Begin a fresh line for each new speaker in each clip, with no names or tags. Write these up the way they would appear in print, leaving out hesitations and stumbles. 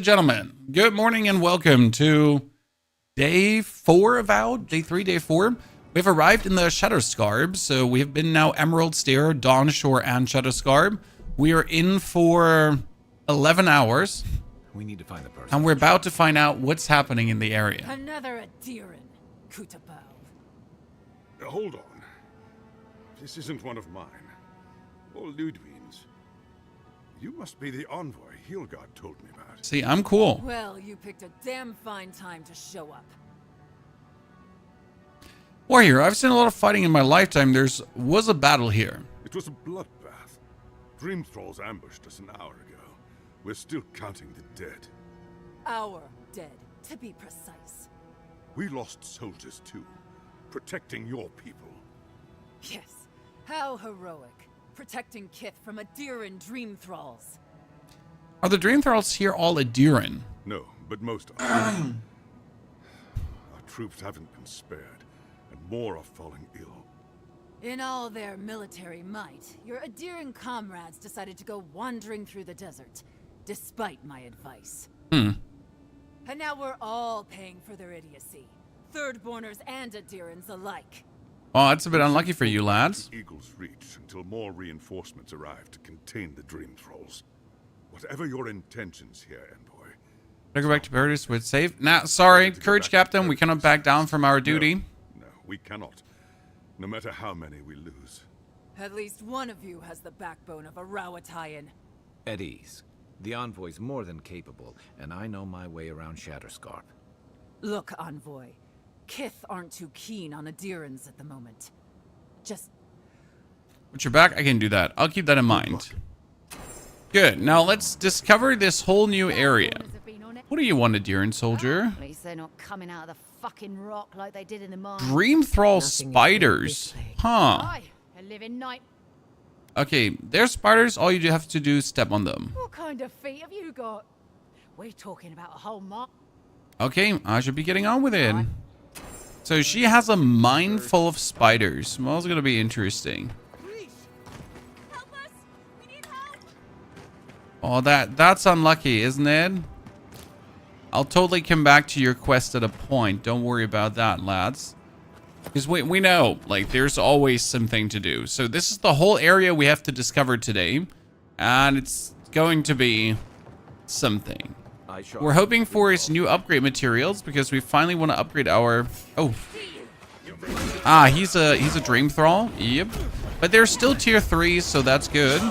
Gentlemen, good morning and welcome to day 4 of Avowed, day 3, day 4. We've arrived in the Shatterscarp, so we've been now Emerald Stair, Dawn Shore, and Shatterscarp. We are in for 11 hours.
We need to find the person.
And we're about to find out what's happening in the area.
Another Adiran, Kutabao.
Hold on. This isn't one of mine. Or Ludwig's. You must be the envoy Hilgard told me about.
See, I'm cool.
Well, you picked a damn fine time to show up.
Warrior, I've seen a lot of fighting in my lifetime. Was a battle here.
It was a bloodbath. Dream thralls ambushed us an hour ago. We're still counting the dead.
Our dead, to be precise.
We lost soldiers too, protecting your people.
Yes, how heroic. Protecting Kith from Adiran dream thralls.
Are the Dream Thralls here all Adiran?
No, but most are. Our troops haven't been spared, and more are falling ill.
In all their military might, your Adiran comrades decided to go wandering through the desert, despite my advice. And now we're all paying for their idiocy. Thirdborners and Adirans alike.
Oh, that's a bit unlucky for you, lads.
Eagle's Reach until more reinforcements arrive to contain the Dream Thralls. Whatever your intentions here, Envoy.
Should I go back to Paradise with safe? Nah, sorry. Courage, Captain. We cannot back down from our duty.
No, we cannot. No matter how many we lose.
At least one of you has the backbone of a Rawatayan.
At ease. The envoy's more than capable, and I know my way around Shatterscarp.
Look, Envoy. Kith aren't too keen on Adirans at the moment. Just...
With your back, I can do that. I'll keep that in mind. Good. Now let's discover this whole new area. What do you want, Adiran soldier?
At least they're not coming out of the fucking rock like they did in the mine.
Dream Thrall spiders. Huh.
Aye, a living night.
Okay, they're spiders. All you have to do is step on them.
What kind of feet have you got? We're talking about a whole mine.
Okay, I should be getting on with it. So she has a mine full of spiders. Well, it's going to be interesting.
Help us! We need help!
Oh, that's unlucky, isn't it? I'll totally come back to your quest at a point. Don't worry about that, lads. Because we know, like, there's always something to do. So this is the whole area we have to discover today. And it's going to be something. We're hoping for his new upgrade materials because we finally want to upgrade our... Oh. Ah, he's a Dream Thrall. Yep. But they're still tier 3, so that's good.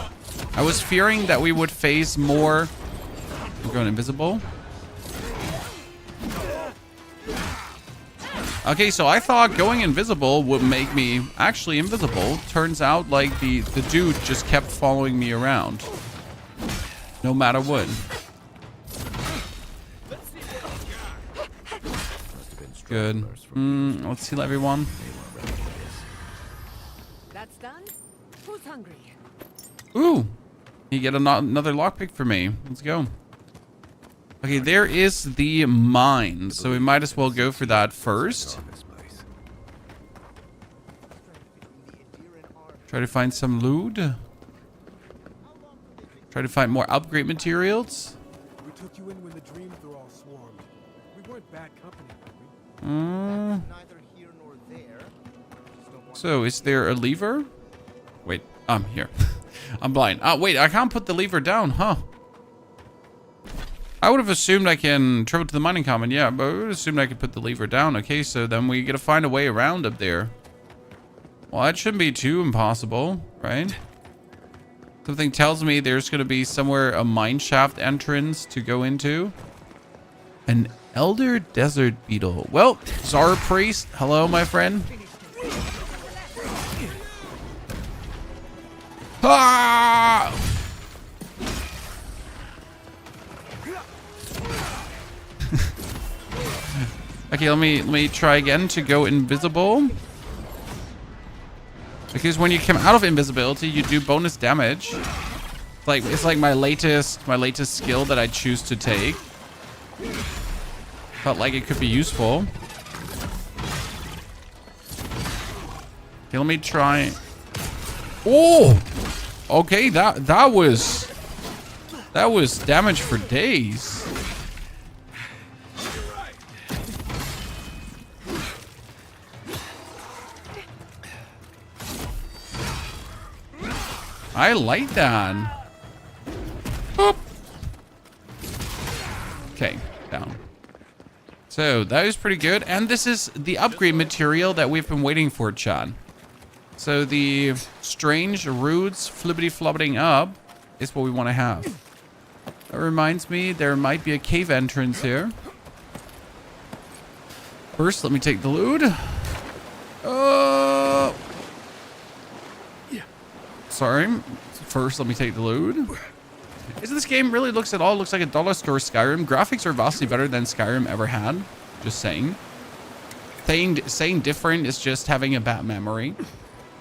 I was fearing that we would face more... I'm going invisible. Okay, so I thought going invisible would make me actually invisible. Turns out, like, the dude just kept following me around. No matter what. Good. Let's heal everyone.
That's done. Who's hungry?
Ooh. You get another lockpick for me. Let's go. Okay, there is the mine, so we might as well go for that first. Try to find some loot. Try to find more upgrade materials.
We took you in when the Dream Thrall swarmed. We weren't bad company, were we?
Neither here nor there.
So, is there a lever? Wait, I'm here. I'm blind. Oh, wait, I can't put the lever down, huh? I would have assumed I can travel to the mining common, yeah, but I would have assumed I could put the lever down. Okay, so then we gotta find a way around up there. Well, that shouldn't be too impossible, right? Something tells me there's gonna be somewhere a mine shaft entrance to go into. An Elder Desert Beetle. Well, Czar Priest, hello, my friend. Ah! Okay, let me try again to go invisible. Because when you come out of invisibility, you do bonus damage. It's like my latest skill that I choose to take. Felt like it could be useful. Okay, let me try. Oh, okay, that was damage for days. I like that. Boop. Okay, down. So that is pretty good. And this is the upgrade material that we've been waiting for, Chad. So the strange roots flippity-flobbeting up is what we want to have. That reminds me, there might be a cave entrance here. First, let me take the loot. Sorry. First, let me take the loot. Isn't this game really looks like a dollar store Skyrim? Graphics are vastly better than Skyrim ever had. Just saying. Saying different is just having a bad memory.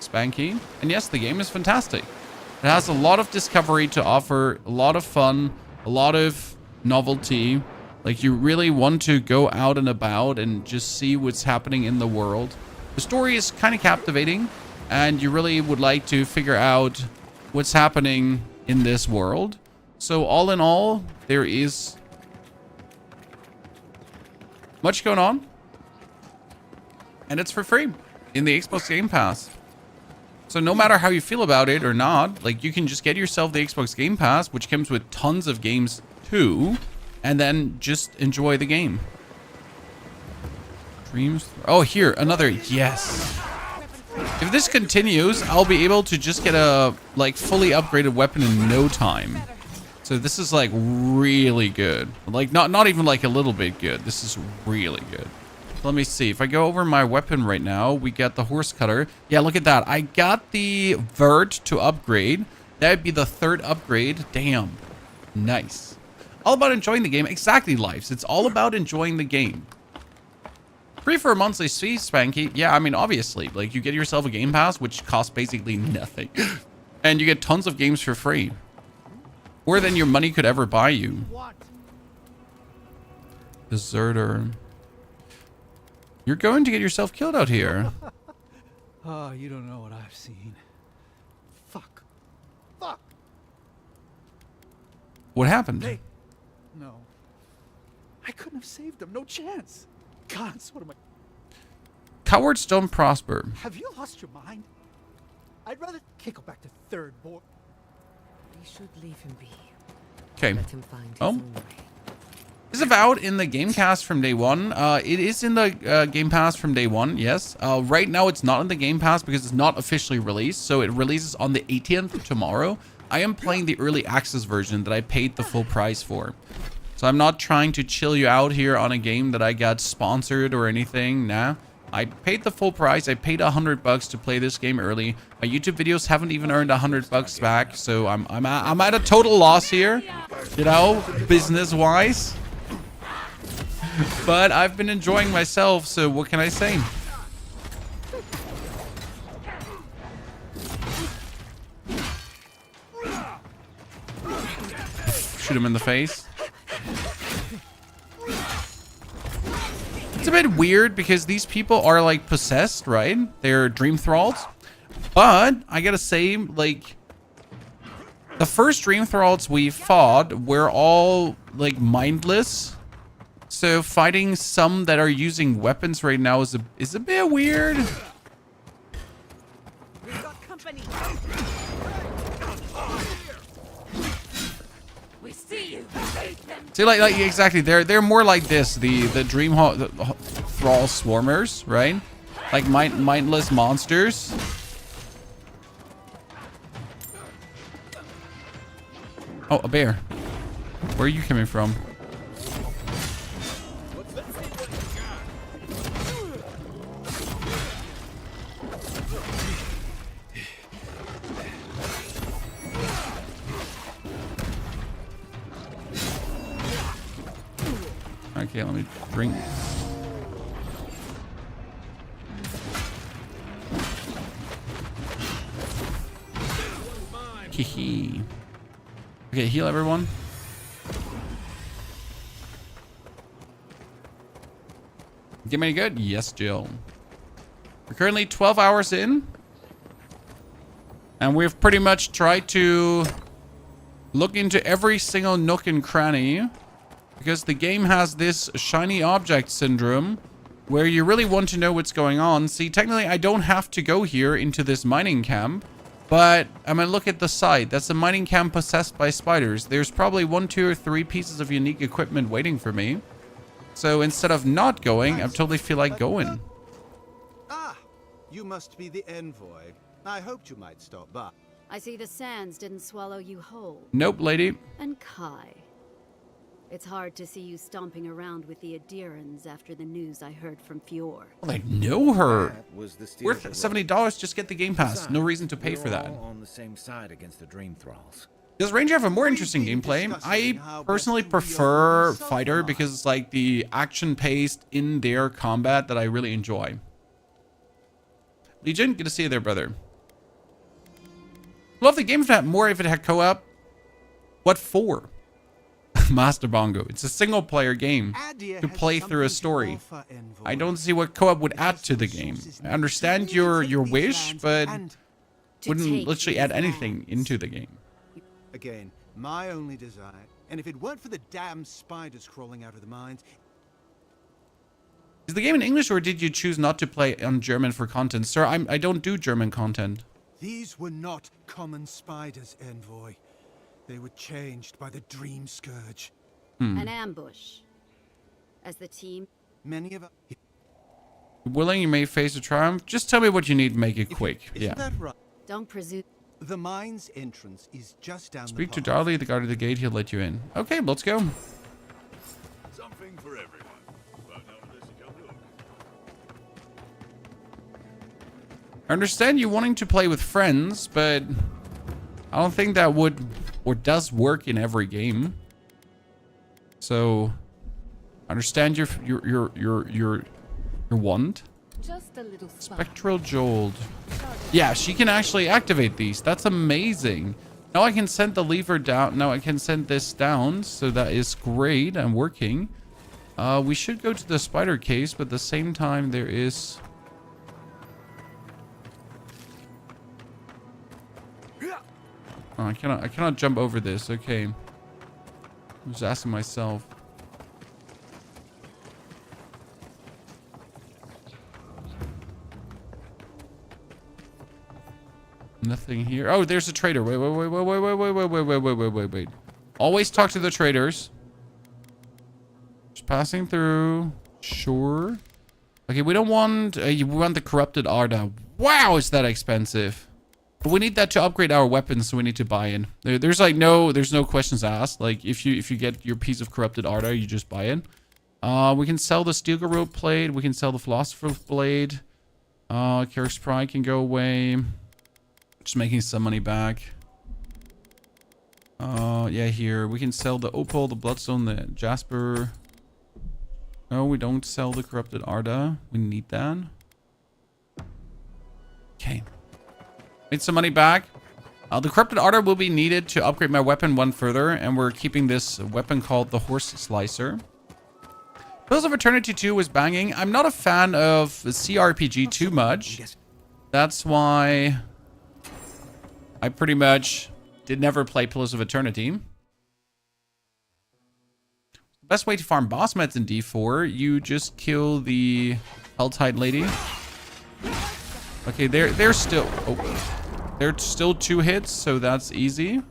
Spanky. And yes, the game is fantastic. It has a lot of discovery to offer, a lot of fun, a lot of novelty. Like, you really want to go out and about and just see what's happening in the world. The story is kind of captivating, and you really would like to figure out what's happening in this world. So all in all, there is much going on, and it's for free in the Xbox Game Pass. So no matter how you feel about it or not, like, you can just get yourself the Xbox Game Pass, which comes with tons of games too, and then just enjoy the game. Dreams. Oh, here, another. Yes. If this continues, I'll be able to just get a, like, fully upgraded weapon in no time. So this is, like, really good. Like, not even, like, a little bit good. This is really good. Let me see. If I go over my weapon right now, we got the horse cutter. Yeah, look at that. I got the vert to upgrade. That would be the third upgrade. Damn. Nice. All about enjoying the game. Exactly, Lives. It's all about enjoying the game. Free for a monthly fee, Spanky. Yeah, I mean, obviously. Like, you get yourself a Game Pass, which costs basically nothing. And you get tons of games for free. More than your money could ever buy you. Deserter. You're going to get yourself killed out here.
Oh, you don't know what I've seen. Fuck.
What happened?
Hey. No. I couldn't have saved them. No chance. Gods, what am I...
Cowards don't prosper.
Have you lost your mind? I'd rather kick back to third board.
We should leave him be.
Okay.
Let him find his
Oh.
own way.
Is Avowed in the Game Pass from day one? It is in the Game Pass from day one, yes. Right now it's not in the Game Pass because it's not officially released, so it releases on the 18th tomorrow. I am playing the early access version that I paid the full price for. So I'm not trying to chill you out here on a game that I got sponsored or anything. Nah. I paid the full price. I paid $100 to play this game early. My YouTube videos haven't even earned $100 back, so I'm at a total loss here, you know, business-wise. But I've been enjoying myself, so what can I say? Shoot him in the face. It's a bit weird because these people are, like, possessed, right? They're dream thralls. But I gotta say, like, the first dream thralls we fought were all, like, mindless. So fighting some that are using weapons right now is a bit weird.
We've got company.
We see you.
See, like exactly, they're more like this, the dream thrall swarmers, right? Like mindless monsters. Oh, a bear. Where are you coming from? Okay, let me drink. Hee. Okay, heal everyone. Get me any good? Yes, Jill. We're currently 12 hours in. And we've pretty much tried to look into every single nook and cranny. Because the game has this shiny object syndrome where you really want to know what's going on. See, technically I don't have to go here into this mining camp, But I mean, look at the site. That's a mining camp possessed by spiders. There's probably 1, 2, or 3 pieces of unique equipment waiting for me. So instead of not going, I totally feel like going.
Ah, you must be the envoy. I hoped you might stop by.
I see the sands didn't swallow you whole.
Nope, lady.
And Kai. It's hard to see you stomping around with the Adirans after the news I heard from Fior.
Well, I know her.
That was the steal
Worth
of the
$70. Just get the Game Pass. No reason to pay
we're
for that.
all on the same side against the Dream Thralls.
Does Ranger have a more interesting gameplay? I personally prefer Fighter because it's like the action-paced in their combat that I really enjoy. Legion, good to see you there, brother. Love the game if it had more, if it had co-op. What for? Master Bongo. It's a single-player game to play through a story. I don't see what co-op would add to the game. I understand your wish, but wouldn't literally add anything into the game.
Again, my only desire. And if it weren't for the damn spiders crawling out of the mines...
Is the game in English, or did you choose not to play on German for content? Sir, I don't do German content.
These were not common spiders, Envoy. They were changed by the Dream Scourge.
An ambush. As the team...
Many of us...
Willing, you may face a triumph. Just tell me what you need, make it quick.
Isn't that right?
Don't presume...
The mine's entrance is just down
Speak
the
to
path.
Darley, the guard of the gate. He'll let you in. Okay, let's go.
Something for everyone. But none of this you can look.
I understand you wanting to play with friends, but I don't think that would or does work in every game. So I understand your want.
Just a little spark.
Spectral Jolt. Yeah, she can actually activate these. That's amazing. Now I can send the lever down. Now I can send this down. So that is great. I'm working. We should go to the spider case, but at the same time there is... Oh, I cannot jump over this. Okay. I'm just asking myself. Nothing here. Oh, there's a trader. Wait. Always talk to the traders. Just passing through. Sure. Okay, we don't want... we want the corrupted Arda. Wow, is that expensive. But we need that to upgrade our weapons, so we need to buy in. There's no questions asked. Like, if you get your piece of corrupted Arda, you just buy it. We can sell the Steel Rope Blade. We can sell the Philosopher's Blade. Carrick's Pride can go away. Just making some money back. Yeah, here. We can sell the Opal, the Bloodstone, the Jasper. No, we don't sell the Corrupted Arda. We need that. Okay. Made some money back. The Corrupted Arda will be needed to upgrade my weapon one further. And we're keeping this weapon called the Horse Slicer. Pillars of Eternity 2 was banging. I'm not a fan of CRPG too much. That's why... I pretty much did never play Pillars of Eternity. Best way to farm boss meds in D4, you just kill the Helltide lady. Okay, they're still... Oh, they're still 2 hits, so that's easy.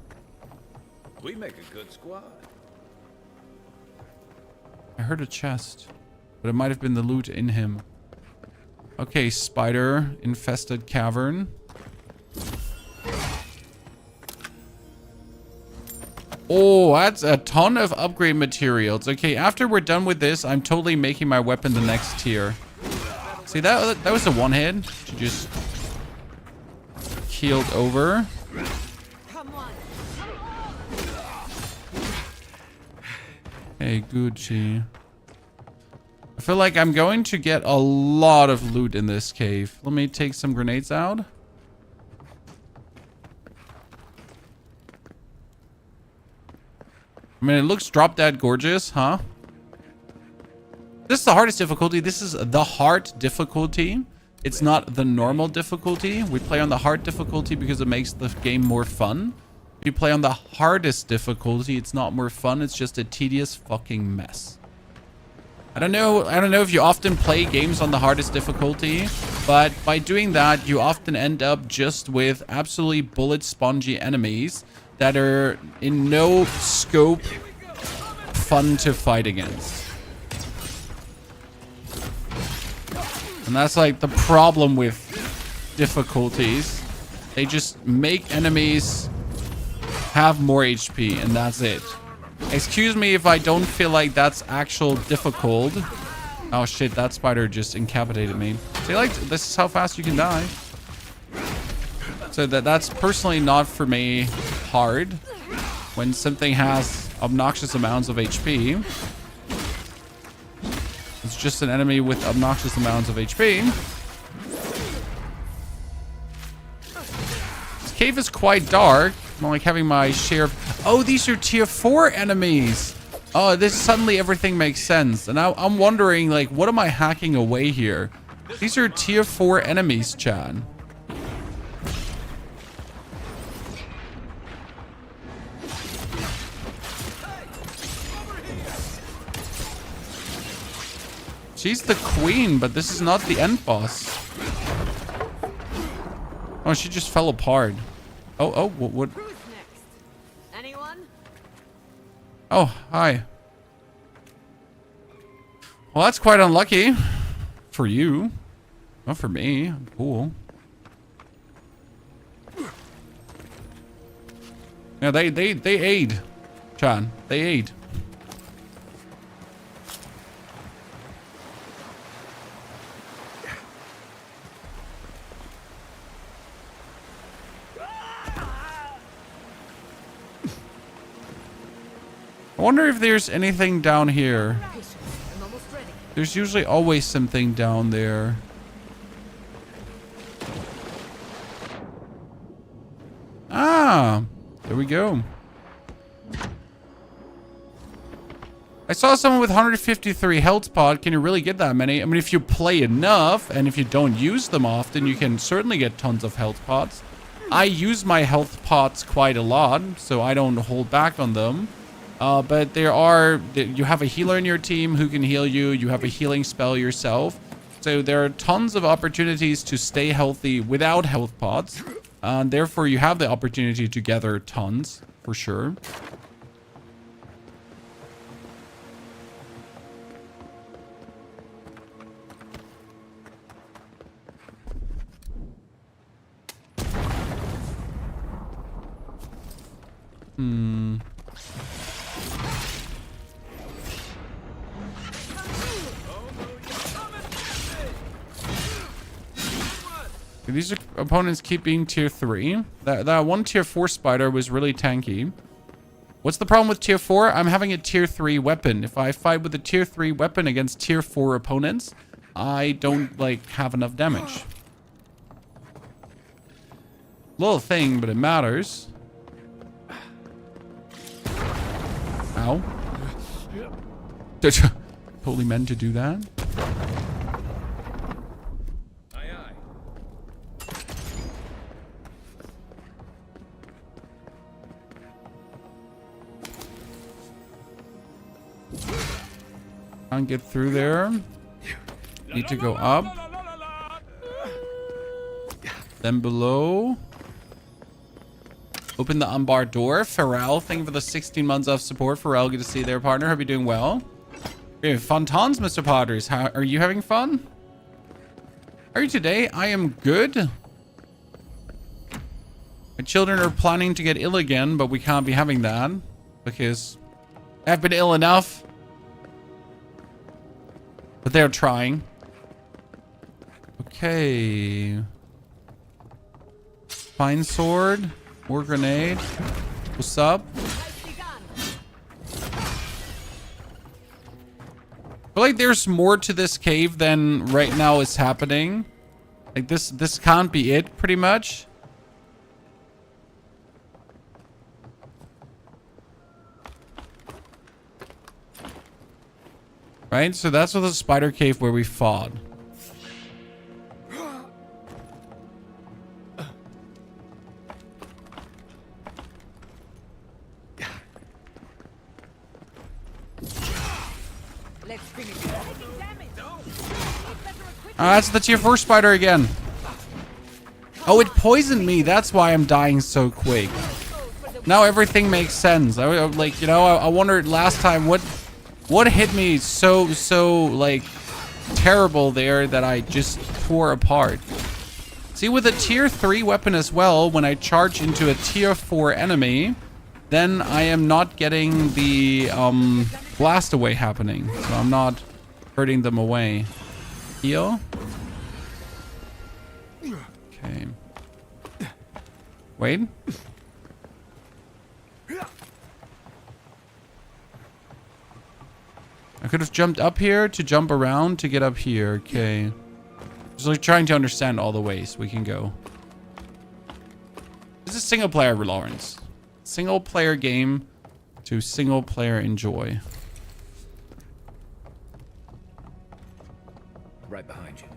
We make a good squad.
I heard a chest, but it might have been the loot in him. Okay, spider infested cavern. Oh, that's a ton of upgrade materials. Okay, after we're done with this, I'm totally making my weapon the next tier. See, that was a one hit. She just keeled over. Hey, Gucci. I feel like I'm going to get a lot of loot in this cave. Let me take some grenades out. I mean, it looks drop dead gorgeous, huh? This is the hardest difficulty. This is the hard difficulty. It's not the normal difficulty. We play on the hard difficulty because it makes the game more fun. If you play on the hardest difficulty, it's not more fun. It's just a tedious fucking mess. I don't know if you often play games on the hardest difficulty, but by doing that, you often end up just with absolutely bullet spongy enemies that are in no scope fun to fight against. And that's like the problem with difficulties. They just make enemies have more HP, and that's it. Excuse me if I don't feel like that's actual difficult. Oh shit, that spider just incapacitated me. See, like, this is how fast you can die. So that's personally not for me hard. When something has obnoxious amounts of HP. It's just an enemy with obnoxious amounts of HP. This cave is quite dark. I'm like having my share of... Oh, these are tier 4 enemies. Oh, this suddenly everything makes sense. And now I'm wondering, like, what am I hacking away here? These are tier 4 enemies, Chan. She's the queen, but this is not the end boss. Oh, she just fell apart. Oh, what?
Who's next? Anyone?
Oh, hi. Well, that's quite unlucky. For you. Not for me. I'm cool. Yeah, they aid. Chan, they aid. I wonder if there's anything down here. There's usually always something down there. Ah, there we go. I saw someone with 153 health pod. Can you really get that many? I mean, if you play enough and if you don't use them often, you can certainly get tons of health pods. I use my health pods quite a lot, so I don't hold back on them. But you have a healer in your team who can heal you. You have a healing spell yourself. So there are tons of opportunities to stay healthy without health pods. And therefore, you have the opportunity to gather tons, for sure. These opponents keep being tier 3. That one tier 4 spider was really tanky. What's the problem with tier 4? I'm having a tier 3 weapon. If I fight with a tier 3 weapon against tier 4 opponents, I don't, like, have enough damage. Little thing, but it matters. Ow. Totally meant to do that. Can't get through there. Need to go up. Then below. Open the unbarred door. Pharrell, thank you for the 16 months of support. Pharrell, good to see you there, partner. Hope you're doing well. Hey, fun tons, Mr. Potters. How are you having fun? How are you today? I am good. My children are planning to get ill again, but we can't be having that because I've been ill enough. But they're trying. Okay. Fine sword. More grenade. What's up? I feel like there's more to this cave than right now is happening. Like this can't be it, pretty much. Right? So that's the spider cave where we fought.
Let's finish it. Taking damage.
That's the tier 4 spider again. Oh, it poisoned me. That's why I'm dying so quick. Now everything makes sense. Like, you know, I wondered last time what hit me so like terrible there that I just tore apart. See, with a tier 3 weapon as well, when I charge into a tier 4 enemy, then I am not getting the blast away happening. So I'm not hurting them away. Heal. Okay. Wait. I could have jumped up here to jump around to get up here. Okay. Just like trying to understand all the ways we can go. This is single player, Lawrence. Single player game to single player enjoy.
Right behind you.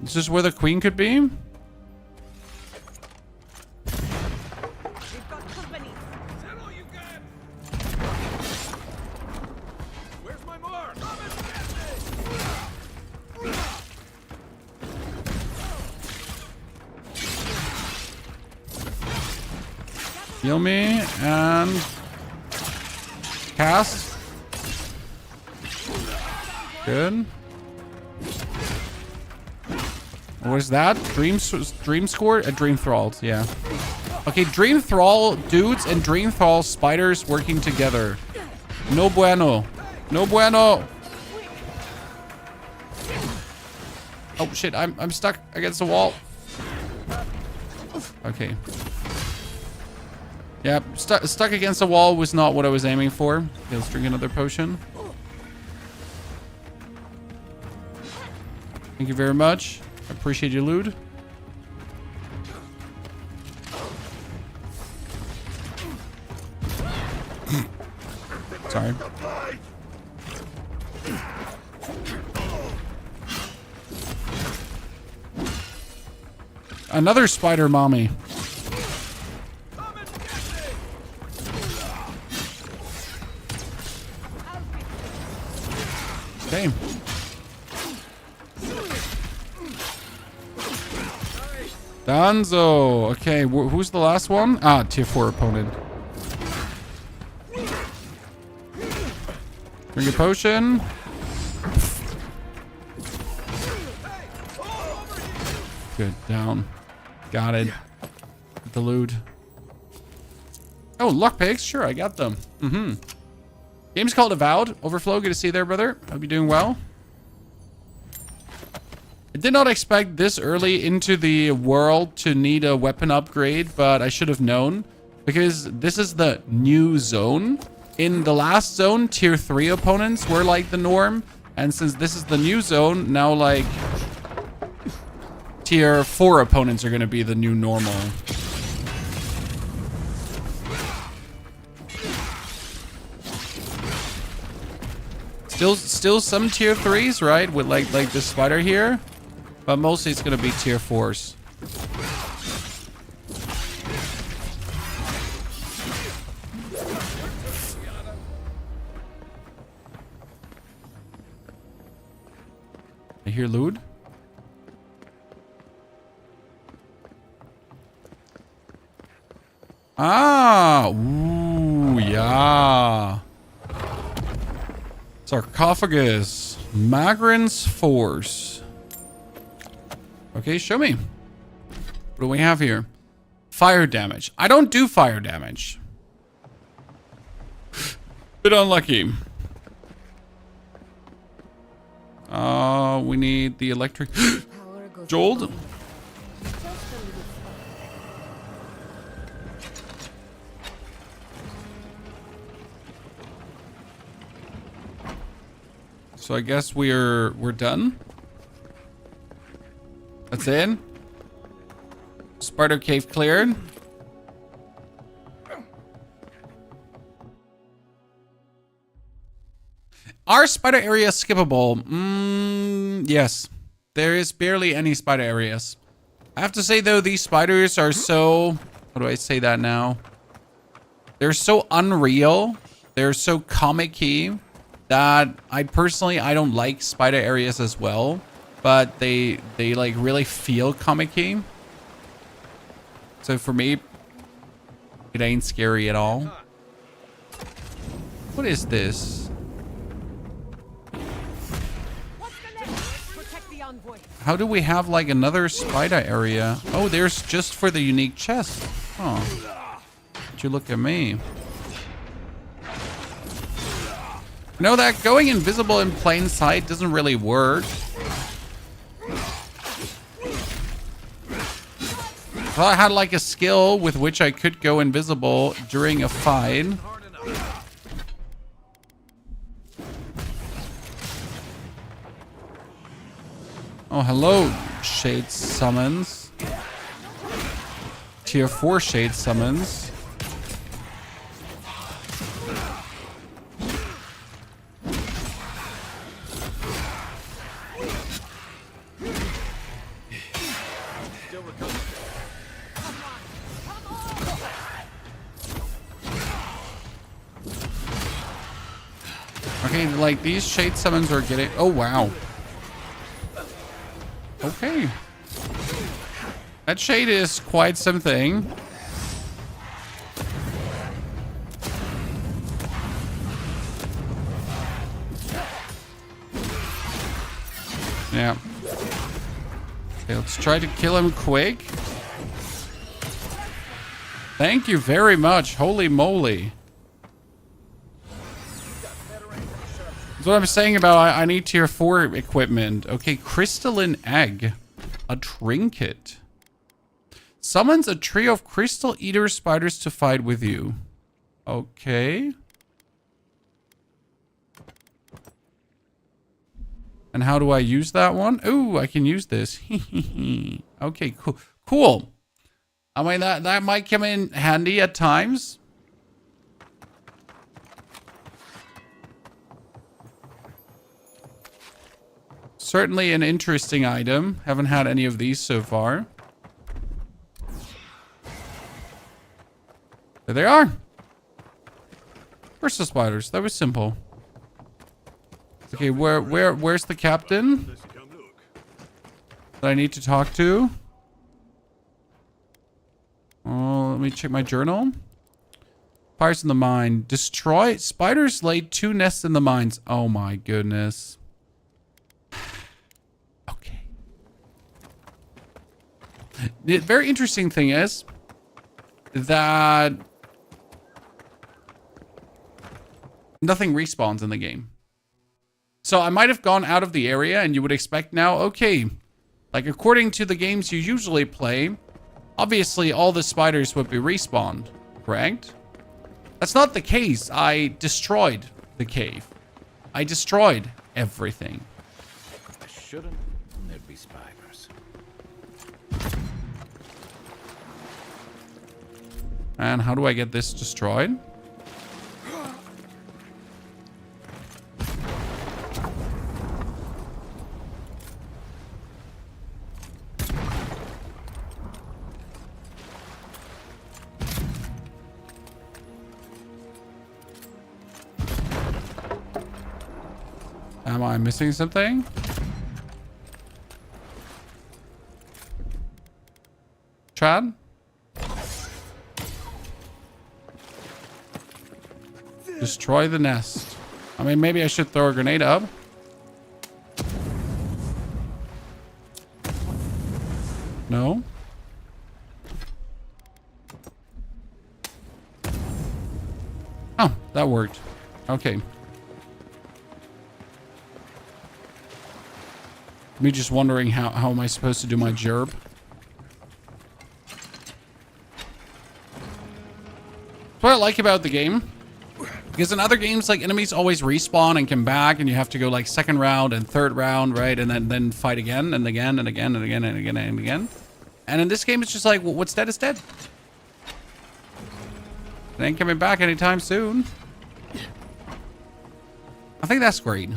Is this where the queen could be?
We've got company.
Is that all you got? Where's my mark?
Heal me and cast. Good. What is that? Dream score? A Dream Thrall, yeah. Okay, Dream Thrall dudes and Dream Thrall spiders working together. No bueno. No bueno. Oh shit, I'm stuck against the wall. Okay. Yeah, stuck against the wall was not what I was aiming for. Okay, let's drink another potion. Thank you very much. I appreciate your loot. Sorry. Another spider mommy. Okay. Danzo. Okay, who's the last one? Ah, tier 4 opponent. Drink a potion. Good, down. Got it. The loot. Oh, lockpicks. Sure, I got them. Game's called Avowed. Overflow, good to see you there, brother. Hope you're doing well. I did not expect this early into the world to need a weapon upgrade, but I should have known. Because this is the new zone. In the last zone, tier 3 opponents were like the norm. And since this is the new zone, now like tier 4 opponents are going to be the new normal. Still some tier 3s, right? With like this spider here. But mostly it's going to be tier 4s. I hear loot. Ah, ooh, yeah. Sarcophagus. Magrin's Force. Okay, show me. What do we have here? Fire damage. I don't do fire damage. Bit unlucky. We need the electric. Jolt. So I guess we're done. That's it. Spider cave cleared. Are spider areas skippable? Yes. There is barely any spider areas. I have to say though, these spiders are so... How do I say that now? They're so unreal. They're so comic-y that I don't like spider areas as well, but they like really feel comic-y. So for me, it ain't scary at all. What is this? How do we have like another spider area? Oh, there's just for the unique chest. Oh, would you look at me? You know that going invisible in plain sight doesn't really work. If I had like a skill with which I could go invisible during a fight. Oh, hello, Shade Summons. Tier 4 Shade Summons. Okay, like these Shade Summons are getting... Oh, wow. Okay. That shade is quite something. Yeah. Okay, let's try to kill him quick. Thank you very much. Holy moly. That's what I'm saying about I need tier 4 equipment. Okay, crystalline egg. A trinket. Summons a trio of crystal eater spiders to fight with you. Okay. And how do I use that one? Ooh, I can use this. Okay, cool. Cool. I mean, that might come in handy at times. Certainly an interesting item. Haven't had any of these so far. There they are. Crystal spiders. That was simple. Okay, where's the captain that I need to talk to? Oh, let me check my journal. Fires in the mine. Destroy. Spiders laid 2 nests in the mines. Oh my goodness. The very interesting thing is that nothing respawns in the game. So I might have gone out of the area and you would expect now, okay, like according to the games you usually play, obviously all the spiders would be respawned, correct? That's not the case. I destroyed the cave. I destroyed everything.
I shouldn't. There'd be spiders.
And how do I get this destroyed? Am I missing something? Chad? Destroy the nest. I mean, maybe I should throw a grenade up. No? Oh, that worked. Okay. Me just wondering how am I supposed to do my gerb? That's what I like about the game. Because in other games, like, enemies always respawn and come back, and you have to go, like, second round and third round, right? And then fight again, and again, and again, and again, and again, and again. And in this game, it's just like, well, what's dead is dead. It ain't coming back anytime soon. I think that's great.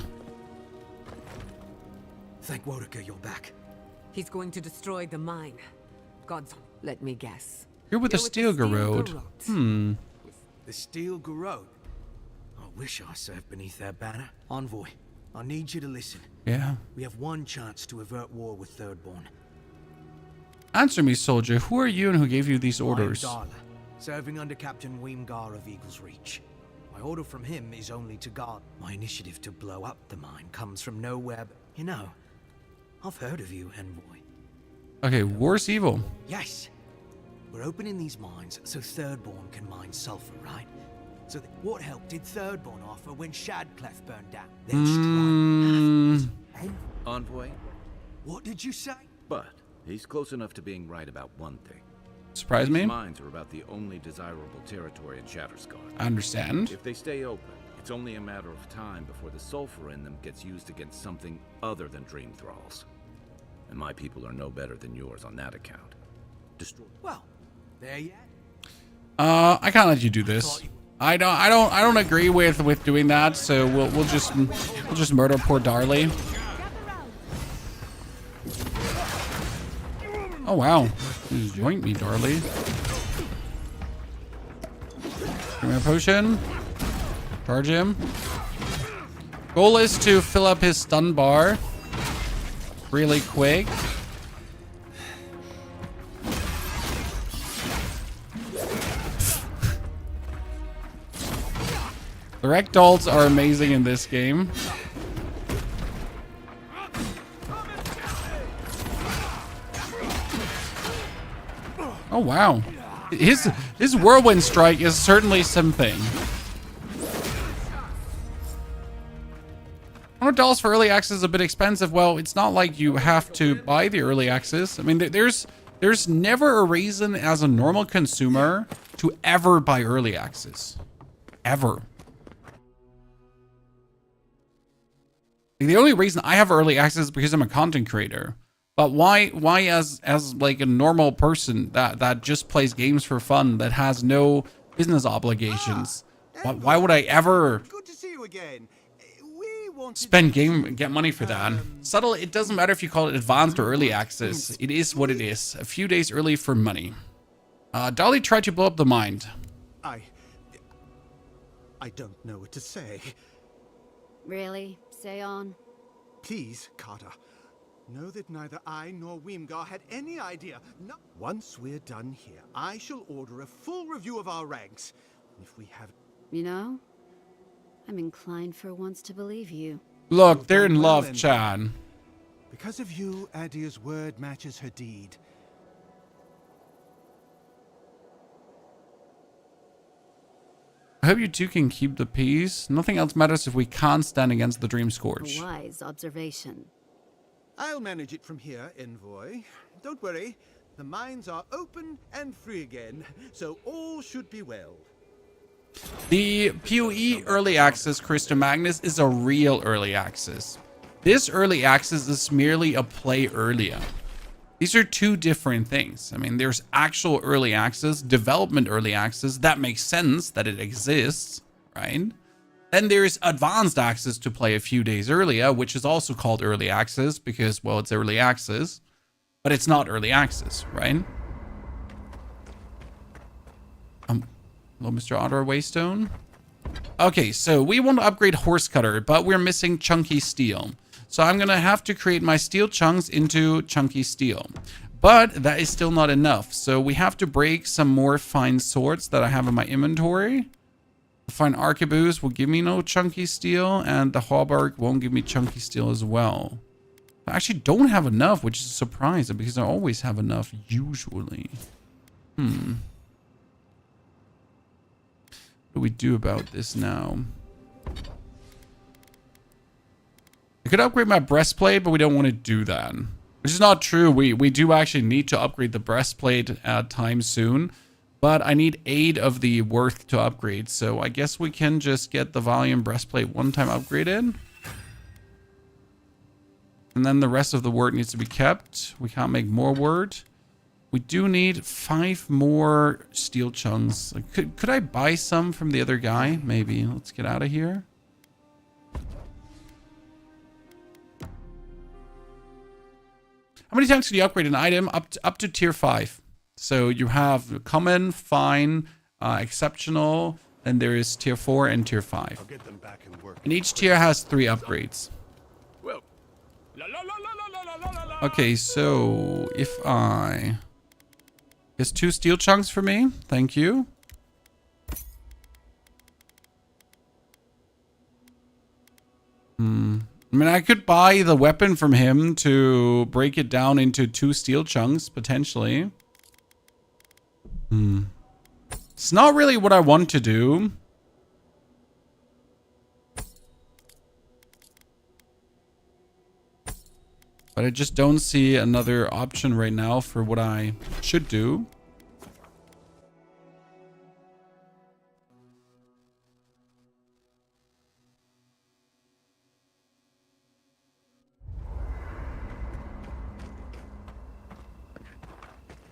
Thank Wodeker you're back.
He's going to destroy the mine. Gods, let me guess.
You're with the Steel Garrod.
The Steel Garrote. I wish I served beneath their banner. Envoy, I need you to listen.
Yeah.
We have one chance to avert war with Thirdborn.
Answer me, soldier. Who are you and who gave you these orders?
I'm Darla, serving under Captain Weemgar of Eagle's Reach. My order from him is only to guard. My initiative to blow up the mine comes from nowhere but... You know, I've heard of you, Envoy.
Okay, war's evil.
Yes. We're opening these mines so Thirdborn can mine sulfur, right? So what help did Thirdborn offer when Shadclef burned down? They'll strike.
Envoy?
What did you say?
But he's close enough to being right about one thing.
Surprise me?
These mines are about the only desirable territory in Shatterscarp.
I understand.
If they stay open, it's only a matter of time before the sulfur in them gets used against something other than dream thralls. And my people are no better than yours on that account. Destroy.
Well, there you
I can't let you do this. I don't agree with doing that. So we'll just murder poor Darley. Oh wow, you just joint me, Darley. Give me a potion. Charge him. Goal is to fill up his stun bar really quick. The Rectals are amazing in this game. Oh wow. His whirlwind strike is certainly something. $100 for early access is a bit expensive. Well, it's not like you have to buy the early access. I mean, there's never a reason as a normal consumer to ever buy early access. Ever. Like, the only reason I have early access is because I'm a content creator. But why as like a normal person that just plays games for fun, that has no business obligations, why would I ever
Good to see you again.
get money for that? Subtle, it doesn't matter if you call it advanced or early access. It is what it is. A few days early for money. Dolly tried to blow up the mine.
I don't know what to say.
Really? Say on.
Please, Carter. Know that neither I nor Weemgar had any idea. No. Once we're done here, I shall order a full review of our ranks. If we have...
You know, I'm inclined for once to believe you.
Look, they're in love, Chan.
Because of you, Adia's word matches her deed.
I hope you two can keep the peace. Nothing else matters if we can't stand against the Dream
A
Scourge.
wise observation.
I'll manage it from here, Envoy. Don't worry. The mines are open and free again, so all should be well.
The PoE early access, Christo Magnus, is a real early access. This early access is merely a play earlier. These are two different things. I mean, there's actual early access, development early access. That makes sense that it exists, right? Then there's advanced access to play a few days earlier, which is also called early access because, well, it's early access, but it's not early access, right? Hello, Mr. Otter Waystone. Okay, so we want to upgrade Horse Cutter, but we're missing Chunky Steel. So I'm going to have to create my steel chunks into Chunky Steel. But that is still not enough. So we have to break some more fine swords that I have in my inventory. The fine arquebus will give me no Chunky Steel, and the hauberk won't give me Chunky Steel as well. I actually don't have enough, which is a surprise because I always have enough, usually. What do we do about this now? I could upgrade my breastplate, but we don't want to do that. Which is not true. We do actually need to upgrade the breastplate at time soon. But I need 8 of the worth to upgrade. So I guess we can just get the volume breastplate one time upgraded. And then the rest of the word needs to be kept. We can't make more word. We do need 5 more steel chunks. Could I buy some from the other guy? Maybe. Let's get out of here. How many times can you upgrade an item? Up to tier 5. So you have common, fine, exceptional, Then there is tier 4 and tier 5.
I'll get them back and work.
And each tier has 3 upgrades.
Well,
Okay, so if I... There's 2 steel chunks for me. Thank you. I mean, I could buy the weapon from him to break it down into 2 steel chunks, potentially. It's not really what I want to do. But I just don't see another option right now for what I should do.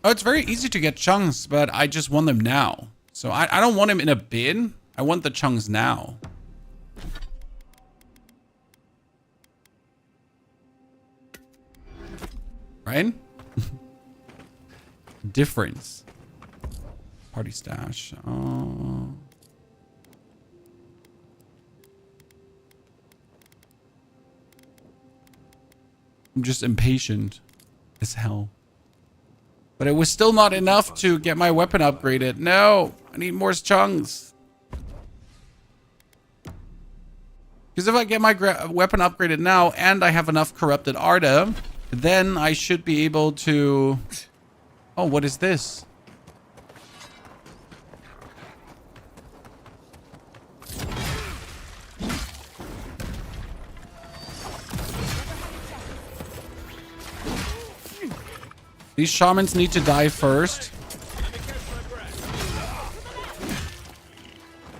Oh, it's very easy to get chunks, but I just want them now. So I don't want him in a bin. I want the chunks now. Right? Difference. Party stash. I'm just impatient as hell. But it was still not enough to get my weapon upgraded. No, I need more chunks. Because if I get my weapon upgraded now and I have enough corrupted Arda, then I should be able to... Oh, what is this? These shamans need to die first.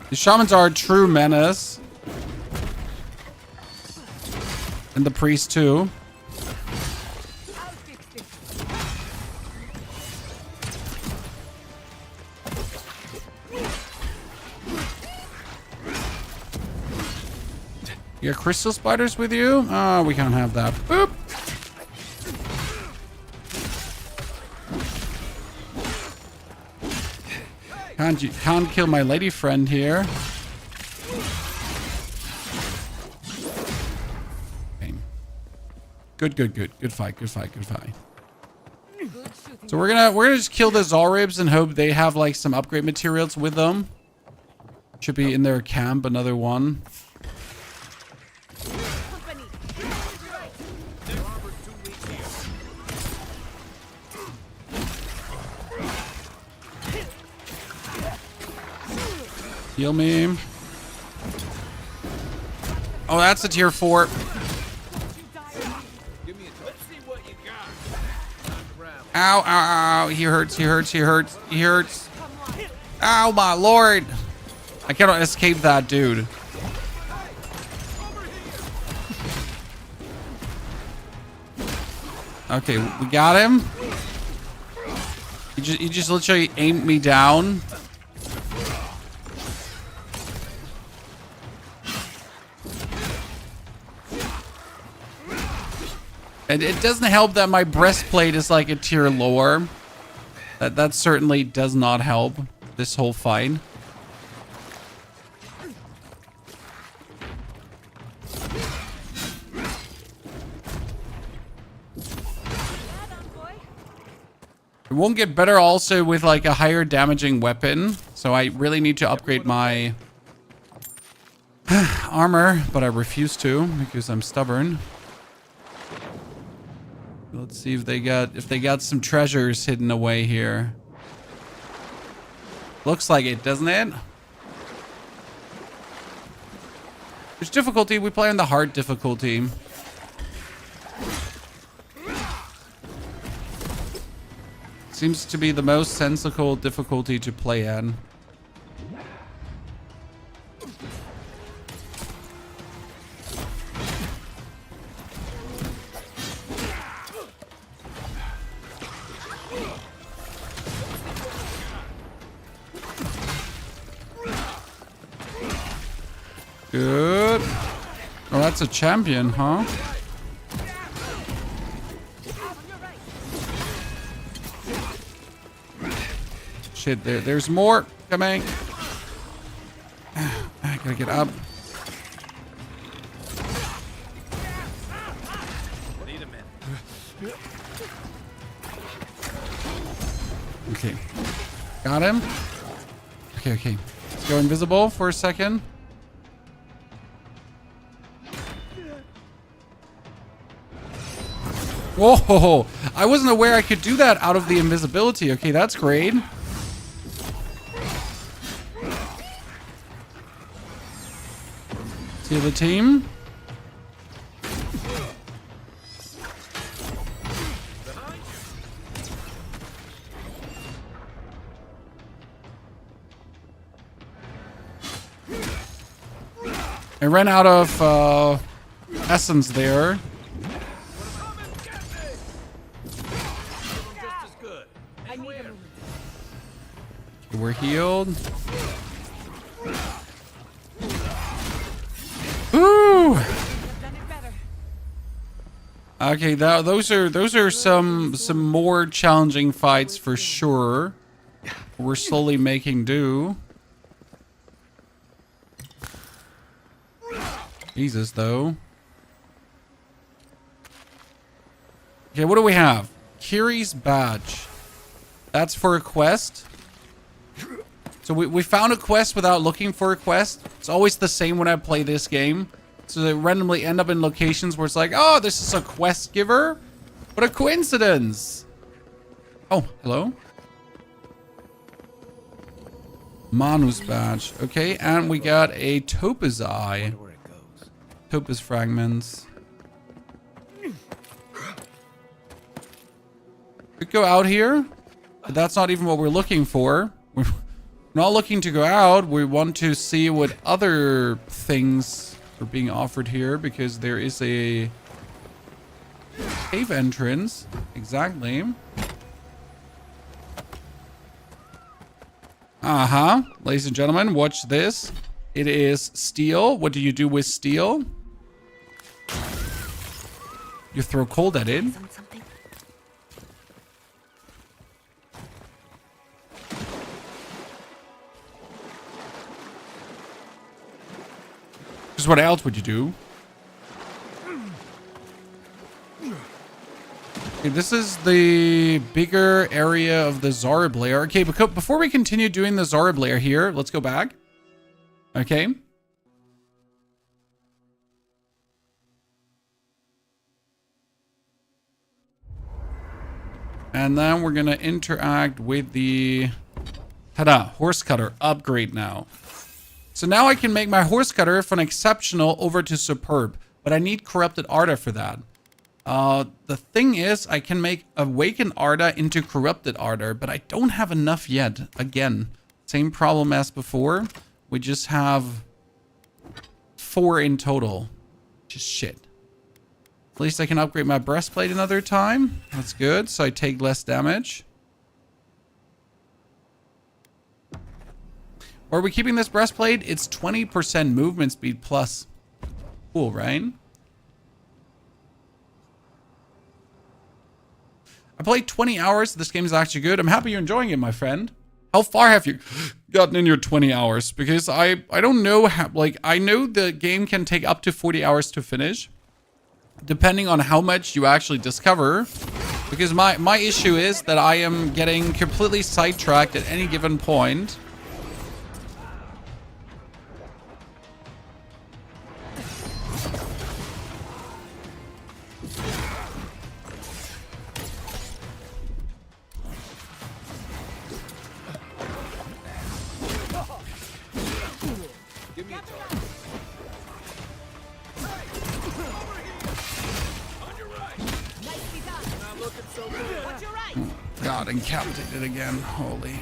These shamans are a true menace. And the priest too. You got crystal spiders with you? Oh, we can't have that. Boop. Can't kill my lady friend here. Okay. Good fight. So we're gonna just kill the Zalribs and hope they have like some upgrade materials with them. Should be in their camp, another one. Heal me. Oh, that's a tier 4. Ow. He hurts. Ow, my lord. I cannot escape that dude. Okay, we got him. He just literally aimed me down. And it doesn't help that my breastplate is like a tier lower. That certainly does not help this whole fight. It won't get better also with like a higher damaging weapon. So I really need to upgrade my armor, but I refuse to because I'm stubborn. Let's see if they got some treasures hidden away here. Looks like it, doesn't it? Which difficulty? We play on the hard difficulty. Seems to be the most sensible difficulty to play at. Good. Oh, that's a champion, huh? Shit, there's more coming. Gotta get up.
Need a minute.
Okay. Got him. Okay, okay. Let's go invisible for a second. Whoa! I wasn't aware I could do that out of the invisibility. Okay, that's great. See the team? I ran out of essence there. We're healed. Ooh. Okay, those are some more challenging fights for sure. We're slowly making do. Jesus, though. Okay, what do we have? Kiri's badge. That's for a quest. So we found a quest without looking for a quest. It's always the same when I play this game. So they randomly end up in locations where it's like, oh, this is a quest giver. What a coincidence. Oh, hello. Manu's badge. Okay, and we got a Topaz eye. Topaz fragments. Could go out here, but that's not even what we're looking for. We're not looking to go out. We want to see what other things are being offered here, because there is a cave entrance. Exactly. Ladies and gentlemen, watch this. It is steel. What do you do with steel? You throw cold at it. Because what else would you do? Okay, this is the bigger area of the Zarb layer. Okay, before we continue doing the Zarb layer here, let's go back. Okay. And then we're going to interact with the ta-da, horse cutter upgrade now. So now I can make my horse cutter from exceptional over to superb, but I need corrupted Arda for that. The thing is, I can make awakened Arda into corrupted Arda, but I don't have enough yet. Again, same problem as before. We just have 4 in total. Just shit. At least I can upgrade my breastplate another time. That's good. So I take less damage. Are we keeping this breastplate? It's 20% movement speed plus. Cool, right? I played 20 hours. This game is actually good. I'm happy you're enjoying it, my friend. How far have you gotten in your 20 hours? Because I don't know how, like, I know the game can take up to 40 hours to finish, depending on how much you actually discover. Because my issue is that I am getting completely sidetracked at any given point. God, incapacitated again. Holy.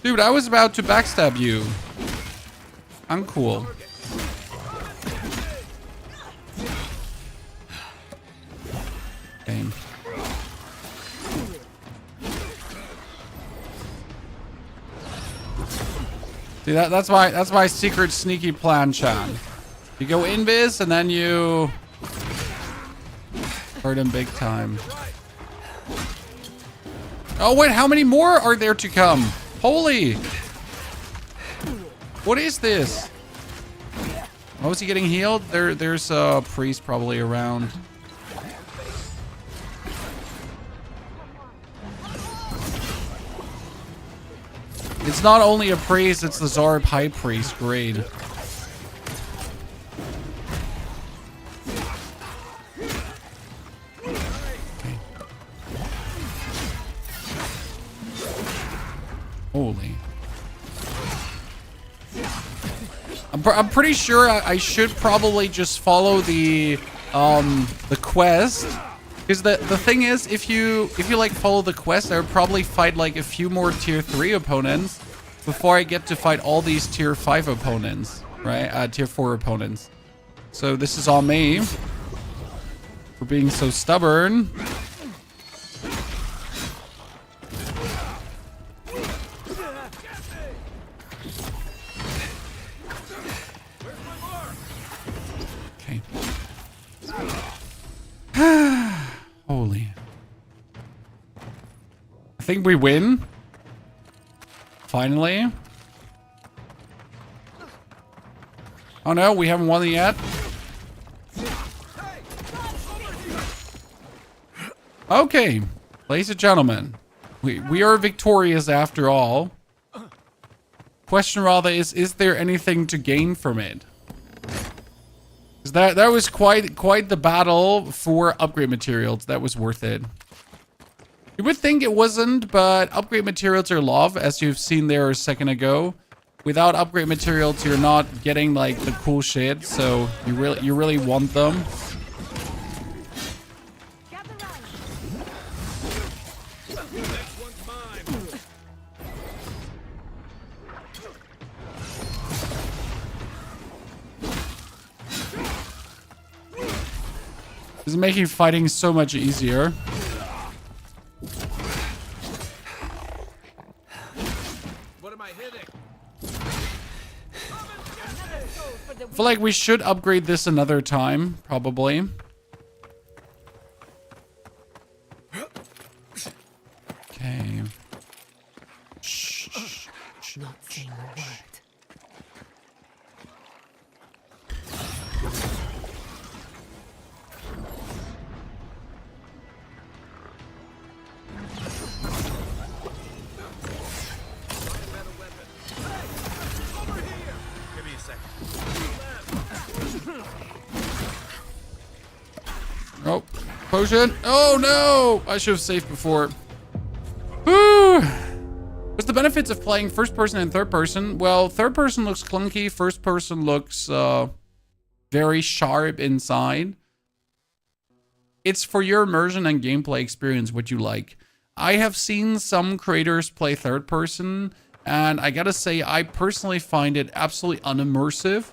Dude, I was about to backstab you. I'm cool. Okay. See, that's my secret sneaky plan, chat. You go invis and then you Hurt him big time. Oh, wait, how many more are there to come? Holy. What is this? Oh, is he getting healed? There's a priest probably around. It's not only a priest, it's the Zarb High Priest grade. Holy. I'm pretty sure I should probably just follow the quest. Because the thing is, if you like follow the quest, I would probably fight like a few more tier 3 opponents before I get to fight all these tier 5 opponents, right? Tier 4 opponents. So this is on me for being so stubborn. Okay. Holy. I think we win. Finally. Oh no, we haven't won it yet. Okay, ladies and gentlemen, we are victorious after all. Question rather is there anything to gain from it? That was quite the battle for upgrade materials. That was worth it. You would think it wasn't, but upgrade materials are love, as you've seen there a second ago. Without upgrade materials, you're not getting like the cool shit, so you really want them. This is making fighting so much easier.
What am I hitting?
I feel like we should upgrade this another time, probably. Okay. Shh.
Not saying a word.
Oh, potion. Oh no! I should have saved before. Whew. What's the benefits of playing first person and third person? Well, third person looks clunky. First person looks very sharp inside. It's for your immersion and gameplay experience what you like. I have seen some creators play third person, and I gotta say, I personally find it absolutely unimmersive.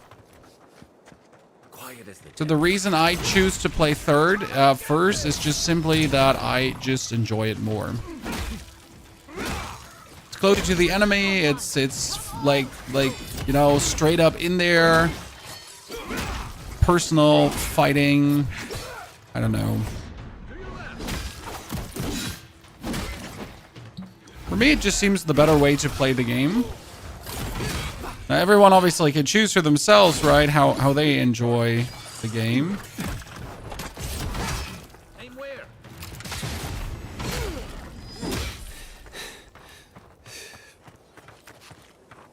So the reason I choose to play third first is just simply that I just enjoy it more. It's closer to the enemy. It's like you know, straight up in there. Personal fighting. I don't know. For me, it just seems the better way to play the game. Now, everyone obviously can choose for themselves, right? How they enjoy the game.
Aim where?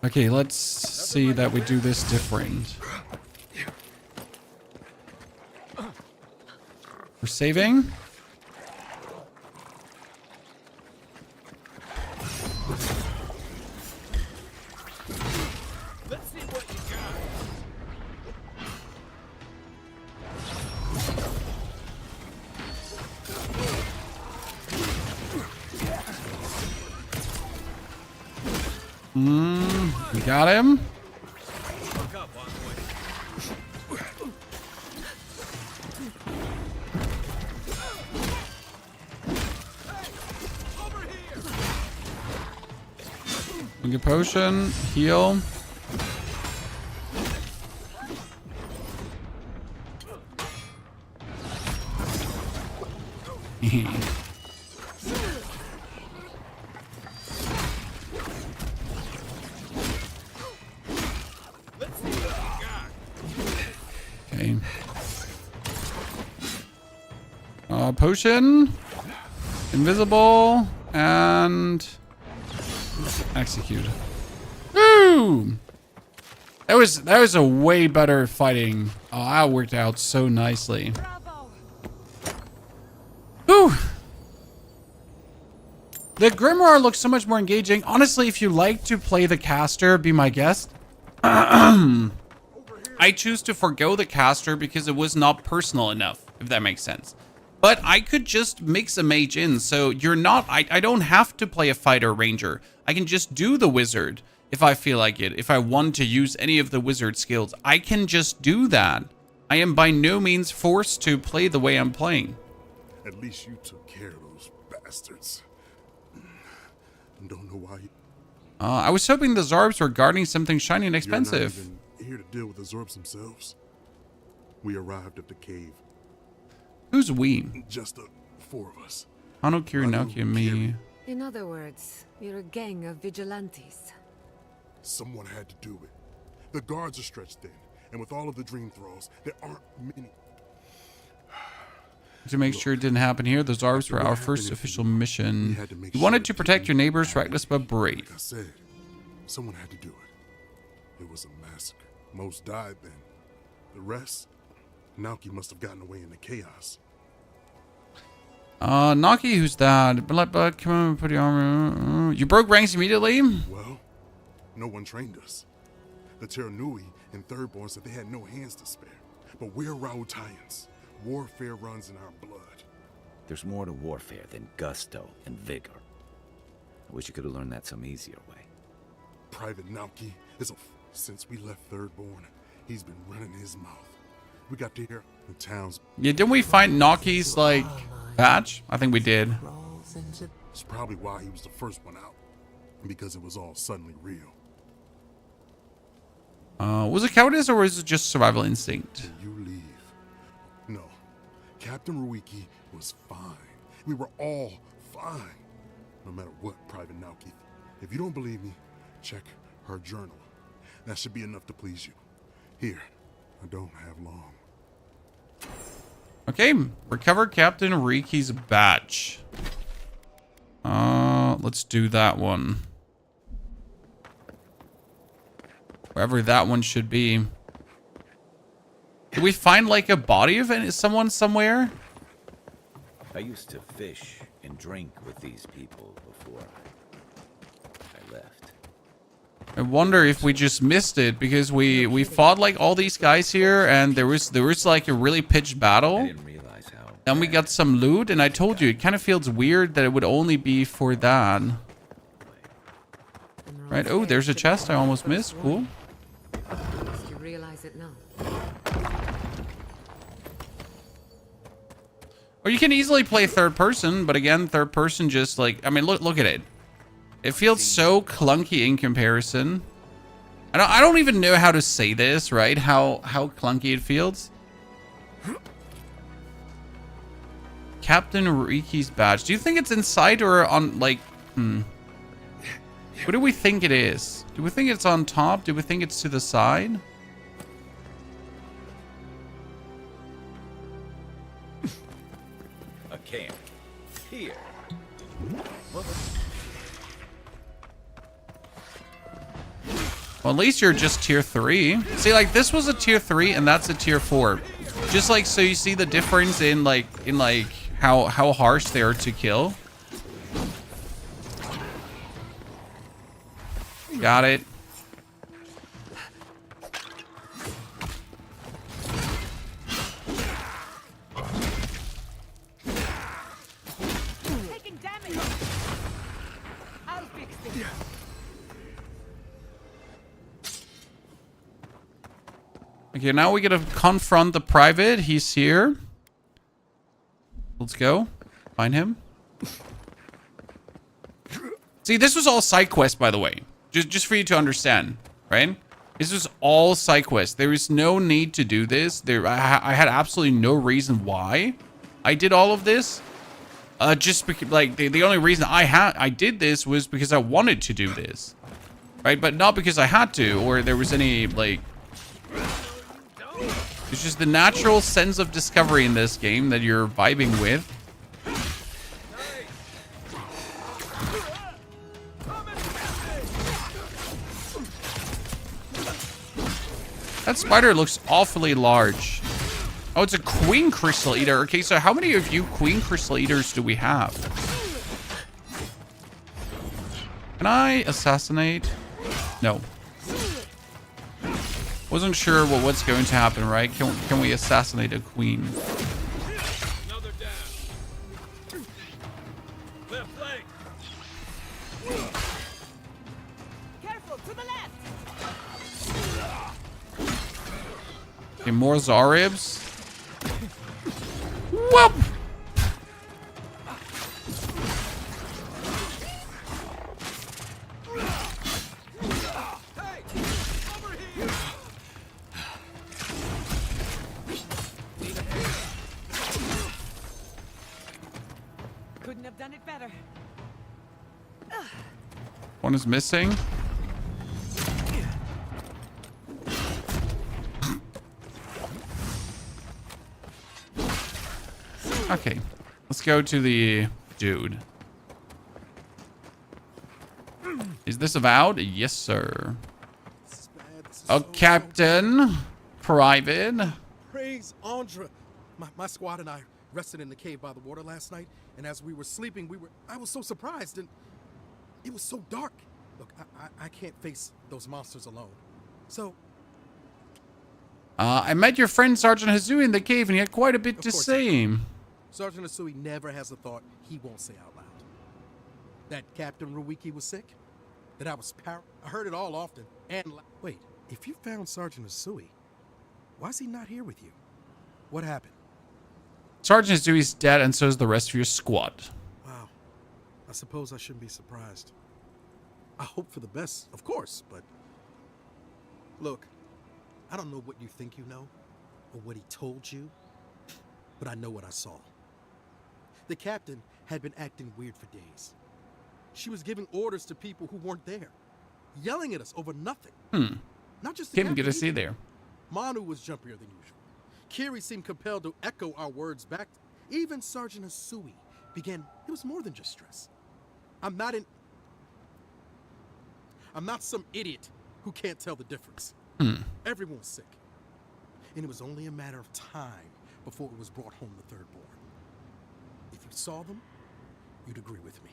Okay, let's see that we do this different. We're saving.
Let's see what you got.
We got him.
Look up, Envoy. Over here.
We get potion, heal. Okay. Potion. Invisible. And execute. Woo! That was a way better fighting. Oh, that worked out so nicely. Whew. The Grimoire looks so much more engaging. Honestly, if you like to play the caster, be my guest. I choose to forgo the caster because it was not personal enough, if that makes sense. But I could just mix a mage in, so you're not... I don't have to play a fighter ranger. I can just do the wizard if I feel like it. If I want to use any of the wizard skills, I can just do that. I am by no means forced to play the way I'm playing.
At least you took care of those bastards. Don't know why you...
I was hoping the Zarbs were guarding something shiny and expensive.
You're not even here to deal with the Zorbs themselves. We arrived at the cave.
Who's we?
Just the four of us.
Hano, Kirinoki, and me.
In other words, you're a gang of vigilantes.
Someone had to do it. The guards are stretched thin, and with all of the dream thralls, there aren't many.
To make sure it didn't happen here, the Zarbs were our first official mission. We wanted to protect your neighbors, reckless but brave.
Like I said, someone had to do it. It was a massacre. Most died then. The rest, Naoki must have gotten away in the chaos.
Naoki, who's that? But come on, put your armor. You broke ranks immediately?
Well, no one trained us. The Terranui and Thirdborn said they had no hands to spare. But we're Rautaians. Warfare runs in our blood.
There's more to warfare than gusto and vigor. I wish you could have learned that some easier way.
Private Naoki is a... Since we left Thirdborn, he's been running his mouth. We got to hear the towns...
Yeah, didn't we find Naoki's, like, badge? I think we did.
It's probably why he was the first one out. Because it was all suddenly real.
Was it cowardice or was it just survival instinct?
You leave. No. Captain Ruiki was fine. We were all fine. No matter what, Private Naoki. If you don't believe me, check her journal. That should be enough to please you. Here, I don't have long.
Okay, recover Captain Ruiki's badge. Let's do that one. Wherever that one should be. Did we find like a body of someone somewhere?
I used to fish and drink with these people before I left.
I wonder if we just missed it because we fought like all these guys here and there was like a really pitched battle.
I didn't realize how.
Then we got some loot and I told you it kind of feels weird that it would only be for that. Right? Oh, there's a chest I almost missed. Cool.
You realize it now.
Or you can easily play third person, but again, third person just like, I mean, look at it. It feels so clunky in comparison. I don't even know how to say this, right? How clunky it feels. Captain Ruiki's badge. Do you think it's inside or on like, What do we think it is? Do we think it's on top? Do we think it's to the side?
A camp. Here.
Well, at least you're just tier 3. See, like this was a tier 3 and that's a tier 4. Just like so you see the difference in like how harsh they are to kill. Got it.
Taking damage. I'll fix this.
Okay, now we gotta confront the private. He's here. Let's go. Find him. See, this was all side quest, by the way. Just for you to understand, right? This was all side quest. There is no need to do this. I had absolutely no reason why I did all of this. Just because, like, the only reason I did this was because I wanted to do this, right? But not because I had to, or there was any, like... It's just the natural sense of discovery in this game that you're vibing with. That spider looks awfully large. Oh, it's a queen crystal eater. Okay, so how many of you queen crystal eaters do we have? Can I assassinate? No. Wasn't sure what's going to happen, right? Can we assassinate a queen?
Another down. Left flank.
Careful, to the left.
Okay, more Zaribs. Whoop!
Couldn't have done it better.
One is missing. Okay, let's go to the dude. Is this Avowed? Yes, sir. Oh, Captain. Private.
Praise Andra. My squad and I rested in the cave by the water last night, and as we were sleeping, I was so surprised, and it was so dark. Look, I can't face those monsters alone. So...
I met your friend Sergeant Hazui in the cave, and he had quite a bit to say.
Sergeant Asui never has a thought he won't say out loud. That Captain Ruiki was sick? That I was I heard it all often. And wait, if you found Sergeant Asui, why is he not here with you? What happened?
Sergeant Hazui's dead, and so is the rest of your squad.
Wow. I suppose I shouldn't be surprised. I hope for the best, of course, but... Look, I don't know what you think you know, or what he told you, but I know what I saw. The captain had been acting weird for days. She was giving orders to people who weren't there, yelling at us over nothing. Not just the
Didn't get to
captain
see
either.
there.
Manu was jumpier than usual. Kiri seemed compelled to echo our words back. Even Sergeant Asui began. It was more than just stress. I'm not some idiot who can't tell the difference. Everyone was sick, and it was only a matter of time before it was brought home the third born. If you saw them, you'd agree with me.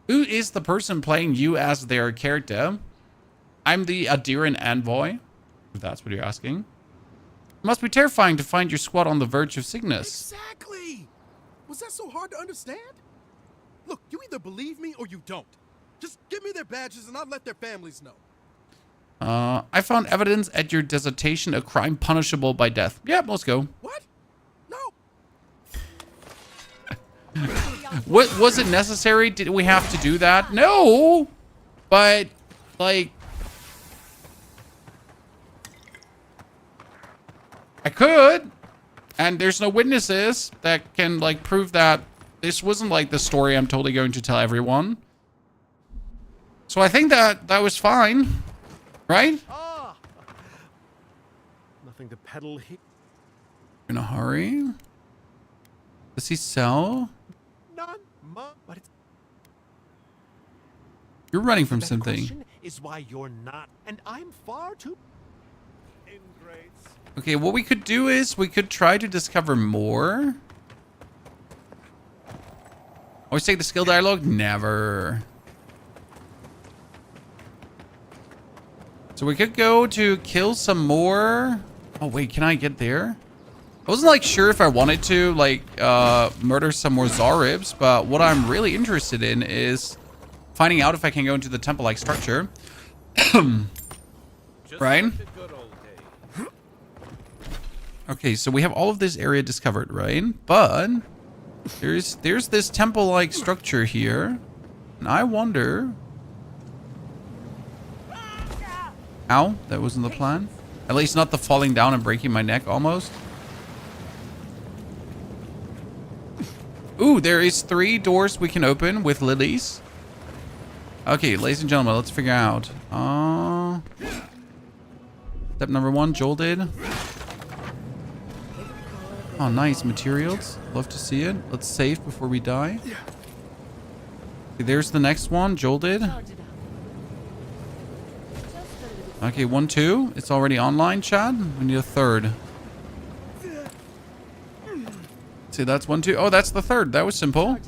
Who is the person playing you as their character? I'm the Adiran envoy, if that's what you're asking. It must be terrifying to find your squad on the verge of sickness.
Exactly! Was that so hard to understand? Look, you either believe me or you don't. Just give me their badges and I'll let their families know.
I found evidence at your dissertation, a crime punishable by death. Yep, let's go.
What? No.
What was it necessary? Did we have to do that? No, but like I could, and there's no witnesses that can like prove that this wasn't like the story I'm totally going to tell everyone. So I think that was fine, right?
Ah. Nothing to peddle here.
In a hurry? Does he sell?
None, but it's...
You're running from
That
something.
question is why you're not, and I'm far too... Ingrates.
Okay, what we could do is we could try to discover more. Always take the skill dialogue? Never. So we could go to kill some more. Oh, wait, can I get there? I wasn't like sure if I wanted to like murder some more Zaribs, but what I'm really interested in is finding out if I can go into the temple-like structure. Right? Okay, so we have all of this area discovered, right? But there's this temple-like structure here, and I wonder. Ow, that wasn't the plan. At least not the falling down and breaking my neck almost. Ooh, there is 3 doors we can open with lilies. Okay, ladies and gentlemen, let's figure out. Step number 1, Joel did. Oh, nice materials. Love to see it. Let's save before we die. Okay, there's the next one. Joel did. Okay, 1, 2. It's already online, Chad. We need a third. See, that's 1, 2. Oh, that's the third. That was simple.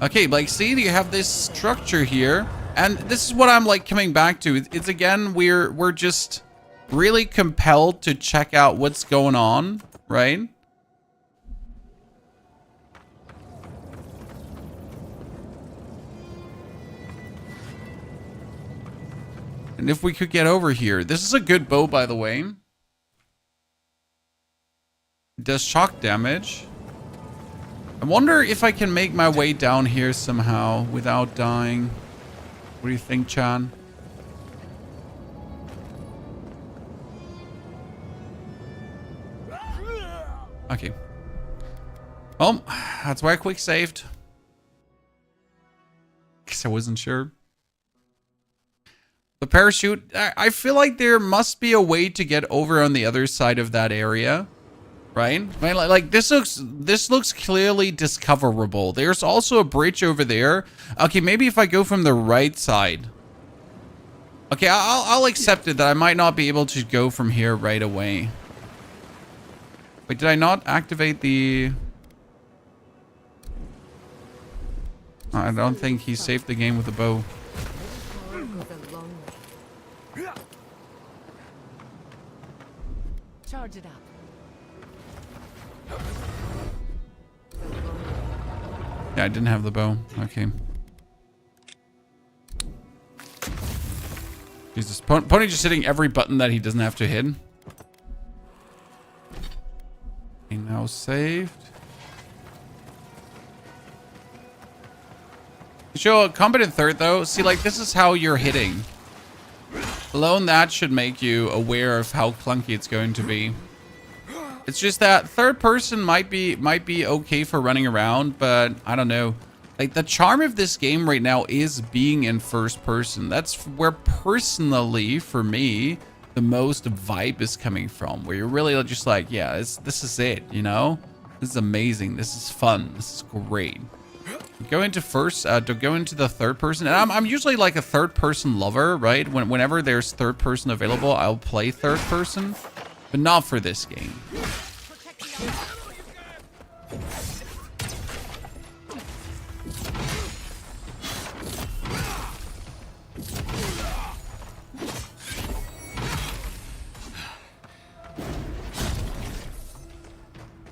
Okay, like, see, you have this structure here. And this is what I'm, like, coming back to. It's again, we're just really compelled to check out what's going on, right? And if we could get over here. This is a good bow, by the way. It does shock damage. I wonder if I can make my way down here somehow without dying. What do you think, Chan? Okay. Well, that's why I quick saved. Because I wasn't sure. The parachute, I feel like there must be a way to get over on the other side of that area. Right? I mean, like this looks clearly discoverable. There's also a bridge over there. Okay, maybe if I go from the right side. Okay, I'll accept it that I might not be able to go from here right away. Wait, did I not activate the... I don't think he saved the game with a bow.
Charge it up.
Yeah, I didn't have the bow. Okay. Jesus. Pony just hitting every button that he doesn't have to hit. Okay, now saved. To show a competent third, though, see, like, this is how you're hitting. Alone that should make you aware of how clunky it's going to be. It's just that third person might be okay for running around, but I don't know. Like, the charm of this game right now is being in first person. That's where personally, for me, the most vibe is coming from. Where you're really just like, yeah, this is it, you know? This is amazing. This is fun. This is great. Go into go into the third person. And I'm usually like a third person lover, right? Whenever there's third person available, I'll play third person. But not for this game.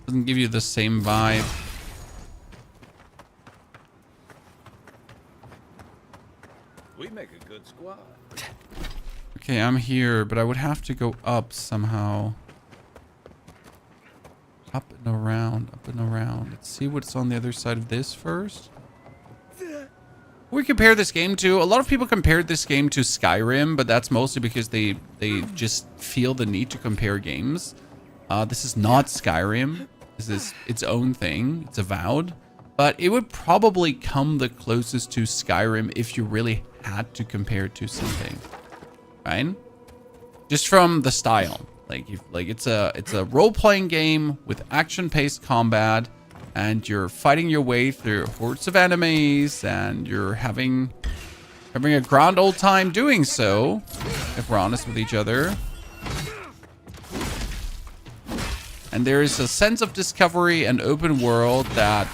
Doesn't give you the same vibe.
We make a good squad.
Okay, I'm here, but I would have to go up somehow. Up and around, up and around. Let's see what's on the other side of this first. We compare this game to, a lot of people compared this game to Skyrim, but that's mostly because they just feel the need to compare games. This is not Skyrim. This is its own thing. It's Avowed. But it would probably come the closest to Skyrim if you really had to compare it to something. Right? Just from the style. Like it's a role-playing game with action-paced combat, and you're fighting your way through hordes of enemies, and you're having a grand old time doing so, if we're honest with each other. And there is a sense of discovery and open world that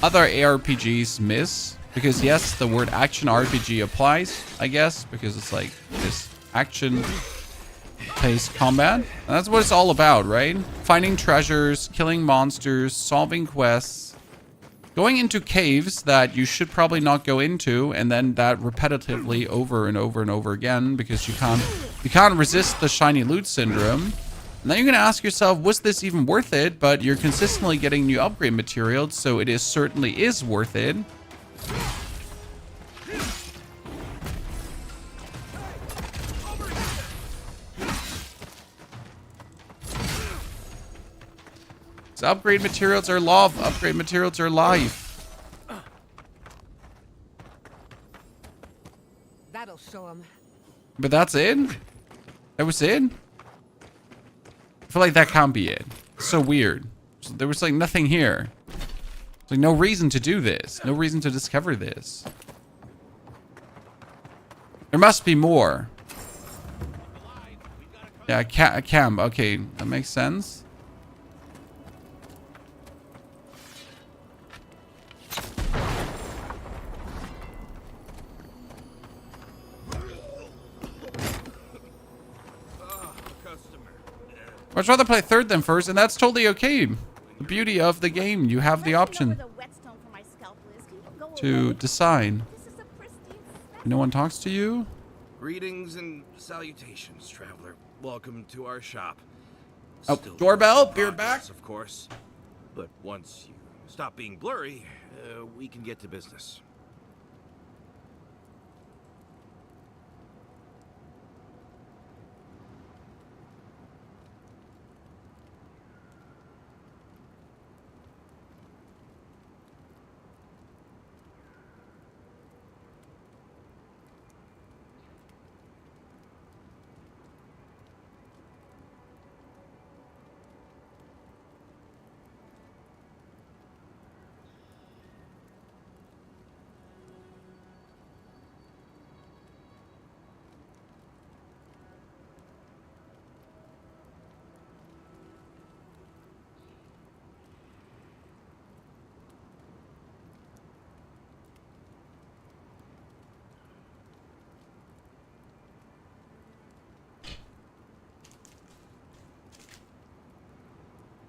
other ARPGs miss. Because yes, the word action RPG applies, I guess, because it's like this action-paced combat. And that's what it's all about, right? Finding treasures, killing monsters, solving quests, going into caves that you should probably not go into, and then that repetitively over and over and over again because you can't resist the shiny loot syndrome. And then you're going to ask yourself, was this even worth it? But you're consistently getting new upgrade materials, so it certainly is worth it. So upgrade materials are love. Upgrade materials are life.
That'll show him.
But that's it? That was it? I feel like that can't be it. It's so weird. So there was like nothing here. There's like no reason to do this. No reason to discover this. There must be more. Yeah, a camp. Okay, that makes sense. I'd rather play third than first, and that's totally okay. The beauty of the game, you have the option to decide. No one talks to you?
Greetings and salutations, traveler. Welcome to our shop.
Oh,
Still
doorbell, beer back.
of course. But once you stop being blurry, we can get to business.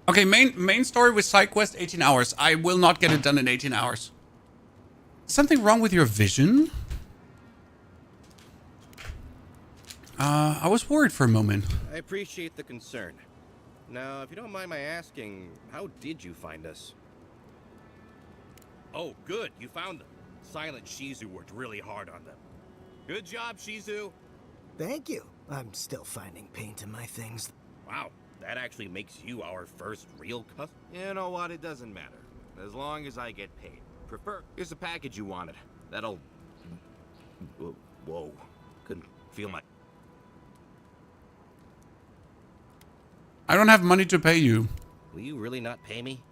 Okay, main story with side quest, 18 hours. I will not get it done in 18 hours. Something wrong with your vision? I was worried for a moment.
I appreciate the concern. Now, if you don't mind my asking, how did you find us? Oh, good, you found them. Silent Shizu worked really hard on them. Good job, Shizu.
Thank you. I'm still finding paint in my things.
Wow, that actually makes you our first real customer. You know what, it doesn't matter. As long as I get paid. Here's the package you wanted. That'll... Whoa. Couldn't feel my...
I don't have money to pay you.
Will you really not pay me?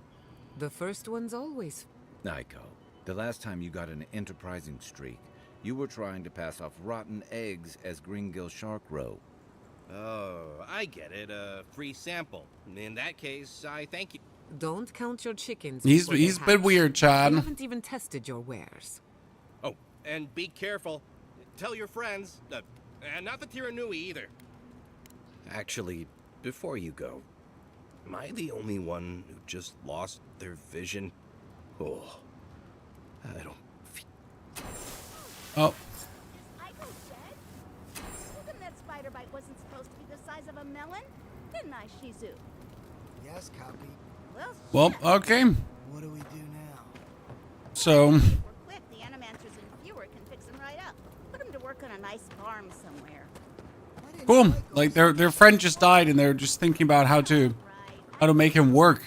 The first one's always...
Naiko, the last time you got an enterprising streak, you were trying to pass off rotten eggs as Greengill Shark Row.
Oh, I get it. A free sample. In that case, I thank you.
Don't count your chickens.
He's a bit weird, Chad.
You haven't even tested your wares.
Oh, and be careful. Tell your friends. And not the Tiranui either.
Actually, before you go, am I the only one who just lost their vision? Oh, I don't feel...
Oh.
That spider bite wasn't supposed to be the size of a melon, didn't I, Shizu?
Yes, copy.
Well, okay.
What do we do now?
So...
We're quick. The animancers and viewer can fix them right up. Put them to work on a nice farm somewhere.
Boom. Like their friend just died and they're just thinking about how to make him work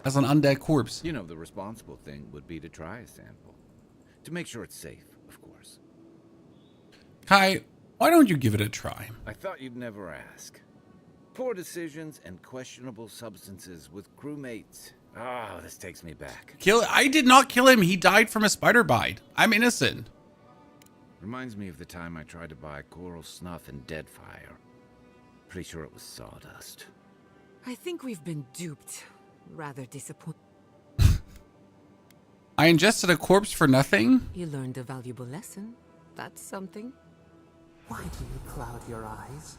as an undead corpse.
You know, the responsible thing would be to try a sample. To make sure it's safe, of course.
Kai, why don't you give it a try?
I thought you'd never ask. Poor decisions and questionable substances with crewmates. Ah, this takes me back.
I did not kill him. He died from a spider bite. I'm innocent.
Reminds me of the time I tried to buy coral snuff in Deadfire. Pretty sure it was sawdust.
I think we've been duped. Rather disappointed.
I ingested a corpse for nothing?
You learned a valuable lesson. That's something.
Why do you cloud your eyes?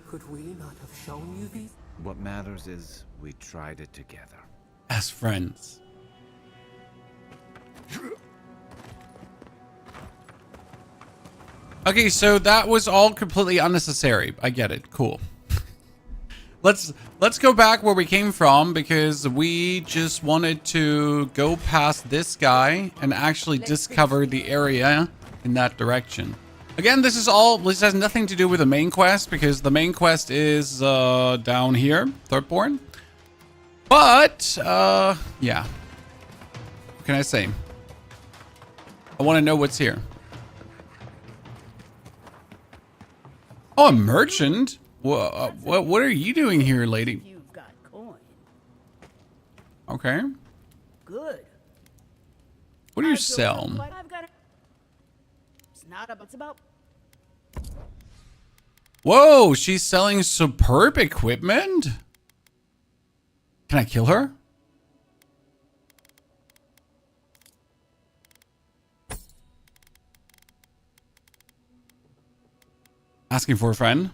Could we not have shown you these?
What matters is we tried it together.
As friends. Okay, so that was all completely unnecessary. I get it. Cool. Let's go back where we came from because we just wanted to go past this guy and actually discover the area in that direction. Again, this has nothing to do with the main quest because the main quest is down here, Thirdborn. But, yeah. What can I say? I want to know what's here. Oh, a merchant? What are you doing here, lady?
You've got coin.
Okay.
Good.
What do you sell?
I've got it's not about, it's about.
Whoa, she's selling superb equipment? Can I kill her? Asking for a friend.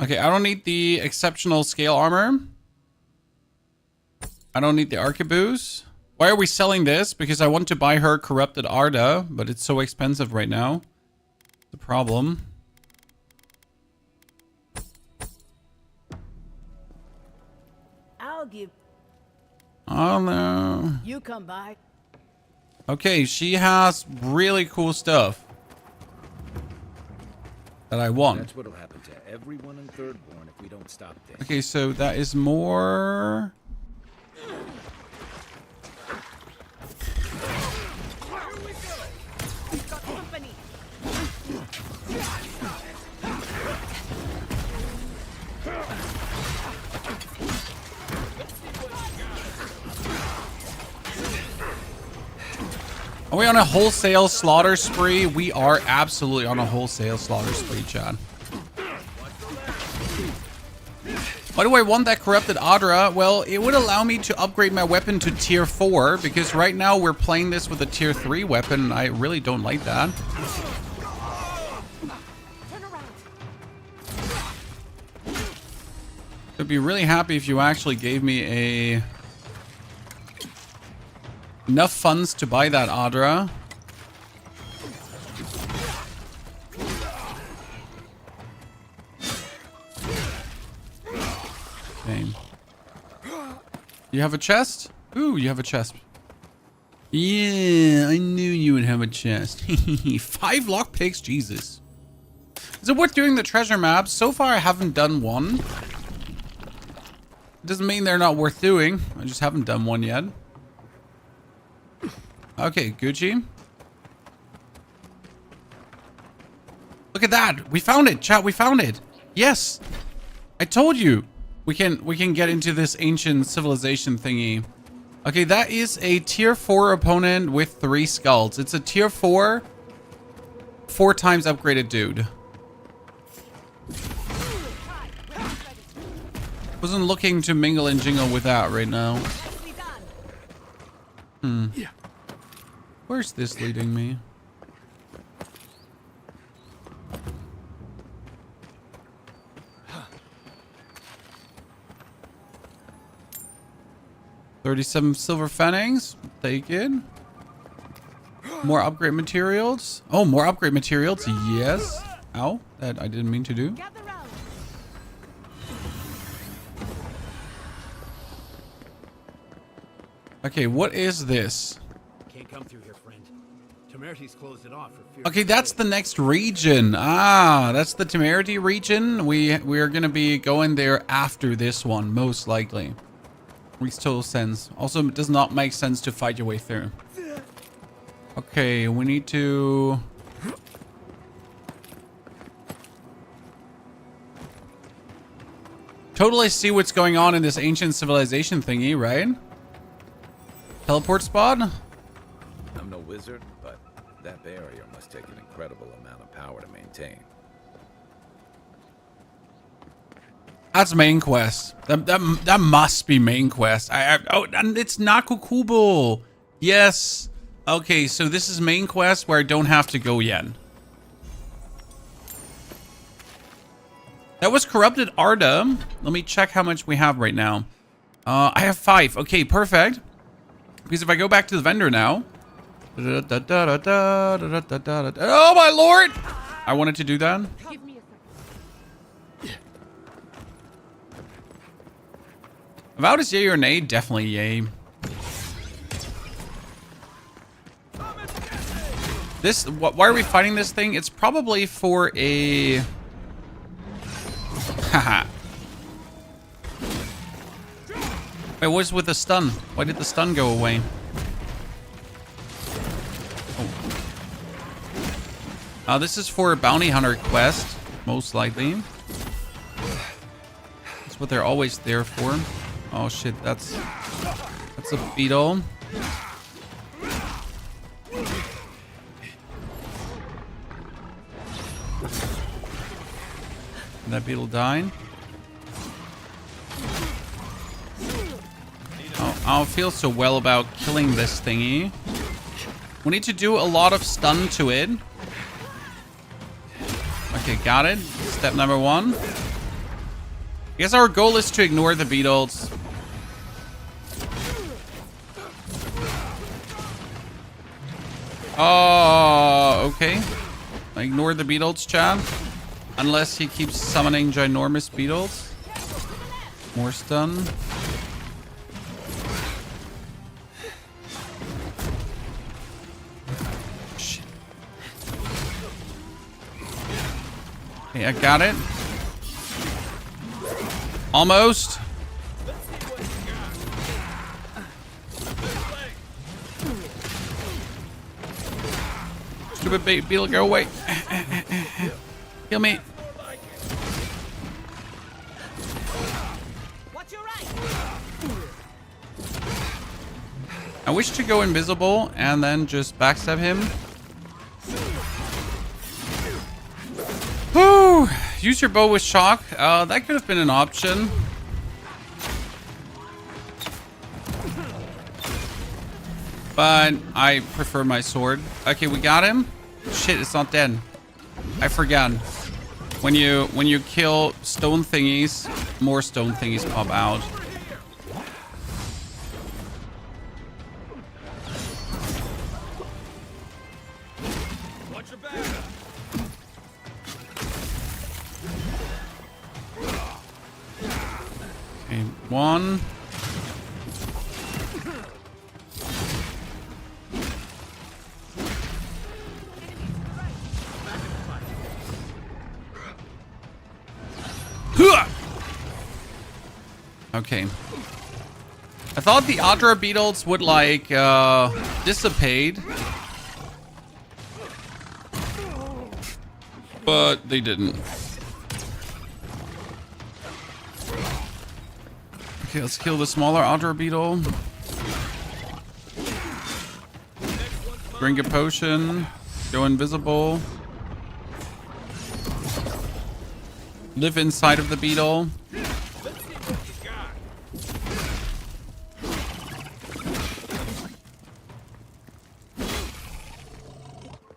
Okay, I don't need the exceptional scale armor. I don't need the arquebus. Why are we selling this? Because I want to buy her corrupted Arda, but it's so expensive right now. The problem.
I'll give.
Oh no.
You come by.
Okay, she has really cool stuff that I want.
That's what'll happen to everyone in Thirdborn if we don't stop this.
Okay, so that is more. Are we on a wholesale slaughter spree? We are absolutely on a wholesale slaughter spree, Chad. Why do I want that corrupted Adra? Well, it would allow me to upgrade my weapon to tier 4, because right now we're playing this with a tier 3 weapon, and I really don't like that. I'd be really happy if you actually gave me enough funds to buy that Adra. Okay. You have a chest? Ooh, you have a chest. Yeah, I knew you would have a chest. 5 lockpicks, Jesus. Is it worth doing the treasure maps? So far I haven't done one. It doesn't mean they're not worth doing. I just haven't done one yet. Okay, Gucci. Look at that. We found it, chat. We found it. Yes. I told you. We can get into this ancient civilization thingy. Okay, that is a tier 4 opponent with 3 skulls. It's a tier 4 times upgraded dude. Wasn't looking to mingle and jingle with that right now. Where's this leading me? $37 silver fangs. Take it. More upgrade materials. Oh, more upgrade materials. Yes. Ow. That I didn't mean to do. Okay, what is this?
Can't come through here, friend. Temerity's closed it off for fear.
Okay, that's the next region. Ah, that's the Temerity region. We are gonna be going there after this one, most likely. Makes total sense. Also, it does not make sense to fight your way through. Okay, we need to... totally see what's going on in this ancient civilization thingy, right? Teleport spot?
I'm no wizard, but that barrier must take an incredible amount of power to maintain.
That's main quest. That must be main quest. Oh, and it's Nakukubo. Yes. Okay, so this is main quest where I don't have to go yet. That was corrupted Arda. Let me check how much we have right now. I have 5. Okay, perfect. Because if I go back to the vendor now. Oh my lord! I wanted to do that. Avowed is yay or nay? Definitely yay. This, why are we fighting this thing? It's probably for a Haha. Wait, what's with the stun? Why did the stun go away? Oh. This is for a bounty hunter quest, most likely. That's what they're always there for. Oh shit, that's a beetle. That beetle died. Oh, I don't feel so well about killing this thingy. We need to do a lot of stun to it. Okay, got it. Step number 1. I guess our goal is to ignore the beetles. Oh, okay. Ignore the beetles, Chad. Unless he keeps summoning ginormous beetles. More stun. Shit. Okay, I got it. Almost. Stupid beetle, go away. Kill me. I wish to go invisible and then just backstab him. Whew. Use your bow with shock. That could have been an option. But I prefer my sword. Okay, we got him. Shit, it's not dead. I forgot. When you kill stone thingies, more stone thingies pop out. Okay, 1. Okay. I thought the Adra beetles would like dissipate, but they didn't. Okay, let's kill the smaller Adra beetle. Drink a potion. Go invisible. Live inside of the beetle.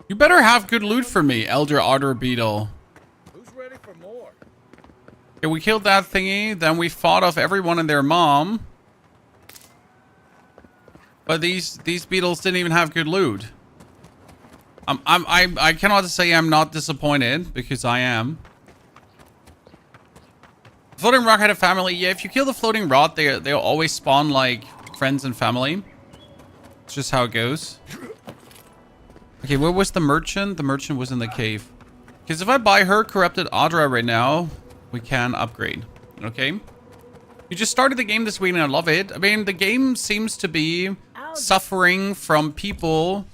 You better have good loot for me, Elder Otter Beetle.
Who's ready for more?
Okay, we killed that thingy, then we fought off everyone and their mom. But these beetles didn't even have good loot. I cannot say I'm not disappointed, because I am. Floating Rock had a family. Yeah, if you kill the Floating Rod, they'll always spawn like friends and family. It's just how it goes. Okay, where was the merchant? The merchant was in the cave. Because if I buy her Corrupted Adra right now, we can upgrade. Okay? You just started the game this week and I love it. I mean, the game seems to be suffering from people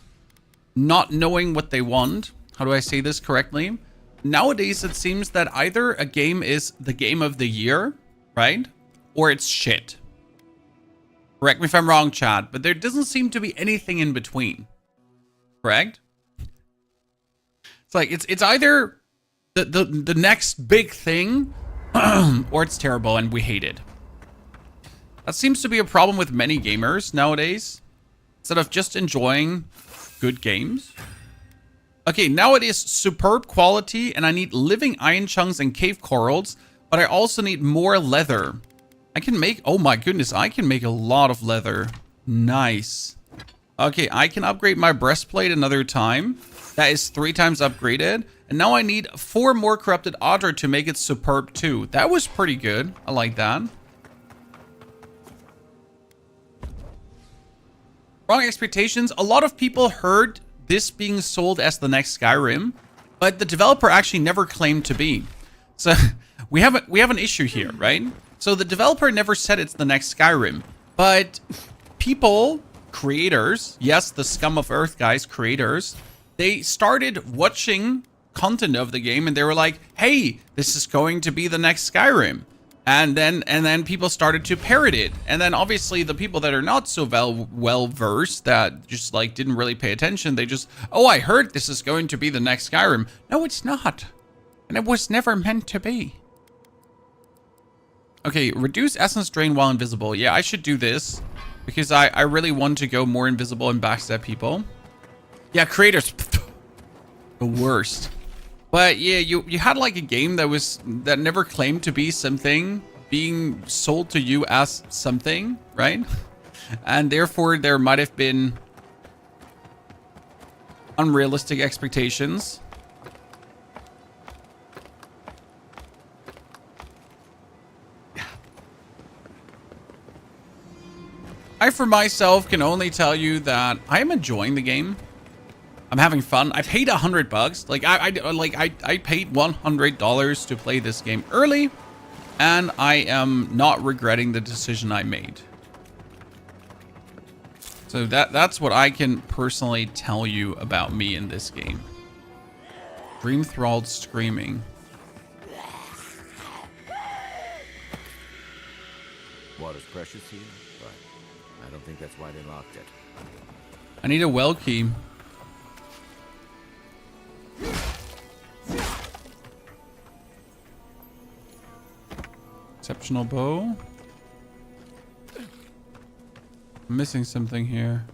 not knowing what they want. How do I say this correctly? Nowadays, it seems that either a game is the game of the year, right? Or it's shit. Correct me if I'm wrong, Chad, but there doesn't seem to be anything in between. Correct? It's like it's either the next big thing or it's terrible and we hate it. That seems to be a problem with many gamers nowadays. Instead of just enjoying good games. Okay, now it is superb quality and I need living iron chunks and cave corals, but I also need more leather. I can make, oh my goodness, I can make a lot of leather. Nice. Okay, I can upgrade my breastplate another time. That is 3 times upgraded. And now I need 4 more Corrupted Adra to make it superb too. That was pretty good. I like that. Wrong expectations. A lot of people heard this being sold as the next Skyrim, but the developer actually never claimed to be. So we have an issue here, right? So the developer never said it's the next Skyrim, but people, creators, yes, the scum of earth guys, creators, they started watching content of the game and they were like, hey, this is going to be the next Skyrim. And then people started to parrot it. And then obviously the people that are not so well versed, that just like didn't really pay attention, they just, oh, I heard this is going to be the next Skyrim. No, it's not. And it was never meant to be. Okay, reduce essence drain while invisible. Yeah, I should do this because I really want to go more invisible and backstab people. Yeah, creators, the worst. But yeah, you had like a game that never claimed to be something being sold to you as something, right? And therefore there might have been unrealistic expectations. I, for myself, can only tell you that I am enjoying the game. I'm having fun. I paid $100. Like I paid $100 to play this game early, and I am not regretting the decision I made. So that's what I can personally tell you about me in this game. Dream Thralled screaming.
Water's precious here, but I don't think that's why they locked it.
I need a well key. Exceptional bow. I'm missing something here.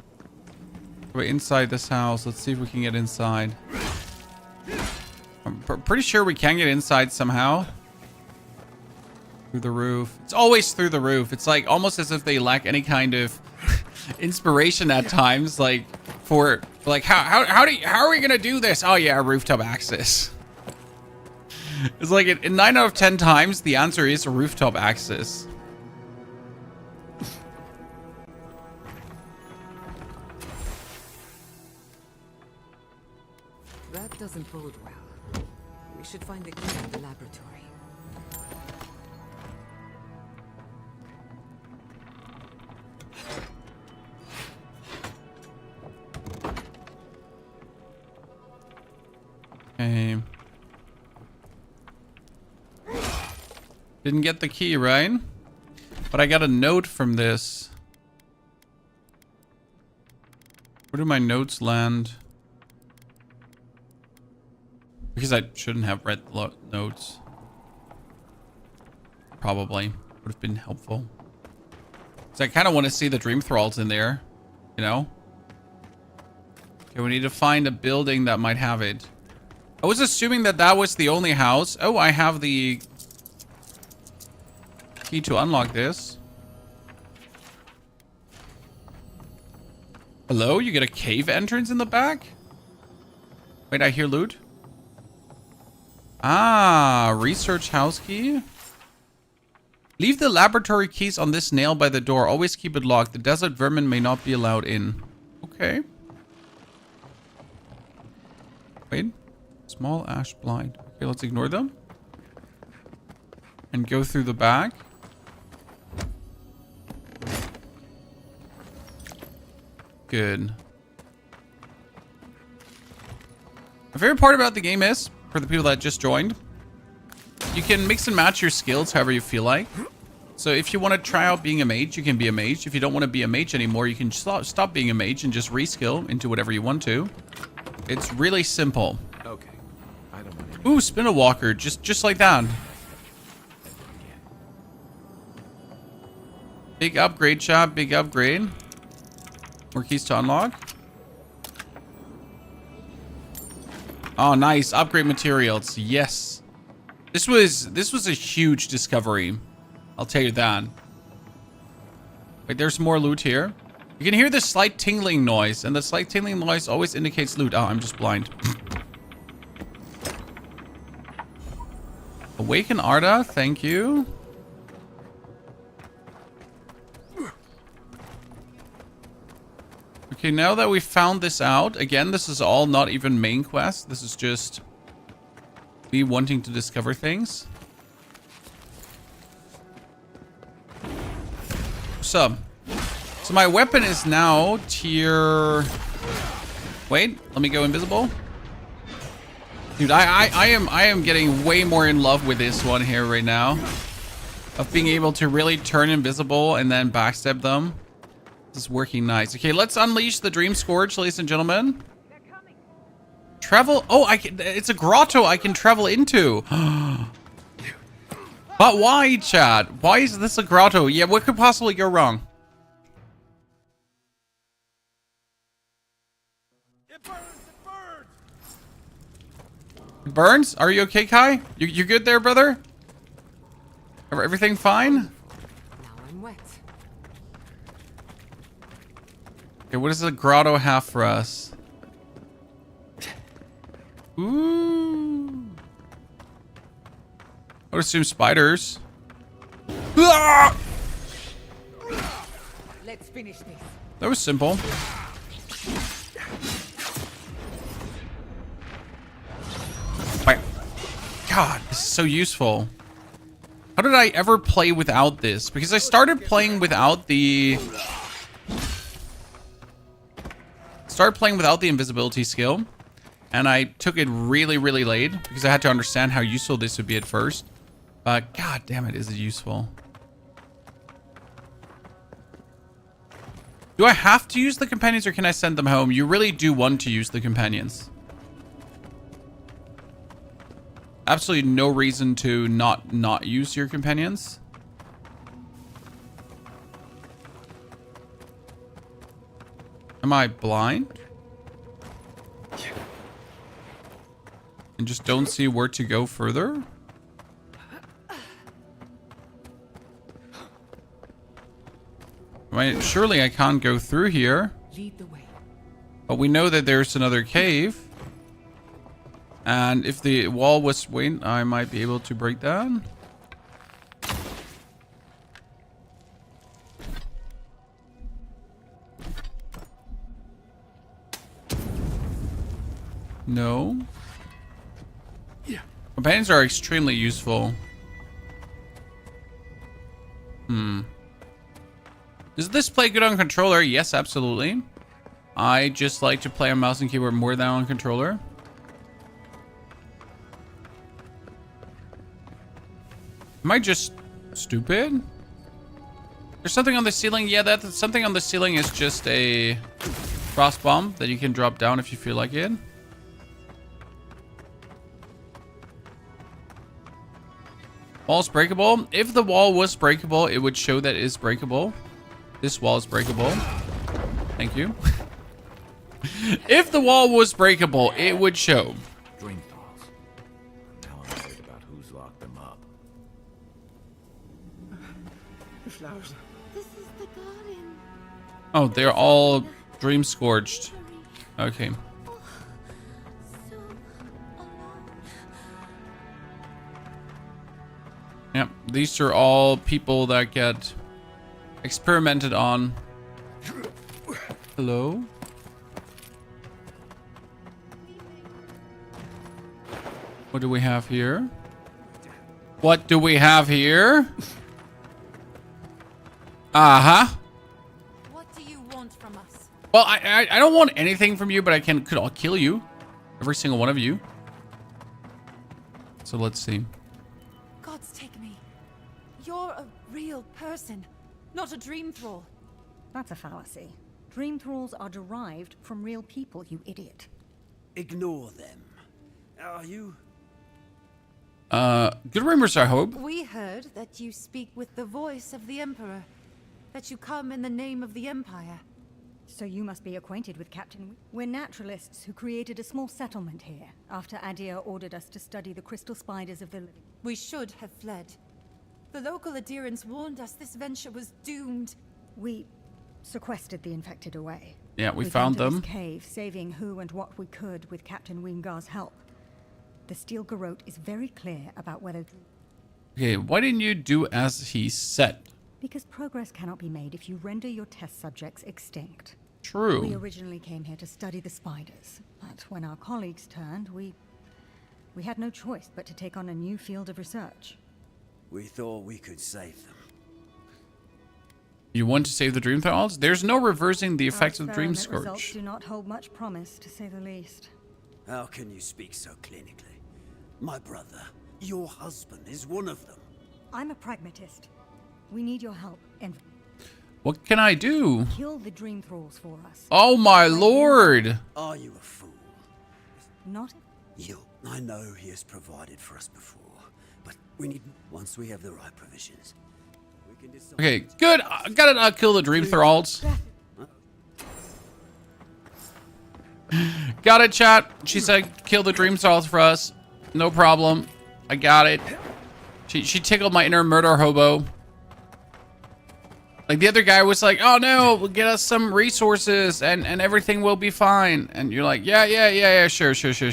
We're inside this house. Let's see if we can get inside. I'm pretty sure we can get inside somehow. Through the roof. It's always through the roof. It's like almost as if they lack any kind of inspiration at times, like for like how are we gonna do this? Oh yeah, rooftop access. It's like in 9 out of 10 times the answer is a rooftop access.
That doesn't bode well. We should find the key in the laboratory.
Okay. Didn't get the key, right? But I got a note from this. Where do my notes land? Because I shouldn't have read the notes. Probably would have been helpful. So I kind of want to see the Dream Thralls in there, you know? Okay, we need to find a building that might have it. I was assuming that that was the only house. Oh, I have the key to unlock this. Hello? You get a cave entrance in the back? Wait, I hear loot. Ah, research house key. Leave the laboratory keys on this nail by the door. Always keep it locked. The desert vermin may not be allowed in. Okay. Wait. Small ash blind. Okay, let's ignore them. And go through the back. Good. My favorite part about the game is, for the people that just joined, you can mix and match your skills however you feel like. So if you want to try out being a mage, you can be a mage. If you don't want to be a mage anymore, you can stop being a mage and just reskill into whatever you want to. It's really simple.
Okay. I don't want
Ooh, spin a walker, just like that. Big upgrade shop, big upgrade. More keys to unlock. Oh, nice. Upgrade materials. Yes. This was a huge discovery. I'll tell you that. Wait, there's more loot here. You can hear the slight tingling noise, and the slight tingling noise always indicates loot. Oh, I'm just blind. Awaken Arda, thank you. Okay, now that we found this out, again, this is all not even main quest. This is just me wanting to discover things. So my weapon is now tier... Wait, let me go invisible. Dude, I am getting way more in love with this one here right now. Of being able to really turn invisible and then backstab them. This is working nice. Okay, let's unleash the Dream Scourge, ladies and gentlemen. Travel... Oh, it's a grotto I can travel into. But why, chat? Why is this a grotto? Yeah, what could possibly go wrong? It burns? Are you okay, Kai? You good there, brother? Everything fine?
Now I'm wet.
Okay, what does the grotto have for us? Ooh. I would assume spiders. Ah!
Let's finish this.
That was simple. God, this is so useful. How did I ever play without this? Because I started playing without the... invisibility skill. And I took it really, really late. Because I had to understand how useful this would be at first. But god damn it, is it useful. Do I have to use the companions or can I send them home? You really do want to use the companions. Absolutely no reason to not use your companions. Am I blind? And just don't see where to go further? Right, surely I can't go through here.
Lead the way.
But we know that there's another cave. And if the wall was... Wait, I might be able to break that. No. Companions are extremely useful. Does this play good on controller? Yes, absolutely. I just like to play on mouse and keyboard more than on controller. Am I just stupid? There's something on the ceiling. Yeah, that something on the ceiling is just a frost bomb that you can drop down if you feel like it. Wall's breakable. If the wall was breakable, it would show that it is breakable. This wall is breakable. Thank you. If the wall was breakable, it would show.
Dream dolls. Now I'm worried about who's locked them up.
The flowers.
This is the garden.
Oh, they're all dream scorched. Okay. Yep, these are all people that get experimented on. Hello? What do we have here? What do we have here? Uh-huh.
What do you want from us?
Well, I don't want anything from you, but I'll kill you. Every single one of you. So let's see.
Gods take me. You're a real person, not a dream thrall.
That's a fallacy. Dream thralls are derived from real people, you idiot.
Ignore them. Are you...
Good rumors, I hope.
We heard that you speak with the voice of the Emperor. That you come in the name of the Empire.
So you must be acquainted with Captain... We're naturalists who created a small settlement here, after Adir ordered us to study the crystal spiders of the living.
We should have fled. The local adherents warned us this venture was doomed.
We sequestered the infected away.
Yeah, we found them.
This cave, saving who and what we could with Captain Weemgar's help. The Steel Garrote is very clear about whether...
Okay, why didn't you do as he said?
Because progress cannot be made if you render your test subjects extinct.
True.
We originally came here to study the spiders, but when our colleagues turned, we had no choice but to take on a new field of research.
We thought we could save them.
You want to save the Dream Thralls? There's no reversing the effects of Dream
Experiment results
Scourge.
do not hold much promise, to say the least.
How can you speak so clinically? My brother, your husband, is one of them.
I'm a pragmatist. We need your help, and
What can I do?
kill the Dream Thralls for us.
Oh my lord!
Are you a fool?
Not
You. I know he has provided for us before, but we need, once we have the right provisions, we can decide.
Okay, good. I gotta kill the Dream Thralls. Got it, chat. She said kill the Dream Thralls for us. No problem. I got it. She tickled my inner murder hobo. Like the other guy was like, oh no, we'll get us some resources and everything will be fine. And you're like, yeah, sure.
See you in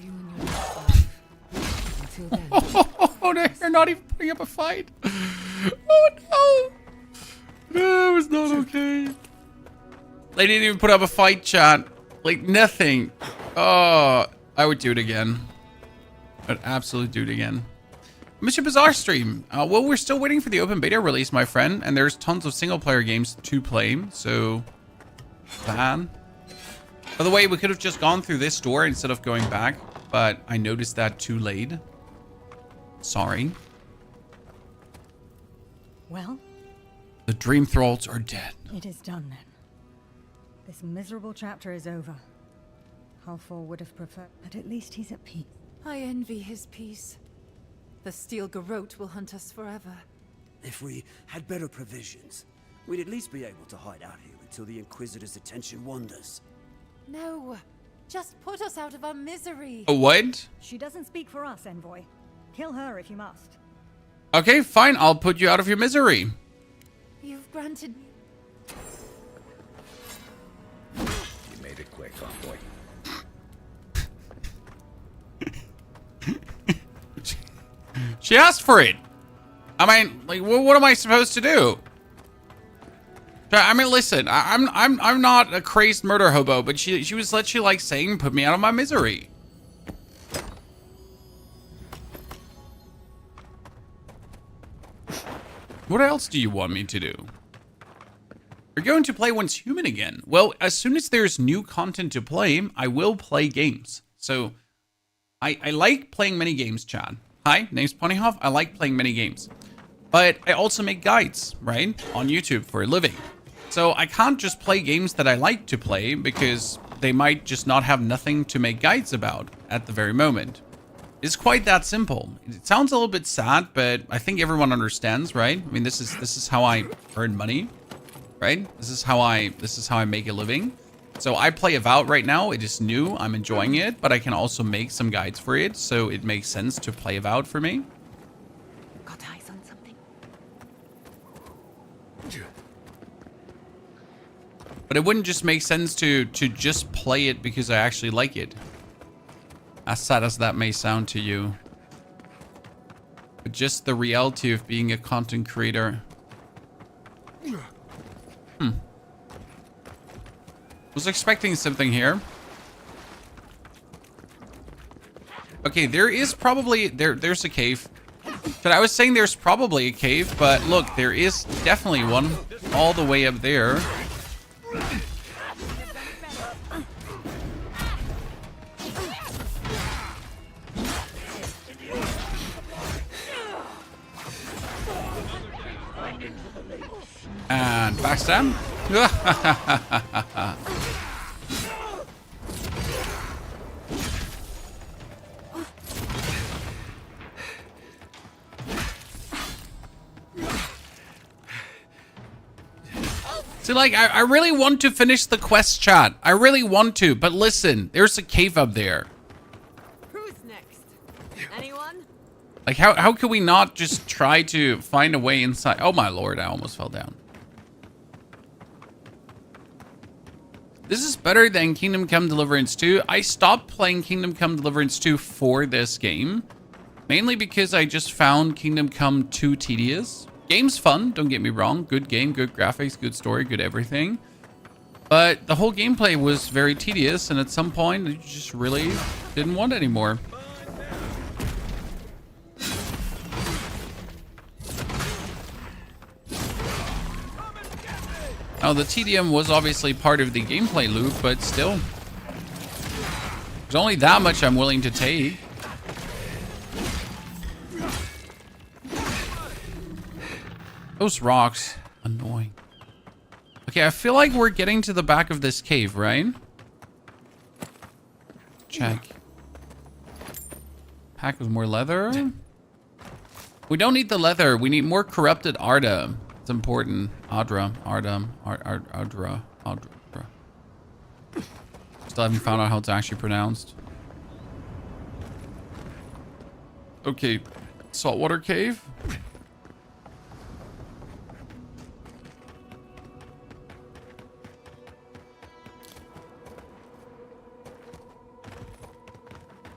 your next life. Until then.
Oh, they're not even putting up a fight. Oh no. No, it was not okay. They didn't even put up a fight, chat. Like nothing. Oh, I would do it again. I'd absolutely do it again. Mr. Bizarre stream. Well, we're still waiting for the open beta release, my friend, and there's tons of single player games to play, so plan. By the way, we could have just gone through this door instead of going back, but I noticed that too late. Sorry.
well.
The Dream Thralls are dead.
It is done then. This miserable chapter is over. Halfor would have preferred, but at least he's at peace.
I envy his peace. The steel garrote will hunt us forever.
If we had better provisions, we'd at least be able to hide out here until the Inquisitor's attention wanders.
No, just put us out of our misery.
What?
She doesn't speak for us, Envoy. Kill her if you must.
Okay, fine. I'll put you out of your misery.
You've granted me.
You made it quick, Envoy.
She asked for it. I mean, like, what am I supposed to do? I mean, listen, I'm not a crazed murder hobo, but she was literally like saying, put me out of my misery. What else do you want me to do? We're going to play Once Human again. Well, as soon as there's new content to play, I will play games. So, I like playing many games, Chad. Hi, name's Ponyhoff. I like playing many games. But I also make guides, right? On YouTube for a living. So I can't just play games that I like to play because they might just not have nothing to make guides about at the very moment. It's quite that simple. It sounds a little bit sad, but I think everyone understands, right? I mean, this is how I earn money, right? This is how I make a living. So I play Avowed right now. It is new. I'm enjoying it, but I can also make some guides for it, so it makes sense to play Avowed for me.
Got eyes on something.
But it wouldn't just make sense to just play it because I actually like it. As sad as that may sound to you. But just the reality of being a content creator. Was expecting something here. Okay, there is probably there's a cave. But I was saying there's probably a cave, but look, there is definitely one all the way up there. And backstab. See, like, I really want to finish the quest, chat. I really want to, but listen, there's a cave up there.
Who's next? Anyone?
Like, how can we not just try to find a way inside? Oh my lord, I almost fell down. This is better than Kingdom Come Deliverance 2. I stopped playing Kingdom Come Deliverance 2 for this game. Mainly because I just found Kingdom Come too tedious. Game's fun, don't get me wrong. Good game, good graphics, good story, good everything. But the whole gameplay was very tedious, and at some point, I just really didn't want it anymore. Oh, the tedium was obviously part of the gameplay loop, but still. There's only that much I'm willing to take. Those rocks. Annoying. Okay, I feel like we're getting to the back of this cave, right? Check. Pack with more leather. We don't need the leather. We need more corrupted Arda. It's important. Adra. Still haven't found out how it's actually pronounced. Okay. Saltwater cave.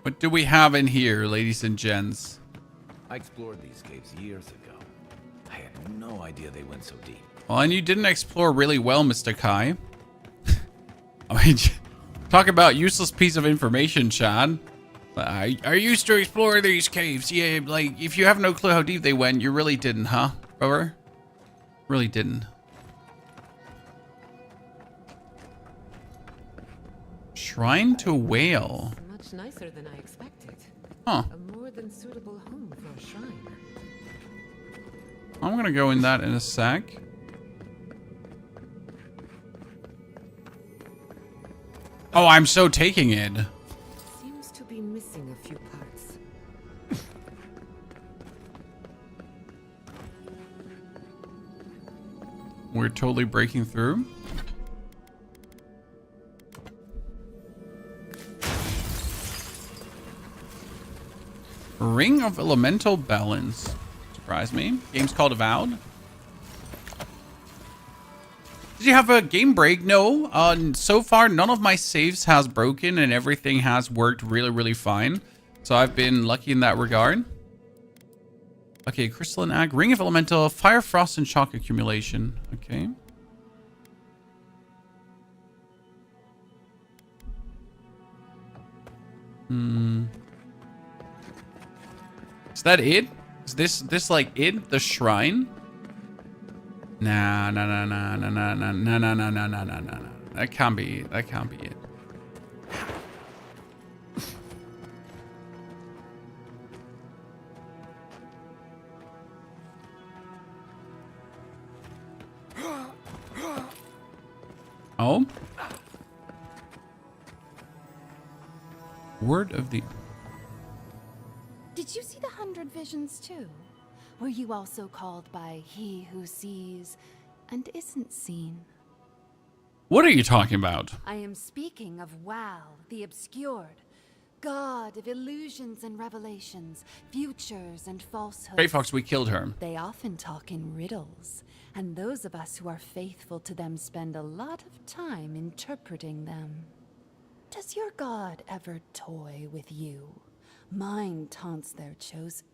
What do we have in here, ladies and gents?
I explored these caves years ago. I had no idea they went so deep.
Well, and you didn't explore really well, Mr. Kai. I mean, talk about useless piece of information, Chad. I used to explore these caves. Yeah, like, if you have no clue how deep they went, you really didn't, huh, brother? Really didn't. Shrine to Whale.
Much nicer than I expected.
Huh.
A more than suitable home for a shrine.
I'm gonna go in that in a sec. Oh, I'm so taking it.
Seems to be missing a few parts.
We're totally breaking through. Ring of Elemental Balance. Surprise me. Game's called Avowed. Did you have a game break? No. So far, none of my saves has broken and everything has worked really, really fine. So I've been lucky in that regard. Okay, Crystalline Ag. Ring of Elemental. Fire, Frost, and Shock Accumulation. Okay. Is that it? Is this like it? The shrine? Nah. That can't be it. Oh? Word of the...
Did you see the 100 visions too? Were you also called by he who sees and isn't seen?
What are you talking about?
I am speaking of Wow, the obscured, god of illusions and revelations, futures and falsehoods.
Grey Fox, we killed her.
They often talk in riddles, and those of us who are faithful to them spend a lot of time interpreting them. Does your god ever toy with you? Mine taunts their chosen.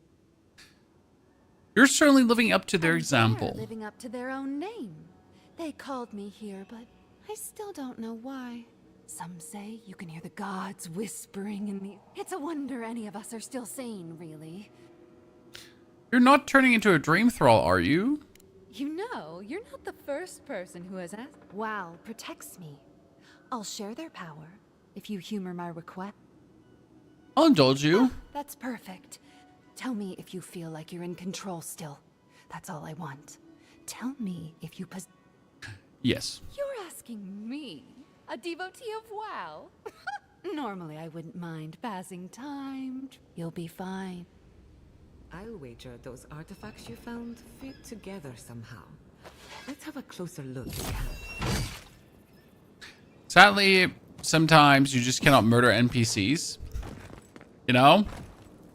You're certainly living up to their example.
They're living up to their own name. They called me here, but I still don't know why. Some say you can hear the gods whispering in the... It's a wonder any of us are still sane, really.
You're not turning into a dream thrall, are you?
You know, you're not the first person who has asked. Wow protects me. I'll share their power if you humor my request.
I'll indulge you.
Oh, that's perfect. Tell me if you feel like you're in control still. That's all I want. Tell me if you
Yes.
You're asking me, a devotee of WoW? Normally I wouldn't mind passing time. You'll be fine.
I'll wager those artifacts you found fit together somehow. Let's have a closer look at camp.
Sadly, sometimes you just cannot murder NPCs. You know?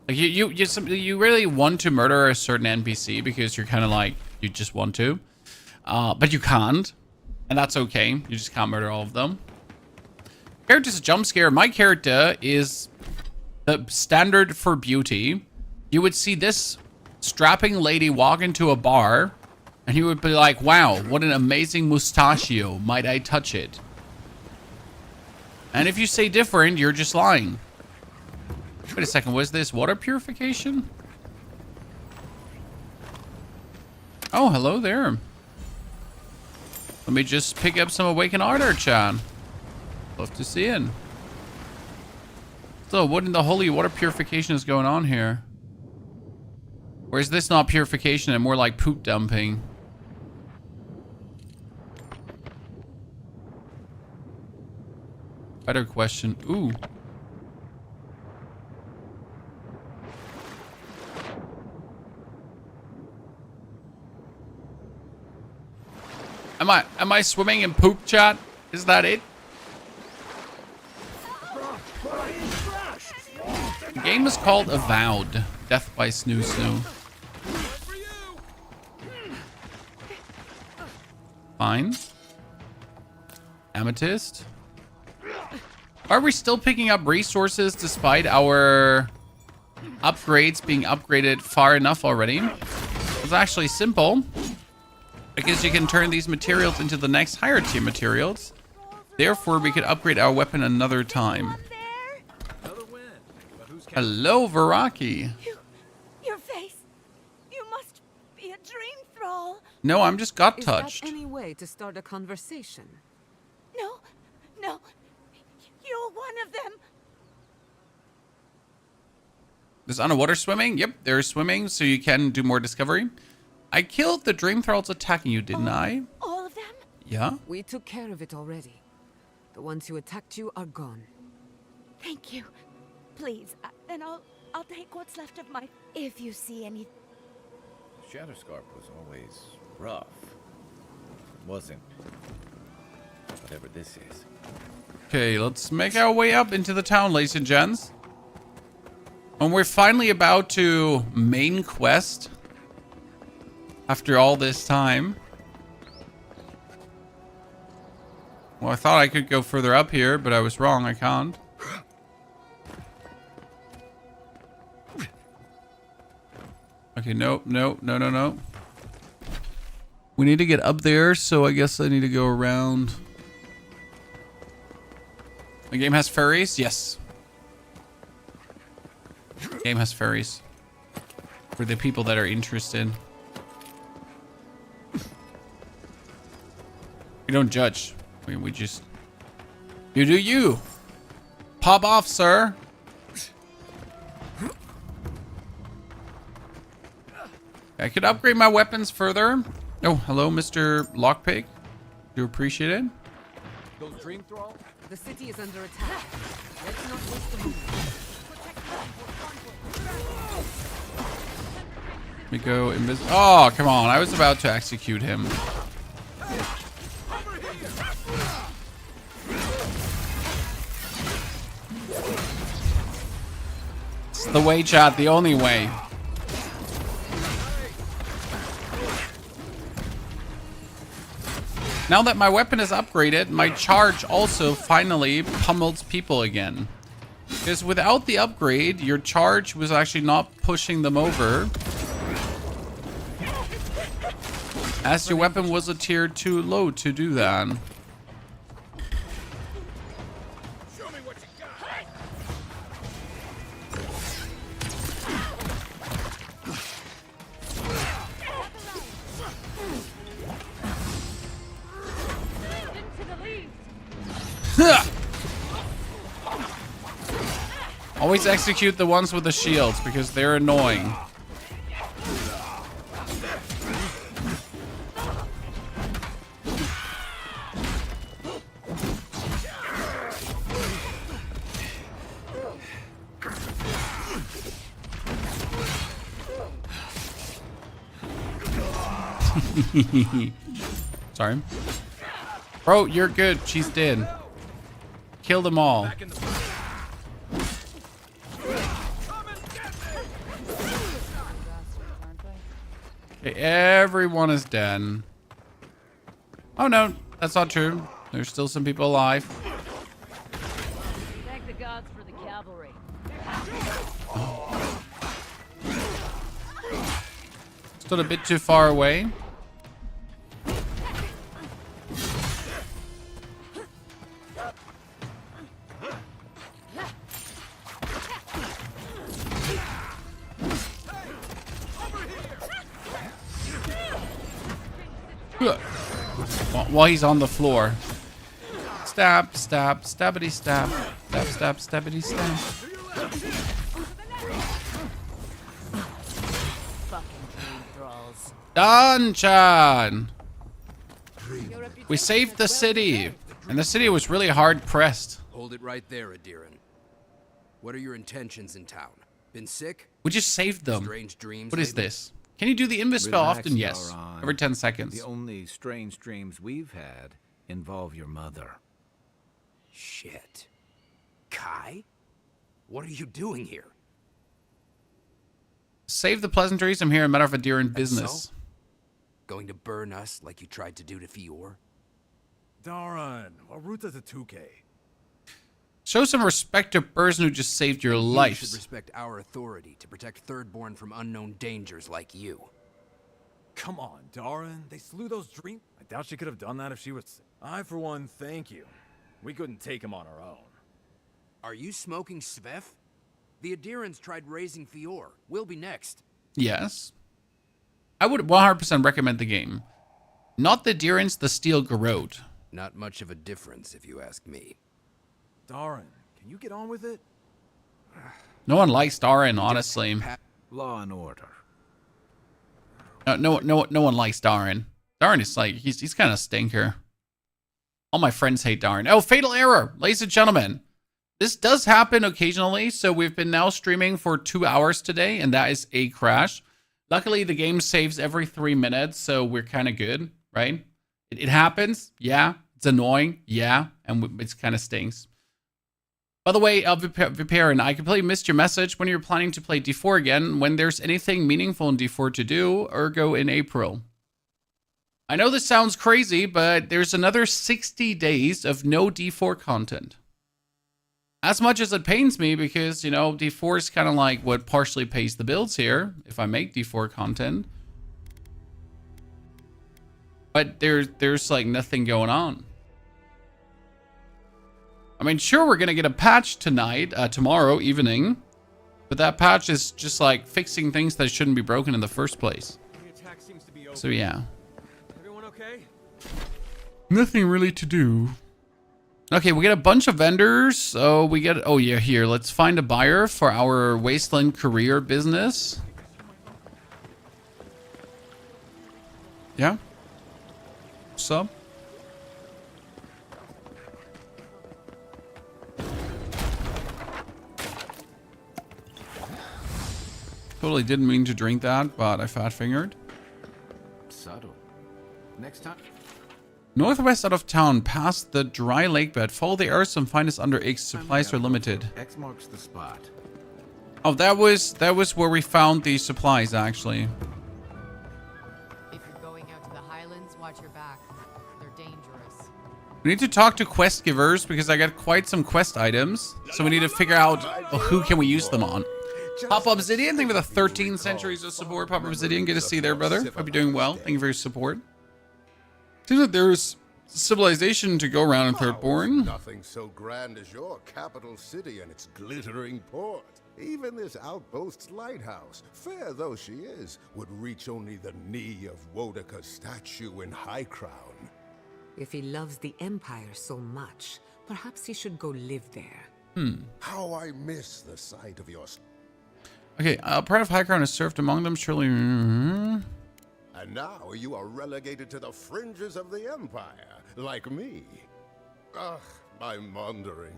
Like you really want to murder a certain NPC because you're kind of like, you just want to. But you can't. And that's okay. You just can't murder all of them. Character's a jump scare. My character is the standard for beauty. You would see this strapping lady walk into a bar and he would be like, wow, what an amazing mustachio. Might I touch it? And if you say different, you're just lying. Wait a second, was this water purification? Oh, hello there. Let me just pick up some Awakened Ardor, chat. Love to see it. So, what in the holy water purification is going on here? Or is this not purification and more like poop dumping? Better question. Ooh. Am I swimming in poop, chat? Is that it? The game is called Avowed. Death by Snoo Snoo. Fine. Amethyst. Are we still picking up resources despite our upgrades being upgraded far enough already? It's actually simple. Because you can turn these materials into the next higher tier materials. Therefore, we could upgrade our weapon another time. Hello, Viraki.
Your face. You must be a dream thrall.
No, I'm just got touched.
Is that any way to start a conversation?
No. You're one of them.
There's underwater swimming? Yep, there's swimming, so you can do more discovery. I killed the Dream Thralls attacking you, didn't I?
All of them?
Yeah.
We took care of it already. The ones who attacked you are gone.
Thank you. Please, then I'll take what's left of my... If you see any...
Shatterscarp was always rough. It wasn't. Whatever this is.
Okay, let's make our way up into the town, ladies and gents. And we're finally about to main quest. After all this time. Well, I thought I could go further up here, but I was wrong. I can't. Okay, no. We need to get up there, so I guess I need to go around. The game has fairies? Yes. The game has fairies. For the people that are interested. We don't judge. We just... You do you. Pop off, sir. I could upgrade my weapons further. Oh, hello, Mr. Lockpick. Do appreciate it.
Those dream thralls?
The city is under attack. Let's not waste the moment.
Let me go invisible. Oh, come on. I was about to execute him. It's the way, chat. The only way. Now that my weapon is upgraded, my charge also finally pummels people again. Because without the upgrade, your charge was actually not pushing them over. As your weapon was a tier too low to do that. Always execute the ones with the shields because they're annoying. Sorry. Bro, you're good. She's dead. Kill them all. Okay, everyone is dead. Oh no, that's not true. There's still some people alive.
Thank the gods for the cavalry.
Stood a bit too far away. while he's on the floor. Stab, stab, stabbity stab. Stab, stab, stabbity stab. Done, Chan. We saved the city. And the city was really hard pressed.
Hold it right there, Adiran. What are your intentions in town? Been sick?
We just saved them.
Strange dreams
What is
lately?
this? Can you do the invis spell
Relax,
often? Yes.
Sauron.
Every 10 seconds.
The only strange dreams we've had involve your mother.
Shit. Kai? What are you doing here?
Save the pleasantries. I'm here in matter of Adiran
And
business.
so? Going to burn us like you tried to do to Fior?
Darn, Aruta the 2K.
Show some respect to a person who just saved your
You
life.
should respect our authority to protect Thirdborn from unknown dangers like you.
Come on, Darn. They slew those dreams. I doubt she could have done that if she was. I, for one, thank you. We couldn't take him on our own.
Are you smoking Svef? The Adirans tried raising Fior. We'll be next.
Yes. I would 100% recommend the game. Not the Dirans, the Steel Garrote.
Not much of a difference, if you ask me.
Darn, can you get on with it?
No one likes Darin, honestly.
Law and order.
No one likes Darin. Darin is like, he's kind of stinker. All my friends hate Darin. Oh, fatal error, ladies and gentlemen. This does happen occasionally, so we've been now streaming for 2 hours today, and that is a crash. Luckily, the game saves every 3 minutes, so we're kind of good, right? It happens, yeah. It's annoying, yeah, and it kind of stinks. By the way, Viparin, I completely missed your message when you're planning to play D4 again, when there's anything meaningful in D4 to do, ergo in April. I know this sounds crazy, but there's another 60 days of no D4 content. As much as it pains me, because, you know, D4 is kind of like what partially pays the bills here, if I make D4 content. But there's like nothing going on. I mean, sure, we're going to get a patch tonight, tomorrow evening. But that patch is just like fixing things that shouldn't be broken in the first place. So yeah.
Everyone okay?
Nothing really to do. Okay, we get a bunch of vendors. So we get, oh yeah, here, let's find a buyer for our Wasteland Career business. Yeah? What's up? Totally didn't mean to drink that, but I fat fingered.
Subtle. Next time.
Northwest out of town, past the dry lake bed. Follow the arrows and find us under X. Supplies are limited.
X marks the spot.
Oh, that was where we found the supplies, actually.
If you're going out to the Highlands, watch your back. They're dangerous.
We need to talk to quest givers because I got quite some quest items. So we need to figure out who can we use them on. Pop Obsidian, thank you for the 13 centuries of support. Pop Obsidian, good to see you there, brother. Hope you're doing well. Thank you for your support. Seems like there's civilization to go around in Thirdborn.
Nothing so grand as your capital city and its glittering port. Even this outpost's lighthouse, fair though she is, would reach only the knee of Wodaka's statue in High Crown.
If he loves the Empire so much, perhaps he should go live there.
How I miss the sight of your...
Okay, part of High Crown is served among them, surely...
And now you are relegated to the fringes of the Empire, like me. Ugh, I'm wandering.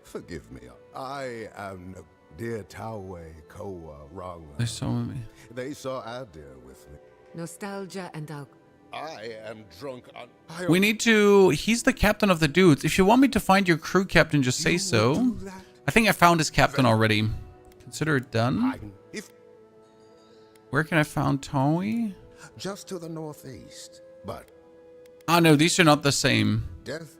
Forgive me. I am dear Tawe Koa Wrong.
They saw me.
They saw Adir with me.
Nostalgia and
I am drunk on...
We need to... He's the captain of the dudes. If you want me to find your crew captain, just say so. I think I found his captain already. Consider it done. Where can I find Tawe?
Just to the northeast, but...
Ah, no, these are not the same.
Death?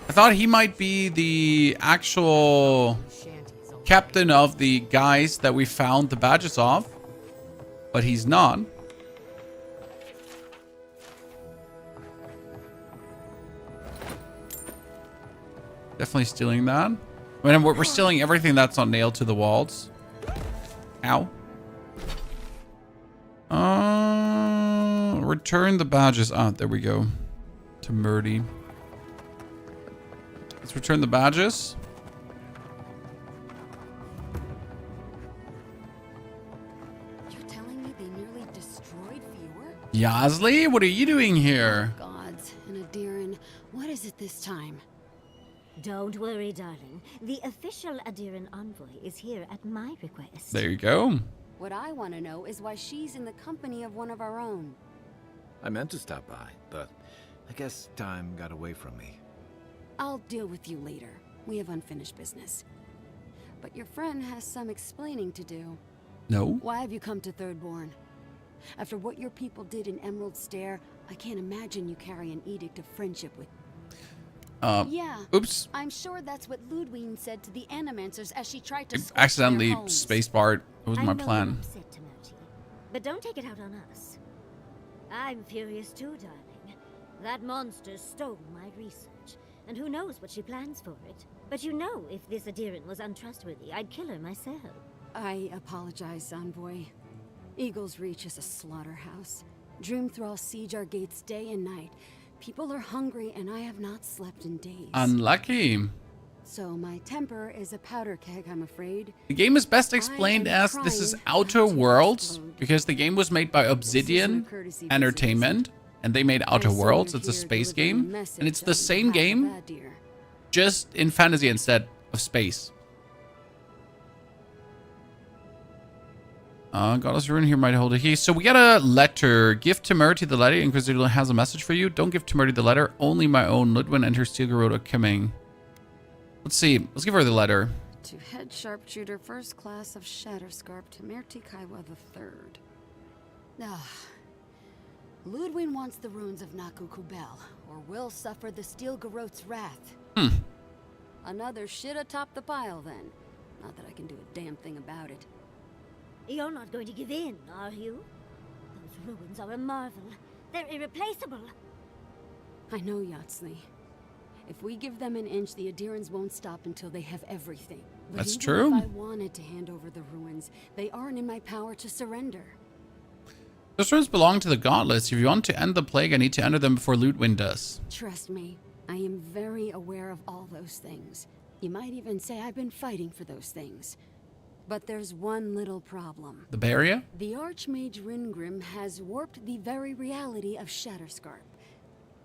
I thought he might be the actual captain of the guys that we found the badges of. But he's not. Definitely stealing that. I mean, we're stealing everything that's not nailed to the walls. Ow. return the badges. Ah, there we go. To Murdy. Let's return the badges.
You're telling me they nearly destroyed Fior?
Yasli, what are you doing here?
Gods, and Adiran, what is it this time?
Don't worry, darling. The official Adiran envoy is here at my request.
There you go.
What I want to know is why she's in the company of one of our own.
I meant to stop by, but I guess time got away from me.
I'll deal with you later. We have unfinished business. But your friend has some explaining to do.
No.
Why have you come to Thirdborn? After what your people did in Emerald Stair, I can't imagine you carry an edict of friendship with... yeah.
Oops.
I'm sure that's what Ludwig said to the Animancers as she tried to scorch
Accidentally
their homes.
spacebarred. It was
I
my
know
plan.
you're upset, Timothy, but don't take it out on us. I'm furious too, darling. That monster stole my research, and who knows what she plans for it. But you know, if this Adiran was untrustworthy, I'd kill her myself.
I apologize, Envoy. Eagle's Reach is a slaughterhouse. Dreamthralls siege our gates day and night. People are hungry, and I have not slept in days.
Unlucky.
So my temper is a powder keg, I'm afraid.
The game is best explained as this is Outer Worlds because the game was made by Obsidian Entertainment and they made Outer Worlds. It's a space game and it's the same game just in fantasy instead of space. Goddess Rune here might hold a key. So we got a letter. Give Timurti the letter. Inquisitor has a message for you. Don't give Timurti the letter. Only my own. Ludwin and her Steel Garrote are coming. Let's see. Let's give her the letter.
To head sharpshooter first class of Shatterscarp to Mirti Kaiwa III. Ludwin wants the ruins of Naku Kubel, or will suffer the Steel Garrote's wrath. Another shit atop the pile then. Not that I can do a damn thing about it.
You're not going to give in, are you? Those ruins are a marvel. They're irreplaceable.
I know, Yatsley. If we give them an inch, the Adirans won't stop until they have everything. But
That's
even
true.
If I wanted to hand over the ruins, they aren't in my power to surrender.
Those ruins belong to the Godless. If you want to end the plague, I need to enter them before Ludwin does.
Trust me, I am very aware of all those things. You might even say I've been fighting for those things. But there's one little problem.
The barrier?
The Archmage Ringrim has warped the very reality of Shatterscarp.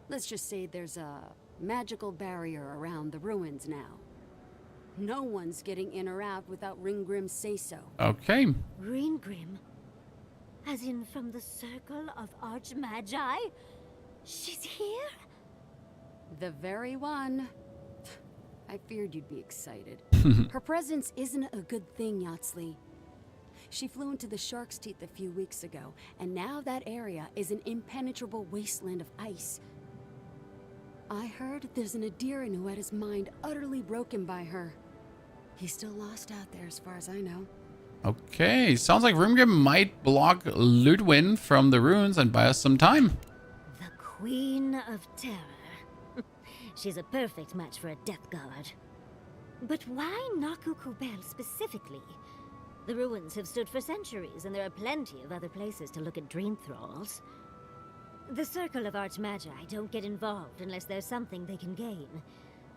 Let's just say there's a magical barrier around the ruins now. No one's getting in or out without Ringgrim's say-so.
Okay.
Ringgrim? As in from the Circle of Archmagi? She's here?
The very one. I feared you'd be excited. Her presence isn't a good thing, Yatsley. She flew into the Shark's Teeth a few weeks ago, and now that area is an impenetrable wasteland of ice. I heard there's an Adiran who had his mind utterly broken by her. He's still lost out there as far as I know.
Okay. Sounds like Rimgrim might block Ludwin from the ruins and buy us some time.
The Queen of Terror. She's a perfect match for a Death Guard. But why Naku Kubel specifically? The ruins have stood for centuries, and there are plenty of other places to look at dream thralls. The Circle of Archmagi don't get involved unless there's something they can gain.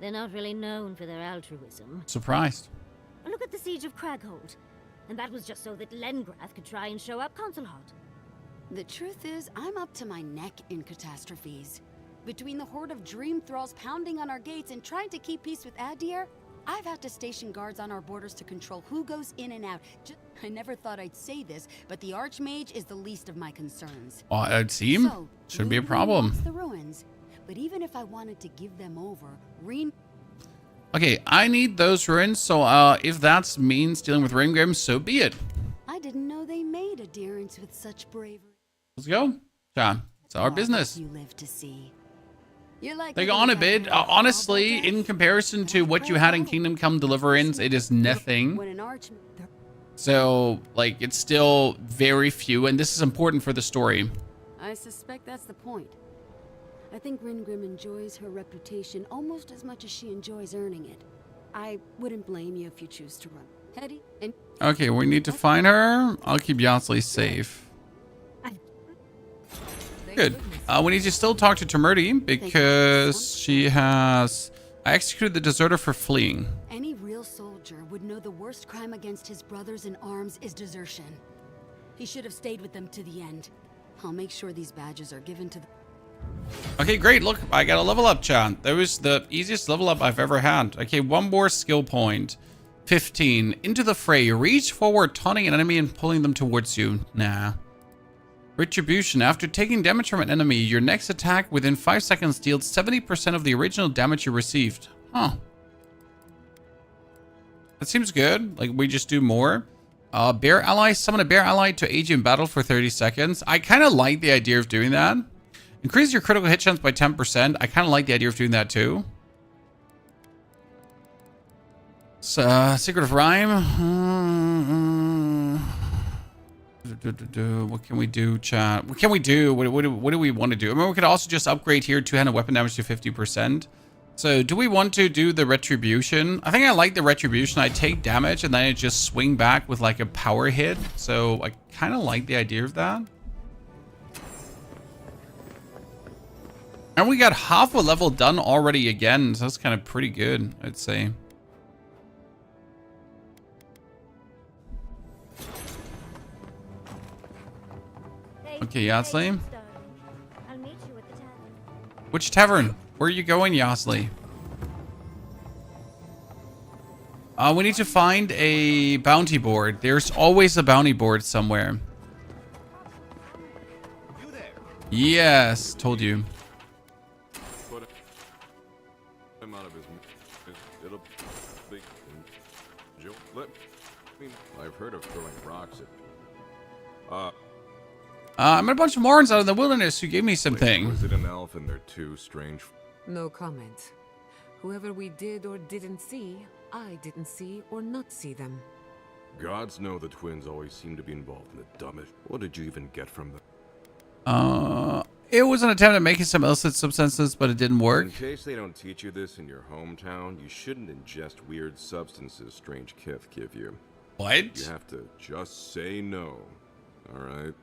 They're not really known for their altruism.
Surprised.
Look at the Siege of Craghold. And that was just so that Lengrath could try and show up Consulhot.
The truth is, I'm up to my neck in catastrophes. Between the horde of dream thralls pounding on our gates and trying to keep peace with Adir, I've had to station guards on our borders to control who goes in and out. I never thought I'd say this, but the Archmage is the least of my concerns.
It seems
So,
shouldn't be a
Ludwig
problem.
wants the ruins, but even if I wanted to give them over,
Okay, I need those ruins, so if that means dealing with Rimgrim, so be it.
I didn't know they made Adirans with such bravery.
Let's go. Yeah, it's our business.
You live to see. You're like
They go on a bit. Honestly, in comparison to what you had in Kingdom Come Deliverance, it is nothing.
When an arch
So, like, it's still very few, and this is important for the story.
I suspect that's the point. I think Ringrim enjoys her reputation almost as much as she enjoys earning it. I wouldn't blame you if you choose to run. Hetty, and
Okay, we need to find her. I'll keep Yatsley safe. Good. We need to still talk to Temerty because she has... I executed the deserter for fleeing.
Any real soldier would know the worst crime against his brothers in arms is desertion. He should have stayed with them to the end. I'll make sure these badges are given to the...
Okay, great. Look, I got a level up, chat. That was the easiest level up I've ever had. Okay, one more skill point. 15. Into the fray. Reach forward, taunting an enemy and pulling them towards you. Nah. Retribution. After taking damage from an enemy, your next attack within 5 seconds deals 70% of the original damage you received. Huh. That seems good. Like, we just do more. Bear ally. Summon a bear ally to aid you in battle for 30 seconds. I kind of like the idea of doing that. Increase your critical hit chance by 10%. I kind of like the idea of doing that too. Secret of Rhyme. What can we do, chat? What can we do? What do we want to do? I mean, we could also just upgrade here two-handed weapon damage to 50%. So do we want to do the Retribution? I think I like the Retribution. I take damage and then I just swing back with like a power hit. So I kind of like the idea of that. And we got half a level done already again. So that's kind of pretty good, I'd say. Okay, Yasli.
I'll meet you at the tavern.
Which tavern? Where are you going, Yasli? We need to find a bounty board. There's always a bounty board somewhere.
You there?
Yes, told you.
Put him out of his... It'll be... Joe, let me... I've heard of throwing rocks at...
I met a bunch of Morons out in the wilderness who gave me something.
Was it an elf and they're too strange?
No comment. Whoever we did or didn't see, I didn't see or not see them.
Gods know the twins always seem to be involved in the dumbest. What did you even get from them?
It was an attempt at making some illicit substances, but it didn't work.
In case they don't teach you this in your hometown, you shouldn't ingest weird substances strange kith give you.
What?
You have to just say no. Alright?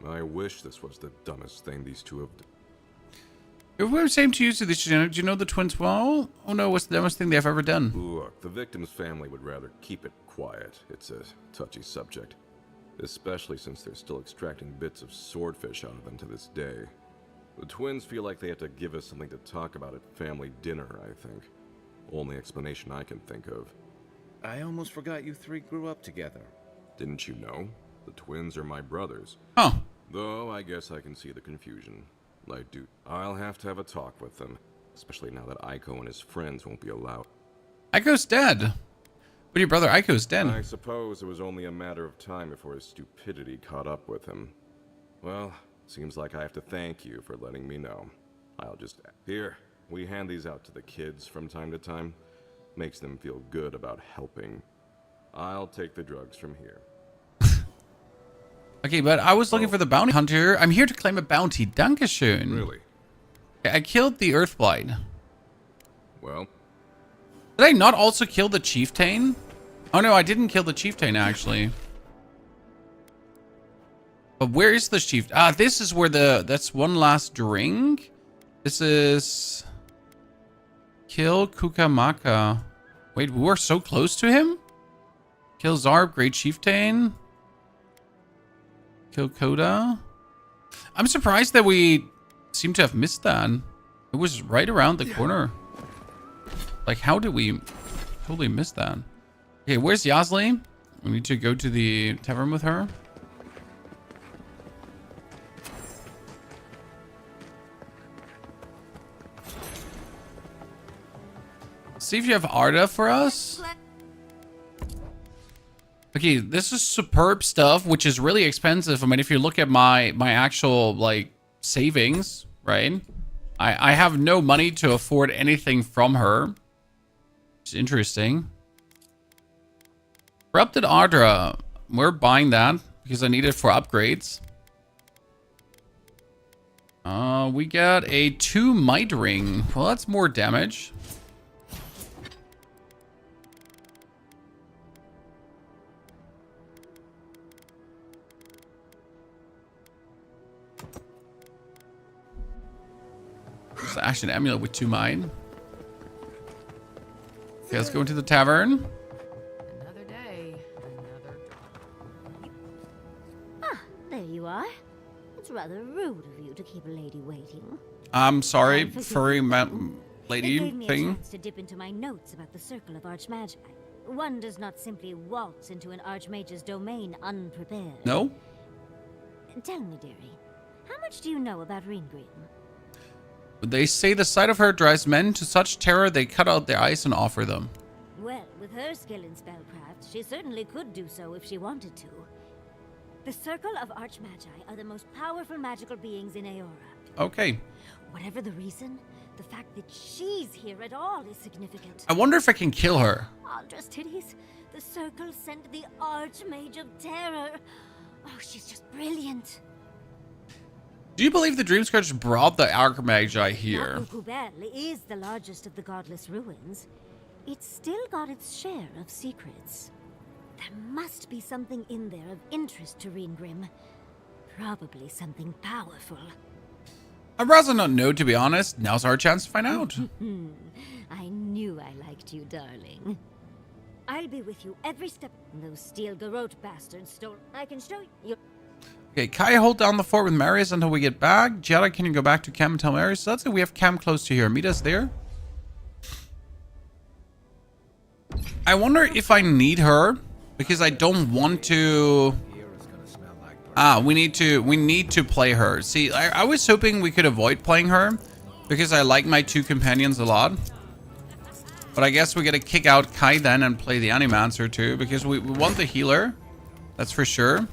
I wish this was the dumbest thing these two have done.
If we were same to you, do you know the twins well? Oh no, what's the dumbest thing they've ever done?
Look, the victim's family would rather keep it quiet. It's a touchy subject. Especially since they're still extracting bits of swordfish out of them to this day. The twins feel like they have to give us something to talk about at family dinner, I think. Only explanation I can think of.
I almost forgot you three grew up together.
Didn't you know? The twins are my brothers.
Oh.
Though I guess I can see the confusion. I'll have to have a talk with them. Especially now that Aiko and his friends won't be allowed.
Aiko's dead. But your brother Aiko's dead.
I suppose it was only a matter of time before his stupidity caught up with him. Well, seems like I have to thank you for letting me know. I'll just... Here, we hand these out to the kids from time to time. Makes them feel good about helping. I'll take the drugs from here.
Okay, but I was looking for the bounty hunter. I'm here to claim a bounty. Dankeschön.
Really?
I killed the Earthblight.
Well?
Did I not also kill the chieftain? Oh no, I didn't kill the chieftain actually. But where is the chief? Ah, this is where that's one last drink. This is... Kill Kukamaka. Wait, we were so close to him? Kill Zarb, Great Chieftain. Kill Koda. I'm surprised that we seem to have missed that. It was right around the corner. Like, how did we totally miss that? Okay, where's Yasli? We need to go to the tavern with her. See if you have Arda for us. Okay, this is superb stuff, which is really expensive. I mean, if you look at my actual, like, savings, right? I have no money to afford anything from her. It's interesting. Corrupted Ardra. We're buying that because I need it for upgrades. We got a 2 might ring. Well, that's more damage. actually an amulet with 2 mine. Okay, let's go into the tavern.
Another day, another
Ah, there you are. It's rather rude of you to keep a lady waiting.
I'm sorry, furry lady
It gave me a
thing.
chance to dip into my notes about the Circle of Archmagi. One does not simply waltz into an Archmage's domain unprepared.
No?
Tell me, dearie, how much do you know about Reengrim?
They say the sight of her drives men to such terror they cut out their eyes and offer them.
Well, with her skill in spellcraft, she certainly could do so if she wanted to. The Circle of Archmagi are the most powerful magical beings in Aora.
Okay.
Whatever the reason, the fact that she's here at all is significant.
I wonder if I can kill her.
Aldra's titties, the Circle sent the Archmage of Terror. Oh, she's just brilliant.
Do you believe the Dreamscourge brought the Archmagi here?
Avovwed is the largest of the godless ruins. It's still got its share of secrets. There must be something in there of interest to Reengrim. Probably something powerful.
I'd rather not know, to be honest. Now's our chance to find out.
I knew I liked you, darling. I'll be with you every step. Those steel garrote bastards stole. I can show you.
Okay, Kai, hold down the fort with Marius until we get back. Giada, can you go back to camp and tell Marius? So let's say we have camp close to here. Meet us there. I wonder if I need her, because I don't want to. We need to play her. See, I was hoping we could avoid playing her, because I like my 2 companions a lot. But I guess we gotta kick out Kai then and play the Animancer too, because we want the healer. That's for sure.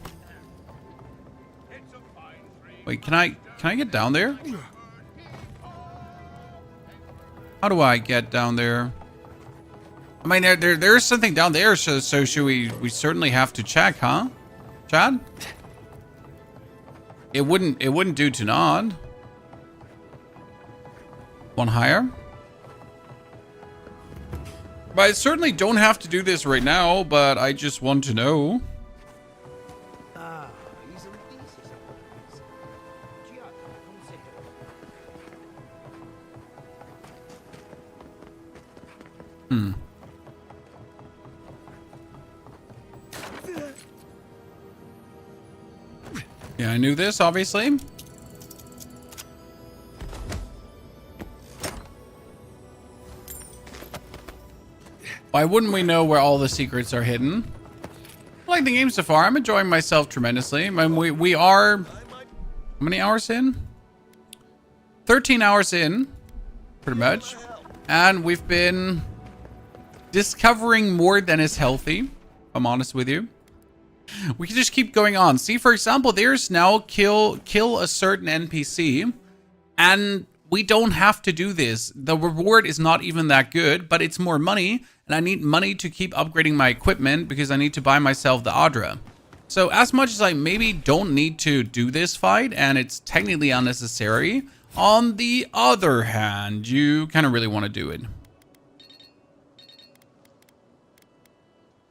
Wait, can I get down there? How do I get down there? I mean, there's something down there, so should we certainly have to check, huh? Chad? It wouldn't do to nod. One higher. But I certainly don't have to do this right now, but I just want to know. Yeah, I knew this, obviously. Why wouldn't we know where all the secrets are hidden? I like the game so far. I'm enjoying myself tremendously. I mean, we are... How many hours in? 13 hours in, pretty much. And we've been discovering more than is healthy, if I'm honest with you. We can just keep going on. See, for example, there's now kill a certain NPC, and we don't have to do this. The reward is not even that good, but it's more money, and I need money to keep upgrading my equipment because I need to buy myself the Adra. So as much as I maybe don't need to do this fight, and it's technically unnecessary, on the other hand, you kind of really want to do it.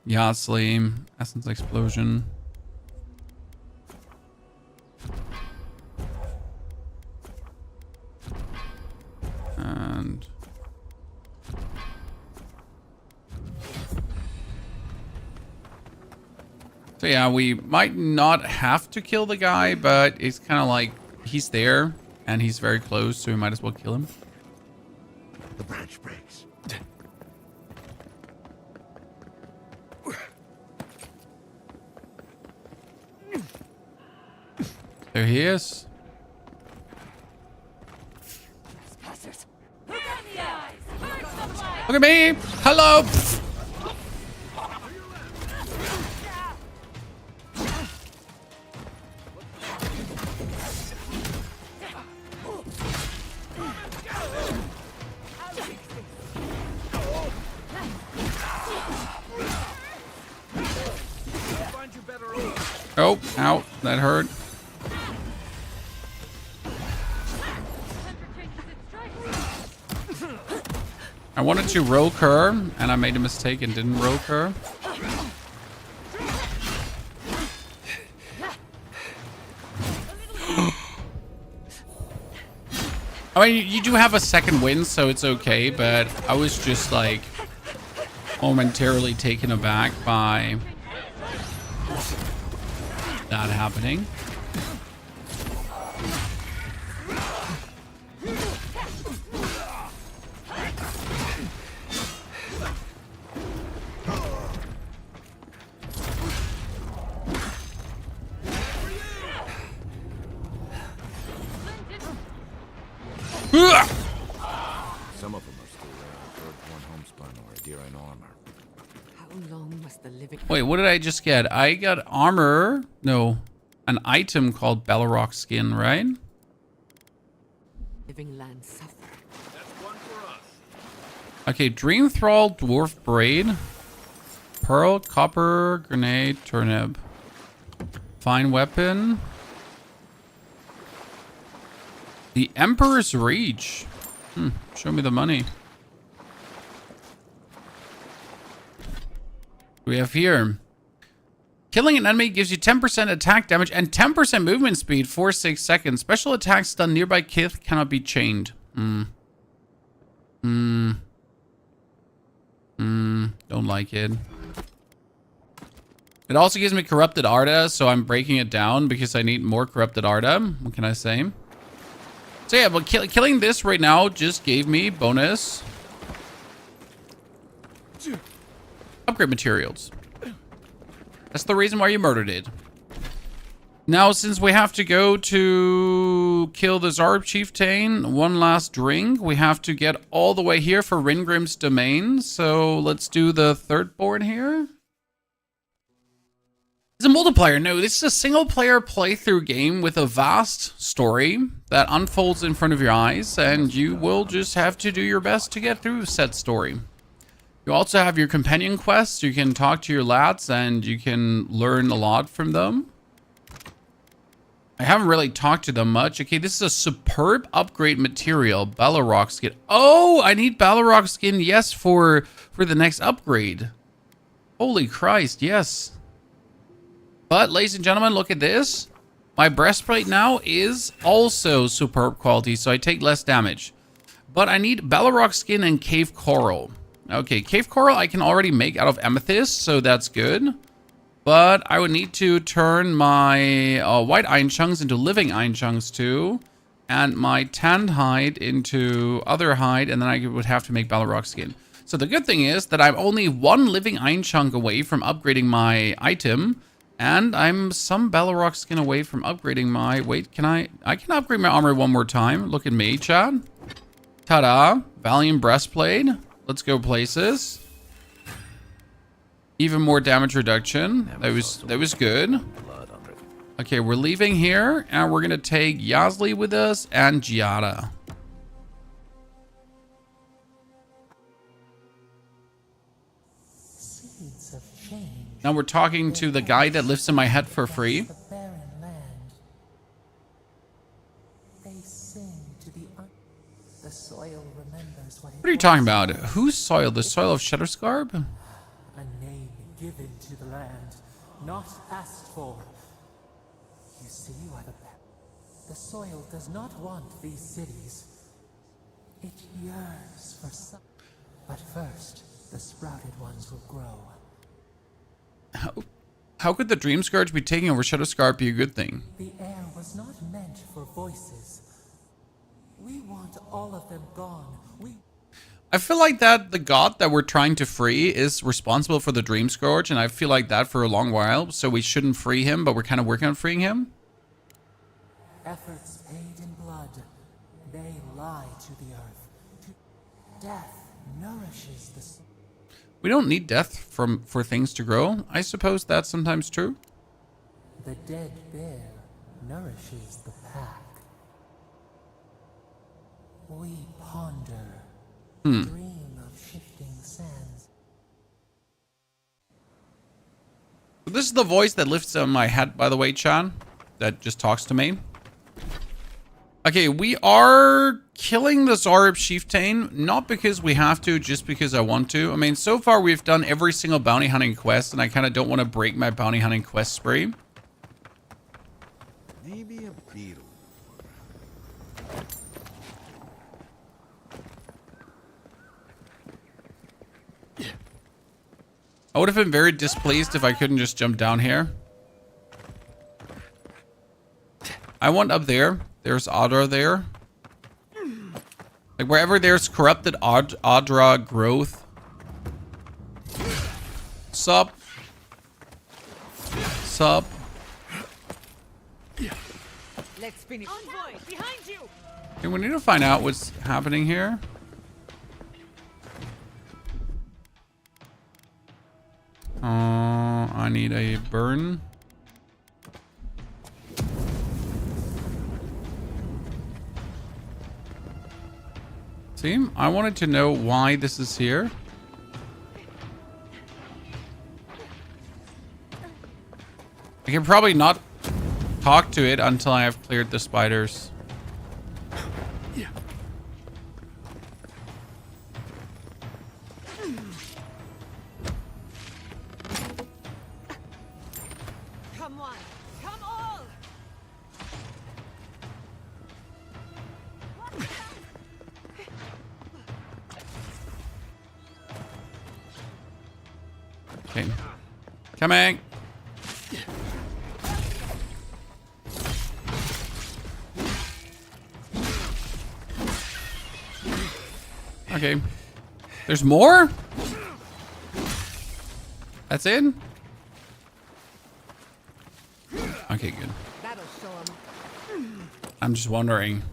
Yatsley, Essence Explosion. And... So yeah, we might not have to kill the guy, but it's kind of like he's there and he's very close, so we might as well kill him.
The branch breaks.
There he is. Look at me! Hello! Oh, ow, that hurt. I wanted to rogue her, and I made a mistake and didn't rogue her. I mean, you do have a second win, so it's okay, but I was just like momentarily taken aback by that happening.
Some of them are still wearing a bird-born homespun or a deer in armor.
How long must the living...
Wait, what did I just get? I got armor. No, an item called Balrog skin, right?
living land suffer?
That's one for us.
Okay, Dream Thrall, Dwarf Braid, Pearl, Copper, Grenade, Turnip. Fine Weapon. The Emperor's Reach. Show me the money. We have here. Killing an enemy gives you 10% attack damage and 10% movement speed for 6 seconds. Special attacks done nearby kith cannot be chained. Don't like it. It also gives me Corrupted Arda, so I'm breaking it down because I need more Corrupted Arda. What can I say? So yeah, but killing this right now just gave me bonus upgrade materials. That's the reason why you murdered it. Now, since we have to go to kill the Zarb Chieftain, one last drink, we have to get all the way here for Ringrim's Domain. So let's do the third board here. It's a multiplayer. No, this is a single player playthrough game with a vast story that unfolds in front of your eyes, and you will just have to do your best to get through said story. You also have your companion quests. You can talk to your lads and you can learn a lot from them. I haven't really talked to them much. Okay, this is a superb upgrade material. Balrog skin. Oh, I need Balrog skin, yes, for the next upgrade. Holy Christ, yes. But, ladies and gentlemen, look at this. My breastplate now is also superb quality, so I take less damage. But I need Balrog skin and cave coral. Okay, cave coral I can already make out of amethyst, so that's good. But I would need to turn my white iron chunks into living iron chunks too. And my tanned hide into other hide, and then I would have to make Balrog skin. So the good thing is that I'm only one living iron chunk away from upgrading my item. And I'm some Balrog skin away from upgrading my... Wait, I can upgrade my armor one more time. Look at me, Chad. Ta-da. Valiant breastplate. Let's go places. Even more damage reduction. That was good. Okay, we're leaving here, and we're gonna take Yasli with us and Giada. Now we're talking to the guy that lives in my head for free. What are you talking about? Whose soil? The soil of Shatterscarp?
A name given to the land, not asked for. You see why the soil does not want these cities. It yearns for some. But first, the sprouted ones will grow.
How could the Dream Scourge be taking over Shatterscarp be a good thing?
The air was not meant for voices. We want all of them gone.
I feel like that the god that we're trying to free is responsible for the Dream Scourge, and I feel like that for a long while, so we shouldn't free him, but we're kind of working on freeing him.
Efforts paid in blood, they lie to the earth. Death nourishes the soul.
We don't need death for things to grow. I suppose that's sometimes true.
The dead bear nourishes the pack. We ponder, dream of shifting sands.
This is the voice that lifts on my head, by the way, Chan, that just talks to me. Okay, we are killing the Zarb Chieftain, not because we have to, just because I want to. I mean, so far we've done every single bounty hunting quest, and I kind of don't want to break my bounty hunting quest spree.
Maybe a beetle.
I would have been very displeased if I couldn't just jump down here. I want up there. There's Adra there. Like wherever there's corrupted Adra growth. Sup. Sup.
Let's finish. Envoy, behind you.
Okay, we need to find out what's happening here. I need a burn. See, I wanted to know why this is here. I can probably not talk to it until I have cleared the spiders.
Come on, come all.
Okay. Coming. Okay. There's more? That's it? Okay, good.
That'll show 'em.
I'm just wondering.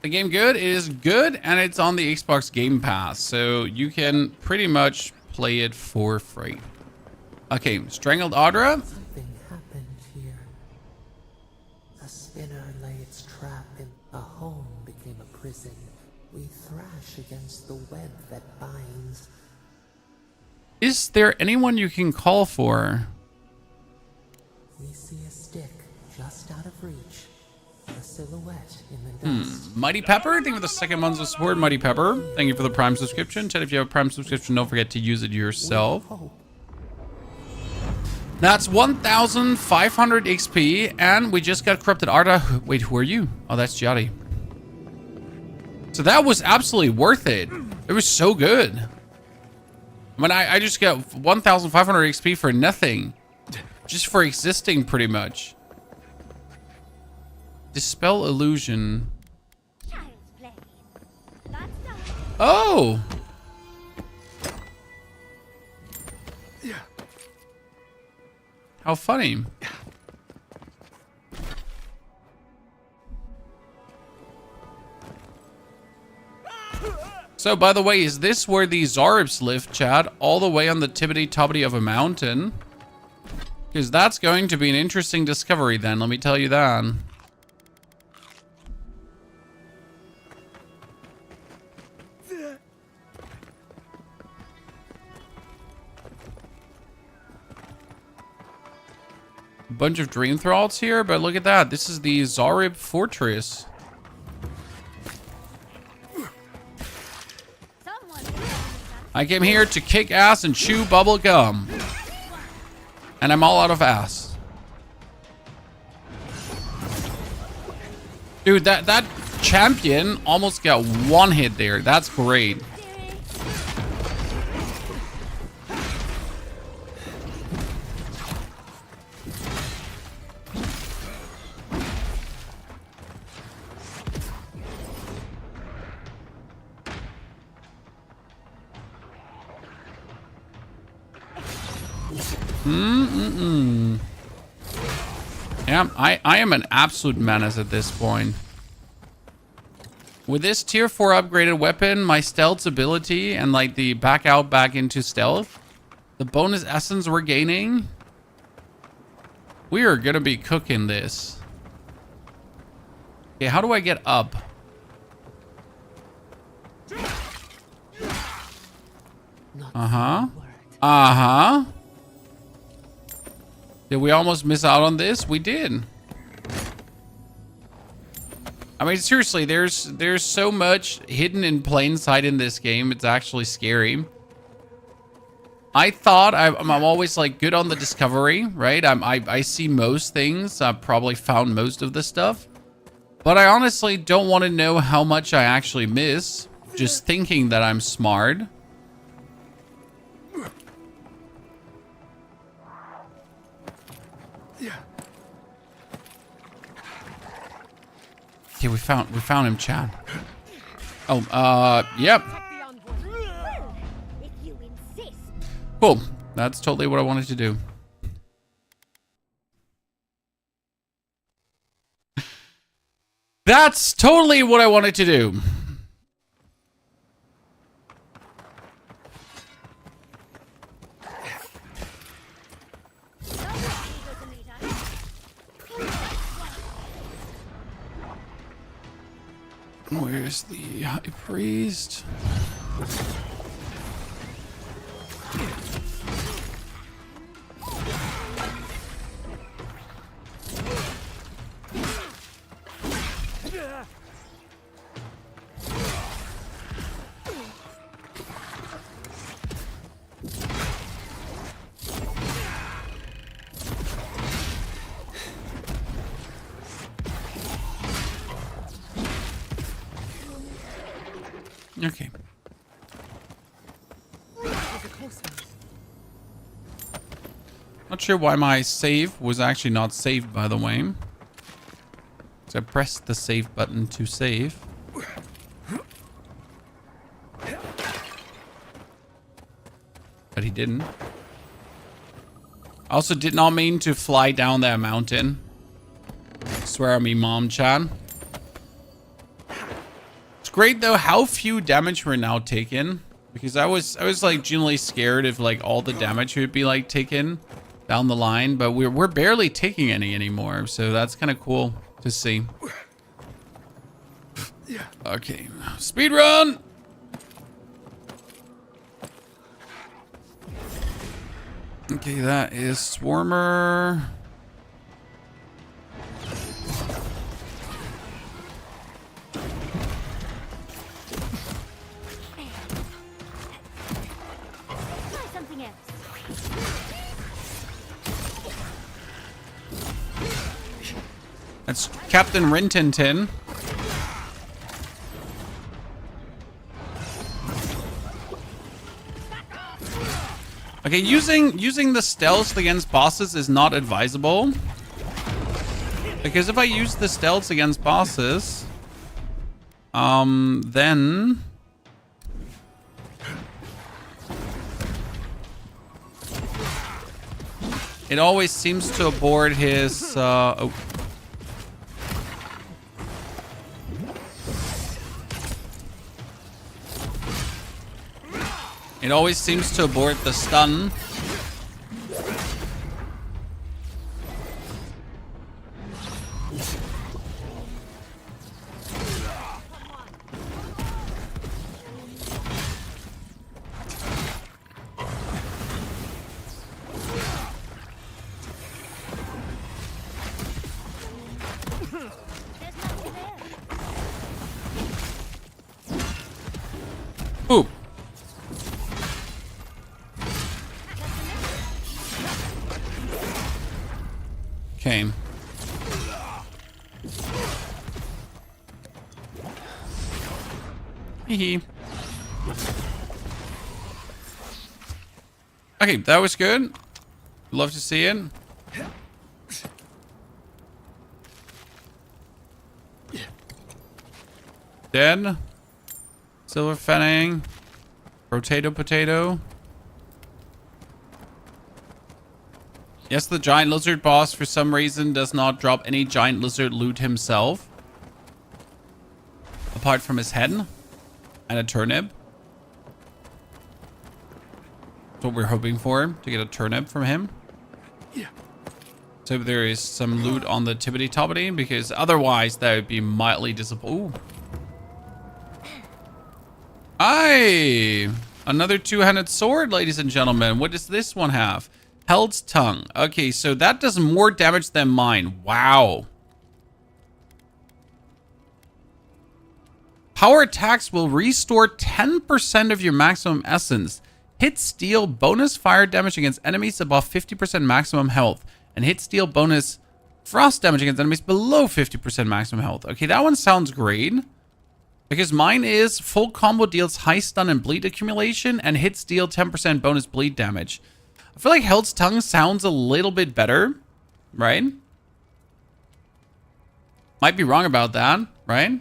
The game good? It is good, and it's on the Xbox Game Pass, so you can pretty much play it for free. Okay, Strangled Adra.
Something happened here. A spinner lay its trap in a home became a prison. We thrash against the web that binds.
Is there anyone you can call for?
We see a stick just out of reach. A silhouette in the dust.
Mighty Pepper, thank you for the second month of support, Mighty Pepper. Thank you for the Prime subscription. Chat, if you have a Prime subscription, don't forget to use it yourself. That's 1,500 XP, and we just got Corrupted Arda. Wait, who are you? Oh, that's Jari. So that was absolutely worth it. It was so good. I mean, I just got 1,500 XP for nothing. Just for existing, pretty much. Dispel Illusion. Oh! How funny. So, by the way, is this where the Zarips live, Chad? All the way on the tippity-toppity of a mountain? Because that's going to be an interesting discovery then, let me tell you that. Bunch of dream thralls here, but look at that. This is the Zarib Fortress. I came here to kick ass and chew bubble gum. And I'm all out of ass. Dude, that champion almost got one hit there. That's great. Yeah, I am an absolute menace at this point. With this tier 4 upgraded weapon, my stealth ability, and like the back into stealth, the bonus essence we're gaining, we are gonna be cooking this. Okay, how do I get up? Uh-huh. Uh-huh. Did we almost miss out on this? We did. I mean, seriously, there's so much hidden in plain sight in this game. It's actually scary. I thought I'm always like good on the discovery, right? I see most things. I've probably found most of the stuff. But I honestly don't want to know how much I actually miss. Just thinking that I'm smart. Okay, we found him, Chad. Oh, yep.
If you insist.
Cool. That's totally what I wanted to do. That's totally what I wanted to do. Where's the high priest? Okay. Not sure why my save was actually not saved, by the way. So I pressed the save button to save. But he didn't. I also did not mean to fly down that mountain. Swear on me, Mom Chan. It's great though how few damage we're now taking. Because I was like genuinely scared if like all the damage would be like taken down the line, but we're barely taking any anymore, so that's kind of cool to see. Okay, speed run. Okay, that is Swarmer.
Try something else.
That's Captain Rintintin. Okay, using the stealth against bosses is not advisable. Because if I use the stealth against bosses, then it always seems to abort his oh. It always seems to abort the stun. Ooh. Okay. Hee. Okay, that was good. Love to see it. Dead. Silver Fennang. Potato. Yes, the giant lizard boss for some reason does not drop any giant lizard loot himself. Apart from his head and a turnip. That's what we're hoping for, to get a turnip from him. So there is some loot on the Tibbity Tobbity, because otherwise that would be mildly disappointing. Ooh. Aye! Another two-handed sword, ladies and gentlemen. What does this one have? Held's Tongue. Okay, so that does more damage than mine. Wow. Power attacks will restore 10% of your maximum essence. Hit steal bonus fire damage against enemies above 50% maximum health. And hit steal bonus frost damage against enemies below 50% maximum health. Okay, that one sounds great. Because mine is full combo deals high stun and bleed accumulation. And hit steal 10% bonus bleed damage. I feel like Held's Tongue sounds a little bit better, right? Might be wrong about that. right?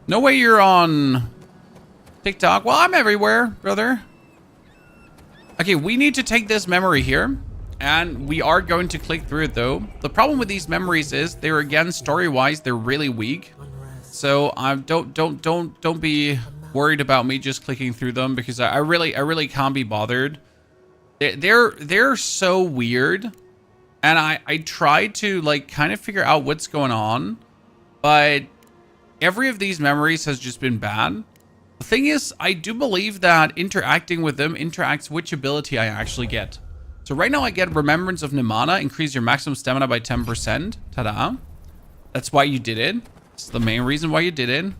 No way you're on TikTok. Well, I'm everywhere, brother. Okay, we need to take this memory here, and we are going to click through it though. The problem with these memories is they're, again, story-wise, they're really weak. So don't be worried about me just clicking through them, because I really can't be bothered. They're so weird, and I tried to like kind of figure out what's going on, but every of these memories has just been bad. The thing is, I do believe that interacting with them interacts which ability I actually get. So right now I get Remembrance of Nimana, increase your maximum stamina by 10%. Ta-da. That's why you did it. It's the main reason why you did it.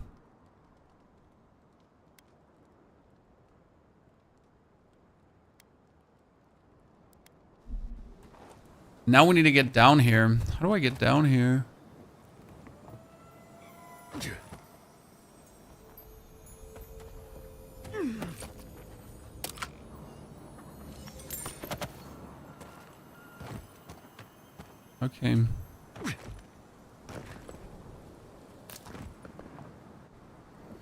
Now we need to get down here. How do I get down here? Okay.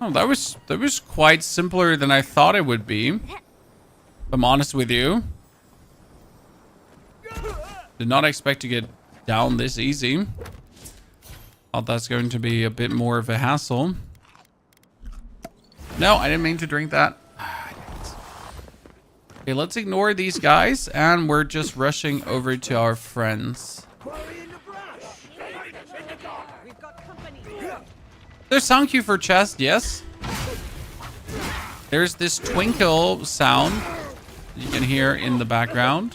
Oh, that was quite simpler than I thought it would be. If I'm honest with you. Did not expect to get down this easy. Thought that's going to be a bit more of a hassle. No, I didn't mean to drink that. Okay, let's ignore these guys, and we're just rushing over to our friends. There's sound cue for chest, yes. There's this twinkle sound you can hear in the background.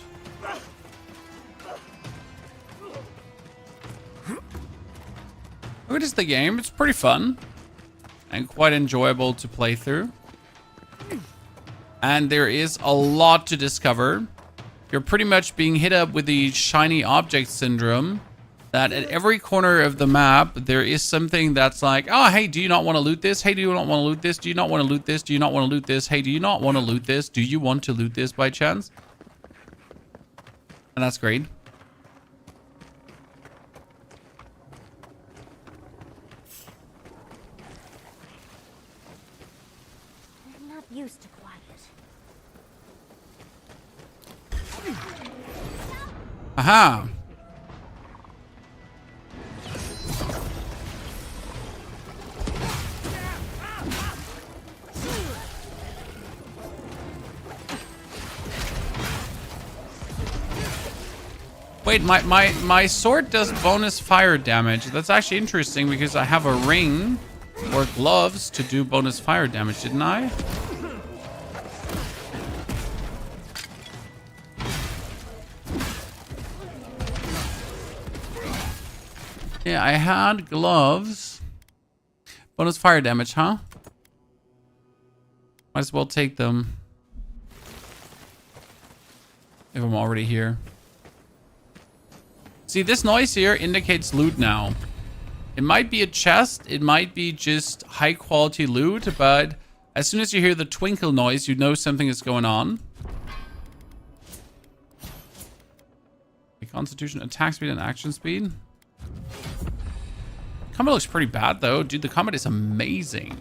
What is the game? It's pretty fun and quite enjoyable to play through. And there is a lot to discover. You're pretty much being hit up with the shiny object syndrome, that at every corner of the map, there is something that's like, oh, hey, do you not want to loot this? Hey, do you not want to loot this? Do you not want to loot this? Do you not want to loot this? Hey, do you not want to loot this? Do you want to loot this by chance? And that's great.
I'm not used to quiet.
Aha. Wait, my sword does bonus fire damage. That's actually interesting because I have a ring or gloves to do bonus fire damage, didn't I? Yeah, I had gloves. Bonus fire damage, huh? Might as well take them if I'm already here. See, this noise here indicates loot now. It might be a chest, it might be just high quality loot, but as soon as you hear the twinkle noise, you know something is going on. The Constitution, attack speed and action speed. Combat looks pretty bad though. Dude, the combat is amazing.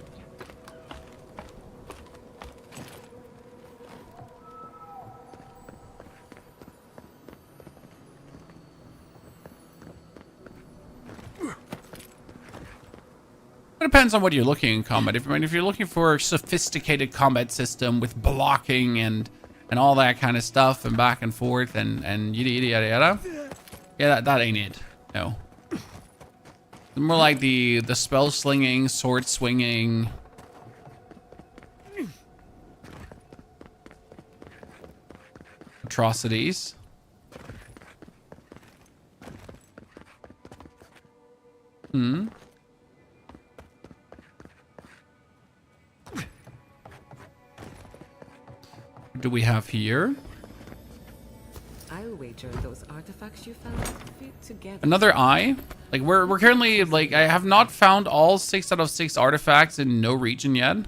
It depends on what you're looking in combat. If you're looking for a sophisticated combat system with blocking and all that kind of stuff and back and forth and yada yada yada, yeah, that ain't it. No. More like the spell slinging, sword swinging. Atrocities. Hmm. What do we have here?
I'll wager those artifacts you found fit together.
Another eye? Like we're currently like I have not found all 6 out of 6 artifacts in no region yet.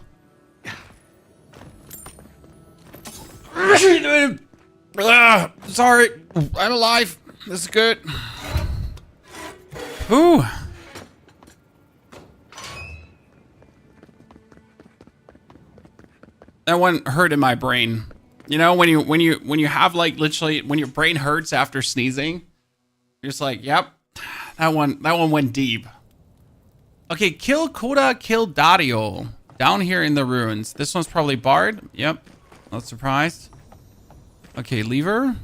Sorry, I'm alive. This is good. Ooh. That one hurt in my brain. You know, when you have like literally when your brain hurts after sneezing, you're just like, yep, that one went deep. Okay, kill Koda, kill Dario. Down here in the ruins. This one's probably Bard. Yep. Not surprised. Okay, lever.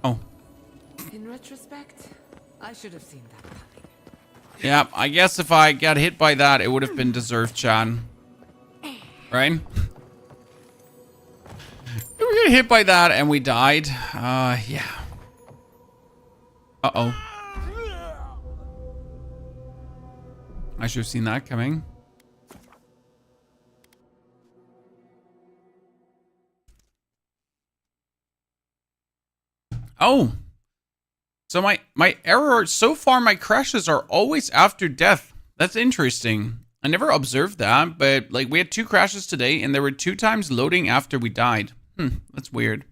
Oh.
In retrospect, I should have seen that coming.
Yeah, I guess if I got hit by that, it would have been deserved, Chan. Right? If we got hit by that and we died, yeah. Uh-oh. I should have seen that coming. Oh. So my error, so far my crashes are always after death. That's interesting. I never observed that, but like we had 2 crashes today and there were 2 times loading after we died. That's weird.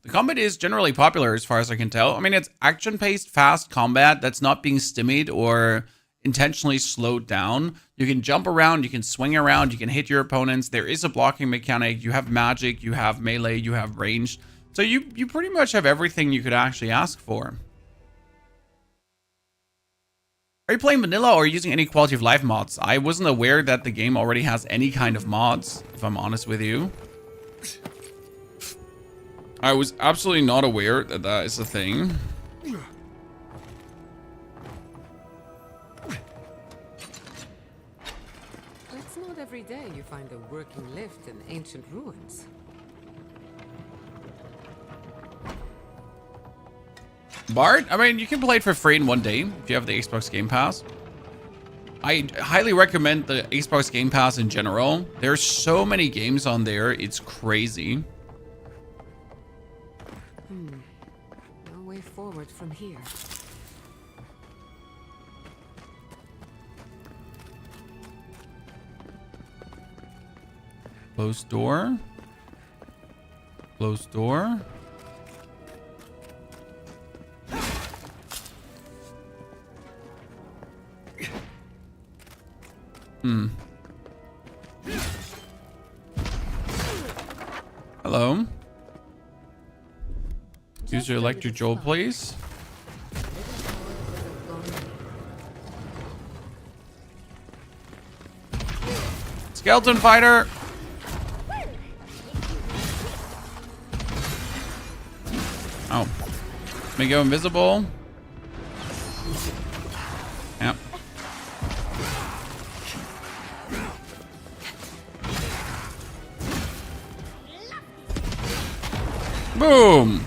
The combat is generally popular as far as I can tell. I mean, it's action-paced, fast combat that's not being stymied or intentionally slowed down. You can jump around, you can swing around, you can hit your opponents. There is a blocking mechanic. You have magic, you have melee, you have range. So you pretty much have everything you could actually ask for. Are you playing vanilla or using any quality of life mods? I wasn't aware that the game already has any kind of mods, if I'm honest with you. I was absolutely not aware that that is a thing.
It's not every day you find a working lift in ancient ruins.
Bard? I mean, you can play it for free in one day if you have the Xbox Game Pass. I highly recommend the Xbox Game Pass in general. There's so many games on there, it's crazy.
No way forward from here.
Closed door. Closed door. Hello. Use your electric jolt, please. Skeleton fighter. Oh. Let me go invisible. Yep. Boom.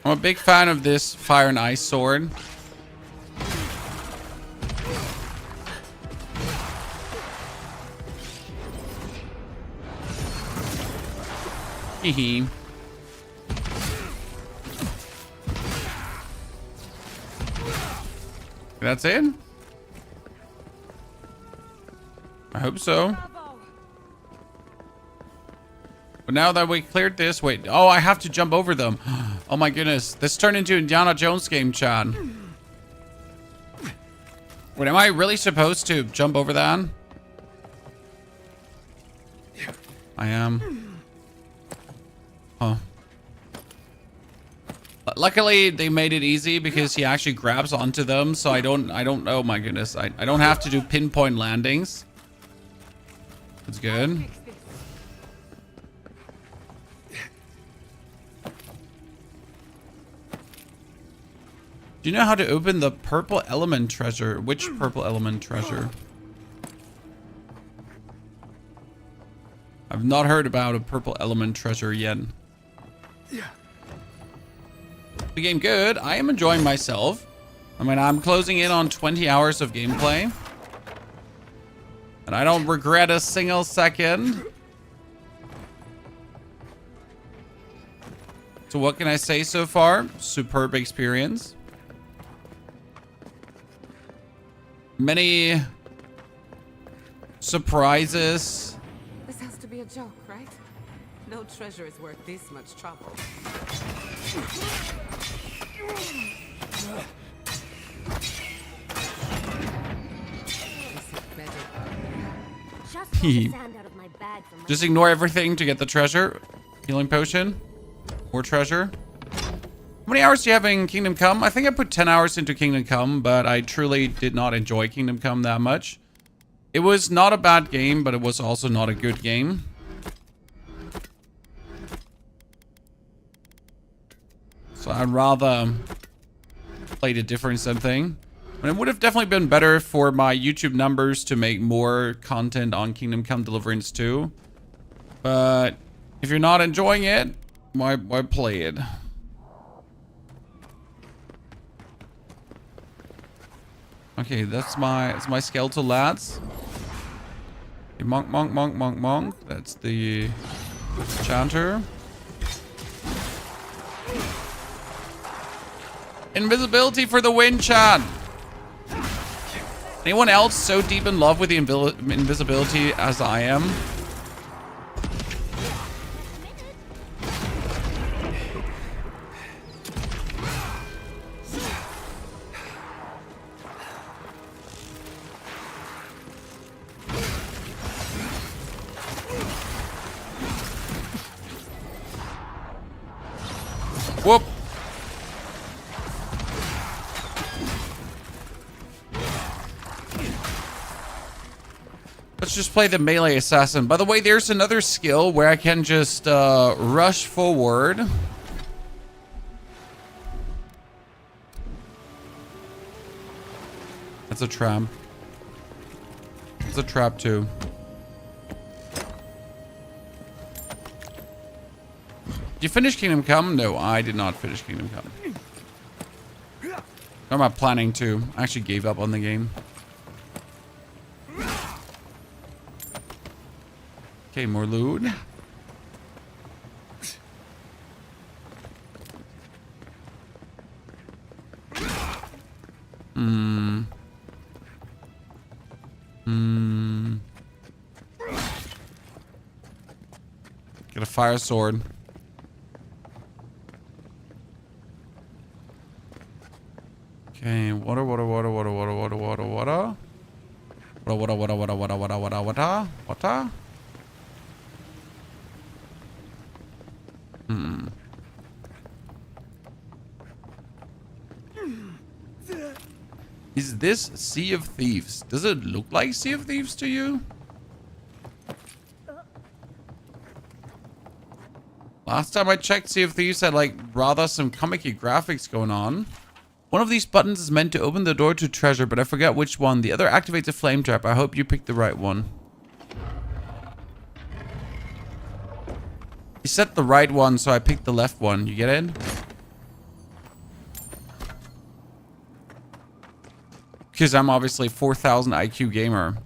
I'm a big fan of this fire and ice sword. Hee. That's it? I hope so. But now that we cleared this, wait. Oh, I have to jump over them. Oh my goodness. This turned into Indiana Jones game, Chad. Wait, am I really supposed to jump over that? I am. Huh. Luckily, they made it easy because he actually grabs onto them, so I don't, oh my goodness. I don't have to do pinpoint landings. That's good. Do you know how to open the purple element treasure? Which purple element treasure? I've not heard about a purple element treasure yet. The game good. I am enjoying myself. I mean, I'm closing in on 20 hours of gameplay. And And I don't regret a single second. So what can I say so far? Superb experience. Many surprises.
This has to be a joke, right? No treasure is worth this much trouble.
Just ignore everything to get the treasure. Healing potion. More treasure. How many hours do you have in Kingdom Come? I think I put 10 hours into Kingdom Come, but I truly did not enjoy Kingdom Come that much. It was not a bad game, but it was also not a good game. So I'd rather play a different something. And it would have definitely been better for my YouTube numbers to make more content on Kingdom Come Deliverance 2. But if you're not enjoying it, why play it? Okay, that's my skeletal lads. Monk. That's the chanter. Invisibility for the win, Chan. Anyone else so deep in love with the invisibility as I am? Whoop. Let's just play the melee assassin. By the way, there's another skill where I can just rush forward. That's a trap. It's a trap too. Did you finish Kingdom Come? No, I did not finish Kingdom Come. I'm not planning to. I actually gave up on the game. Okay, more loot. Get a fire sword. Okay, water. Is this Sea of Thieves? Does it look like Sea of Thieves to you? Last time I checked, Sea of Thieves had like rather some comic-y graphics going on. One of these buttons is meant to open the door to treasure, but I forgot which one. The other activates a flame trap. I hope you picked the right one. You set the right one, so I picked the left one. You get it? Because I'm obviously 4,000 IQ gamer.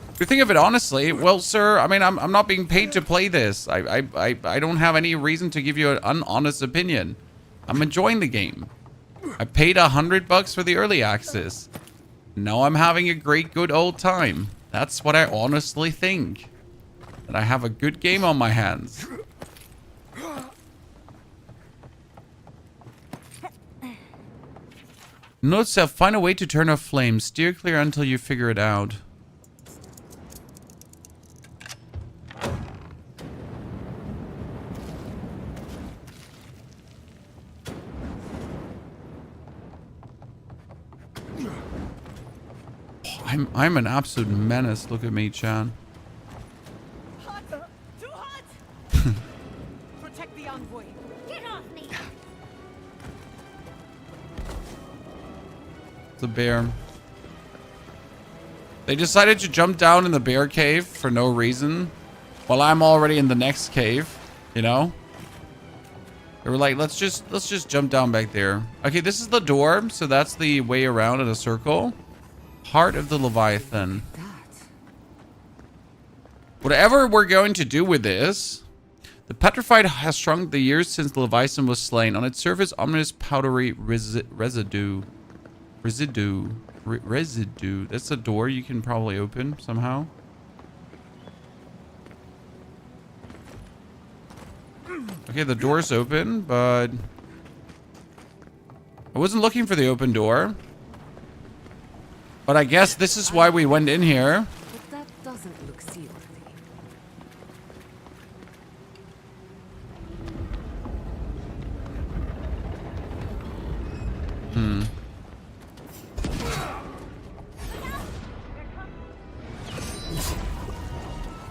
If you think of it honestly, well, sir, I mean, I'm not being paid to play this. I don't have any reason to give you an honest opinion. I'm enjoying the game. I paid $100 for the early access. Now I'm having a great, good old time. That's what I honestly think. That I have a good game on my hands. Note self, find a way to turn off flames. Steer clear until you figure it out. I'm an absolute menace. Look at me, Chan.
Hot! Too hot! Protect the envoy. Get off me!
It's a bear. They decided to jump down in the bear cave for no reason, while I'm already in the next cave. You know? They were like, let's just jump down back there. Okay, this is the door, so that's the way around in a circle. Heart of the Leviathan. Whatever we're going to do with this, the petrified has shrunk the years since the Leviathan was slain. On its surface, ominous powdery residue. That's a door you can probably open somehow. Okay, the door's open, but I wasn't looking for the open door. But I guess this is why we went in here.
But that doesn't look sealed.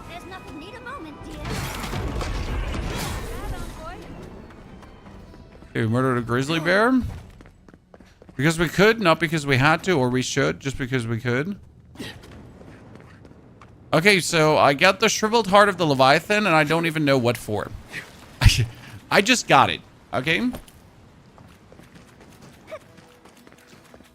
There's nothing. Need a moment, dear.
Okay, we murdered a grizzly bear. Because we could, not because we had to, or we should, just because we could. Okay, so I got the shriveled heart of the Leviathan, and I don't even know what for. I just got it, okay?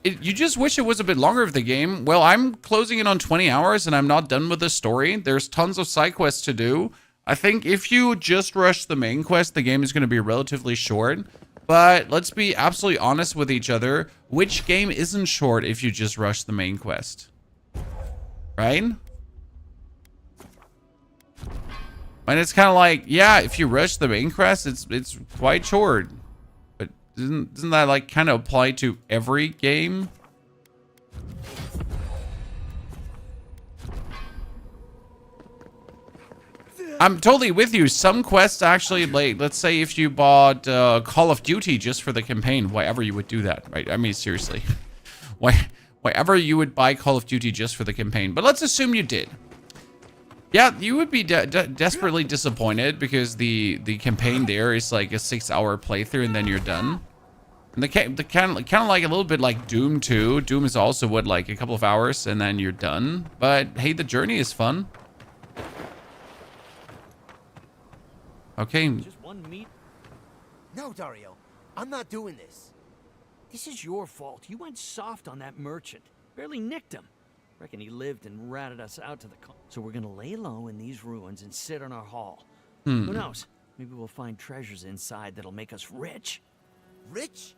You just wish it was a bit longer of the game. Well, I'm closing in on 20 hours, and I'm not done with the story. There's tons of side quests to do. I think if you just rush the main quest, the game is going to be relatively short. But let's be absolutely honest with each other. Which game isn't short if you just rush the main quest? Right? And it's kind of like, yeah, if you rush the main quest, it's quite short. But doesn't that like kind of apply to every game? I'm totally with you. Some quests actually, like, let's say if you bought Call of Duty just for the campaign, why ever you would do that, right? I mean, seriously. Why ever you would buy Call of Duty just for the campaign. But let's assume you did. Yeah, you would be desperately disappointed because the campaign there is like a 6-hour playthrough and then you're done. And the kind of like a little bit like Doom 2. Doom is also, what, like a couple of hours and then you're done. But hey, the journey is fun. Okay.
Just one meat. No, Dario. I'm not doing this. This is your fault. You went soft on that merchant. Barely nicked him. Reckon he lived and ratted us out to the so we're gonna lay low in these ruins and sit on our haul. Who knows? Maybe we'll find treasures inside that'll make us rich.
Rich?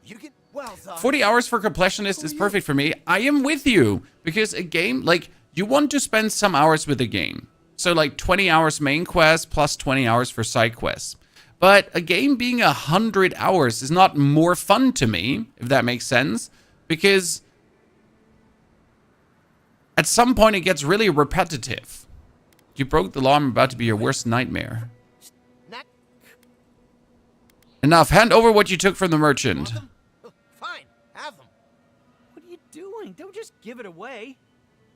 You can... Well,
40 hours for completionist is perfect for me. I am with you. Because a game, like, you want to spend some hours with a game. So like 20 hours main quest plus 20 hours for side quests. But a game being 100 hours is not more fun to me, if that makes sense. Because at some point it gets really repetitive. You broke the law, I'm about to be your worst nightmare. Enough, hand over what you took from the merchant.
Fine, have them. What are you doing? Don't just give it away.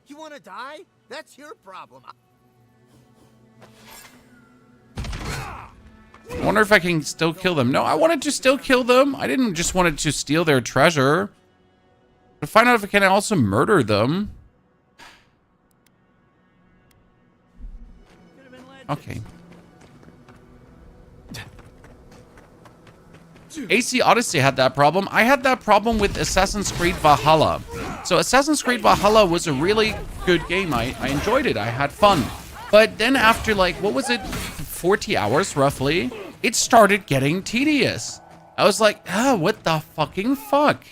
You want to die? That's your problem.
I wonder if I can still kill them. No, I wanted to still kill them. I didn't just want to steal their treasure. To find out if I can also murder them. Okay. AC Odyssey had that problem. I had that problem with Assassin's Creed Valhalla. So Assassin's Creed Valhalla was a really good game. I enjoyed it. I had fun. But then after, like, what was it? 40 hours, roughly, it started getting tedious. I was like, what the fucking fuck?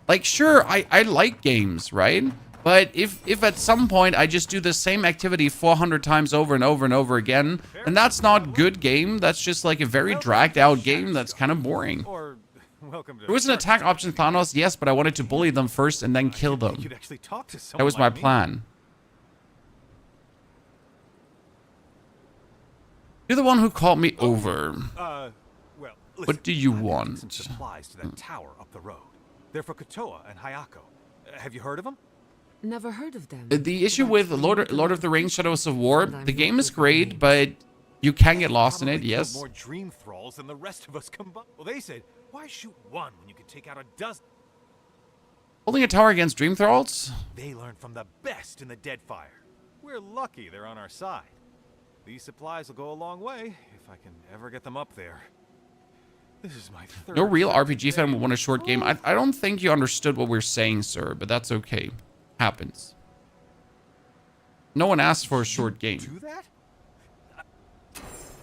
Like, sure, I like games, right? But if at some point I just do the same activity 400 times over and over and over again, then that's not good game. That's just like a very dragged out game that's kind of boring. There was an attack option Thanos, yes, but I wanted to bully them first and then kill them. That was my plan. You're the one who called me over.
Well, listen,
what do you
Some
want?
supplies to that tower up the road. They're for Kotoa and Hayako. Have you heard of them?
Never heard of them.
The issue with Lord of the Rings Shadows of War, the game is great, but you can get lost in it, yes.
More dream thralls than the rest of us combined. Well, they said, why shoot one when you can take out a dozen?
Holding a tower against Dream Thralls?
They learned from the best in the Deadfire. We're lucky they're on our side. These supplies will go a long way if I can ever get them up there. This is my third.
No real RPG fan would want a short game. I don't think you understood what we're saying, sir, but that's okay. Happens. No one asked for a short game.
Do that?
How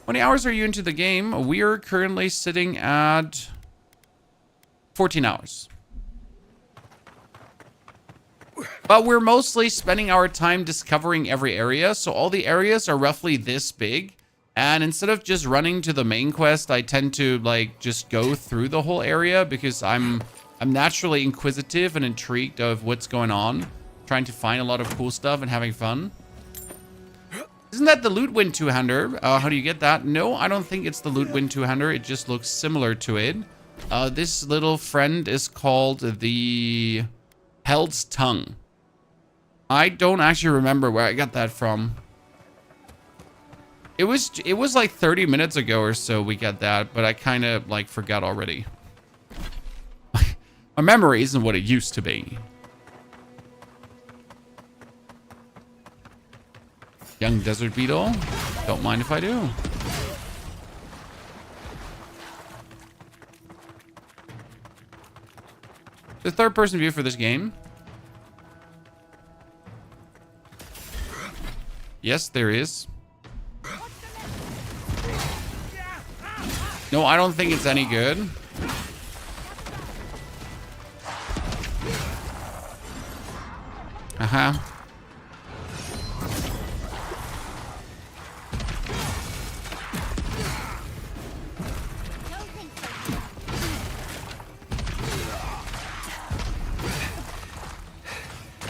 many hours are you into the game? We are currently sitting at 14 hours. But we're mostly spending our time discovering every area. So all the areas are roughly this big. And instead of just running to the main quest, I tend to like just go through the whole area because I'm naturally inquisitive and intrigued of what's going on. Trying to find a lot of cool stuff and having fun. Isn't that the Loot Wind two-hander? How do you get that? No, I don't think it's the Loot Wind two-hander. It just looks similar to it. This little friend is called the Hell's Tongue. I don't actually remember where I got that from. It was like 30 minutes ago or so we got that, but I kind of like forgot already. My memory isn't what it used to be. Young desert beetle. Don't mind if I do. The third person view for this game. Yes, there is. No, I don't think it's any good. Uh-huh.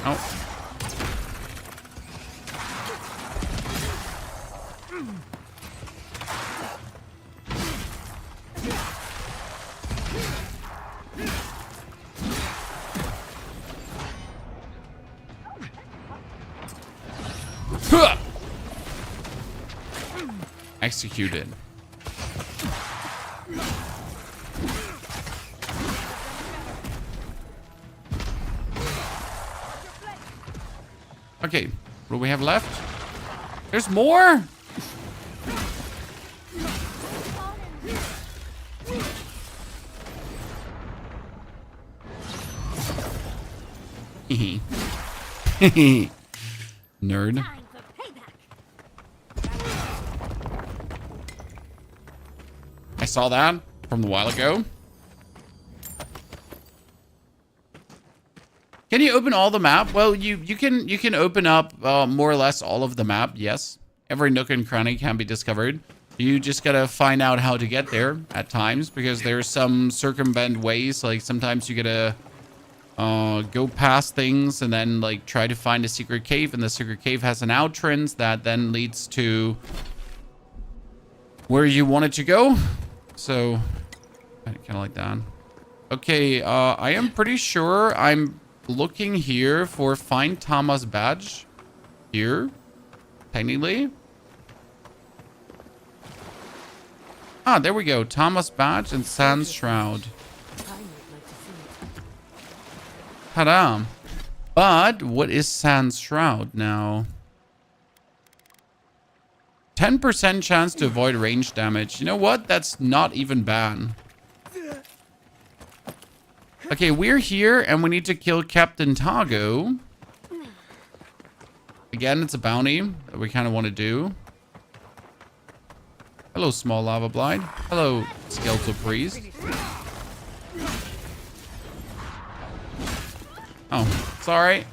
Oh. Executed. Okay, what do we have left? There's more? Nerd. I saw that from a while ago. Can you open all the map? Well, you can open up more or less all of the map. Yes, every nook and cranny can be discovered. You just gotta find out how to get there at times because there's some circumvent ways. Like sometimes you gotta go past things and then like try to find a secret cave, and the secret cave has an outrance that then leads to where you want it to go. So kind of like that. Okay, I am pretty sure I'm looking here for Find Thomas badge here, technically. Ah, there we go. Thomas badge and Sans Shroud. Ta-da. But what is Sans Shroud now? 10% chance to avoid range damage. You know what? That's not even bad. Okay, we're here and we need to kill Captain Tago. Again, it's a bounty that we kind of want to do. Hello, small lava blind. Hello, skeletal priest. Oh, sorry.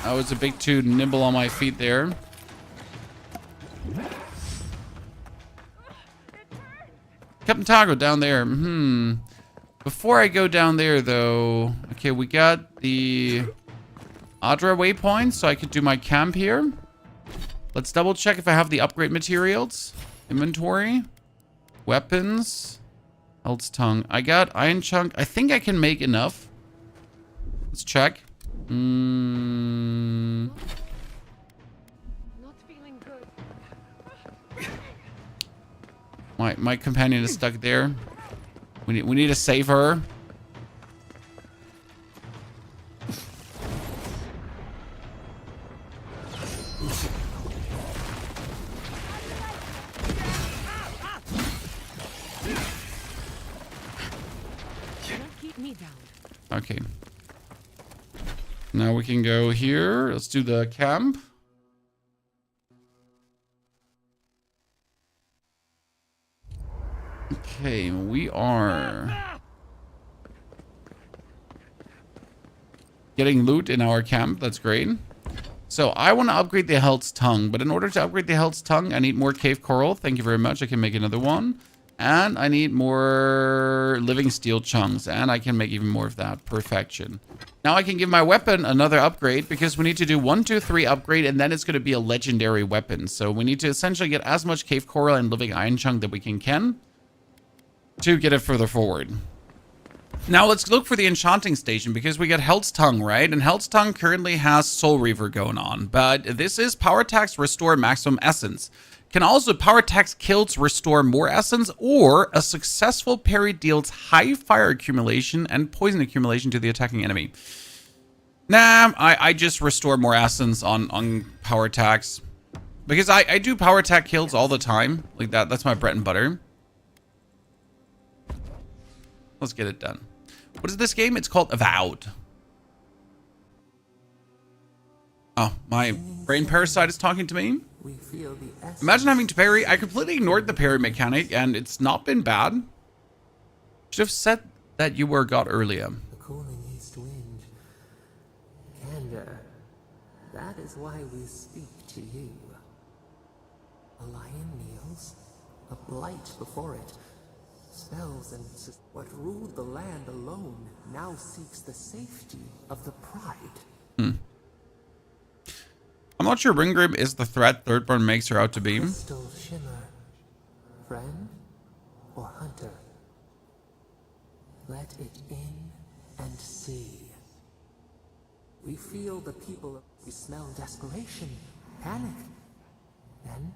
I was a bit too nimble on my feet there. Captain Tago down there. Before I go down there, though... Okay, we got the Adra waypoint, so I could do my camp here. Let's double check if I have the upgrade materials. Inventory. Weapons. Hell's Tongue. I got Iron Chunk. I think I can make enough. Let's check.
Not feeling good.
My companion is stuck there. We need to save her.
me down.
Okay. Now we can go here. Let's do the camp. Okay, we are getting loot in our camp. That's great. So I want to upgrade the Health's Tongue, but in order to upgrade the Health's Tongue, I need more cave coral. Thank you very much. I can make another one. And I need more living steel chunks, and I can make even more of that. Perfection. Now I can give my weapon another upgrade because we need to do 1, 2, 3 upgrade, and then it's going to be a legendary weapon. So we need to essentially get as much cave coral and living iron chunk that we can to get it further forward. Now let's look for the enchanting station because we got Health's Tongue, right? And Health's Tongue currently has Soul Reaver going on, but this is power attacks restore maximum essence. Can also power attacks kills restore more essence, or a successful parry deals high fire accumulation and poison accumulation to the attacking enemy. Nah, I just restore more essence on power attacks because I do power attack kills all the time. Like that's my bread and butter. Let's get it done. What is this game? It's called Avowed. Oh, my brain parasite is talking to me. Imagine having to parry. I completely ignored the parry mechanic, and it's not been bad. Should have said that you were God earlier.
The cooling east wind. Candor. That is why we speak to you. A lion kneels, a blight before it. Spells and what ruled the land alone now seeks the safety of the pride.
I'm not sure Ringgrim is the threat Thirdborn makes her out to be.
Crystal shimmer. Friend or hunter? Let it in and see. We feel the people, we smell desperation, panic. Then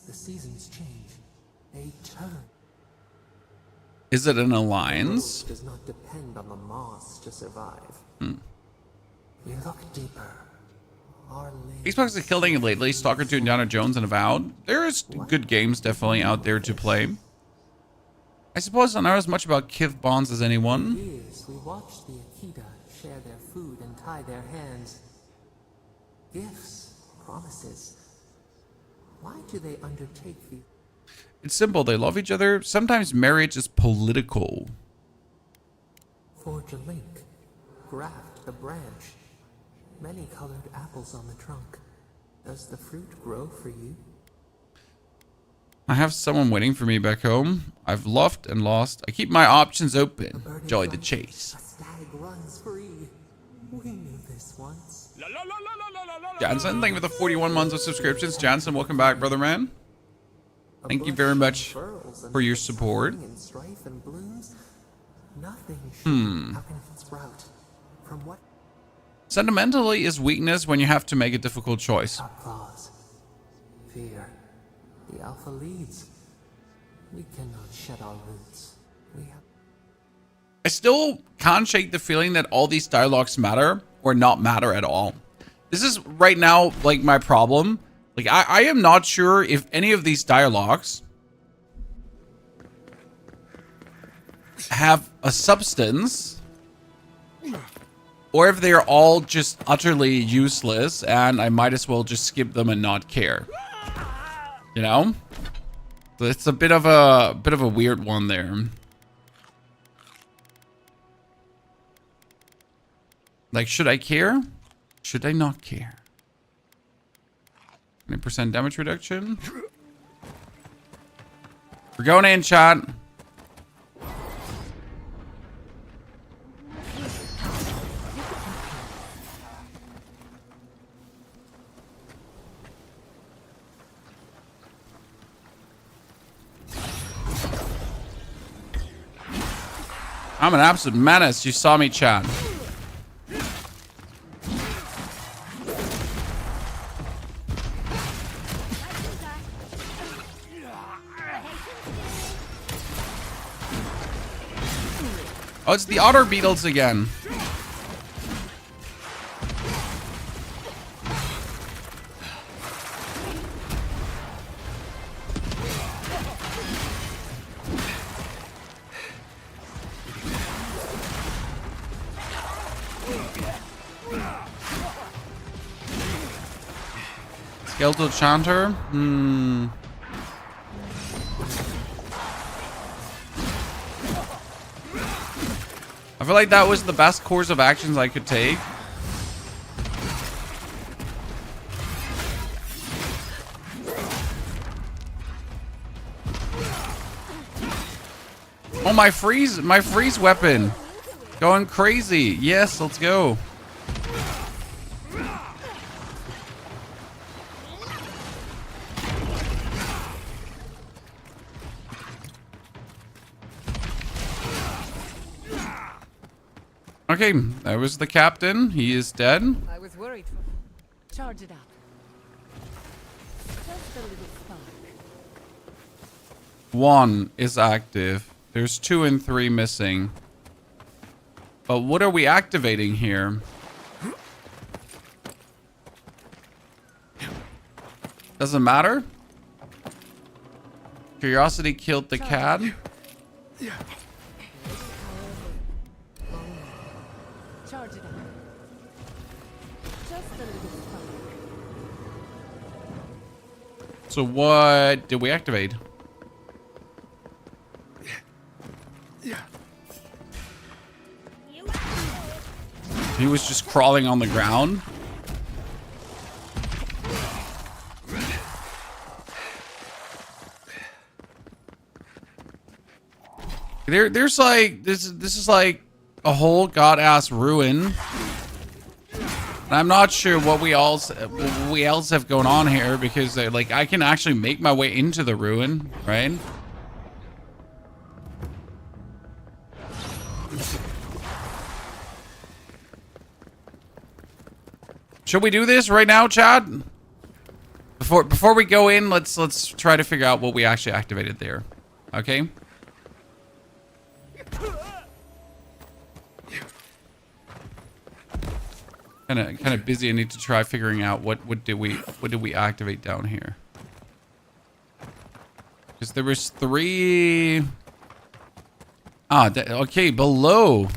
the seasons change. They turn.
Is it an alliance?
Growth does not depend on the moss to survive. We look deeper.
Xbox is killing it lately. Stalker 2, Indiana Jones, and Avowed. There's good games definitely out there to play. I suppose I know as much about Kith bonds as anyone.
Years we watched the Akita share their food and tie their hands. Gifts, promises. Why do they undertake these?
It's simple. They love each other. Sometimes marriage is political.
Forge a link. Graft the branch. Many colored apples on the trunk. Does the fruit grow for you?
I have someone waiting for me back home. I've loved and lost. I keep my options open. Enjoy the chase.
A stag runs free. We knew this once.
Jansen, thank you for the 41 months of subscriptions. Jansen, welcome back, brother man. Thank you very much for your support. Sentimentally is weakness when you have to make a difficult choice.
Fear. The Alpha leads. We cannot shed our roots.
I still can't shake the feeling that all these dialogues matter or not matter at all. This is right now like my problem. Like I am not sure if any of these dialogues have a substance or if they're all just utterly useless and I might as well just skip them and not care. You know? So it's a bit of a weird one there. Like, should I care? Should I not care? 20% damage reduction. We're going in, chat. I'm an absolute menace. You saw me, chat. Oh, it's the otter beetles again. Skeletal Chanter? I feel like that was the best course of actions I could take. Oh, my freeze weapon. Going crazy. Yes, let's go. Okay, that was the captain. He is dead.
I was worried. Charge it up. Just a little spark.
1 is active. There's 2 and 3 missing. But what are we activating here? Doesn't matter. Curiosity killed the cat.
Charge it up. Just a little spark.
So what did we activate? He was just crawling on the ground. There's like this is like a whole god-ass ruin. And I'm not sure what we else have going on here, because like I can actually make my way into the ruin, right? Should we do this right now, Chad? Before we go in, let's try to figure out what we actually activated there. Okay? Kind of busy. I need to try figuring out what did we activate down here? Because there was 3. Okay, below.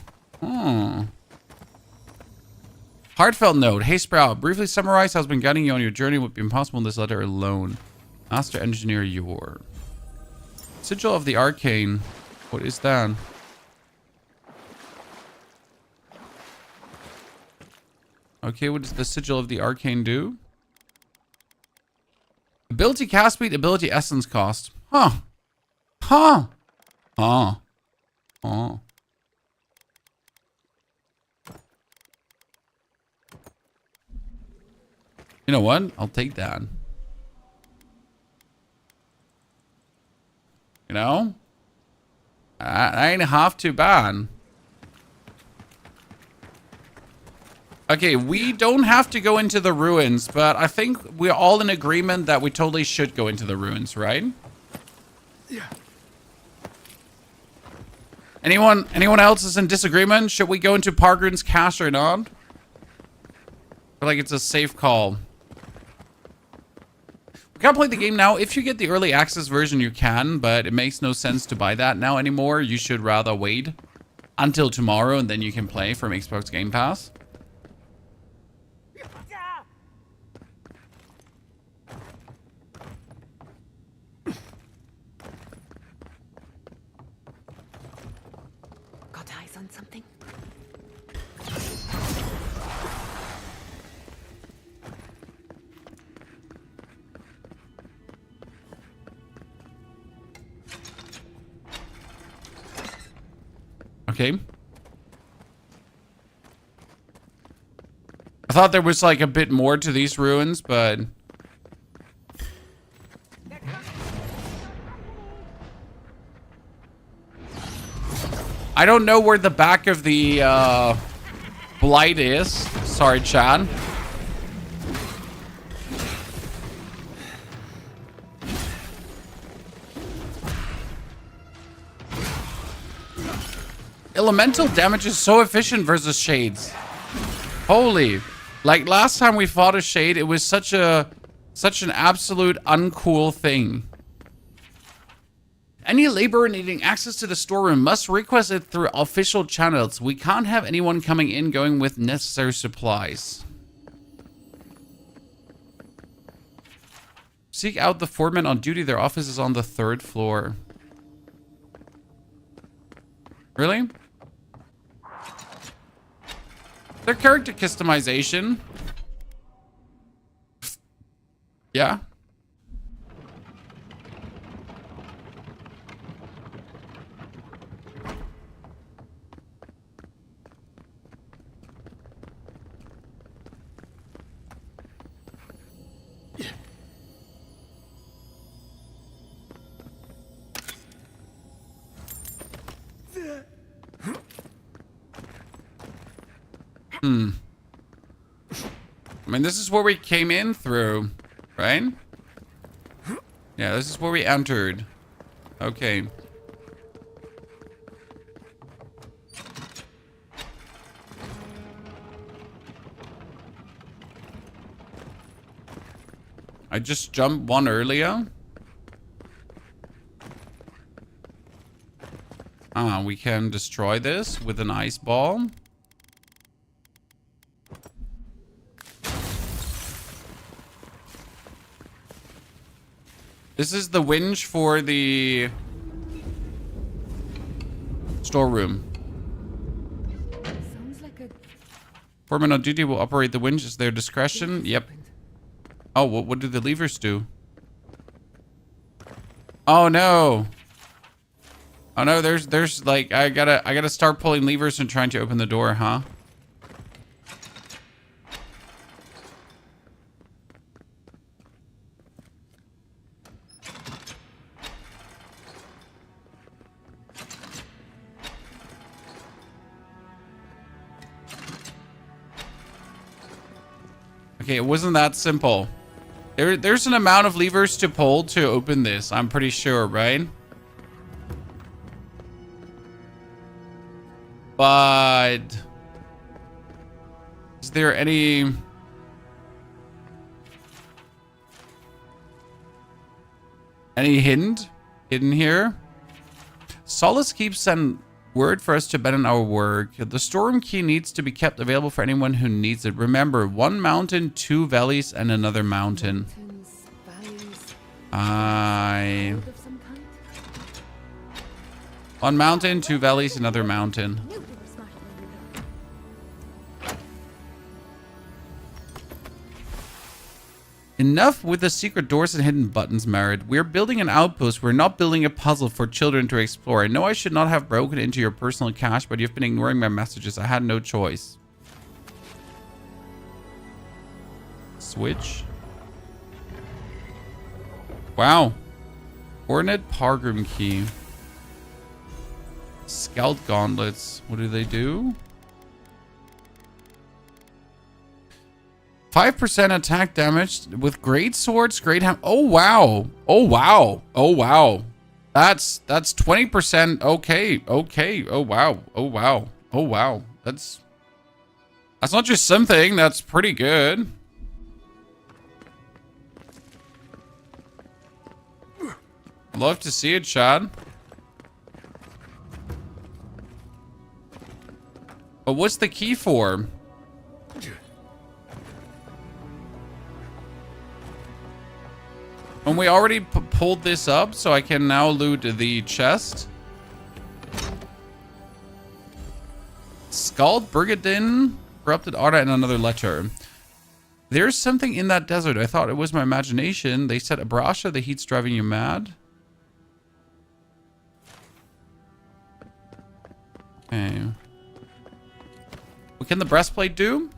Heartfelt note. Hey Sprout, briefly summarize how's been guiding you on your journey. Would be impossible in this letter alone. Master Engineer Yor. Sigil of the Arcane. What is that? Okay, what does the Sigil of the Arcane do? Ability cast speed, ability essence cost. Huh. Huh. Huh. Huh. You know what? I'll take that. You know? I ain't half too bad. Okay, we don't have to go into the ruins, but I think we're all in agreement that we totally should go into the ruins, right?
Yeah.
Anyone else is in disagreement? Should we go into Pargrin's cache or not? I feel like it's a safe call. We can't play the game now. If you get the early access version, you can, but it makes no sense to buy that now anymore. You should rather wait until tomorrow, and then you can play from Xbox Game Pass.
Got eyes on something?
Okay. I thought there was like a bit more to these ruins, but... I don't know where the back of the blight is. Sorry, Chad. Elemental damage is so efficient versus shades. Holy. Like last time we fought a shade, it was such an absolute uncool thing. Any laborer needing access to the storeroom must request it through official channels. We can't have anyone coming in going with necessary supplies. Seek out the foreman on duty. Their office is on the 3rd floor. Really? Their character customization. Yeah. I mean, this is where we came in through, right? Yeah, this is where we entered. Okay. I just jumped one earlier. We can destroy this with an ice ball. This is the winch for the storeroom.
Sounds like a...
Foreman on duty will operate the winch at their discretion. Yep. Oh, what do the levers do? Oh no. Oh no, there's like I gotta start pulling levers and trying to open the door, huh? Okay, it wasn't that simple. There's an amount of levers to pull to open this, I'm pretty sure, right? But is there any hidden here? Solace keeps sending word for us to abandon our work. The storeroom key needs to be kept available for anyone who needs it. Remember, one mountain, 2 valleys, and another mountain. One mountain, 2 valleys, another mountain. Enough with the secret doors and hidden buttons, Merritt. We're building an outpost. We're not building a puzzle for children to explore. I know I should not have broken into your personal cache, but you've been ignoring my messages. I had no choice. Switch. Wow. Hornet Pargrim key. Scout gauntlets. What do they do? 5% attack damage with great swords, great ham. Oh wow. Oh wow. Oh wow. That's 20%. Okay. Okay. Oh wow. Oh wow. Oh wow. That's not just something. That's pretty good. Love to see it, Chad. But what's the key for? And we already pulled this up, so I can now loot the chest. Scald, Brigadin, Corrupted Order, and another letter. There's something in that desert. I thought it was my imagination. They said, Abrasha, the heat's driving you mad. Okay. What can the breastplate do?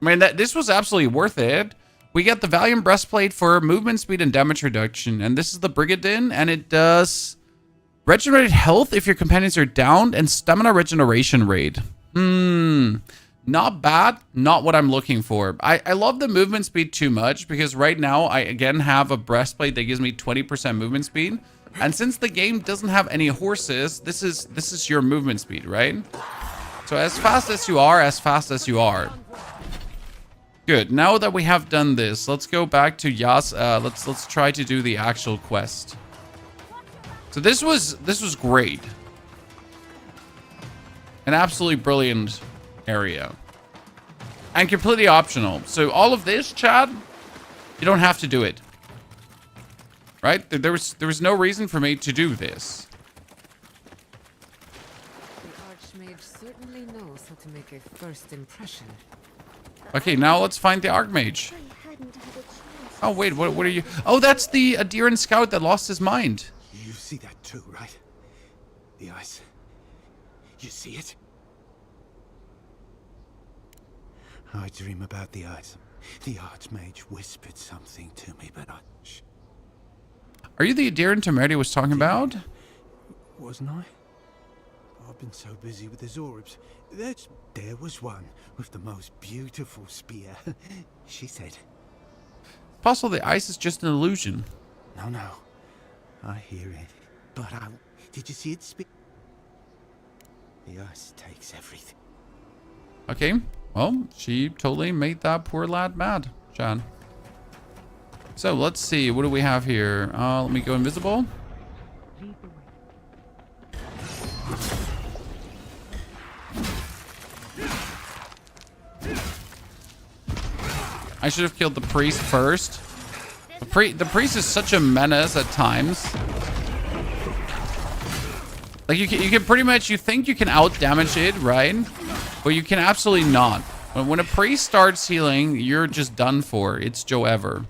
I mean, this was absolutely worth it. We get the Valiant Breastplate for movement speed and damage reduction. And this is the Brigadin, and it does regenerated health if your companions are downed and stamina regeneration rate. Not bad. Not what I'm looking for. I love the movement speed too much because right now I again have a breastplate that gives me 20% movement speed. And since the game doesn't have any horses, this is your movement speed, right? So as fast as you are, as fast as you are. Good. Now that we have done this, let's go back to Yas. Let's try to do the actual quest. So this was great. An absolutely brilliant area. And completely optional. So all of this, Chad, you don't have to do it. Right? There was no reason for me to do this.
The Archmage certainly knows how to make a first impression.
Okay, now let's find the Archmage. Oh, wait, what are you? Oh, that's the Adiran scout that lost his mind.
You see that too, right? The ice. You see it? I dream about the ice. The Archmage whispered something to me, but I... Shh.
Are you the Adiran Temerity was talking about?
Wasn't I? I've been so busy with the Zorbs. There was one with the most beautiful spear. She said...
It's possible the ice is just an illusion.
No. I hear it. But did you see it speak? The ice takes everything.
Okay. Well, she totally made that poor lad mad, John. So let's see. What do we have here? Let me go invisible. I should have killed the priest first. The priest is such a menace at times. Like you can pretty much, you think you can out damage it, right? But you can absolutely not. When a priest starts healing, you're just done for. It's Joe Ever.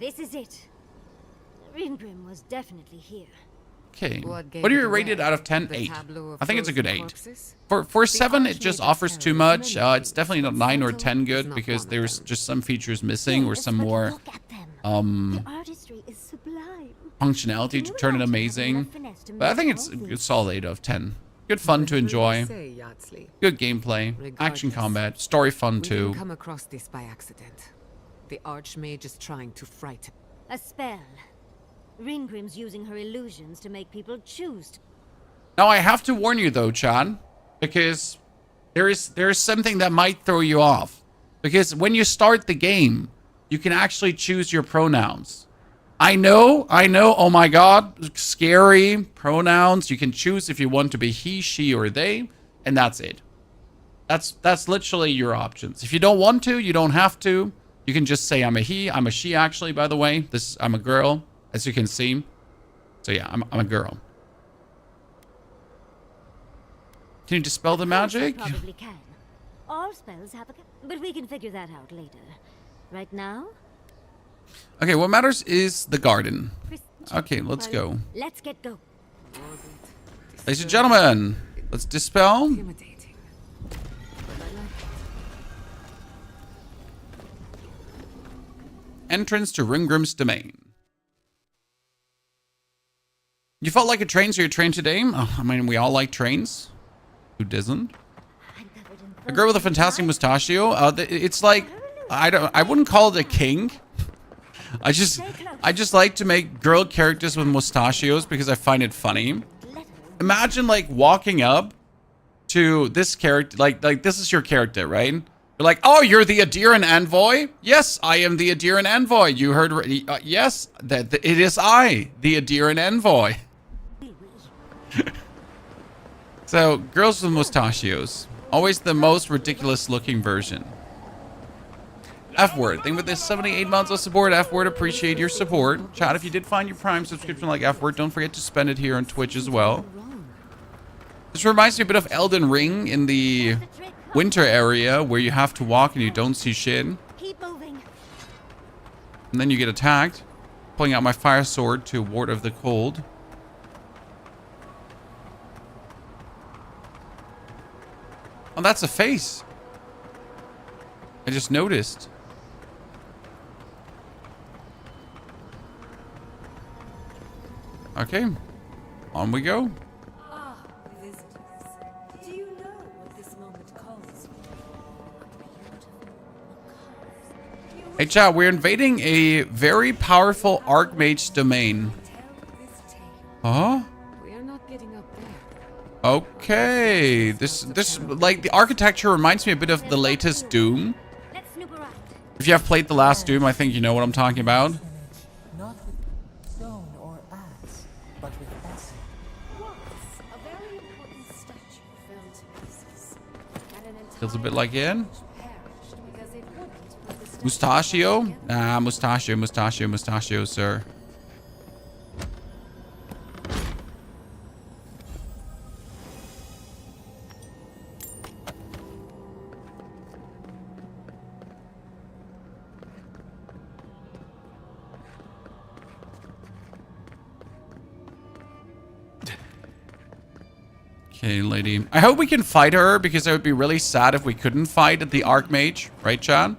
This is it. Ringrim was definitely here.
Okay. What are you rated out of 10? 8. I think it's a good 8. For 7, it just offers too much. It's definitely not 9 or 10 good because there's just some features missing or some more functionality to turn it amazing. But I think it's a solid 8 out of 10. Good fun to enjoy. Good gameplay. Action combat. Story fun
We didn't
too.
come across this by accident. The Archmage is trying to frighten.
A spell. Ringrim's using her illusions to make people choose.
Now I have to warn you though, Chan, because there is something that might throw you off. Because when you start the game, you can actually choose your pronouns. I know, oh my god, scary pronouns. You can choose if you want to be he, she, or they, and that's it. That's literally your options. If you don't want to, you don't have to. You can just say I'm a he, I'm a she actually, by the way. I'm a girl, as you can see. So yeah, I'm a girl. Can you dispel the magic?
Probably can. All spells have a... But we can figure that out later. Right now?
Okay, what matters is the garden. Okay, let's go.
Let's get go.
Ladies and gentlemen, let's dispel. Entrance to Ringrim's domain. You felt like a train, so you're trained today? Oh, I mean, we all like trains. Who doesn't? A girl with a fantastic mustachio. It's like I wouldn't call it a kink. I just like to make girl characters with mustachios because I find it funny. Imagine like walking up to this character, like this is your character, right? You're like, oh, you're the Adiran envoy? Yes, I am the Adiran envoy. You heard, yes, that it is I, the Adiran envoy. So, girls with mustachios, always the most ridiculous looking version. F-Word, thank you for this 78 months of support. F-Word, appreciate your support. Chat, if you did find your Prime subscription like F-Word, don't forget to spend it here on Twitch as well. This reminds me a bit of Elden Ring in the winter area where you have to walk and you don't see shit.
Keep moving.
And then you get attacked. Pulling out my fire sword to ward off the cold. Oh, that's a face. I just noticed. Okay, on we go.
Ah, visitors. Do you know what this moment calls for?
Hey chat, we're invading a very powerful Archmage's domain. Huh?
We are not getting up there.
Okay, this like the architecture reminds me a bit of the latest Doom. If you have played the last Doom, I think you know what I'm talking about.
Not with stone or axe, but with
Feels a bit like it. Mustachio? Ah, mustachio, sir. Okay, lady. I hope we can fight her, because I would be really sad if we couldn't fight the Archmage. Right, Chad?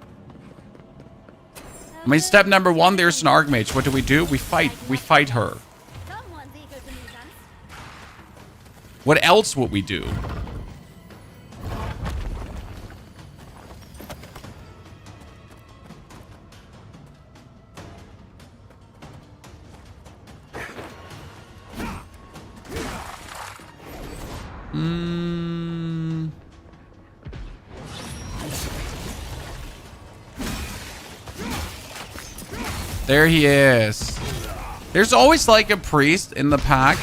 I mean, step number 1, there's an Archmage. What do? We fight. We fight her. What else would we do? There he is. There's always like a priest in the pack.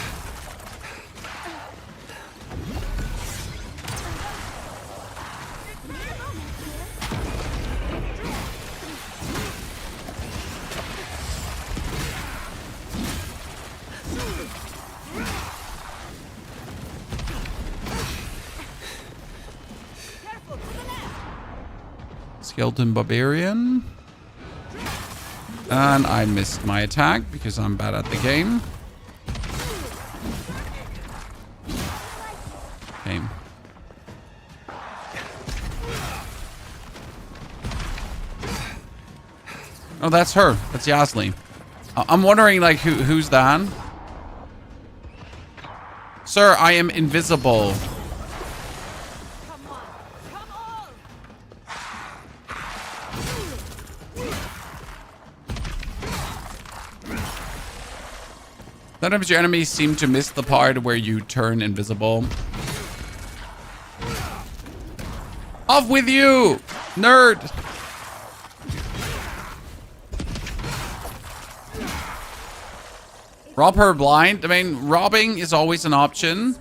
Skeleton Barbarian. And I missed my attack because I'm bad at the game. Okay. Oh, that's her. That's Yasli. I'm wondering, like, who's that? Sir, I am invisible. Sometimes your enemies seem to miss the part where you turn invisible. Off with you, nerd! Rob her blind. I mean, robbing is always an option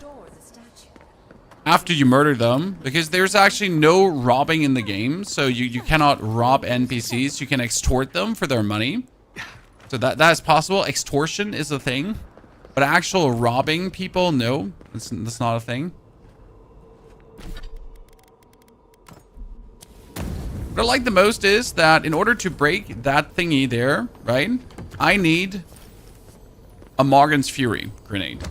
after you murder them, because there's actually no robbing in the game. So you cannot rob NPCs. You can extort them for their money. So that is possible. Extortion is a thing. But actual robbing people, no. That's not a thing. What I like the most is that in order to break that thingy there, right, I need a Morgan's Fury grenade.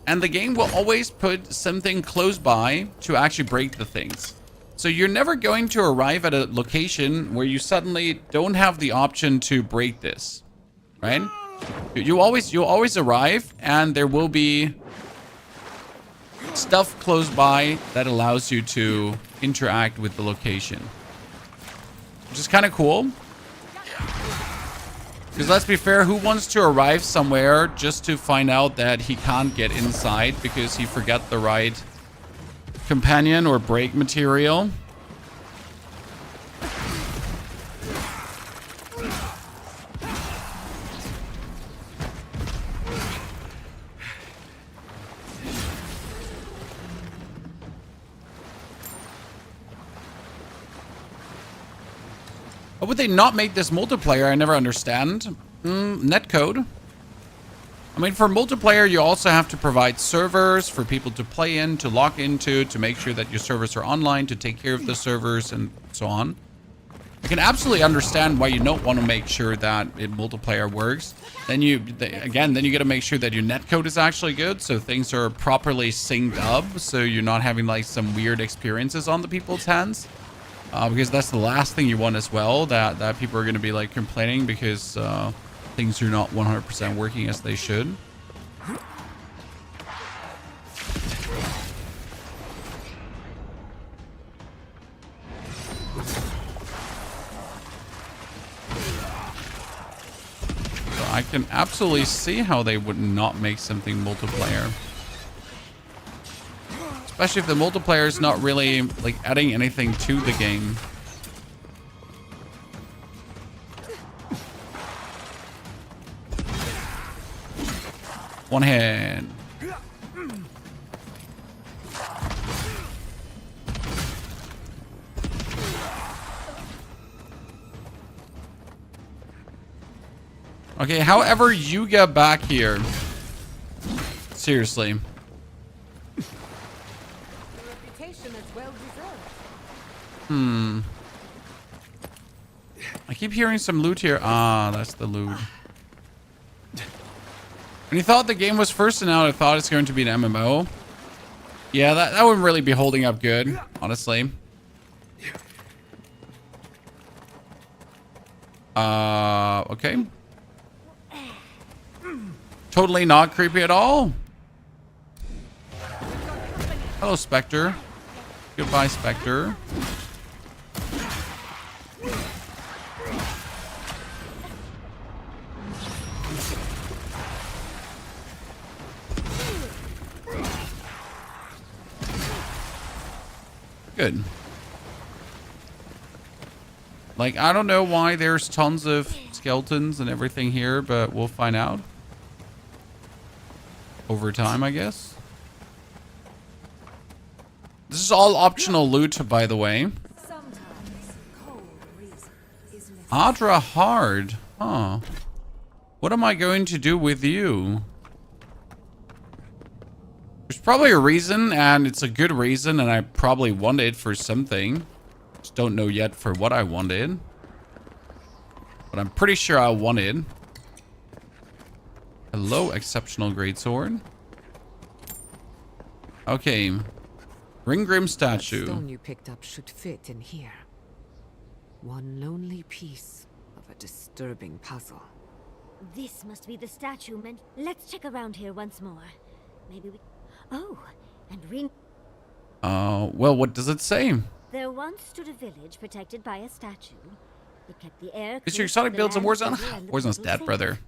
And the game will always put something close by to actually break the things. So you're never going to arrive at a location where you suddenly don't have the option to break this, right? You'll always arrive, and there will be stuff close by that allows you to interact with the location, which is kind of cool. Because let's be fair, who wants to arrive somewhere just to find out that he can't get inside because he forgot the right companion or break material? Why would they not make this multiplayer? I never understand. Netcode. I mean, for multiplayer, you also have to provide servers for people to play in, to log into, to make sure that your servers are online, to take care of the servers, and so on. I can absolutely understand why you don't want to make sure that multiplayer works. Then you got to make sure that your netcode is actually good, so things are properly synced up, so you're not having like some weird experiences on the people's hands. Because that's the last thing you want as well, that people are going to be like complaining because things are not 100% working as they should. So I can absolutely see how they would not make something multiplayer. Especially if the multiplayer is not really like adding anything to the game. One hand. Okay, however you get back here. Seriously.
Reputation is well deserved.
I keep hearing some loot here. Ah, that's the loot. When you thought the game was first and out, I thought it's going to be an MMO. Yeah, that wouldn't really be holding up good, honestly. Okay. Totally not creepy at all. Hello, Spectre. Goodbye, Spectre. Good. Like, I don't know why there's tons of skeletons and everything here, but we'll find out. Over time, I guess. This is all optional loot, by the way. Adra Hard. Huh. What am I going to do with you? There's probably a reason, and it's a good reason, and I probably want it for something. Just don't know yet for what I wanted. But I'm pretty sure I wanted. Hello, exceptional greatsword. Okay. Ringgrim statue.
The stone you picked up should fit in here. One lonely piece of a disturbing puzzle.
This must be the statue meant. Let's check around here once more. Maybe we. Oh, and ring.
Well, what does it say?
There once stood a village protected by a statue. It kept the air.
Is your exotic builds in Warzone? Warzone's dead, brother.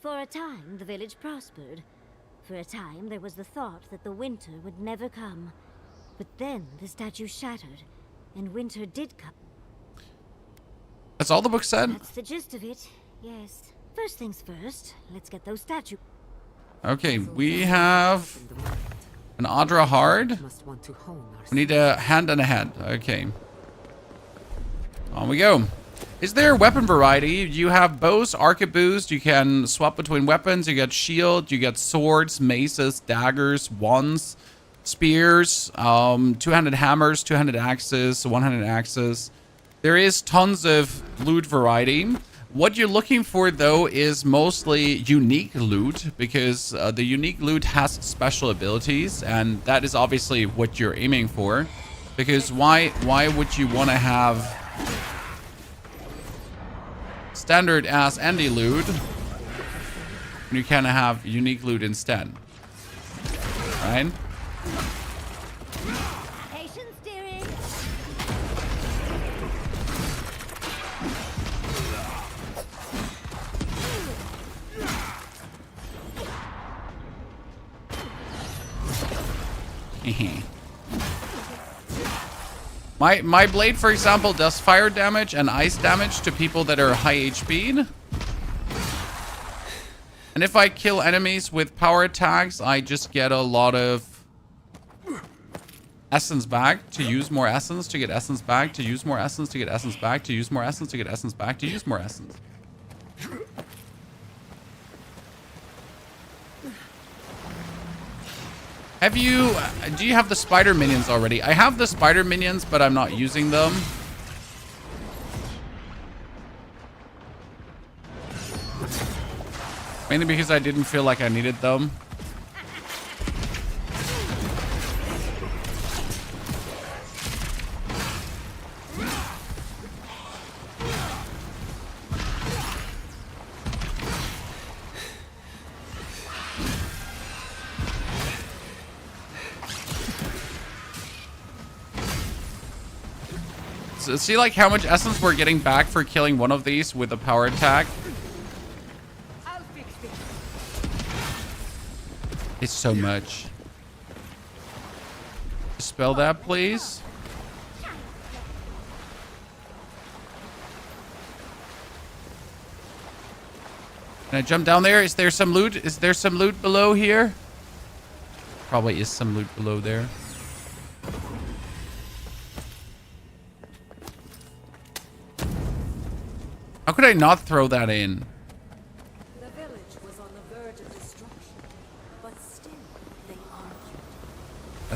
For a time, the village prospered. For a time, there was the thought that the winter would never come. But then the statue shattered, and winter did come.
That's all the book said?
That's the gist of it, yes. First things first, let's get those statues.
Okay, we have an Adra Hard. We need a hand and a head. Okay. On we go. Is there weapon variety? You have bows, arquebuses. You can swap between weapons. You get shield. You get swords, maces, daggers, wands, spears, two-handed hammers, two-handed axes, one-handed axes. There is tons of loot variety. What you're looking for, though, is mostly unique loot, because the unique loot has special abilities, and that is obviously what you're aiming for. Because why would you want to have standard ass Andy loot when you kind of have unique loot instead? Right?
Patience, dearie.
My blade, for example, does fire damage and ice damage to people that are high HP. And if I kill enemies with power attacks, I just get a lot of essence back to use more essence, to get essence back, to use more essence, to get essence back, to use more essence, to get essence back, to use more essence. Do you have the spider minions already? I have the spider minions, but I'm not using them. Mainly because I didn't feel like I needed them. See, like, how much essence we're getting back for killing one of these with a power attack? It's so much. Dispel that, please. Can I jump down there? Is there some loot? Is there some loot below here? Probably is some loot below there. How could I not throw that in?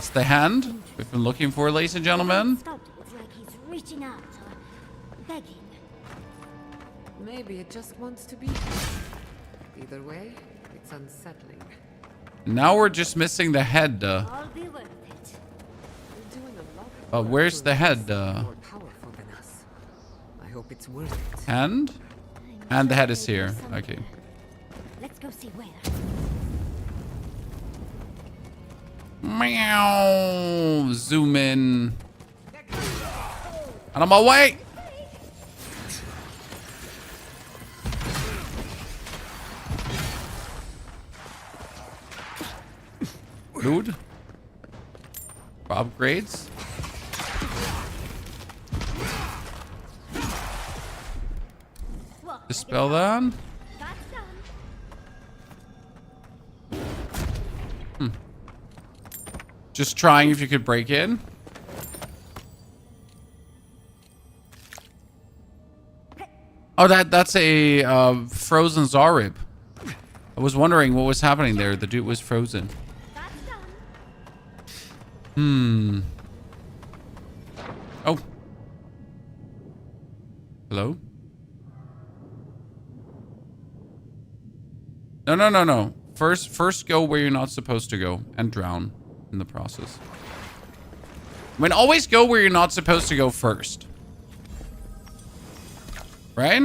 That's the hand we've been looking for, ladies and gentlemen.
It's like he's reaching out or begging.
Maybe it just wants to be. Either way, it's unsettling.
Now we're just missing the head.
I'll be worth it.
You're doing a lot of
But
work
where's
to
the head?
more powerful than us. I hope it's worth it.
Hand? And the head is here. Okay.
Let's go see where.
Meow. Zoom in. Out of my way. Dude. Upgrades. Dispel that. Just trying if you could break in. Oh, that's a frozen Zarib. I was wondering what was happening there. The dude was frozen. Oh. Hello? No. First go where you're not supposed to go and drown in the process. I mean, always go where you're not supposed to go first. Right?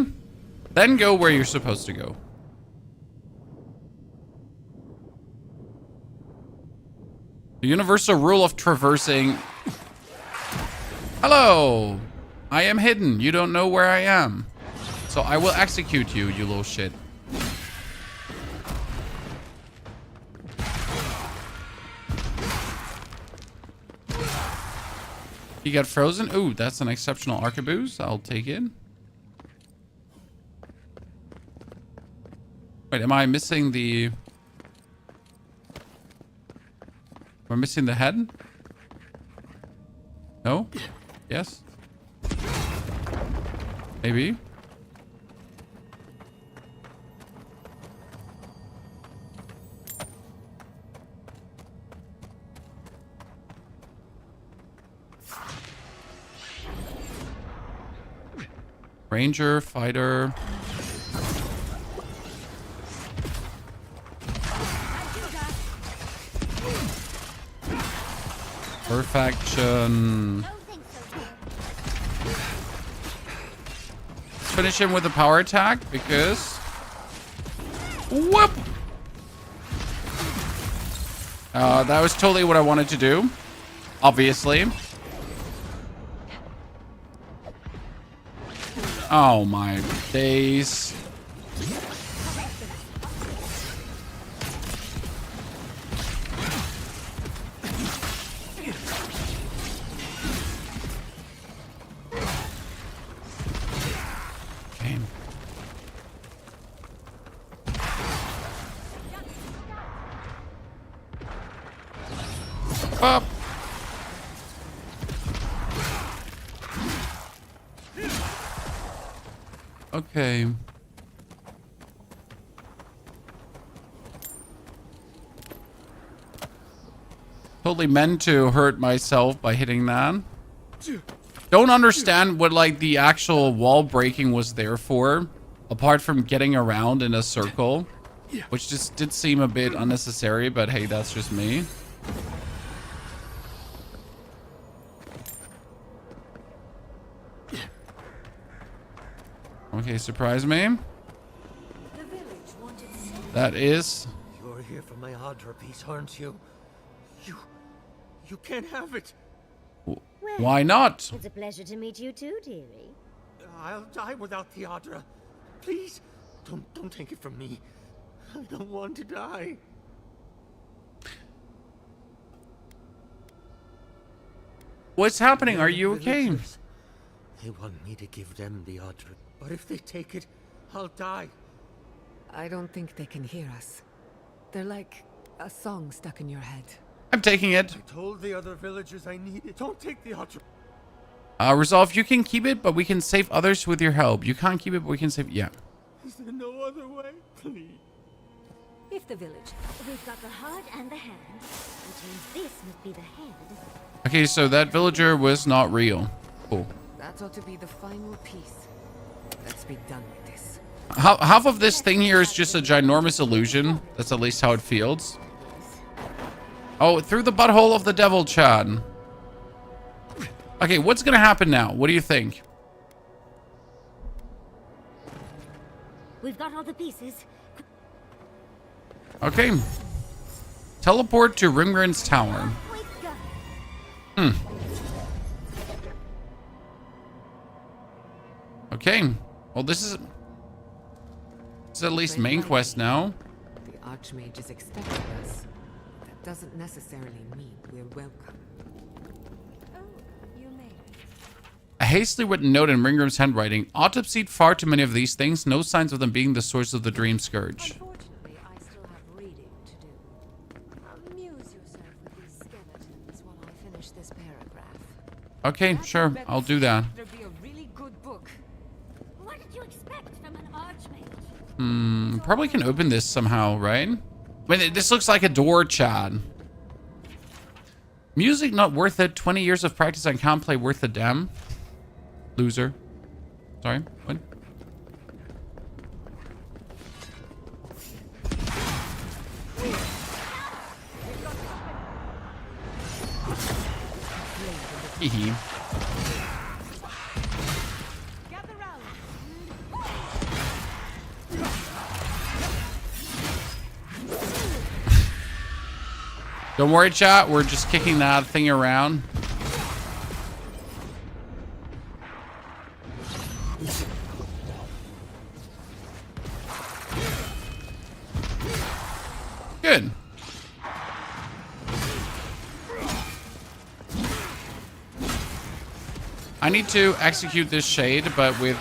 Then go where you're supposed to go. The universal rule of traversing. Hello. I am hidden. You don't know where I am. So I will execute you, you little shit. You got frozen? Ooh, that's an exceptional arquebus. I'll take it. Wait, am I missing the... Am I missing the head? No? Yes? Maybe? Ranger, fighter. Perfection. Let's finish him with a power attack because... Whoop! That was totally what I wanted to do. Obviously. Oh my days. Okay. Up. Okay. Totally meant to hurt myself by hitting that. Don't understand what like the actual wall breaking was there for, apart from getting around in a circle, which just did seem a bit unnecessary, but hey, that's just me. Okay, surprise me. That is...
You're here for my Audra piece, aren't you? You can't have it.
Why not?
It's a pleasure to meet you too, dearie.
I'll die without the Audra. Please, don't take it from me. I don't want to die.
What's happening? Are you okay?
They want me to give them the Audra, but if they take it, I'll die.
I don't think they can hear us. They're like a song stuck in your head.
I'm taking it.
I told the other villagers I need it. Don't take the Audra.
Resolve, you can keep it, but we can save others with your help. You can't keep it, but we can save... Yeah.
Is there no other way? Please.
If the village... We've got the heart and the hand, which means this must be the head.
Okay, so that villager was not real. Cool.
That ought to be the final piece. Let's be done with this.
Half of this thing here is just a ginormous illusion. That's at least how it feels. Oh, through the butthole of the devil, Chad. Okay, what's gonna happen now? What do you think?
We've got all the pieces.
Okay. Teleport to Rimgren's tower. Okay. Well, this is at least main quest now.
The Archmage is expecting us. That doesn't necessarily mean we're welcome.
A hastily written note in Ringram's handwriting. Autopsied far too many of these things. No signs of them being the source of the dream scourge.
Unfortunately, I still have reading to do. Amuse yourself with these skeletons while I finish this paragraph.
Okay, sure. I'll do that.
There'll be a really good book.
What did you expect from an archmage?
Probably can open this somehow, right? Wait, this looks like a door, Chad. Music not worth it. 20 years of practice I can't play worth a damn. Loser. Sorry, what? Hee. Don't worry, chat. We're just kicking that thing around. Good. I need to execute this shade, but with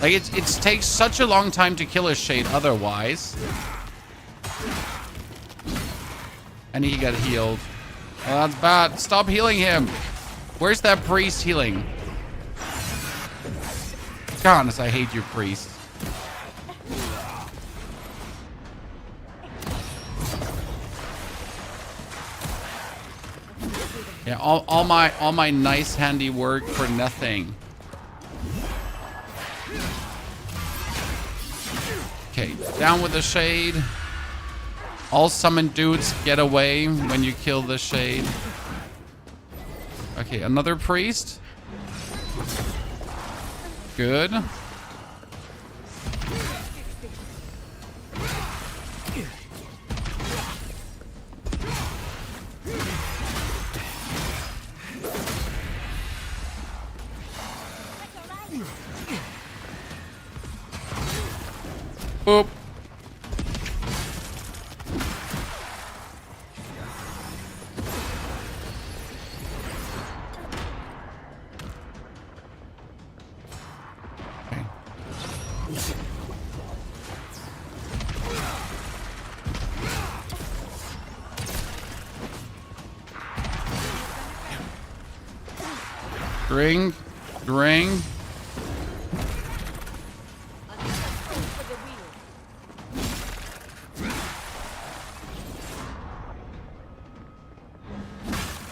like it takes such a long time to kill a shade otherwise. And he got healed. Oh, that's bad. Stop healing him. Where's that priest healing? God, I hate you, priest. Yeah, all my nice handiwork for nothing. Okay, down with the shade. All summoned dudes get away when you kill the shade. Okay, another priest. Good. Boop. Drink, drink.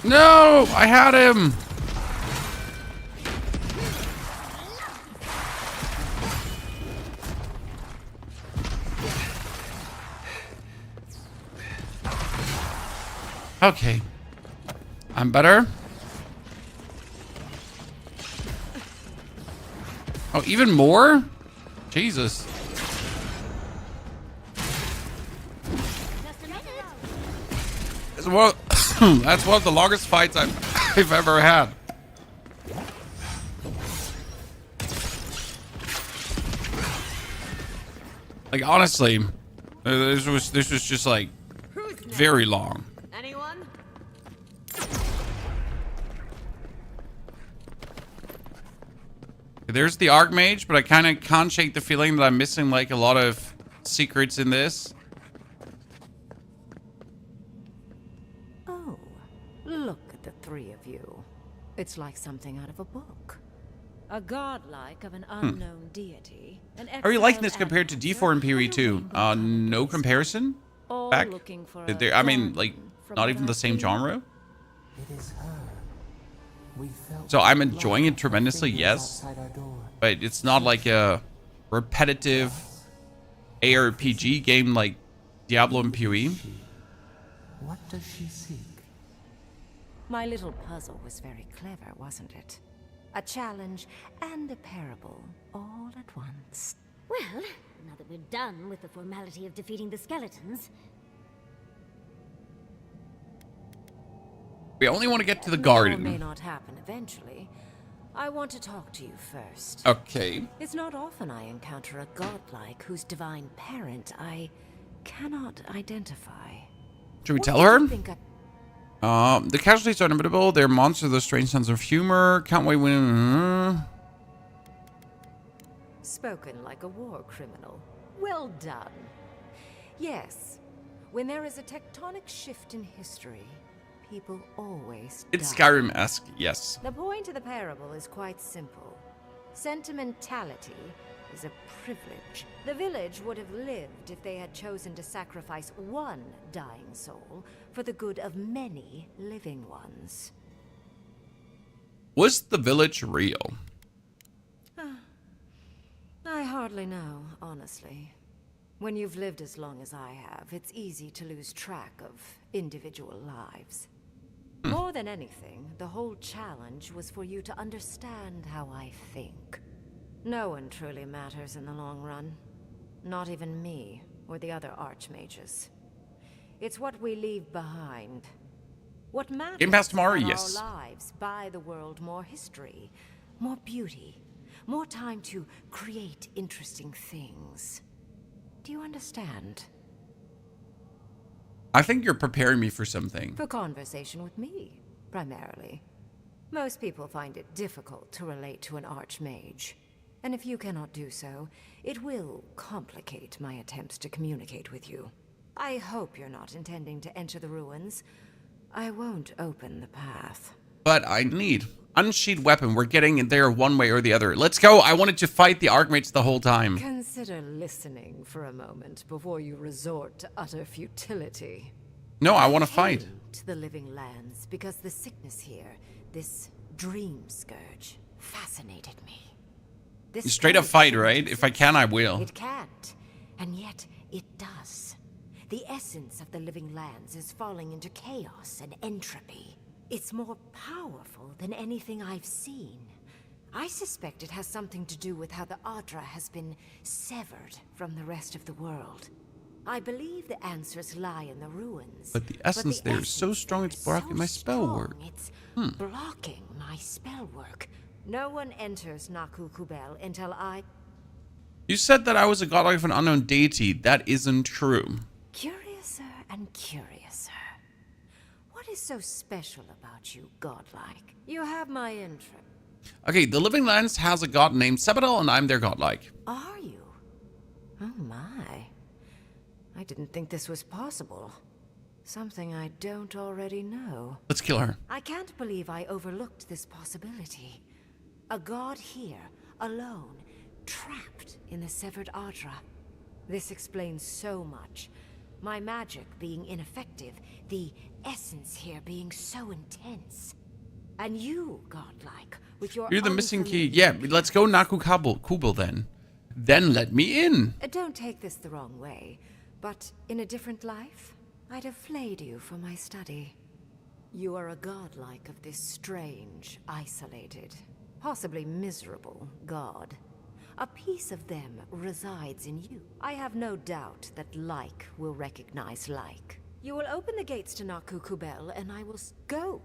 No, I had him. Okay. I'm better. Oh, even more? Jesus. That's one of the longest fights I've ever had. Like, honestly, this was just like very long.
Anyone?
There's the Archmage, but I kind of can't shake the feeling that I'm missing like a lot of secrets in this.
Oh, look at the three of you. It's like something out of a book. A godlike of an unknown deity. An
Are you liking this
exiled
compared to
advisor,
D4 and PoE2? No comparison.
all
Back.
looking for a
I mean, like,
warning from
not
what
even the
I've
same
seen.
genre.
It is her. We felt
So I'm
the
enjoying
light
it tremendously,
fingers
yes.
outside our door.
But it's not like a repetitive ARPG game like Diablo and PoE.
What does she seek?
My little puzzle was very clever, wasn't it? A challenge and a parable all at once.
Well, now that we're done with the formality of defeating the skeletons,
We only want to get to the
May or
garden.
may not happen eventually. I want to talk to you first.
Okay.
It's not often I encounter a godlike whose divine parent I cannot identify.
Should we
What
tell
do
her?
you think
The casualties are inevitable. They're monsters with a strange sense of humor. Can't wait when...
Spoken like a war criminal. Well done. Yes, when there is a tectonic shift in history, people always
It's
die.
Skyrim-esque, yes.
The point of the parable is quite simple. Sentimentality is a privilege. The village would have lived if they had chosen to sacrifice one dying soul for the good of many living ones.
Was the village real?
I hardly know, honestly. When you've lived as long as I have, it's easy to lose track of individual lives. More than anything, the whole challenge was for you to understand how I think. No one truly matters in the long run. Not even me, or the other archmages. It's what we leave behind. What matters
Game Pass tomorrow,
is that
yes.
our lives buy the world more history, more beauty, more time to create interesting things. Do you understand?
I think you're preparing me for something.
For conversation with me, primarily. Most people find it difficult to relate to an archmage. And if you cannot do so, it will complicate my attempts to communicate with you. I hope you're not intending to enter the ruins. I won't open the path.
But I need unsheathed weapon. We're getting in there one way or the other. Let's go. I wanted to fight the Archmages the whole time.
Consider listening for a moment before you resort to utter futility.
No, I want to fight.
To the living lands because the sickness here, this dream scourge, fascinated me. This
Straight up
scourge
fight,
shouldn't
right? If I can, I will.
It can't, and yet it does. The essence of the living lands is falling into chaos and entropy. It's more powerful than anything I've seen. I suspect it has something to do with how the Adra has been severed from the rest of the world. I believe the answers lie in the ruins.
But the essence there is so strong it's blocking my spell work.
It's blocking my spell work. No one enters Naku Kubel until I...
You said that I was a godlike of an unknown deity. That isn't true.
Curiouser and curiouser. What is so special about you, godlike? You have my interest.
Okay, the Living Lands has a god named Sebadal, and I'm their godlike.
Are you? Oh my. I didn't think this was possible. Something I don't already know.
Let's kill her.
I can't believe I overlooked this possibility. A god here, alone, trapped in the severed Adra. This explains so much. My magic being ineffective, the essence here being so intense. And you, godlike, with your
You're the missing key. Yeah, let's go Naku Kubel then. Then let me in.
Don't take this the wrong way, but in a different life, I'd have flayed you for my study. You are a godlike of this strange, isolated, possibly miserable god. A piece of them resides in you. I have no doubt that like will recognize like. You will open the gates to Naku Kubel, and I will go.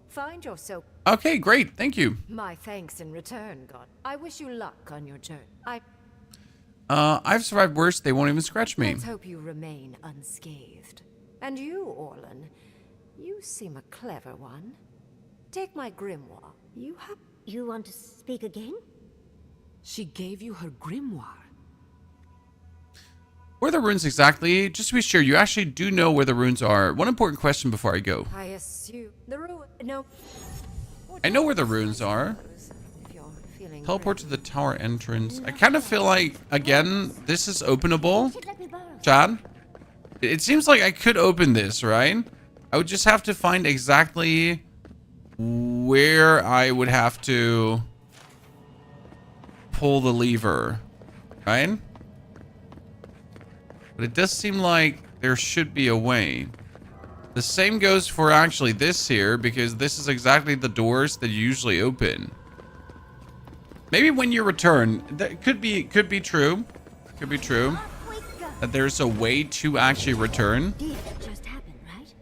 Find your soap.
Okay, great. Thank you.
My thanks in return, God. I wish you luck on your journey.
I've survived worse. They won't even scratch me.
Let's hope you remain unscathed. And you, Orlan, you seem a clever one. Take my grimoire.
You want to speak again?
She gave you her grimoire.
Where are the runes exactly? Just to be sure, you actually do know where the runes are. One important question before I go.
I assume the ruin. No.
I know where the runes are.
If you're feeling
Teleport to the tower entrance. I kind of feel like, again, this is openable. Chad? It seems like I could open this, right? I would just have to find exactly where I would have to pull the lever, right? But it does seem like there should be a way. The same goes for actually this here, because this is exactly the doors that you usually open. Maybe when you return, that could be true. Could be true. That there's a way to actually return.
Just happened, right?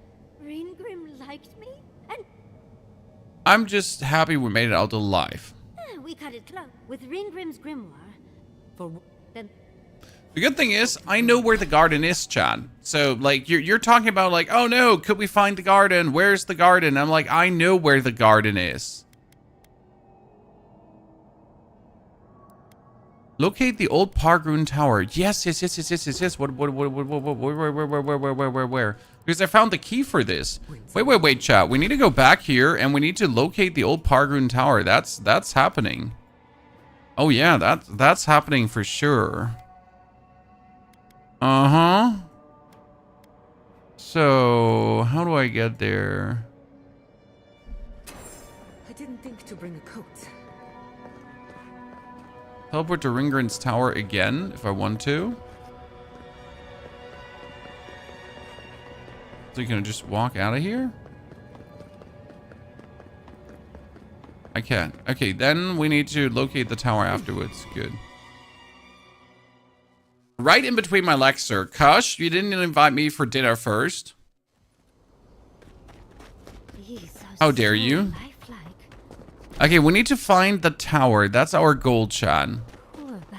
Ringrim liked me, and
I'm just happy we made it out alive.
we cut it close with Ringrim's grimoire. For then,
The good thing is, I know where the garden is, Chad. So, like, you're talking about, like, oh no, could we find the garden? Where's the garden? I'm like, I know where the garden is. Locate the old Pargrun Tower. Yes. What, where? Because I found the key for this. Wait, chat. We need to go back here and we need to locate the old Pargrun Tower. That's happening. Oh yeah, that's happening for sure. Uh-huh. So, how do I get there?
I didn't think to bring a coat.
Teleport to Ringren's tower again, if I want to. So you can just walk out of here? I can't. Okay, then we need to locate the tower afterwards. Good. Right in between my legs, sir. Kush, you didn't invite me for dinner first. How dare you? Okay, we need to find the tower. That's our goal, Chad.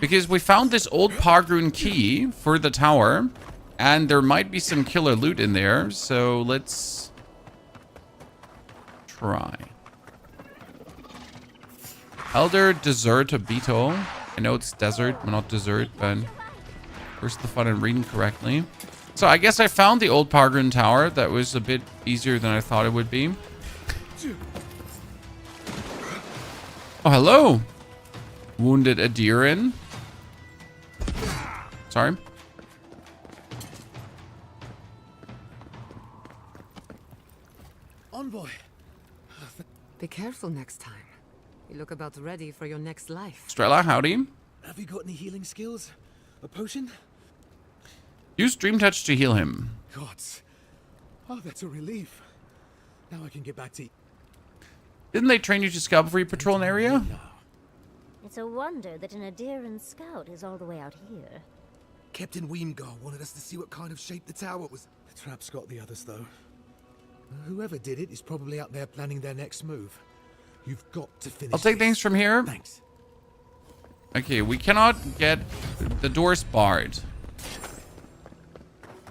Because we found this old Pargrun key for the tower. And there might be some killer loot in there. So let's try. Elder Desert Beetle. I know it's desert, but not dessert, but where's the fun in reading correctly? So I guess I found the old Pargrun Tower. That was a bit easier than I thought it would be. Oh, hello. Wounded Adirin. Sorry.
Envoy.
Be careful next time. You look about ready for your next life.
Strela, howdy.
Have you got any healing skills? A potion?
Use Dream Touch to heal him.
Gods. Oh, that's a relief. Now I can get back to...
Didn't they train you to scout before you patrol an area?
It's a wonder that an Adiran scout is all the way out here.
Captain Weemgar wanted us to see what kind of shape the tower was. The trap's got the others, though. Whoever did it is probably out there planning their next move. You've got to finish.
I'll take things from here.
Thanks.
Okay, we cannot get... The door's barred.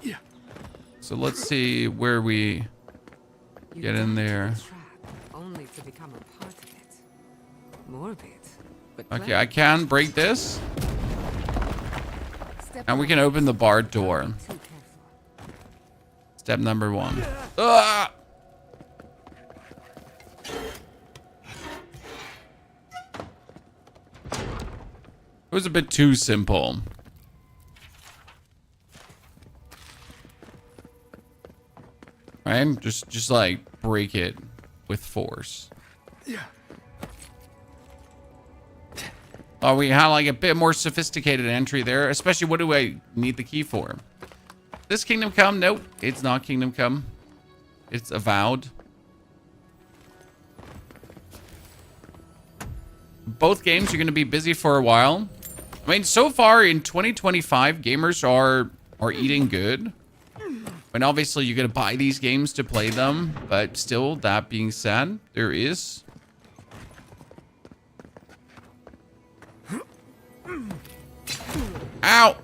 Yeah.
So let's see where we get in there.
Only to become a part of it. Morbid. But
Okay, I can break this. And we can open the barred door. Step number 1. Ah! It was a bit too simple. Right? Just like break it with force.
Yeah.
Oh, we had like a bit more sophisticated entry there. Especially, what do I need the key for? This Kingdom Come? Nope, it's not Kingdom Come. It's Avowed. Both games are going to be busy for a while. I mean, so far in 2025, gamers are eating good. And obviously, you're going to buy these games to play them. But still, that being said, there is... Ow!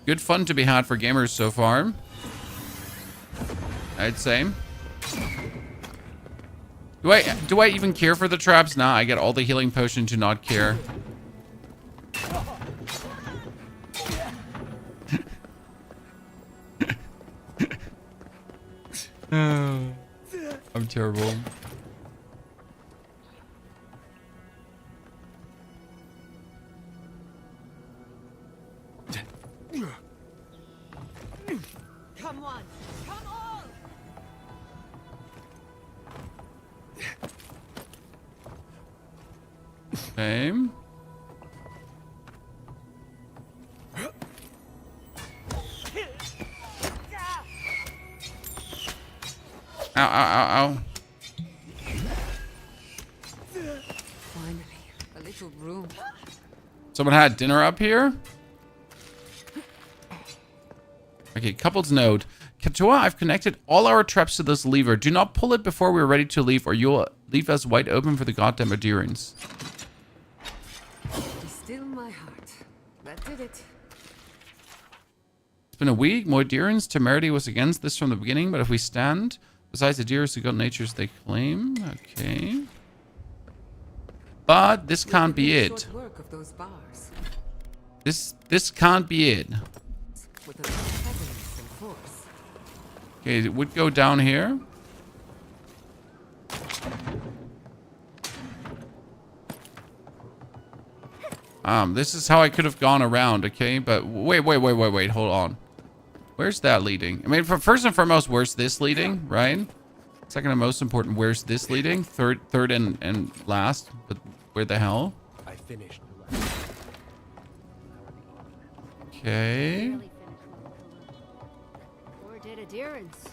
Good fun to be had for gamers so far, I'd say. Do I even care for the traps? Nah, I get all the healing potion to not care. I'm terrible. Okay. Ow, ow, ow, ow.
Finally, a little room.
Someone had dinner up here? Okay, couple's note. Katoa, I've connected all our traps to this lever. Do not pull it before we're ready to leave, or you'll leave us wide open for the goddamn adherents.
Be still my heart. That did it.
It's been a week. More adherents. Temerity was against this from the beginning, but if we stand, besides the adherents, the good natures they claim. Okay. But this can't be it.
Short work of those bars.
This can't be it.
With a lot of heaviness and force.
Okay, it would go down here. This is how I could have gone around, okay? But wait, hold on. Where's that leading? I mean, first and foremost, where's this leading, right? Second and most important, where's this leading? Third and last, but where the hell?
I finished.
Okay.
Or did adherence.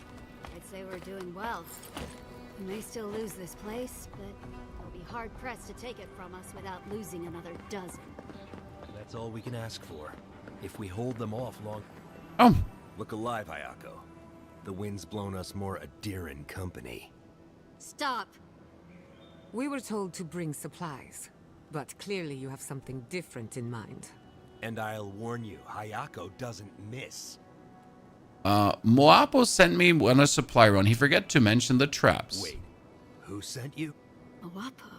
I'd say we're doing well. We may still lose this place, but they'll be hard-pressed to take it from us without losing another dozen.
That's all we can ask for. If we hold them off long...
Oh.
Look alive, Ayako. The wind's blown us more Adiran company.
Stop.
We were told to bring supplies, but clearly you have something different in mind.
And I'll warn you, Hayako doesn't miss.
Moapo sent me on a supply run. He forgot to mention the traps.
Wait, who sent you?
Moapo.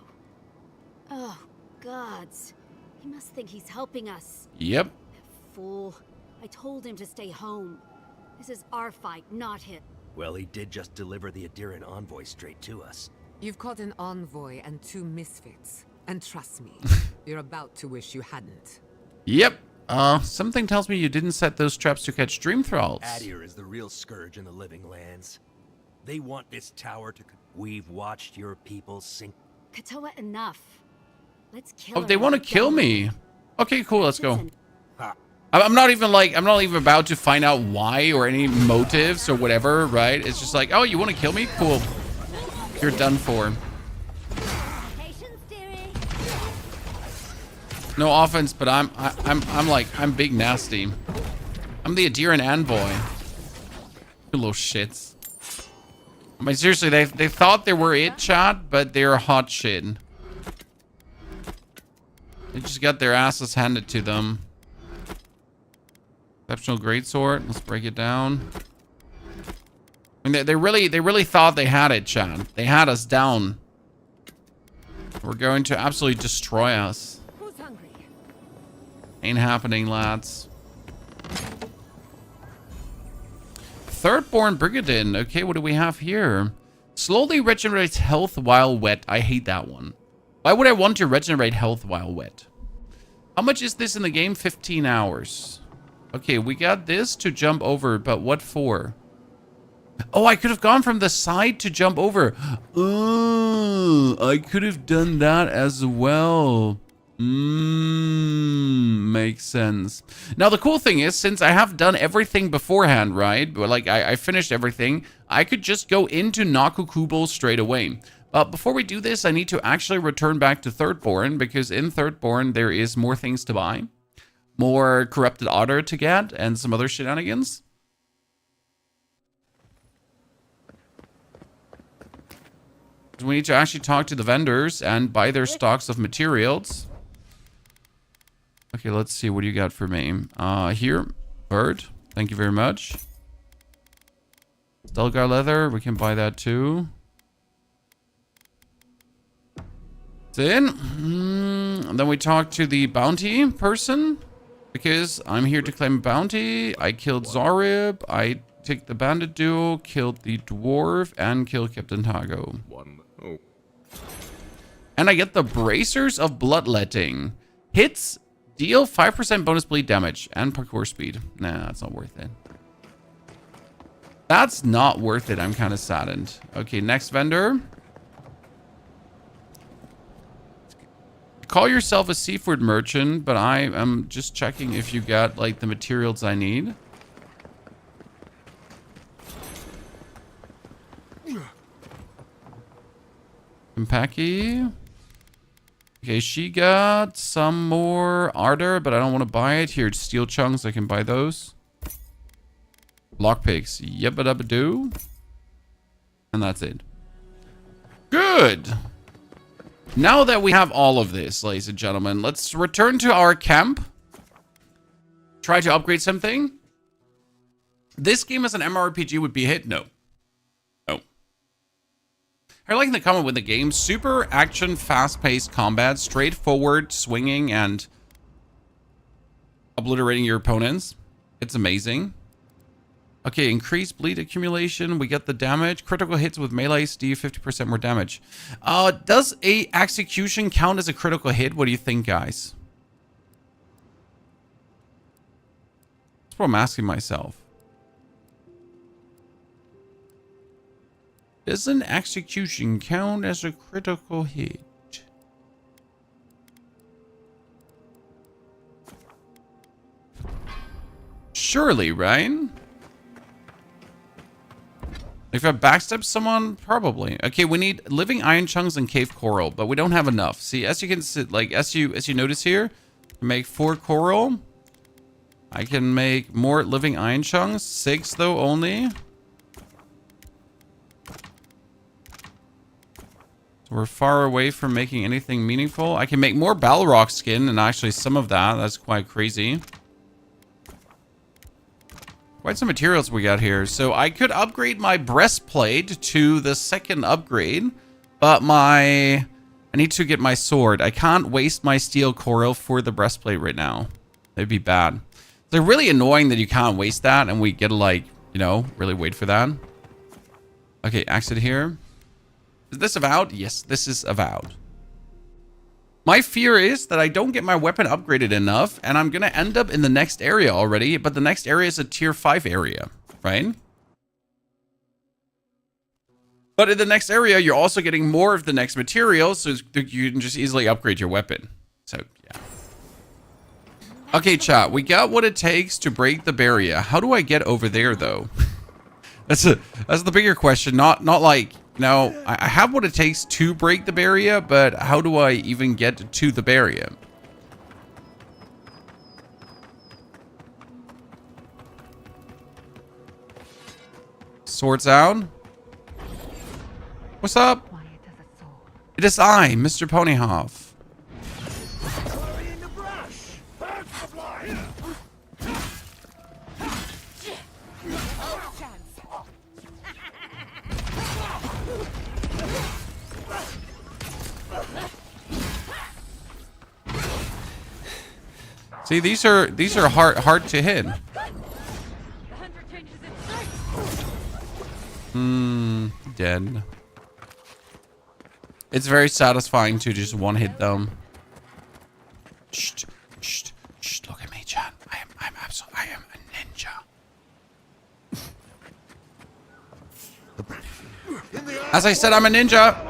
Oh, gods. He must think he's helping us.
Yep.
Fool. I told him to stay home. This is our fight, not his.
Well, he did just deliver the Adiran envoy straight to us.
You've caught an envoy and 2 misfits. And trust me, you're about to wish you hadn't.
Yep. Something tells me you didn't set those traps to catch dream thralls.
Adir is the real scourge in the living lands. They want this tower to... We've watched your people sink...
Katoa, enough. Let's kill
Oh,
her
they want to
and
kill
get
me. Okay, cool. Let's go. I'm not even about to find out why or any motives or whatever, right? It's just like, oh, you want to kill me? Cool. You're done for. No offense, but I'm big nasty. I'm the Adiran envoy. You little shits. I mean, seriously, they thought they were it, chat, but they're hot shit. They just got their asses handed to them. Exceptional greatsword. Let's break it down. I mean, they really thought they had it, chat. They had us down. We're going to absolutely destroy us.
Who's hungry?
Ain't happening, lads. Thirdborn Brigadin. Okay, what do we have here? Slowly regenerates health while wet. I hate that one. Why would I want to regenerate health while wet? How much is this in the game? 15 hours. Okay, we got this to jump over, but what for? Oh, I could have gone from the side to jump over. Oh, I could have done that as well. Makes sense. Now, the cool thing is, since I have done everything beforehand, right? But like, I finished everything. I could just go into Nakukubo straight away. But before we do this, I need to actually return back to Thirdborn, because in Thirdborn, there is more things to buy. More corrupted otter to get, and some other shenanigans. We need to actually talk to the vendors and buy their stocks of materials. Okay, let's see. What do you got for me? Here, bird. Thank you very much. Stelgar leather. We can buy that too. It's in. And then we talk to the bounty person. Because I'm here to claim a bounty. I killed Zarib. I took the bandit duo. Killed the dwarf. And killed Captain Tago.
Oh.
And I get the bracers of bloodletting. Hits deal 5% bonus bleed damage and parkour speed. Nah, that's not worth it. That's not worth it. I'm kind of saddened. Okay, next vendor. call yourself a seafood merchant, but I am just checking if you got like the materials I need. Impaki. Okay, she got some more ardor, but I don't want to buy it. Here, steel chunks. I can buy those. Lockpicks. Yabba-dabba-doo. And that's it. Good. Now that we have all of this, ladies and gentlemen, let's return to our camp. Try to upgrade something. This game as an MMORPG would be a hit? No. No. I like in the comment with the game. Super action, fast-paced combat, straightforward swinging and obliterating your opponents. It's amazing. Okay, increased bleed accumulation. We get the damage. Critical hits with melees do 50% more damage. Does a execution count as a critical hit? What do you think, guys? That's what I'm asking myself. Does an execution count as a critical hit? Surely, right? If I backstab someone, probably. Okay, we need living iron chunks and cave coral, but we don't have enough. See, as you can see, like as you notice here, make 4 coral. I can make more living iron chunks, 6 though only. So we're far away from making anything meaningful. I can make more balrog skin, and actually some of that. That's quite crazy. Quite some materials we got here. So I could upgrade my breastplate to the 2nd upgrade, but I need to get my sword. I can't waste my steel coral for the breastplate right now. It'd be bad. They're really annoying that you can't waste that and we get to, like, you know, really wait for that. Okay, exit here. Is this Avowed? Yes, this is Avowed. My fear is that I don't get my weapon upgraded enough, and I'm going to end up in the next area already, but the next area is a tier 5 area, right? But in the next area, you're also getting more of the next material, so you can just easily upgrade your weapon. So, yeah. Okay, chat, we got what it takes to break the barrier. How do I get over there, though? That's the bigger question, not like... Now, I have what it takes to break the barrier, but how do I even get to the barrier? Swords out. What's up? It is I, Mr. Ponyhoff. See, these are hard to hit. Dead. It's very satisfying to just one hit them. Shh, shh, shh. Look at me, chat. I am a ninja. As I said, I'm a ninja.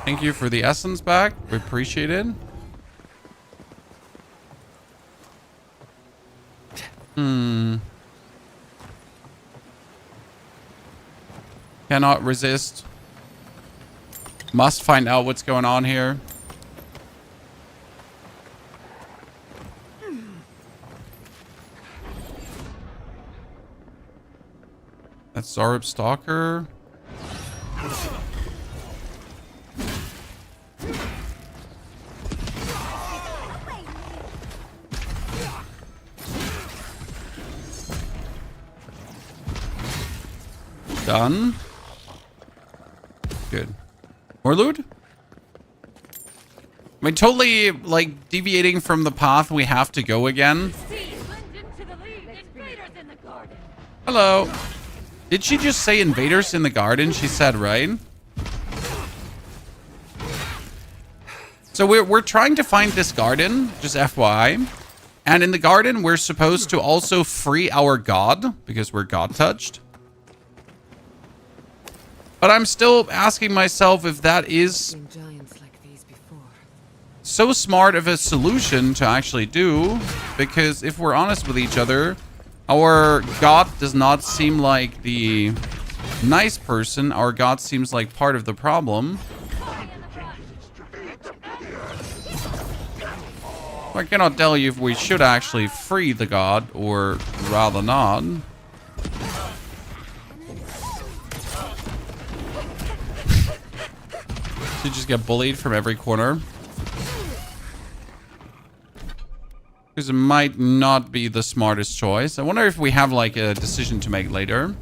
Thank you for the essence back. We appreciate it. Cannot resist. Must find out what's going on here. That's Zarb Stalker. Done. Good. More loot? Am I totally, like, deviating from the path we have to go again? Hello. Did she just say invaders in the garden? She said, right? So we're trying to find this garden, just FYI. And in the garden, we're supposed to also free our god, because we're god-touched. But I'm still asking myself if that is so smart of a solution to actually do. Because if we're honest with each other, our god does not seem like the nice person. Our god seems like part of the problem. I cannot tell you if we should actually free the god or rather not. You just get bullied from every corner. Because it might not be the smartest choice. I wonder if we have like a decision to make later.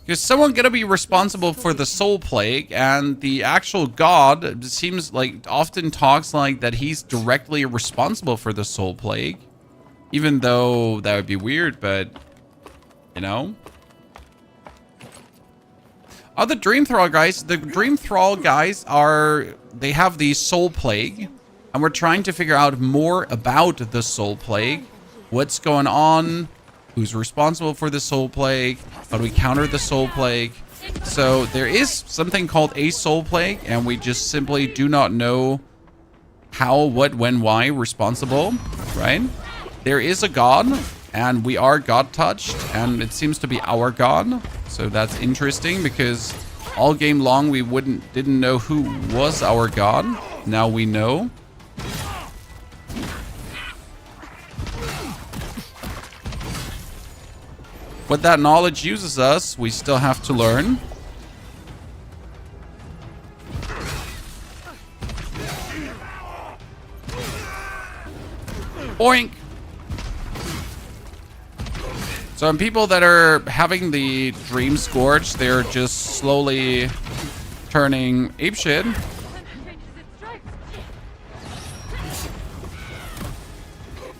Is someone gonna be responsible for the soul plague? And the actual god seems like often talks like that he's directly responsible for the soul plague. Even though that would be weird, but you know. Oh, the Dream Thrall guys. The Dream Thrall guys they have the soul plague. And we're trying to figure out more about the soul plague. What's going on? Who's responsible for the soul plague? How do we counter the soul plague? So there is something called a soul plague, and we just simply do not know how, what, when, why responsible, right? There is a god, and we are god touched, and it seems to be our god. So that's interesting because all game long we didn't know who was our god. Now we know. What that knowledge uses us, we still have to learn. Boink! So in people that are having the Dream Scourge, they're just slowly turning apeshit.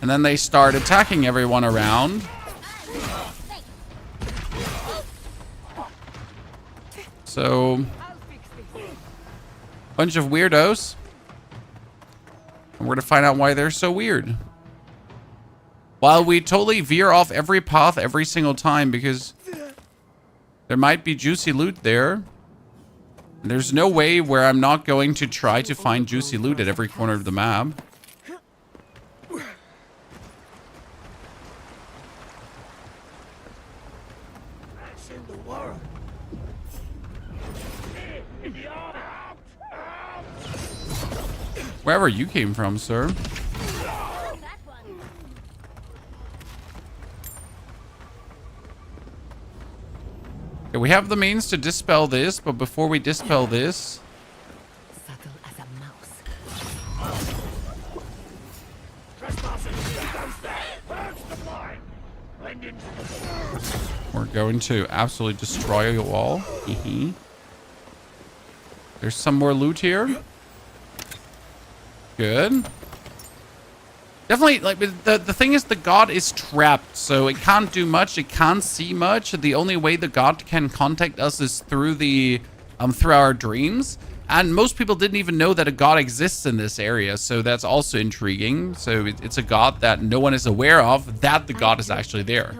And then they start attacking everyone around. So, bunch of weirdos. And we're gonna find out why they're so weird. While we totally veer off every path every single time because there might be juicy loot there. And there's no way where I'm not going to try to find juicy loot at every corner of the map. Wherever you came from, sir. Okay, we have the means to dispel this, but before we dispel this...
Subtle as a mouse.
We're going to absolutely destroy you all. There's some more loot here. Good. Definitely, like, the thing is the god is trapped, so it can't do much, it can't see much. The only way the god can contact us is through the through our dreams. And most people didn't even know that a god exists in this area, so that's also intriguing. So it's a god that no one is aware of, that the god is actually there.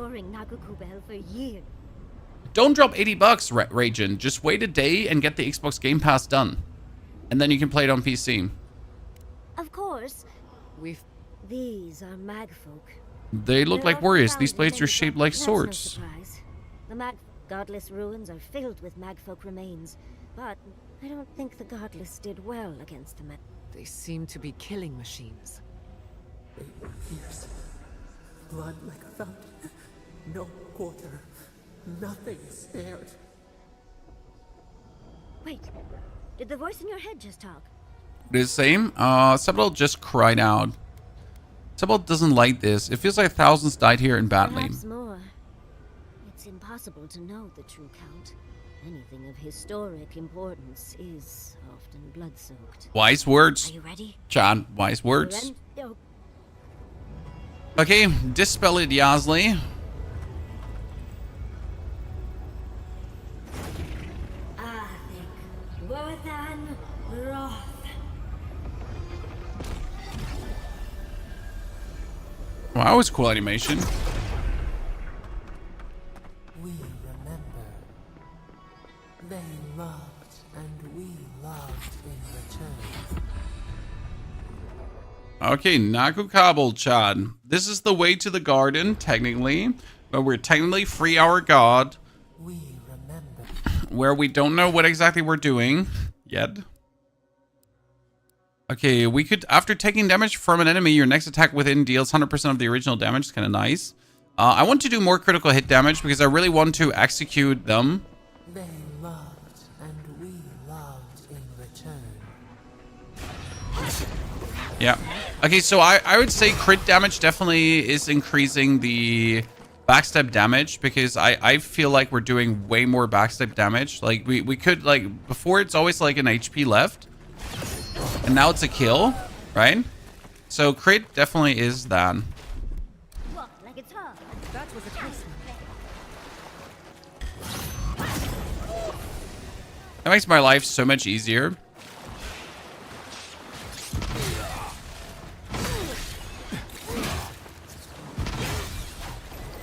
Don't drop 80 bucks, Ragin. Just wait a day and get the Xbox Game Pass done. And then you can play it on PC.
Of course. These are magfolk.
They look like warriors. These blades are shaped like swords.
No surprise. The godless ruins are filled with magfolk remains, but I don't think the godless did well against them.
They seem to be killing machines.
Fierce. Blood like a fountain. No quarter. Nothing spared.
Wait. Did the voice in your head just talk?
The same. Sebel just cried out. Sebel doesn't like this. It feels like thousands died here in Batley.
Perhaps more. It's impossible to know the true count. Anything of historic importance is often blood-soaked.
Wise words.
Are you ready?
John, wise words. Okay, dispel it, Yasli. Wow, that was cool animation.
We remember. They loved, and we loved in return.
Okay, Naku Kabul-chan. This is the way to the garden, technically. But we're technically free our god.
We remember.
Where we don't know what exactly we're doing yet. Okay, we could, after taking damage from an enemy, your next attack within deals 100% of the original damage. It's kind of nice. I want to do more critical hit damage because I really want to execute them.
They loved, and we loved in return.
Yeah. Okay, so I would say crit damage definitely is increasing the backstab damage because I feel like we're doing way more backstab damage. Like, we could, like, before it's always like an HP left. And now it's a kill, right? So crit definitely is that.
Walk like it's hard.
That was a close one.
That makes my life so much easier.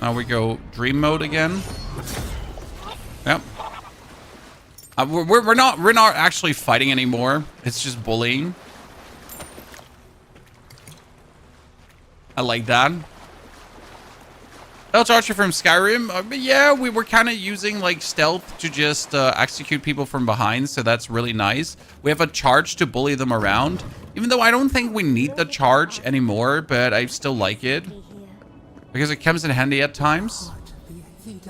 Now we go dream mode again. Yep. We're not actually fighting anymore. It's just bullying. I like that. Stealth Archer from Skyrim. But yeah, we were kind of using like stealth to just execute people from behind, so that's really nice. We have a charge to bully them around, even though I don't think we need the charge anymore, but I still like it because it comes in handy at times. You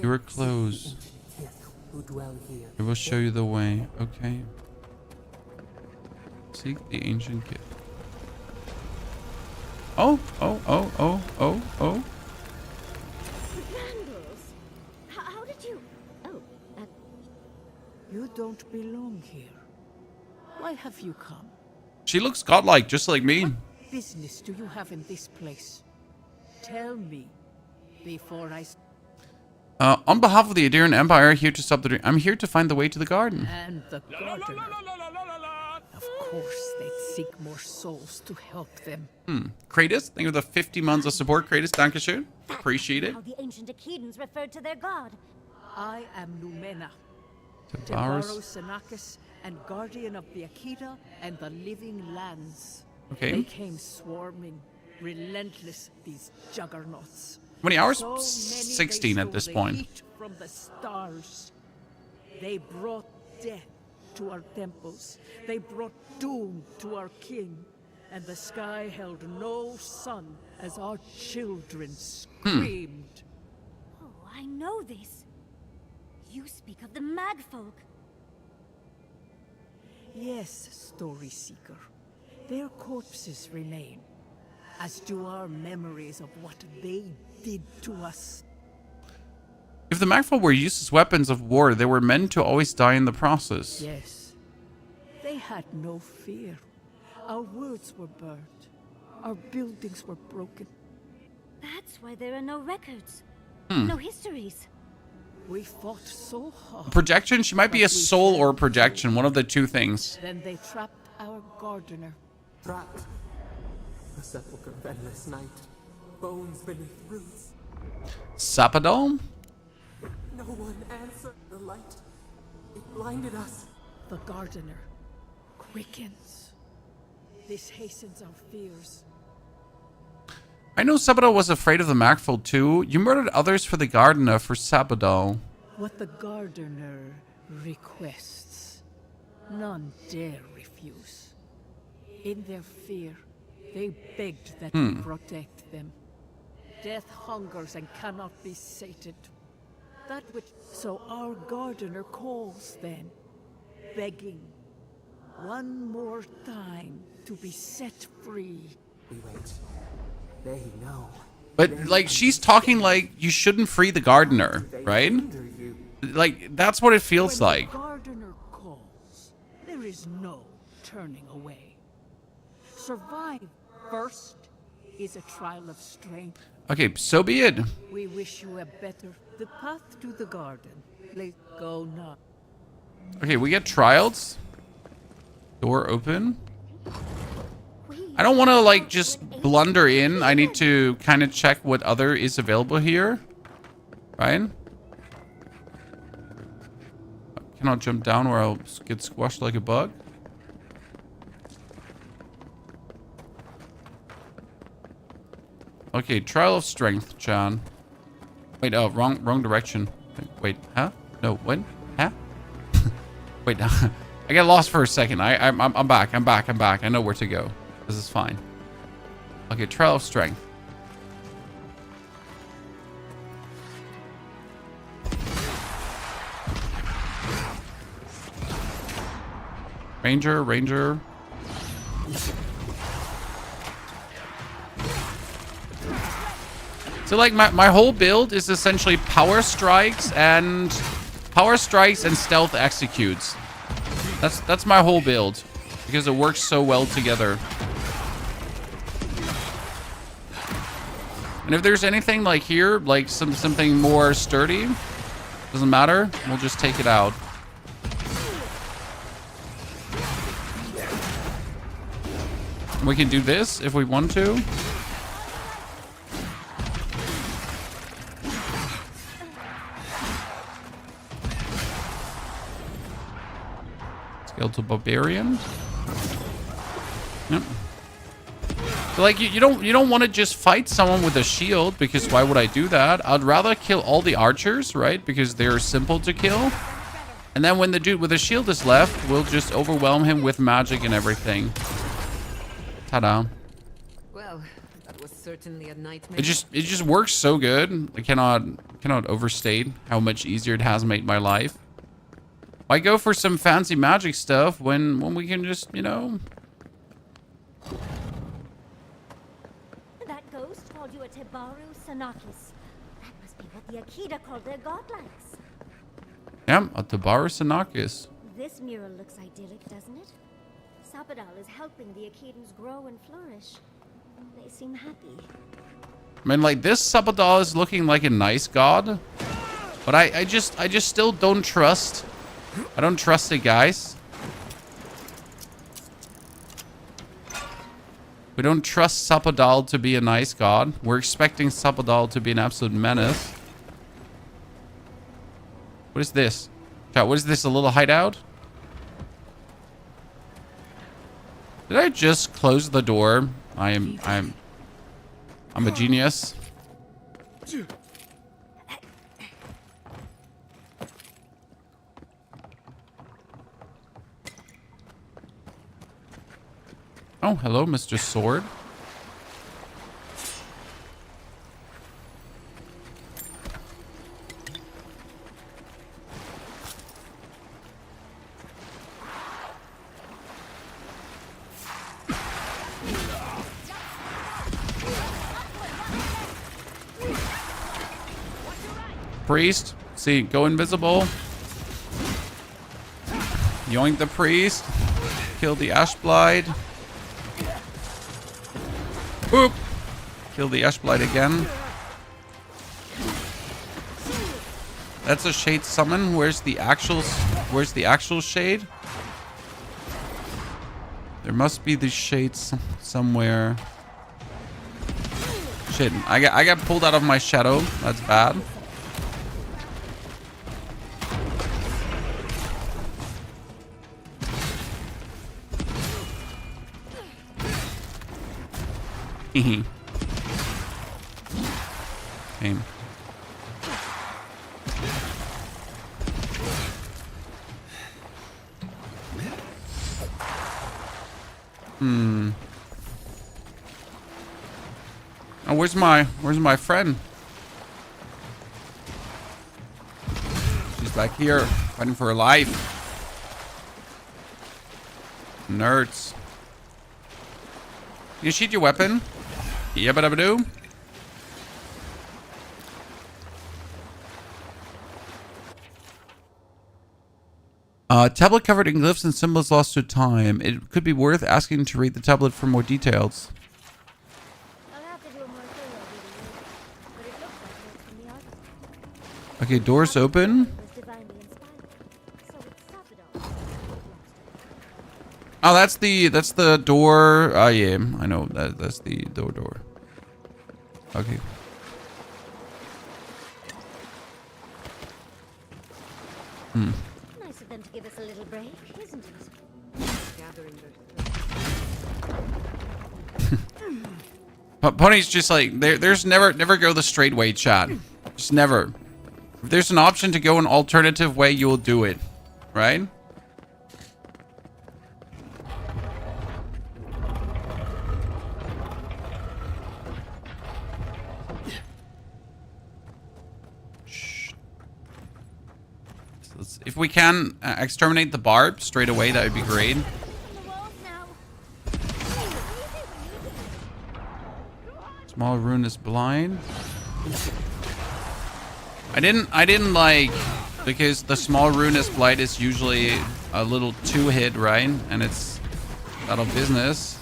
were close. It will show you the way. Okay. Seek the ancient gift. Oh.
How did you... Oh,
You don't belong here. Why have you come?
She looks godlike, just like me.
What business do you have in this place? Tell me before I...
On behalf of the Adirian Empire, here to stop the dream. I'm here to find the way to the garden.
And the gardener. Of course, they'd seek more souls to help them.
Kratos, thank you for the 50 months of support. Kratos, dankeschön. Appreciate it.
How the ancient Achedans referred to their god.
I am Lumena,
Tavares.
Senakis, and guardian of the Akita and the living lands.
Okay.
They came swarming, relentless, these juggernauts.
How many hours?
So many
16
they
at this
stole
point.
the heat from the stars. They brought death to our temples. They brought doom to our king. And the sky held no sun as our children screamed.
Oh, I know this. You speak of the Magfolk.
Yes, Story Seeker. Their corpses remain, as do our memories of what they did to us.
If the Magful were used as weapons of war, they were meant to always die in the process.
Yes. They had no fear. Our words were burned. Our buildings were broken.
That's why there are no records.
Hmm.
No histories.
We fought so hard.
Projection? She might be a soul or a projection. One of the two things.
Then they trapped our gardener.
Trapped. A sepulchre of endless night. Bones beneath roots.
Sapadol?
No one answered the light. It blinded us.
The gardener quickens. This hastens our fears.
I know Sapadol was afraid of the Magful too. You murdered others for the gardener for Sapadol.
What the gardener requests, none dare refuse. In their fear, they begged that we protect them. Death hungers and cannot be sated. That which... So our gardener calls then, begging one more time to be set free.
We wait. They know.
But, like, she's talking like you shouldn't free the gardener, right? Like, that's what it feels
When
like.
the gardener calls, there is no turning away. Survive first is a trial of strength.
Okay, so be it.
We wish you a better... The path to the garden. Let go now.
Okay, we get trials. Door open. I don't want to like just blunder in. I need to kind of check what other is available here. Right? I cannot jump down or I'll get squashed like a bug. Okay, trial of strength, John. Wait, oh, wrong direction. Wait, huh? No, what? Huh? Wait, I got lost for a second. I'm back. I'm back. I know where to go. This is fine. Okay, trial of strength. Ranger. So like my whole build is essentially power strikes and stealth executes. That's my whole build because it works so well together. And if there's anything like here, like something more sturdy, doesn't matter. We'll just take it out. We can do this if we want to. Skeletal barbarian. Yep. So like you don't want to just fight someone with a shield, because why would I do that? I'd rather kill all the archers, right? Because they're simple to kill. And then when the dude with a shield is left, we'll just overwhelm him with magic and everything. Ta-da.
Well, that was certainly a nightmare.
It just works so good. I cannot overstate how much easier it has made my life. Why go for some fancy magic stuff when we can just, you know...
That ghost called you a Tebaru Sanakis. That must be what the Akita called their godlikes.
Yeah, a Tebaru Sanakis.
This mural looks idyllic, doesn't it? Sapadal is helping the Akitans grow and flourish. They seem happy.
I mean, like, this Sapadal is looking like a nice god. But I just still don't trust... I don't trust it, guys. We don't trust Sapadal to be a nice god. We're expecting Sapadal to be an absolute menace. What is this? Chat, what is this? A little hideout? Did I just close the door? I'm a genius. Oh, hello, Mr. Sword. Priest, see, go invisible. Yoink the priest. Kill the Ashblight. Boop. Kill the Ashblight again. That's a shade summon. Where's the actual shade? There must be the shades somewhere. Shit, I got pulled out of my shadow. That's bad. Hehe. Okay. Oh, where's my friend? She's back here, fighting for her life. Nerds. You sheath your weapon. Yabba-dabba-doo. Tablet covered in glyphs and symbols lost to time. It could be worth asking to read the tablet for more details. Okay, doors open. Oh, that's the door. Oh yeah, I know that's the door. Okay.
Nice of them to give us a little break, isn't it?
Pony's just like there's never go the straight way, chat. Just never. If there's an option to go an alternative way, you will do it, right? If we can exterminate the barb straight away, that would be great. Small rune is blind. I didn't like, because the small ruinous blight is usually a little 2-hit, right? And it's out of business.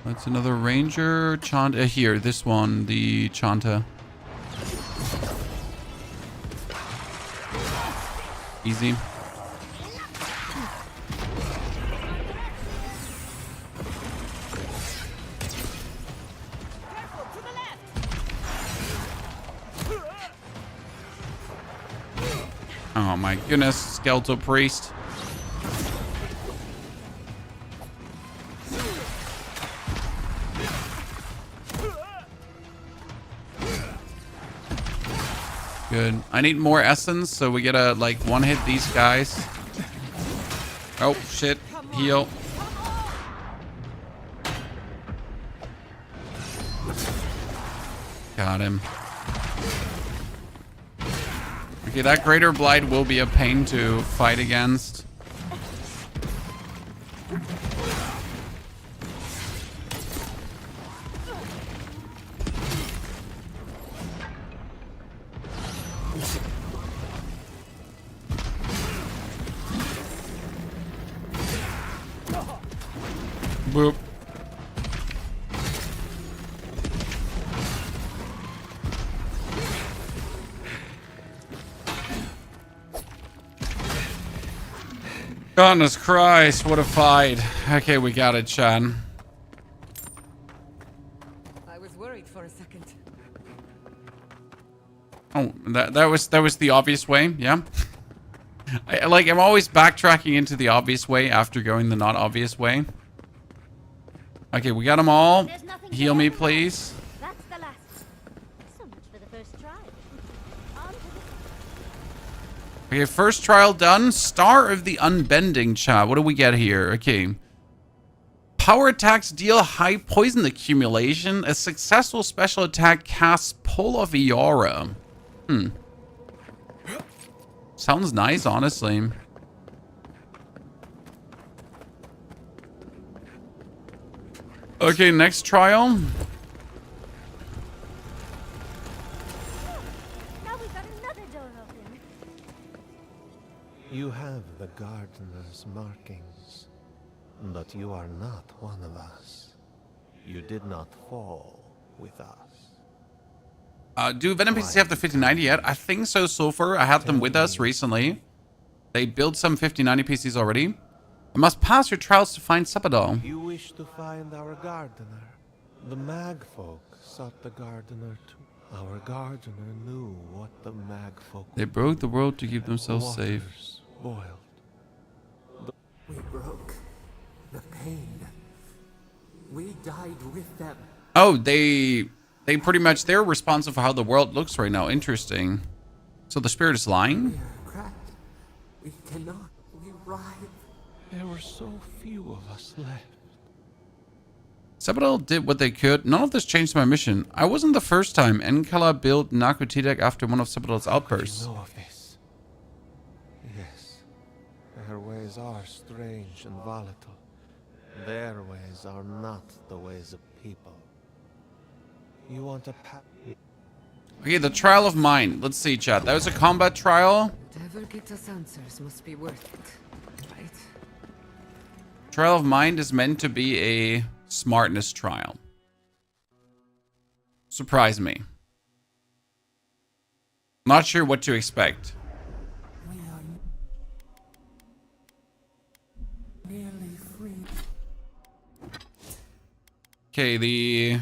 That's another ranger. Chanta here, this one, the Chanta. Easy. Oh my goodness, skeletal priest. Good. I need more essence, so we gotta like one-hit these guys. Oh shit! Heal. Got him. Okay, that Greater Blight will be a pain to fight against. Boop. Goodness Christ, what a fight. Okay, we got it, Chan.
I was worried for a second.
Oh, that was the obvious way, yeah? I'm always backtracking into the obvious way after going the not obvious way. Okay, we got them all. Heal me, please.
That's the last. So much for the first try. On to the...
Okay, first trial done. Star of the Unbending, chat. What do we get here? Okay. Power attacks deal high poison accumulation. A successful special attack casts Pull of Iora. Sounds nice, honestly. Okay, next trial.
Now we've got another door open.
You have the gardener's markings, but you are not one of us. You did not fall with us.
Do Venom PCs have the 5090 yet? I think so far. I had them with us recently. They built some 5090 PCs already. I must pass your trials to find Sabadol.
You wish to find our gardener. The mag folk sought the gardener too. Our gardener knew what the mag folk...
They broke the world to keep themselves safe.
Boiled.
We broke the pain. We died with them.
Oh, they pretty much, they're responsible for how the world looks right now. Interesting. So the spirit is lying?
We are cracked. We cannot. We writhe.
There were so few of us left.
Sabadol did what they could. None of this changed my mission. I wasn't the first time Enkala built Nakutidak after one of Sabadol's outbursts.
You know of this? Yes. Their ways are strange and volatile. Their ways are not the ways of people. You want a
Okay, the trial of mind. Let's see, chat. That was a combat trial.
Whatever gets us answers must be worth it, right?
Trial of mind is meant to be a smartness trial. surprise me. Not sure what to expect.
We are nearly free.
Okay, the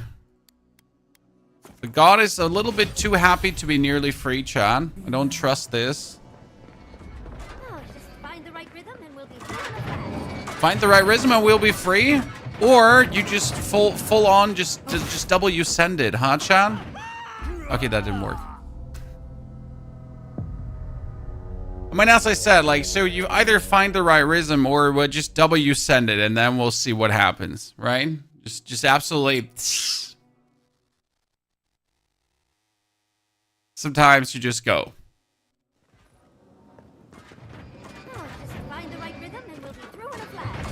god is a little bit too happy to be nearly free, Chad. I don't trust this.
Oh, just find the right rhythm and we'll be free.
Find the right rhythm and we'll be free, or you just full on just W send it, huh, Chad? Okay, that didn't work. I mean, as I said, like, so you either find the right rhythm or we'll just W send it and then we'll see what happens, right? Just absolutely. Sometimes you just go.
Oh, just find the right rhythm and we'll be through in a flash.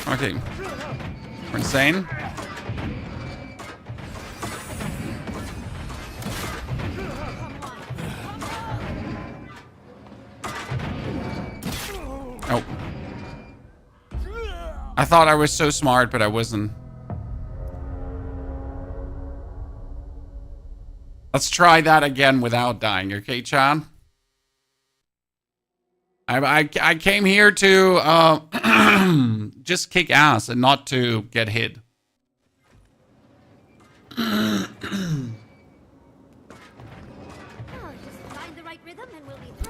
Okay. We're insane. Oh. I thought I was so smart, but I wasn't. Let's try that again without dying, okay, Chad? I came here to just kick ass and not to get hit.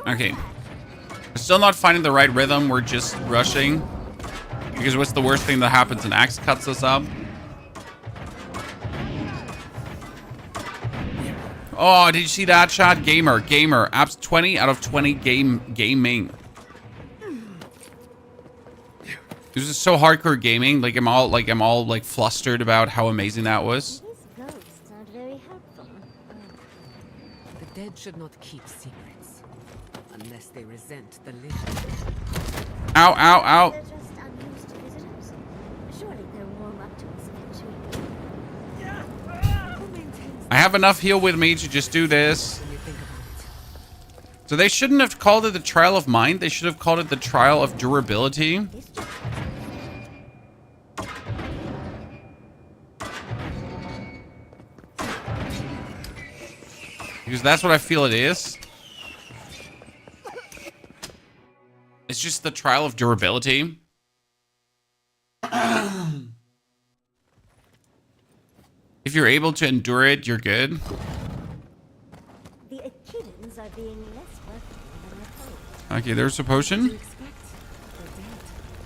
Okay. We're still not finding the right rhythm. We're just rushing. Because what's the worst thing that happens? An axe cuts us up. Oh, did you see that shot? Gamer. Apps 20 out of 20 gaming. This is so hardcore gaming. Like I'm all flustered about how amazing that was.
These ghosts aren't very helpful.
The dead should not keep secrets unless they resent the living.
Ow, ow, ow.
They're just unused to visitors. Surely they'll warm up to us eventually.
I have enough heal with me to just do this. So they shouldn't have called it the trial of mind. They should have called it the trial of durability. Because that's what I feel it is. It's just the trial of durability. If you're able to endure it, you're good.
The Echidans are being less welcoming than I hoped.
Okay, there's a potion.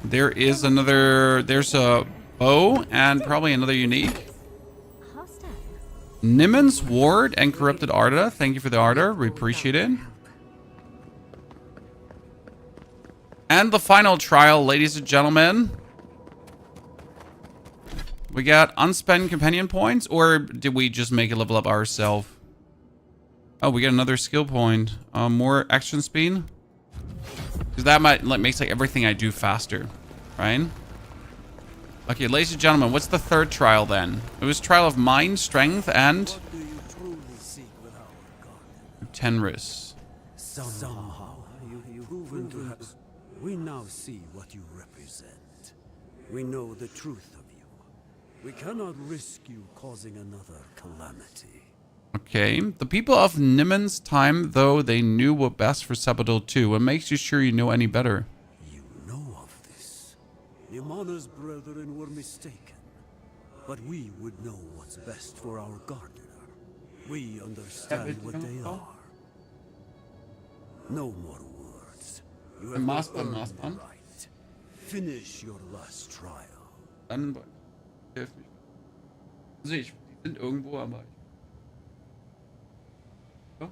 There is another... There's a bow and probably another unique. Nimon's Ward and Corrupted Arda. Thank you for the Arda. We appreciate it. And the final trial, ladies and gentlemen. We got unspent companion points, or did we just make a level up ourselves? Oh, we got another skill point. More action speed. Because that makes like everything I do faster, right? Okay, ladies and gentlemen, what's the third trial then? It was trial of mind, strength, and Tenris.
Somehow you've proven to have. We now see what you represent. We know the truth of you. We cannot risk you causing another calamity.
Okay, the people of Nimon's time, though, they knew what best for Sabadell too. What makes you sure you know any better?
You know of this. Nimana's brethren were mistaken. But we would know what's best for our gardener. We understand what they are. No more words. You have earned the right. Finish your last trial.
Dann hilf mich. Also die sind irgendwo, aber so.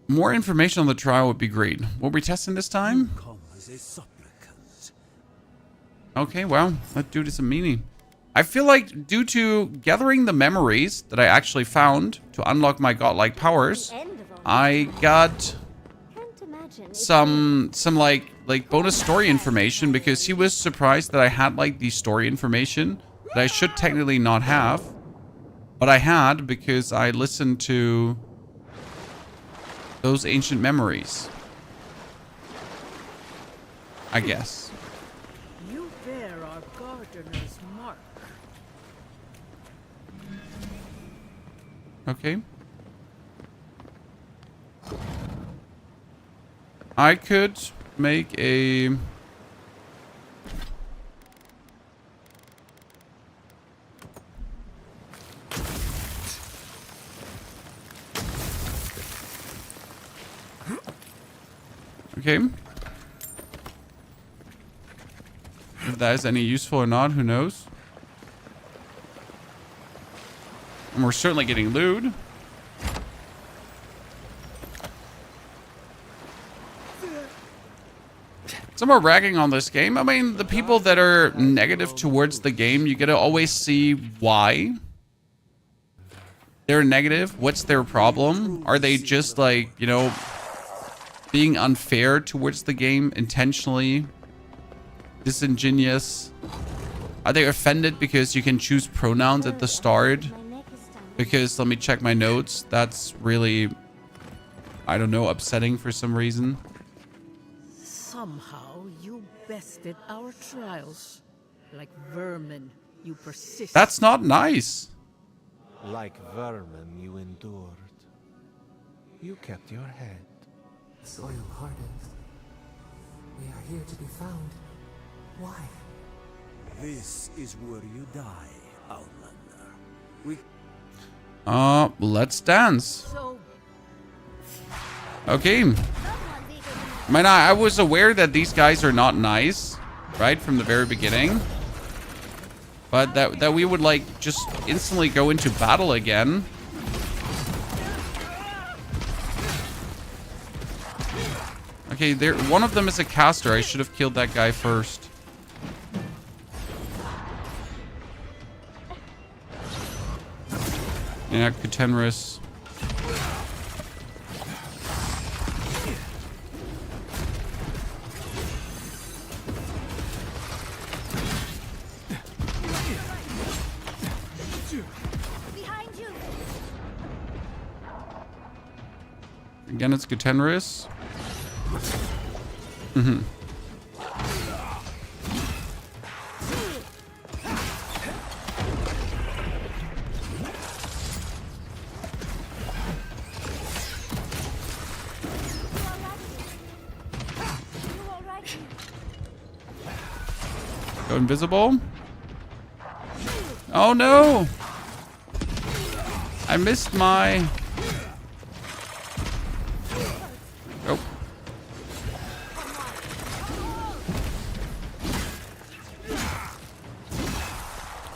More information on the trial would be great. What are we testing this time?
Come as a supplicant.
Okay, well, that dude is a meanie. I feel like due to gathering the memories that I actually found to unlock my godlike powers, I got some like bonus story information because he was surprised that I had like the story information that I should technically not have. But I had because I listened to those ancient memories. I guess.
You bear our gardener's mark.
Okay. I could make a... Okay. If that is any useful or not, who knows? And we're certainly getting loot. Some more ragging on this game. I mean, the people that are negative towards the game, you gotta always see why they're negative. What's their problem? Are they just like, you know, being unfair towards the game intentionally? Disingenuous? Are they offended because you can choose pronouns at the start? Because, let me check my notes, that's really, I don't know, upsetting for some reason.
Somehow you bested our trials. Like vermin, you persist.
That's not nice.
Like vermin, you endured. You kept your head.
The soil hardens. We are here to be found. Why?
This is where you die, Outlander. We...
Let's dance. Okay. I mean, I was aware that these guys are not nice, right, from the very beginning. But that we would, like, just instantly go into battle again. Okay, one of them is a caster. I should have killed that guy first. Yeah, Kutenris.
Behind you.
Again, it's Kutenris. Mm-hmm. Go invisible. Oh no! I missed my... Oh.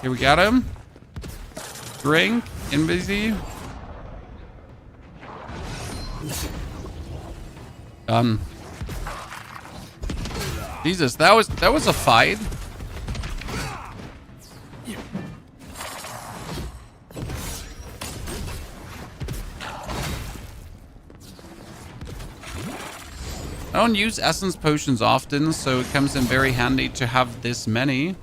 Here we got him. Drink. Invisi. Done. Jesus, that was a fight. I don't use essence potions often, so it comes in very handy to have this many.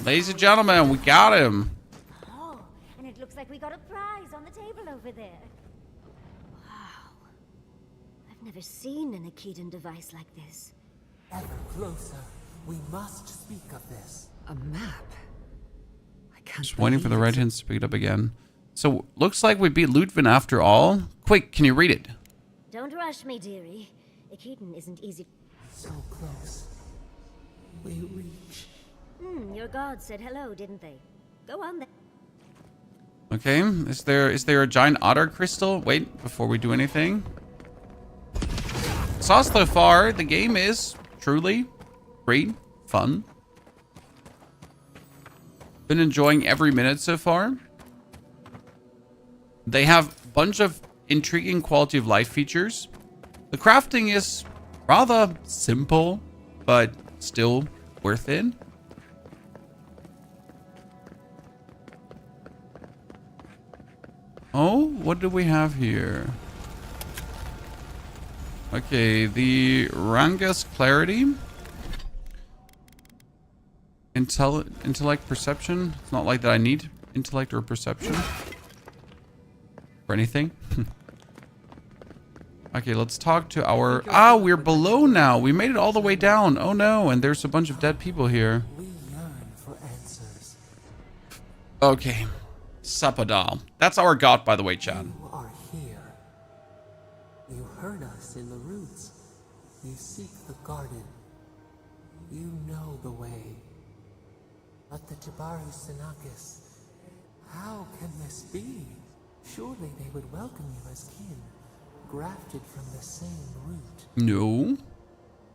Ladies and gentlemen, we got him.
Oh, and it looks like we got a prize on the table over there. Wow. I've never seen an Akedan device like this.
Ever closer. We must speak of this.
A map? I can't
Just waiting for the
believe
red hands to pick it up again. So, looks like we beat Ludwin after all. Quick, can you read it?
Don't rush me, dearie. Akedan isn't easy.
So close. We reach.
Your gods said hello, didn't they? Go on then.
Okay, is there a giant otter crystal? Wait, before we do anything. So far, the game is truly great, fun. Been enjoying every minute so far. They have a bunch of intriguing quality of life features. The crafting is rather simple, but still worth it. Oh, what do we have here? Okay, the Rangus Clarity. intellect, perception. It's not like that I need intellect or perception for anything. Okay, let's talk to our... Ah, we're below now. We made it all the way down. Oh no, and there's a bunch of dead people here.
We yearn for answers.
Okay. Sapadal. That's our god, by the way, Chad.
You are here. You heard us in the roots. You seek the garden. You know the way. But the Jabari Sinakis, how can this be? Surely they would welcome you as kin, grafted from the same root.
No.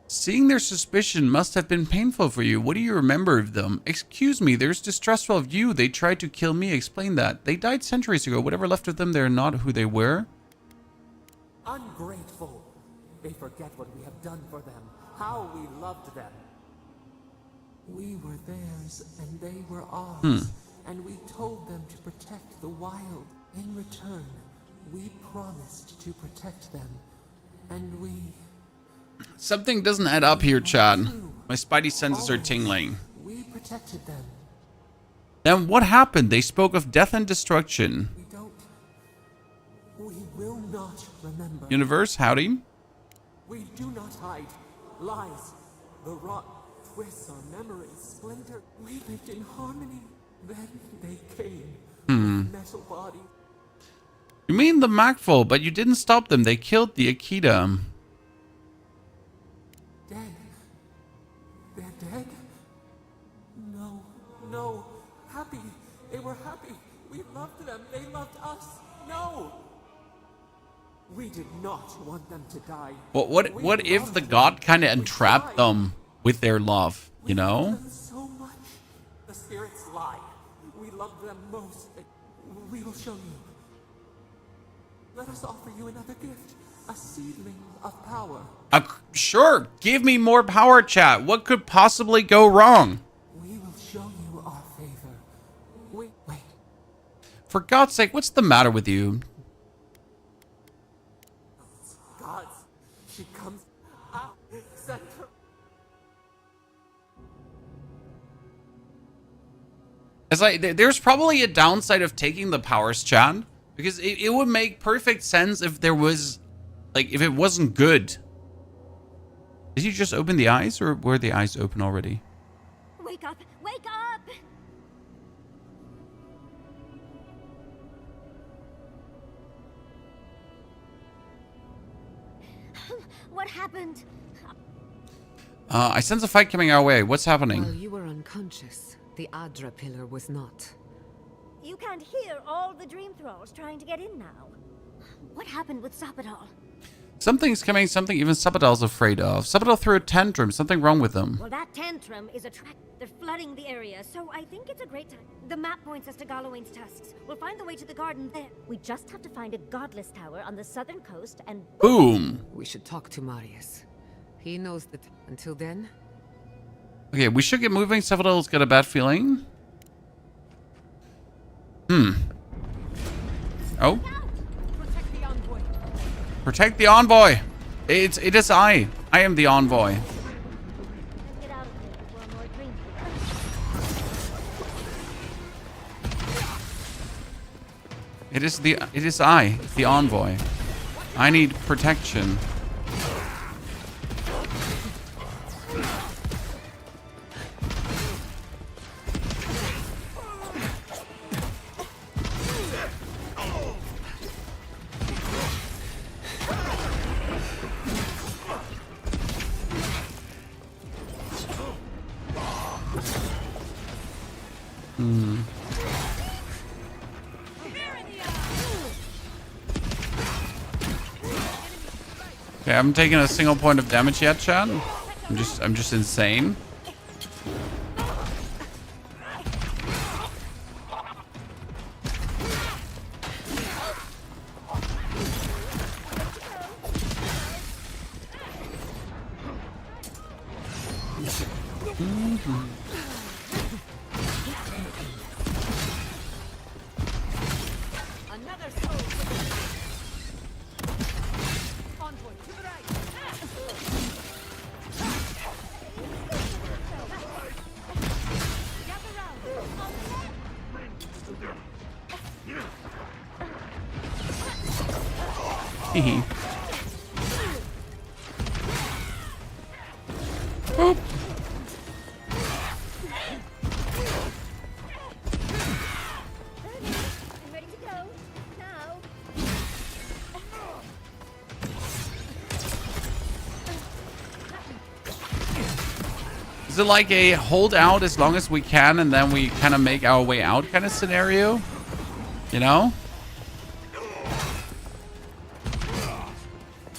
Seeing their suspicion must have been painful for you. What do you remember of them? Excuse me, there's distrustful of you. They tried to kill me. Explain that. They died centuries ago. Whatever left of them, they're not who they were.
Ungrateful. They forget what we have done for them, how we loved them. We were theirs and they were ours, and we told them to protect the wild. In return, we promised to protect them, and we...
Something doesn't add up here, Chad. My spidey senses are tingling.
We protected them.
Then what happened? They spoke of death and destruction.
We will not remember.
Universe, howdy.
We do not hide. Lies. The rot twists our memories, splinter. We lived in harmony. Then they came. Metal body.
You mean the Macful, but you didn't stop them. They killed the Akita.
Dead. They're dead? No. No. Happy. They were happy. We loved them. They loved us. No. We did not want them to die.
What if the god kind of entrapped them with their love, you know?
So much. The spirits lie. We love them most. We will show you. Let us offer you another gift. A seedling of power.
Sure. Give me more power, chat. What could possibly go wrong?
We will show you our favor. Wait.
For God's sake, what's the matter with you?
Gods. She comes out. Send her.
It's like, there's probably a downside of taking the powers, chat. Because it would make perfect sense if there was, like, if it wasn't good. Did you just open the eyes, or were the eyes open already?
Wake up! Wake up! What happened?
I sense a fight coming our way. What's happening?
While you were unconscious, the Adra pillar was not.
You can't hear all the dream thralls trying to get in now. What happened with Sapadal?
Something's coming, something even Sapadal's afraid of. Sapadal threw a tantrum, something wrong with them.
Well, that tantrum is a track. They're flooding the area, so I think it's a great time. The map points us to Galawain's tusks. We'll find the way to the garden there. We just have to find a godless tower on the southern coast and...
Boom!
We should talk to Marius. He knows that. Until then...
Okay, we should get moving. Sapadal's got a bad feeling. Oh?
Protect the envoy.
Protect the envoy. It is I. I am the envoy.
Get out of here before more dream.
It is I, the envoy. I need protection. Okay, I haven't taken a single point of damage yet, Chad. I'm just insane.
Another soul. Envoy, to the right.
Hee. Boop.
I'm ready to go. Now.
Is it like a hold out as long as we can and then we kind of make our way out kind of scenario? You know?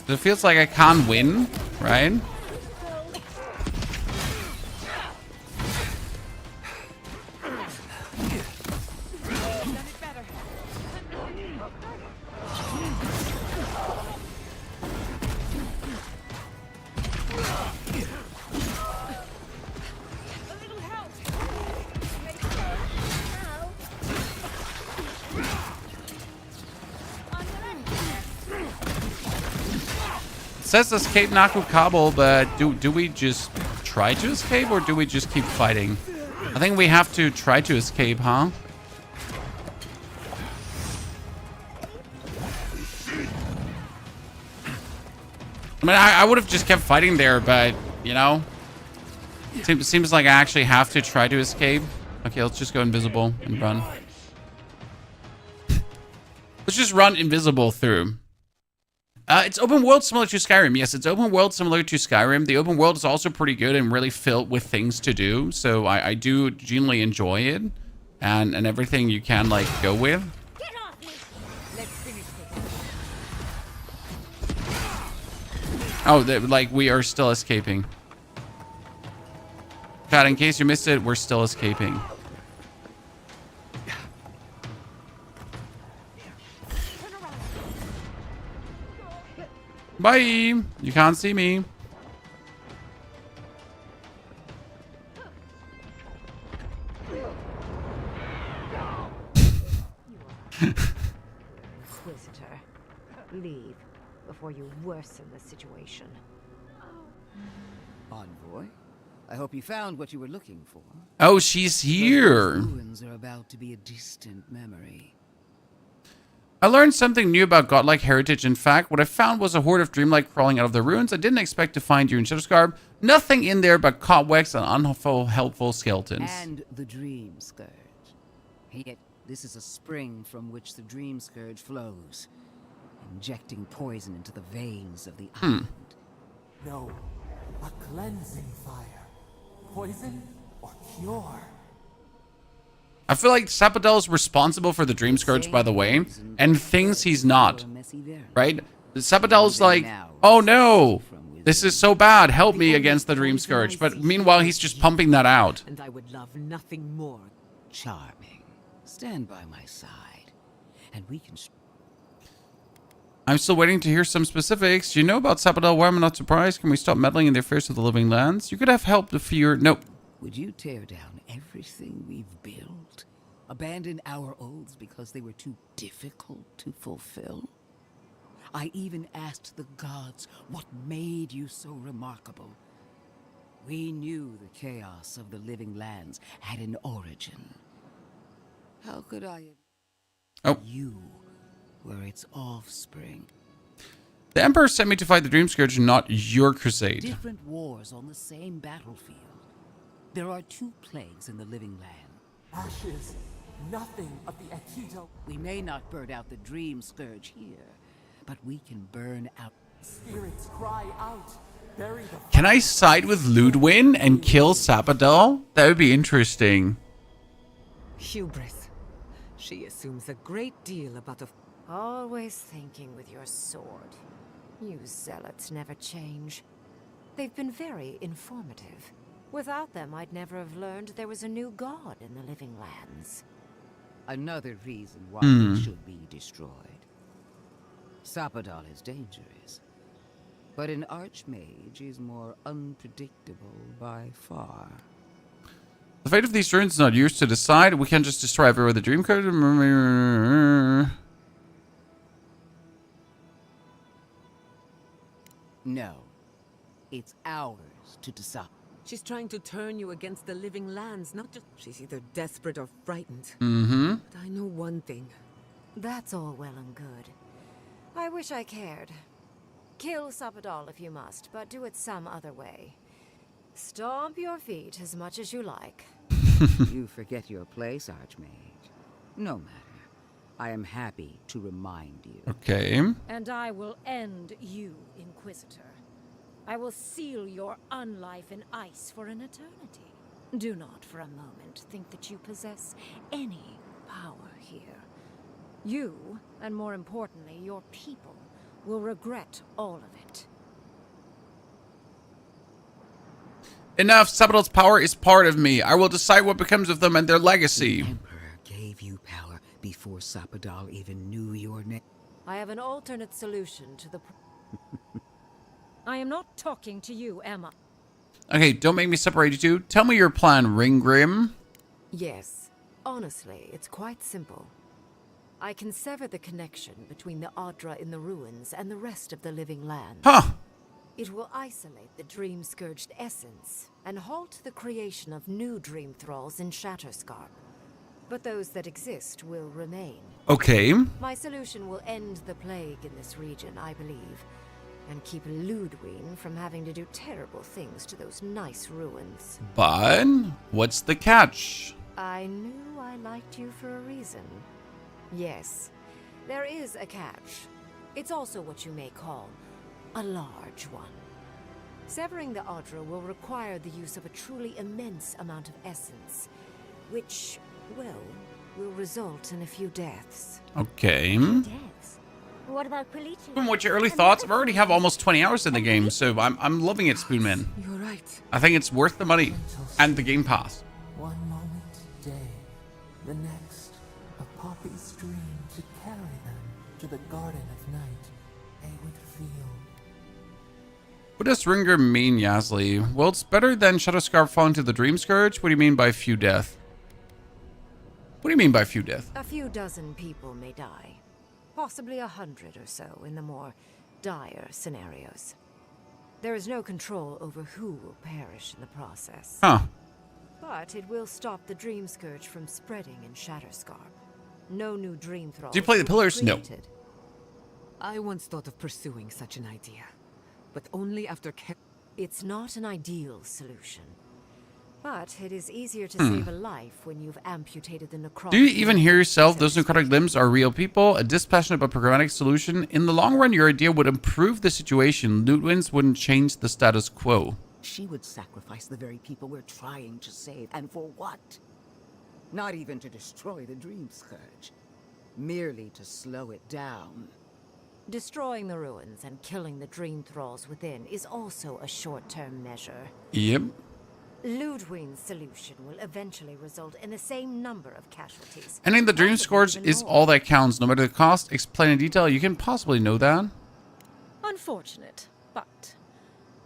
It feels like I can't win, right? It says escape Naku Kabul, but do we just try to escape or do we just keep fighting? I think we have to try to escape, huh? I mean, I would have just kept fighting there, but, you know, it seems like I actually have to try to escape. Okay, let's just go invisible and run. Let's just run invisible through. It's open world similar to Skyrim. Yes, it's open world similar to Skyrim. The open world is also pretty good and really filled with things to do. So I do genuinely enjoy it. And everything you can, like, go with.
Get off me. Let's finish this.
Oh, like, we are still escaping. Chat, in case you missed it, we're still escaping. Bye! You can't see me.
Inquisitor, leave before you worsen the situation.
Envoy, I hope you found what you were looking for.
Oh, she's here.
Those ruins are about to be a distant memory.
I learned something new about godlike heritage. In fact, what I found was a horde of dreamlight crawling out of the ruins. I didn't expect to find you in Shatterscarp. Nothing in there but cobwebs and unhelpful skeletons.
And the Dream Scourge. Yet this is a spring from which the Dream Scourge flows, injecting poison into the veins of the island.
No, a cleansing fire. Poison or cure?
I feel like Sapadel is responsible for the Dream Scourge, by the way, and thinks he's not, right? Sapadel's like, oh no, this is so bad, help me against the Dream Scourge. But meanwhile, he's just pumping that out.
And I would love nothing more.
Charming. Stand by my side, and we can...
I'm still waiting to hear some specifics. Do you know about Sapadel? Why am I not surprised? Can we stop meddling in the affairs of the living lands? You could have helped if you're... Nope.
Would you tear down everything we've built? Abandon our oaths because they were too difficult to fulfill? I even asked the gods what made you so remarkable. We knew the chaos of the living lands had an origin. How could I...
Oh.
You were its offspring.
The Emperor sent me to fight the Dream Scourge, not your crusade.
Different wars on the same battlefield. There are two plagues in the living land.
Ashes. Nothing of the Akito.
We may not burn out the Dream Scourge here, but we can burn out...
Spirits cry out. Bury the...
Can I side with Ludwin and kill Sapadel? That would be interesting.
Hubris. She assumes a great deal about a...
Always thinking with your sword. You zealots never change. They've been very informative. Without them, I'd never have learned there was a new god in the living lands.
Another reason why it should be destroyed. Sapadal is dangerous, but an archmage is more unpredictable by far.
The fate of these ruins is not yours to decide. We can't just destroy everywhere the Dream Code.
No, it's ours to decide.
She's trying to turn you against the living lands, not just... She's either desperate or frightened.
Mm-hmm.
But I know one thing.
That's all well and good. I wish I cared. Kill Sabadal if you must, but do it some other way. Stomp your feet as much as you like.
You forget your place, Archmage. No matter. I am happy to remind you.
Okay.
And I will end you, Inquisitor. I will seal your unlife in ice for an eternity. Do not for a moment think that you possess any power here. You, and more importantly, your people, will regret all of it.
Enough. Sabadell's power is part of me. I will decide what becomes of them and their legacy.
The Emperor gave you power before Sabadell even knew your name.
I have an alternate solution to the...
I am not talking to you, Emma.
Okay, don't make me separate you two. Tell me your plan, Ringgrim.
Yes. Honestly, it's quite simple. I can sever the connection between the Adra in the ruins and the rest of the living land.
Huh.
It will isolate the dream-scourged essence and halt the creation of new dream thralls in Shatterscarp. But those that exist will remain.
Okay.
My solution will end the plague in this region, I believe, and keep Ludwig from having to do terrible things to those nice ruins.
But what's the catch?
I knew I liked you for a reason. Yes, there is a catch. It's also what you may call a large one. Severing the Adra will require the use of a truly immense amount of essence, which, well, will result in a few deaths.
Okay.
Deaths? What about Police?
From what your early thoughts, I already have almost 20 hours in the game, so I'm loving it, Spoonman.
You're right.
I think it's worth the money and the Game Pass.
One moment, day. The next, a poppy stream to carry them to the Garden of Night. They would feel.
What does Ringer mean, Yasli? Well, it's better than Shatterscarp falling to the Dream Scourge. What do you mean by few death? What do you mean by few death?
A few dozen people may die. Possibly 100 or so in the more dire scenarios. There is no control over who will perish in the process.
Huh.
But it will stop the Dream Scourge from spreading in Shatterscarp. No new Dream Thralls.
Do you play the Pillars? No.
I once thought of pursuing such an idea, but only after
It's not an ideal solution. But it is easier to save a life when you've amputated the necrotic.
Do you even hear yourself? Those necrotic limbs are real people. A dispassionate but programmatic solution. In the long run, your idea would improve the situation. Ludwig wouldn't change the status quo.
She would sacrifice the very people we're trying to save. And for what? Not even to destroy the Dream Scourge. Merely to slow it down.
Destroying the ruins and killing the Dream Thralls within is also a short-term measure.
Yep.
Ludwig's solution will eventually result in the same number of casualties.
Ending the Dream Scourge is all that counts, no matter the cost. Explain in detail. You can possibly know that.
Unfortunate, but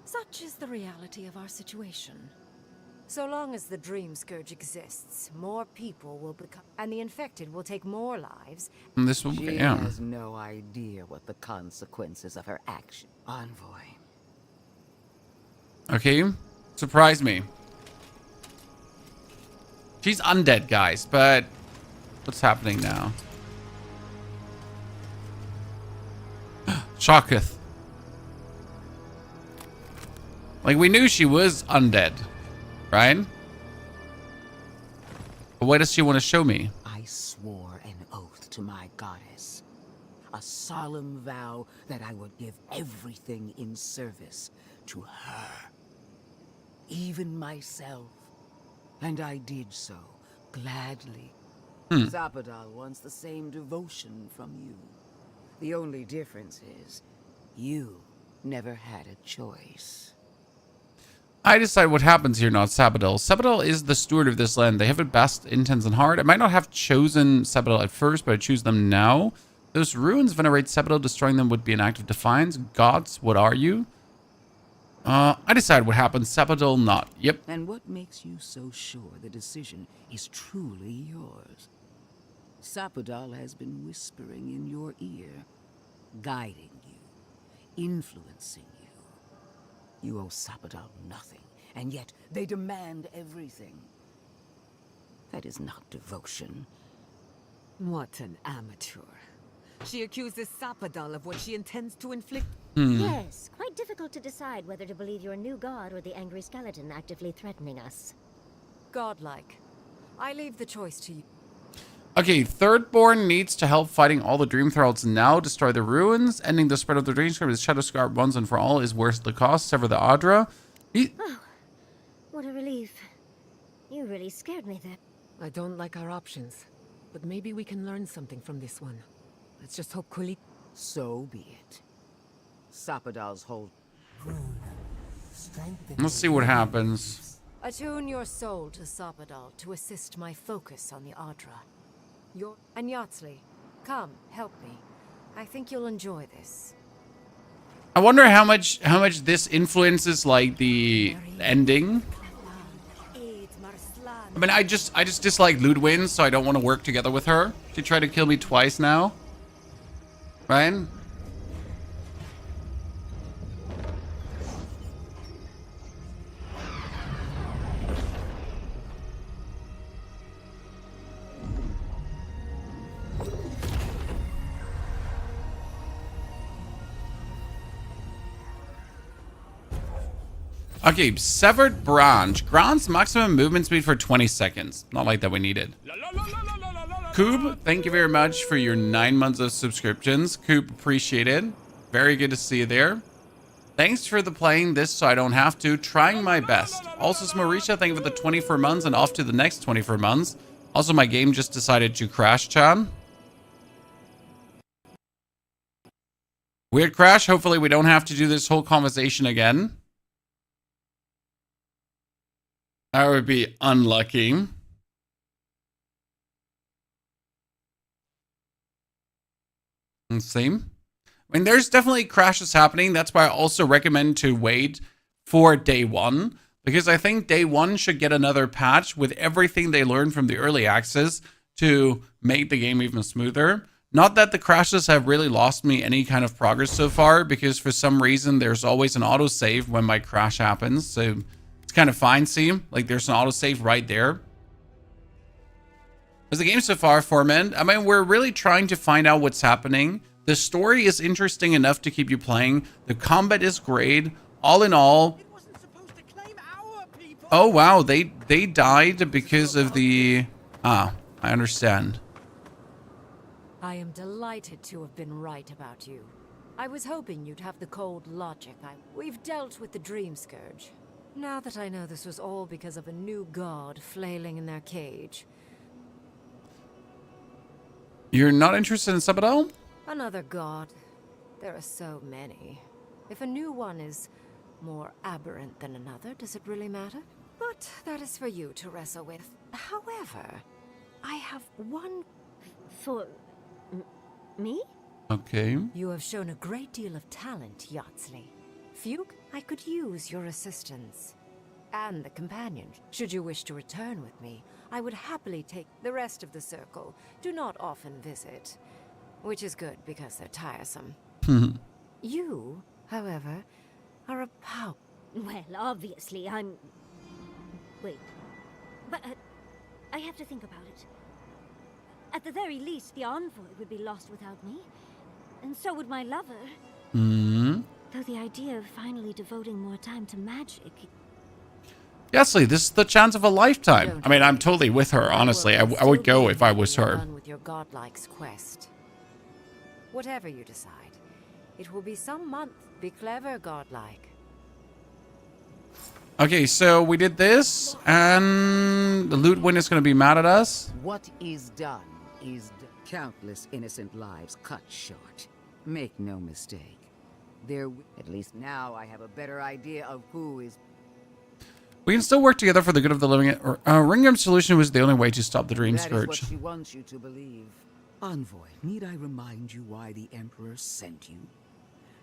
such is the reality of our situation.
So long as the Dream Scourge exists, more people will become, and the infected will take more lives.
And this will,
She
yeah.
has no idea what the consequences of her action. Envoy.
Okay. Surprise me. She's undead, guys, but what's happening now? Shocketh. Like, we knew she was undead, right? But why does she want to show me?
I swore an oath to my goddess. A solemn vow that I would give everything in service to her. Even myself. And I did so, gladly. Zapadal wants the same devotion from you. The only difference is, you never had a choice.
I decide what happens here, not Sabadell. Sabadell is the steward of this land. They have it best intents and heart. I might not have chosen Sabadell at first, but I choose them now. Those ruins venerate Sabadell. Destroying them would be an act of defiance. Gods, what are you? I decide what happens. Sabadell not. Yep.
And what makes you so sure the decision is truly yours? Sapadal has been whispering in your ear, guiding you, influencing you. You owe Sapadal nothing, and yet they demand everything. That is not devotion.
What an amateur. She accuses Sapadal of what she intends to inflict.
Yes, quite difficult to decide whether to believe your new god or the angry skeleton actively threatening us.
Godlike. I leave the choice to you.
Okay, Thirdborn needs to help fighting all the Dream Thralls now, destroy the ruins, ending the spread of the Dreamscarp with Shatterscarp once and for all is worth the cost, sever the Adra.
Oh, what a relief. You really scared me there.
I don't like our options, but maybe we can learn something from this one. Let's just hope Kuli...
So be it. Sapadal's hold.
Let's see what happens.
Attune your soul to Sapadal to assist my focus on the Adra. And Yatsley, come, help me. I think you'll enjoy this.
I wonder how much this influences like the ending. I mean, I just dislike Ludwin, so I don't want to work together with her. She tried to kill me twice now. Right? Okay, severed branch. Grants maximum movement speed for 20 seconds. Not like that we need it. Coob, thank you very much for your 9 months of subscriptions. Coob, appreciate it. Very good to see you there. Thanks for the playing this so I don't have to. Trying my best. Also, Smarisha, thank you for the 24 months and off to the next 24 months. Also, my game just decided to crash, Chan. Weird crash. Hopefully we don't have to do this whole conversation again. That would be unlucky. Let's see. I mean, there's definitely crashes happening. That's why I also recommend to wait for day one. Because I think day one should get another patch with everything they learned from the early access to make the game even smoother. Not that the crashes have really lost me any kind of progress so far. Because for some reason, there's always an autosave when my crash happens. So... kind of fine, see? Like, there's an autosave right there. As the game so far, Foreman, I mean, we're really trying to find out what's happening. The story is interesting enough to keep you playing. The combat is great. All in all... Oh, wow. They died because of the... Ah, I understand.
I am delighted to have been right about you. I was hoping you'd have the cold logic. We've dealt with the Dream Scourge. Now that I know this was all because of a new god flailing in their cage.
You're not interested in Sapadal?
Another god. There are so many. If a new one is more aberrant than another, does it really matter? But that is for you to wrestle with. However, I have one...
For... me?
Okay.
You have shown a great deal of talent, Yatsley. Fuke, I could use your assistance. And the companion. Should you wish to return with me, I would happily take the rest of the circle. Do not often visit. Which is good, because they're tiresome. You, however, are a power...
Well, obviously, I'm... Wait. But I have to think about it. At the very least, the envoy would be lost without me. And so would my lover. Though the idea of finally devoting more time to magic...
Yesly, this is the chance of a lifetime. I mean, I'm totally with her, honestly. I would go if I was her.
Done with your godlike's quest. Whatever you decide, it will be some month. Be clever, godlike.
Okay, so we did this, and the Ludwin is going to be mad at us.
What is done is countless innocent lives cut short. Make no mistake. At least now I have a better idea of who is...
We can still work together for the good of the living. Ringham's solution was the only way to stop the Dream Scourge.
That is what she wants you to believe. Envoy, need I remind you why the Emperor sent you?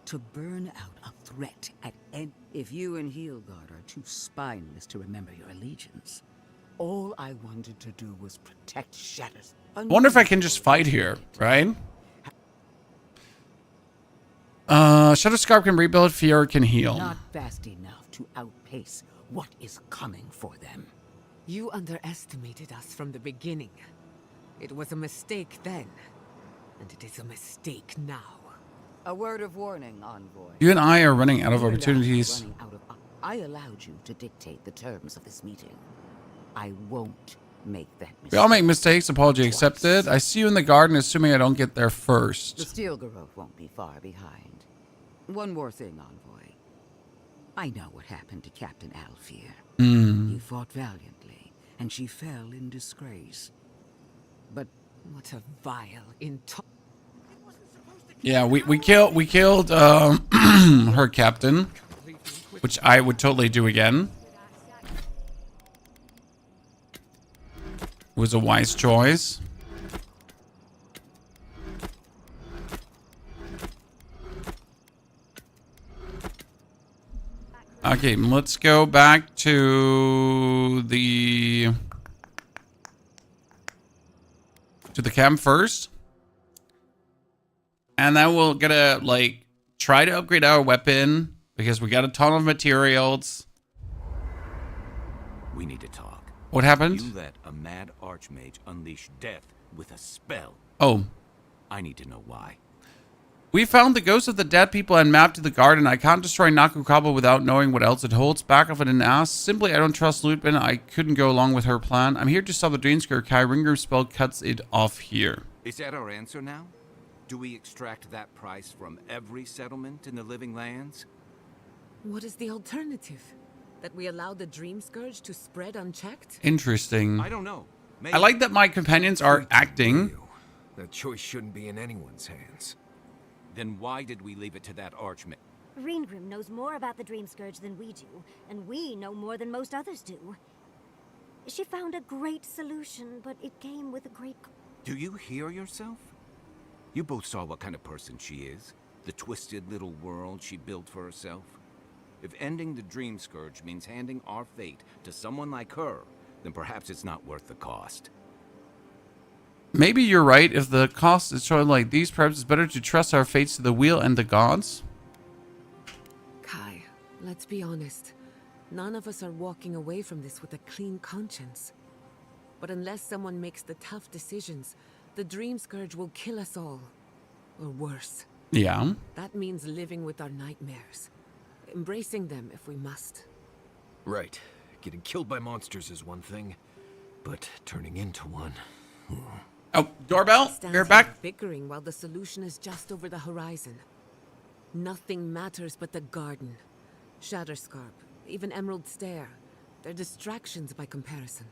To burn out a threat at any... If you and Heelguard are too spineless to remember your allegiance, all I wanted to do was protect Shatters.
I wonder if I can just fight here, right? Shatterscarp can rebuild, Fear can heal.
Not fast enough to outpace what is coming for them.
You underestimated us from the beginning. It was a mistake then. And it is a mistake now.
A word of warning, Envoy.
You and I are running out of
You and I are
opportunities.
running out of- I allowed you to dictate the terms of this meeting. I won't make that mistake.
We all make mistakes. Apology accepted. I see you in the garden, assuming I don't get there
The
first.
steel garrote won't be far behind. One more thing, Envoy. I know what happened to Captain Alfear.
Hmm.
You fought valiantly, and she fell in disgrace. But
what a vile,
Yeah, we killed her captain, which I would totally do again. It was a wise choice. Okay, let's go back to the camp first. And then we're gonna like try to upgrade our weapon because we got a ton of materials.
We need to talk.
What happened?
You let a mad archmage unleash death with a spell.
Oh.
I need to know why.
We found the ghosts of the dead people and mapped to the garden. I can't destroy Nakukaba without knowing what else it holds. Back of it and ask. Simply, I don't trust Lupin. I couldn't go along with her plan. I'm here to stop the Dreamscare. Kai Ringram's spell cuts it off here.
Is that our answer now? Do we extract that price from every settlement in the Living Lands?
What is the alternative? That we allow the Dream Scourge to spread unchecked?
Interesting.
I don't know.
I like that my companions are acting.
That choice shouldn't be in anyone's hands.
Then why did we leave it to that archmage?
Ringrim knows more about the Dream Scourge than we do, and we know more than most others do. She found a great solution, but it came with a great...
Do you hear yourself? You both saw what kind of person she is. The twisted little world she built for herself. If ending the Dream Scourge means handing our fate to someone like her, then perhaps it's not worth the cost.
Maybe you're right. If the cost is showing like these, perhaps it's better to trust our fates to the wheel and the gods.
Kai, let's be honest. None of us are walking away from this with a clean conscience. But unless someone makes the tough decisions, the Dream Scourge will kill us all. Or worse.
Yeah.
That means living with our nightmares. Embracing them if we must.
Right. Getting killed by monsters is one thing, but turning into one...
Oh, doorbell. You're back.
Bickering while the solution is just over the horizon. Nothing matters but the garden. Shatterscarp, even Emerald Stair. They're distractions by comparison.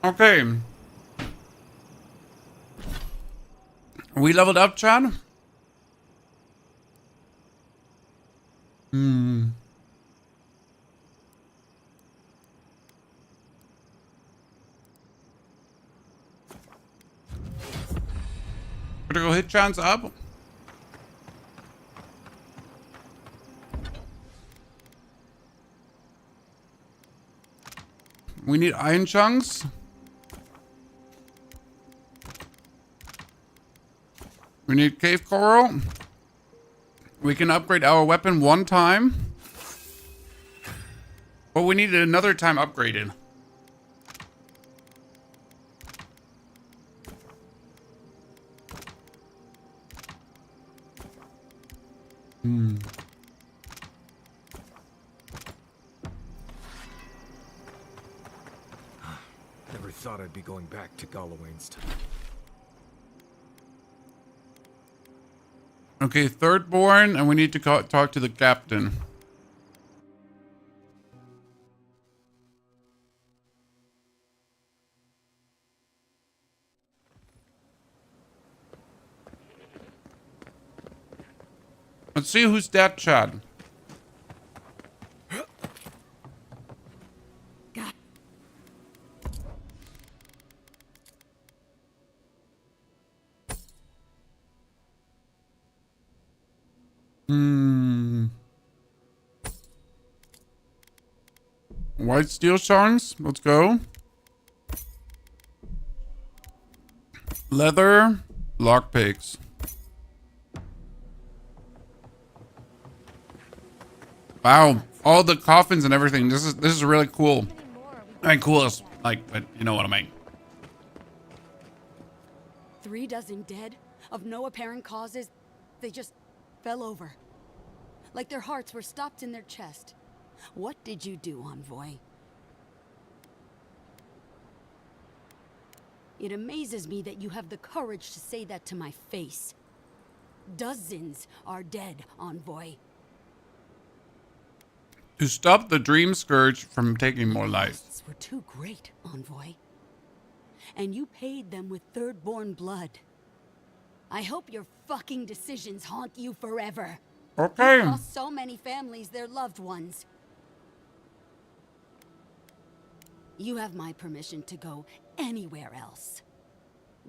Okay. We leveled up, Chad? Critical hit chance up. We need iron chunks. We need cave coral. We can upgrade our weapon one time. But we need it another time upgraded. Hmm.
Never thought I'd be going back to Gallowayne's.
Okay, Thirdborn, and we need to talk to the captain. Let's see who's that, Chad. White steel shards. Let's go. Leather. Lockpicks. Wow. All the coffins and everything. This is really cool. I mean, cool is like, but you know what I mean.
3 dozen dead of no apparent causes. They just fell over. Like their hearts were stopped in their chest. What did you do, Envoy? It amazes me that you have the courage to say that to my face. Dozens are dead, Envoy.
To stop the Dream Scourge from taking more life.
Costs were too great, Envoy. And you paid them with Thirdborn blood. I hope your fucking decisions haunt you forever.
Okay.
You lost so many families, their loved ones. You have my permission to go anywhere else.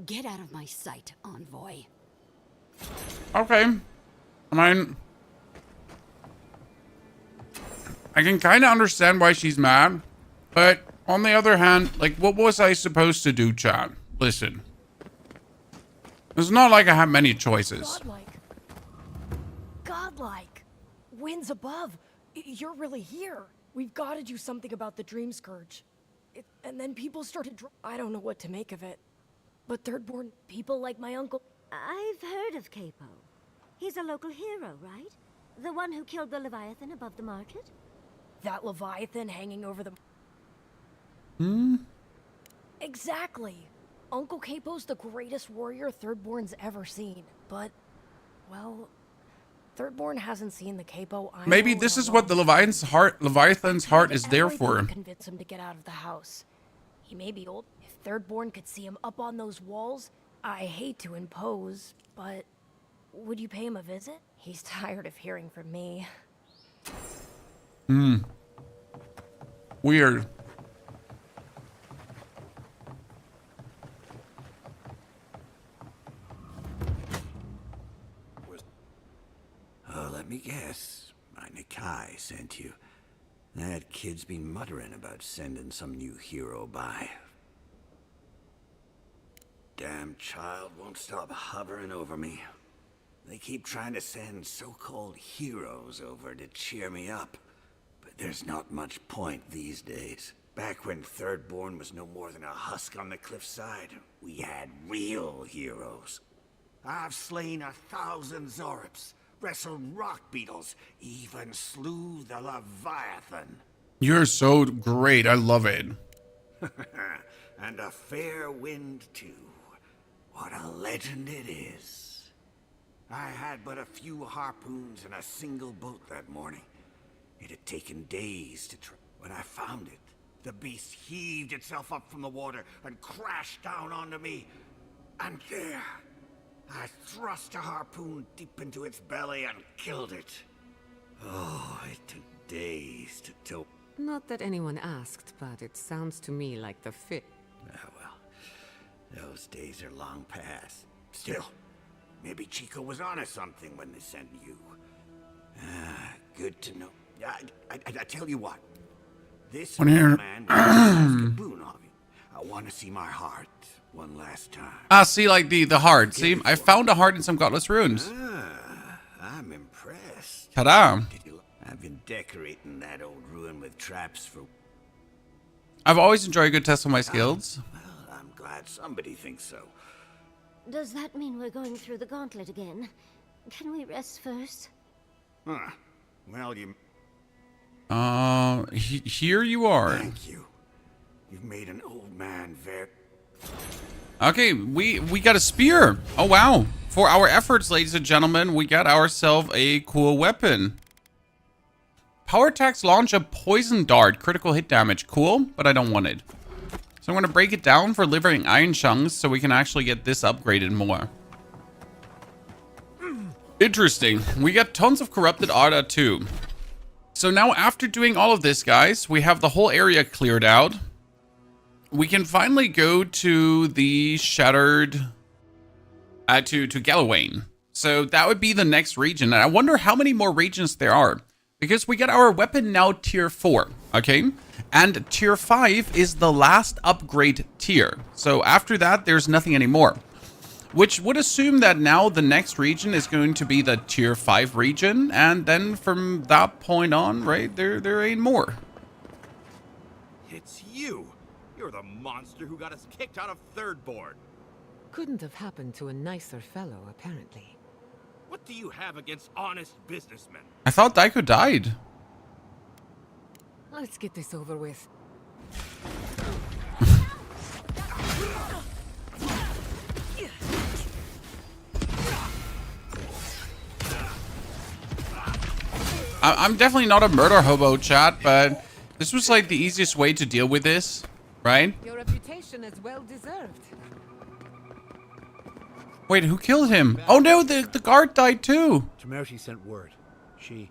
Get out of my sight, Envoy.
Okay. I mean, I can kind of understand why she's mad, but on the other hand, like, what was I supposed to do, Chad? Listen. It's not like I have many choices.
Godlike. Winds above. You're really here. We've got to do something about the Dream Scourge. And then people started I don't know what to make of it. But Thirdborn people like my uncle...
I've heard of Capo. He's a local hero, right? The one who killed the Leviathan above the market?
That Leviathan hanging over the...
Hmm?
Exactly. Uncle Capo's the greatest warrior Thirdborn's ever seen. But, well, Thirdborn hasn't seen the Capo I
Maybe
know
this
in a
is what the
long
Leviathan's heart is there
everything
for
to
him.
convince him to get out of the house. He may be old. If Thirdborn could see him up on those walls, I hate to impose, but would you pay him a visit? He's tired of hearing from me.
Hmm. Weird.
Oh, let me guess. My Nikai sent you. That kid's been muttering about sending some new hero by. Damn child won't stop hovering over me. They keep trying to send so-called heroes over to cheer me up. But there's not much point these days. Back when Thirdborn was no more than a husk on the cliffside, we had real heroes. I've slain 1,000 Zorips, wrestled rock beetles, even slew the Leviathan.
You're so great. I love it.
And a fair wind, too. What a legend it is. I had but a few harpoons and a single boat that morning. It had taken days to try. When I found it, the beast heaved itself up from the water and crashed down onto me. And there, I thrust a harpoon deep into its belly and killed it. Oh, it took days to tilt.
Not that anyone asked, but it sounds to me like the fit.
Ah, well, those days are long past. Still, maybe Chico was onto something when they sent you. Ah, good to know. I tell you what. This
When you're-
man will ask a boon of you. I want to see my heart one last time.
Ah, see, like the heart. See, I found a heart in some godless ruins.
Ah, I'm impressed.
Ta-da.
I've been decorating that old ruin with traps for...
I've always enjoyed a good test of my skills.
Well, I'm glad somebody thinks so.
Does that mean we're going through the gauntlet again? Can we rest first?
Huh. Well, you...
Here you are.
Thank you. You've made an old man very...
Okay, we got a spear. Oh, wow. For our efforts, ladies and gentlemen, we got ourselves a cool weapon. Power attacks launch a poison dart. Critical hit damage. Cool, but I don't want it. So I'm going to break it down for delivering iron chunks so we can actually get this upgraded more. Interesting. We got tons of corrupted Arda too. So now after doing all of this, guys, we have the whole area cleared out. We can finally go to the Shattered... to Galawain. So that would be the next region. And I wonder how many more regions there are. Because we got our weapon now tier 4. Okay? And tier 5 is the last upgrade tier. So after that, there's nothing anymore. Which would assume that now the next region is going to be the tier 5 region. And then from that point on, right, there ain't more.
It's you! You're the monster who got us kicked out of Third Board.
Couldn't have happened to a nicer fellow, apparently.
What do you have against honest businessmen?
I thought Daiko died.
Let's get this over with.
I'm definitely not a murder hobo, chat, but this was like the easiest way to deal with this, right?
Your reputation is well deserved.
Wait, who killed him? Oh no, the guard died too.
Temerity sent word. She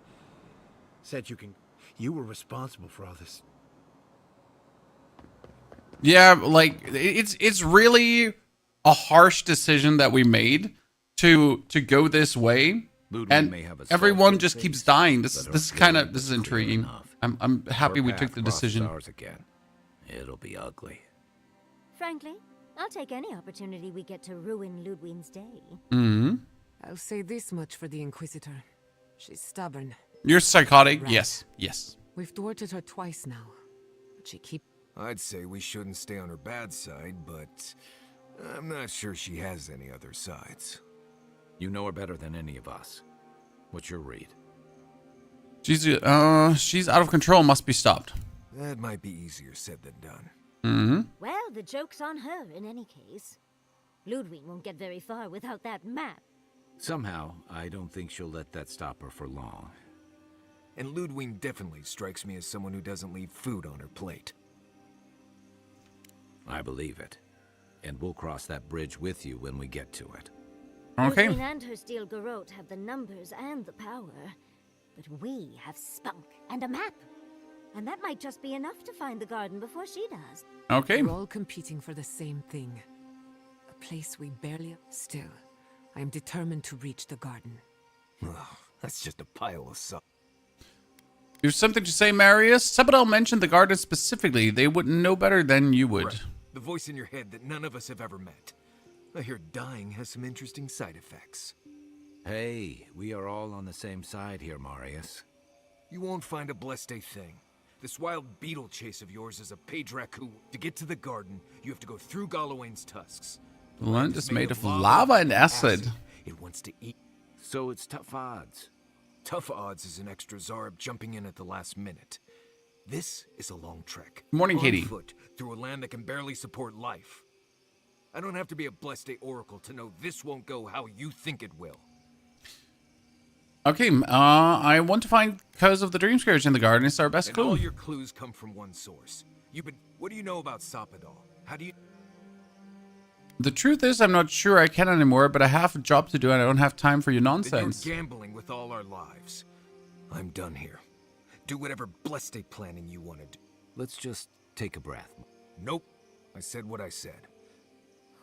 said you were responsible for all this.
Yeah, like it's really a harsh decision that we made to go this way, and everyone just keeps dying. This is intriguing. I'm happy we took the decision.
Again. It'll be ugly.
Frankly, I'll take any opportunity we get to ruin Ludwig's day.
Mm-hmm.
I'll say this much for the Inquisitor. She's stubborn.
You're psychotic.
Right.
Yes, yes.
We've thwarted her twice now, but she keeps...
I'd say we shouldn't stay on her bad side, but I'm not sure she has any other sides.
You know her better than any of us. What's your read?
She's out of control. Must be stopped.
That might be easier said than done.
Mm-hmm.
Well, the joke's on her in any case. Ludwig won't get very far without that map.
Somehow, I don't think she'll let that stop her for long.
And Ludwig definitely strikes me as someone who doesn't leave food on her plate.
I believe it. And we'll cross that bridge with you when we get to it.
Okay.
Ludwig and her steel garrote have the numbers and the power, but we have spunk and a map. And that might just be enough to find the garden before she does.
Okay.
We're all competing for the same thing. A place we barely... Still, I am determined to reach the garden.
That's just a pile of stuff.
You have something to say, Marius? Sabadell mentioned the garden specifically. They wouldn't know better than you would.
Right. The voice in your head that none of us have ever met. I hear dying has some interesting side effects.
Hey, we are all on the same side here, Marius.
You won't find a blessed a thing. This wild beetle chase of yours is a paid raccoon. To get to the garden, you have to go through Galawain's tusks.
The land is made of lava and acid.
It wants to eat.
So it's tough odds.
Tough odds is an extra Zarb jumping in at the last minute. This is a long trek.
Morning, Katie.
On foot, through a land that can barely support life. I don't have to be a blessed a oracle to know this won't go how you think it will.
Okay, I want to find Cause of the Dream Scourge in the garden. It's our best
And
clue.
all your clues come from one source. What do you know about Sapadal? How do you...
The truth is, I'm not sure I can anymore, but I have a job to do and I don't have time for your nonsense.
Then you're gambling with all our lives. I'm done here. Do whatever blessed a planning you want to do.
Let's just take a breath.
Nope. I said what I said.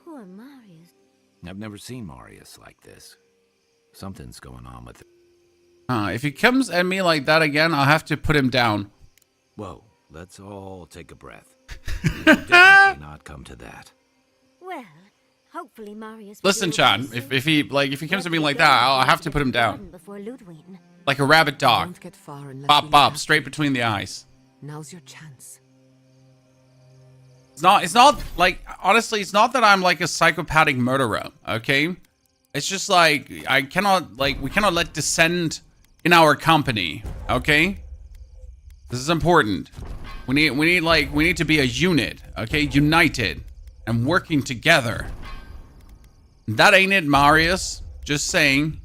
Poor Marius.
I've never seen Marius like this. Something's going on with it.
If he comes at me like that again, I'll have to put him down.
Whoa, let's all take a breath. It will definitely not come to that.
Well, hopefully Marius...
Listen, Sean, if he comes at me like that, I'll have to put him down.
Before Ludwig.
Like a rabid dog.
Won't get far unless
Bop,
we
bop,
have
straight
to.
between the eyes.
Now's your chance.
It's not like, honestly, it's not that I'm like a psychopathic murderer, okay? It's just like, we cannot let dissent in our company, okay? This is important. We need to be a unit, okay? United and working together. That ain't it, Marius. Just saying.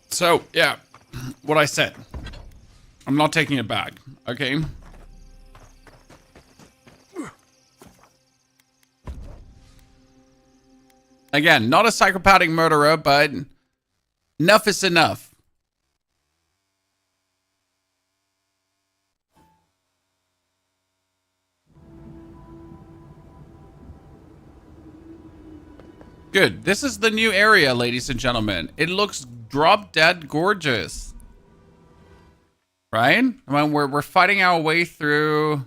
So, yeah, what I said. I'm not taking it back, okay? Again, not a psychopathic murderer, but enough is enough. Good. This is the new area, ladies and gentlemen. It looks drop dead gorgeous. Right? I mean, we're fighting our way through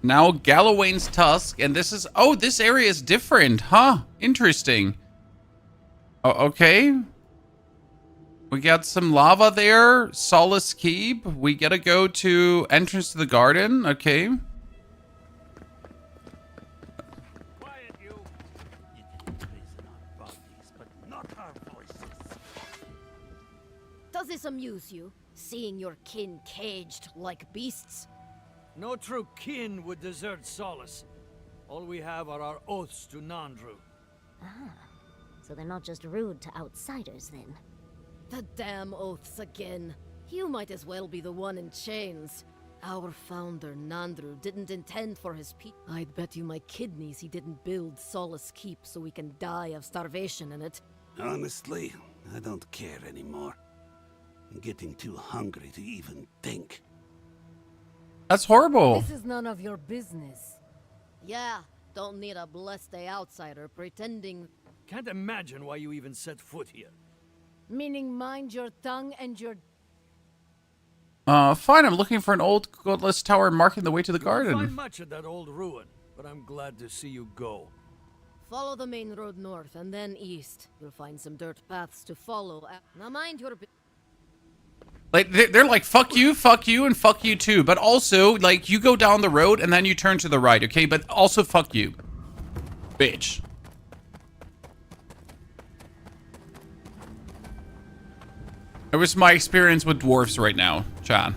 now Gallowayne's Tusk, and this is, oh, this area is different, huh? Interesting. Oh, okay. We got some lava there. Solace Keep. We gotta go to entrance to the garden. Okay.
Quiet, you. You didn't poison our bodies, but not our voices.
Does this amuse you, seeing your kin caged like beasts?
No true kin would desert Solace. All we have are our oaths to Nandru.
Ah, so they're not just rude to outsiders, then.
The damn oaths again. You might as well be the one in chains. Our founder, Nandru, didn't intend for his people. I'd bet you my kidneys he didn't build Solace Keep so we can die of starvation in it.
Honestly, I don't care anymore. I'm getting too hungry to even think.
That's horrible.
This is none of your business. Yeah, don't need a blessed outsider pretending.
Can't imagine why you even set foot here.
Meaning mind your tongue and your...
Fine, I'm looking for an old godless tower marking the way to the garden.
You won't find much at that old ruin, but I'm glad to see you go.
Follow the main road north and then east. You'll find some dirt paths to follow. Now mind your...
Like, they're like, fuck you, and fuck you too. But also, like, you go down the road and then you turn to the right, okay? But also, fuck you. Bitch. It was my experience with dwarves right now, Chan.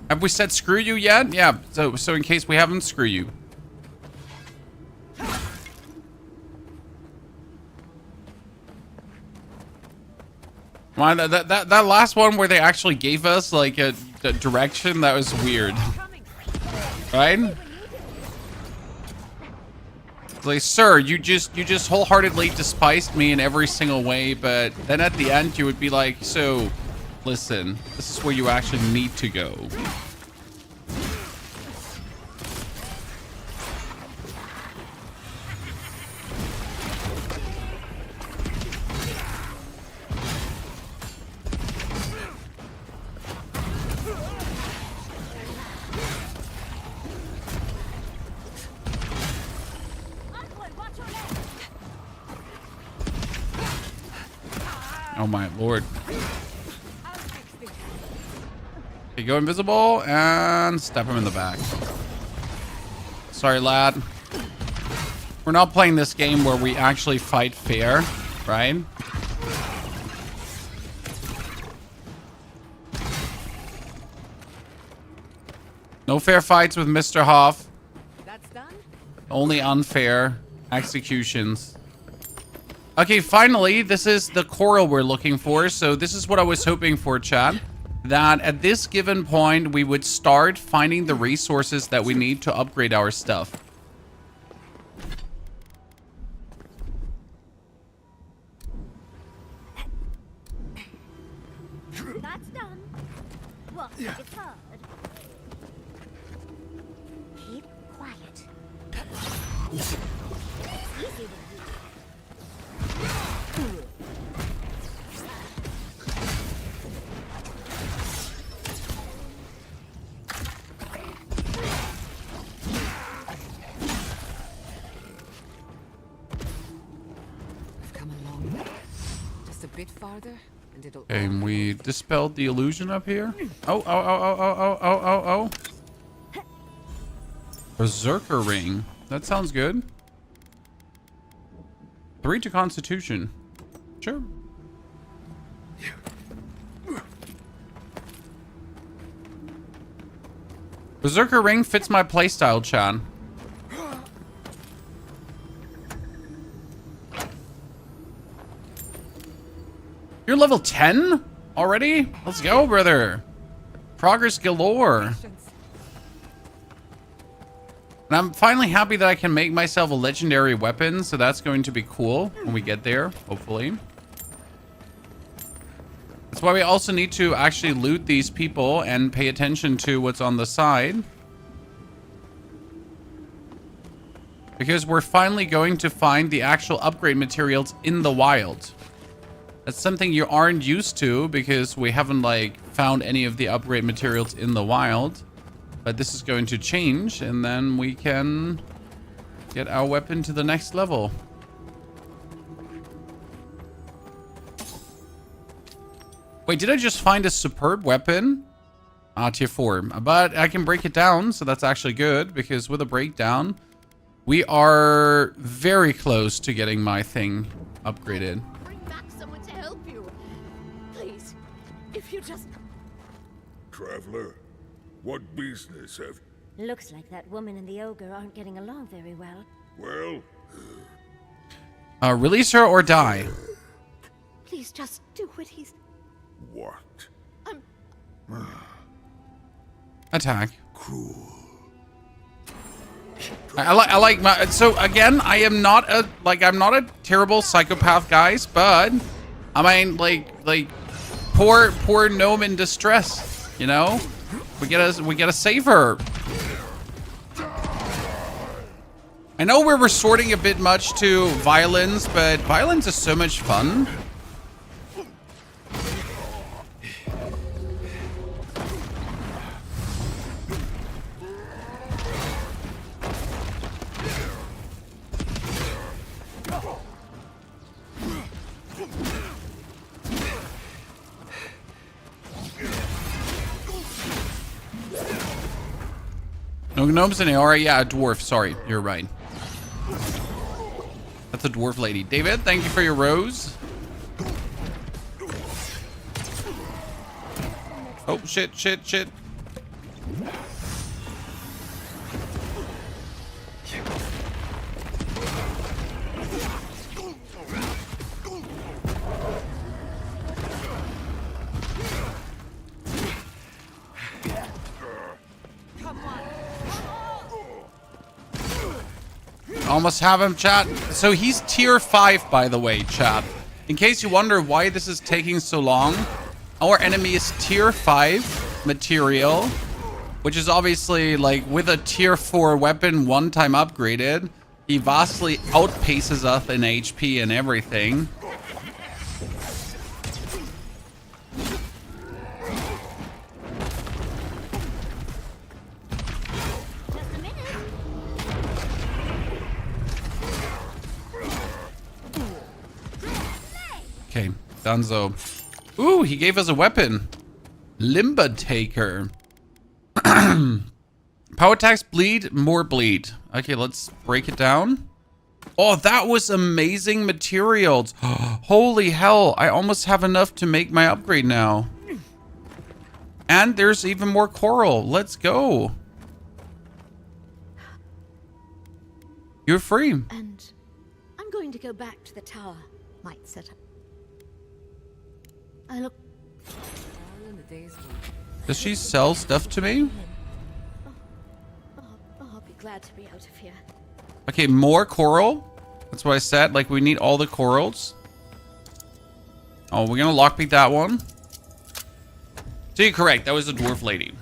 Have we said screw you yet? Yeah, so in case we haven't, screw you. Man, that last one where they actually gave us like a direction, that was weird. Right? Like, sir, you just wholeheartedly despised me in every single way, but then at the end you would be like, so listen, this is where you actually need to go. Oh my lord. Okay, go invisible and step him in the back. Sorry, lad. We're not playing this game where we actually fight fair, right? No fair fights with Mr. Hoff.
That's done?
Only unfair executions. Okay, finally, this is the coral we're looking for. So this is what I was hoping for, chat. That at this given point, we would start finding the resources that we need to upgrade our stuff.
That's done. What? It's hard. Keep quiet. It's easy with you.
I've come a long way. Just a bit farther, and it'll...
Okay, and we dispelled the illusion up here. Oh. Berserker ring. That sounds good. 3 to Constitution. Sure. Berserker ring fits my playstyle, Chan. You're level 10 already? Let's go, brother. Progress galore. And I'm finally happy that I can make myself a legendary weapon, so that's going to be cool when we get there, hopefully. That's why we also need to actually loot these people and pay attention to what's on the side. Because we're finally going to find the actual upgrade materials in the wild. That's something you aren't used to because we haven't like found any of the upgrade materials in the wild. But this is going to change and then we can get our weapon to the next level. Wait, did I just find a superb weapon? Tier 4. But I can break it down, so that's actually good because with a breakdown, we are very close to getting my thing upgraded.
Bring back someone to help you. Please, if you just...
Traveler, what business have...
Looks like that woman and the ogre aren't getting along very well.
Well...
Release her or die.
Please just do what he's...
What?
Attack. Cruel. I like my... So again, I am not a... Like, I'm not a terrible psychopath, guys, but... I mean, like... Poor gnome in distress, you know? We gotta save her. I know we're resorting a bit much to violence, but violence is so much fun. No gnomes in Aora? Yeah, a dwarf. Sorry, you're right. That's a dwarf lady. David, thank you for your rose. Oh, shit. Almost have him, chat. So he's tier 5, by the way, chat. In case you wonder why this is taking so long, our enemy is tier 5 material, which is obviously like with a tier 4 weapon 1-time upgraded. He vastly outpaces us in HP and everything. Okay, Dunzo. Ooh, he gave us a weapon. Limba Taker. Power attacks bleed, more bleed. Okay, let's break it down. Oh, that was amazing materials. Holy hell, I almost have enough to make my upgrade now. And there's even more coral. Let's go. You're free.
And I'm going to go back to the tower. Might set up. I look...
Does she sell stuff to me?
I'll be glad to be out of here.
Okay, more coral. That's what I said. Like, we need all the corals. Oh, we're gonna lockpick that one. So you're correct. That was a dwarf lady.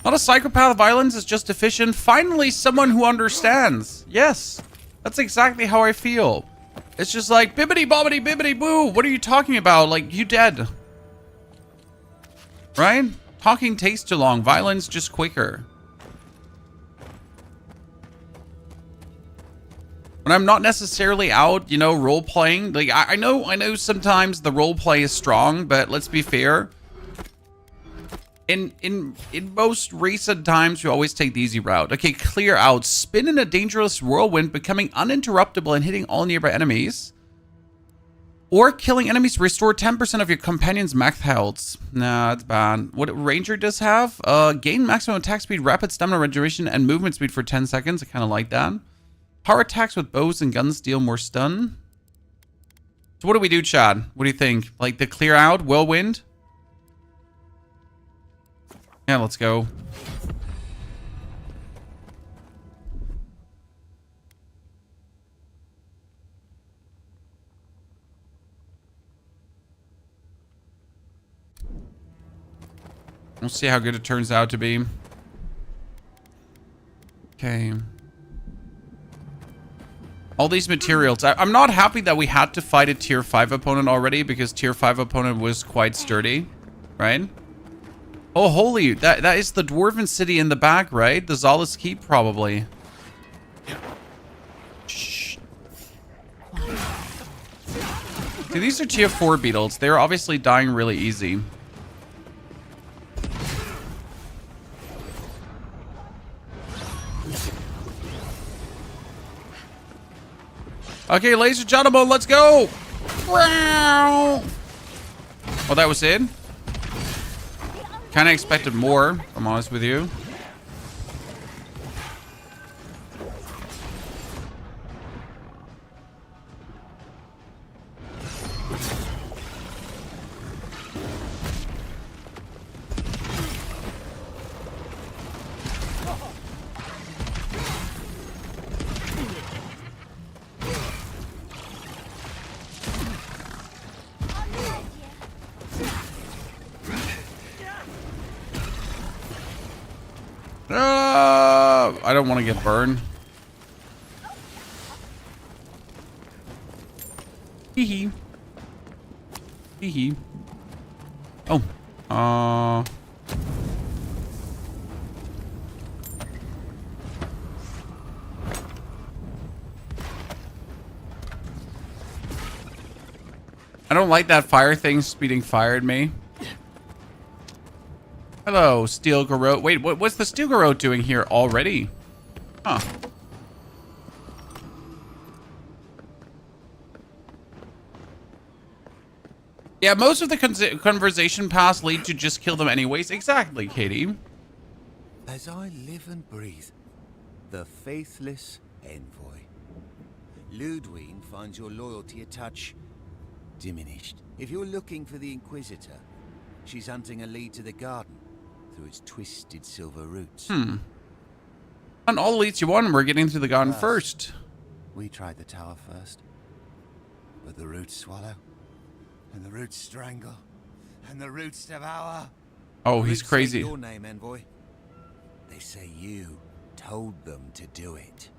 Not a psychopath. Violence is just efficient. Finally, someone who understands. Yes, that's exactly how I feel. It's just like, bibbity bobbity bibbity boo. What are you talking about? Like, you dead. Right? Talking takes too long. Violence just quicker. When I'm not necessarily out, you know, role-playing. Like, I know sometimes the role-play is strong, but let's be fair. In most recent times, we always take the easy route. Okay, clear out. Spin in a dangerous whirlwind, becoming uninterruptible and hitting all nearby enemies. Or killing enemies, restore 10% of your companion's max health. Nah, that's bad. What Ranger does have? Gain maximum attack speed, rapid stamina regeneration, and movement speed for 10 seconds. I kind of like that. Power attacks with bows and guns deal more stun. So what do we do, Chad? What do you think? Like the clear out, whirlwind? Yeah, let's go. We'll see how good it turns out to be. Okay. All these materials. I'm not happy that we had to fight a tier 5 opponent already, because tier 5 opponent was quite sturdy, right? Oh, holy, that is the Dwarven City in the back, right? The Zala's Keep, probably. Shh. See, these are tier 4 beetles. They're obviously dying really easy. Okay, ladies and gentlemen, let's go! Oh, that was it? Kind of expected more, if I'm honest with you. I don't want to get burned. Hee hee. Hee hee. Oh. I don't like that fire thing speeding fire at me. Hello, Steel Garrote. Wait, what's the Steel Garrote doing here already? Huh. Yeah, most of the conversation paths lead to just kill them anyways. Exactly, Katie.
As I live and breathe, the faithless envoy. Ludwig finds your loyalty a touch diminished. If you're looking for the Inquisitor, she's hunting a lead to the garden through its twisted silver roots.
On all leads you want, we're getting through the garden first.
We tried the tower first, but the roots swallow, and the roots strangle, and the roots devour.
Oh, he's crazy.
Your name, envoy. They say you told them to do it.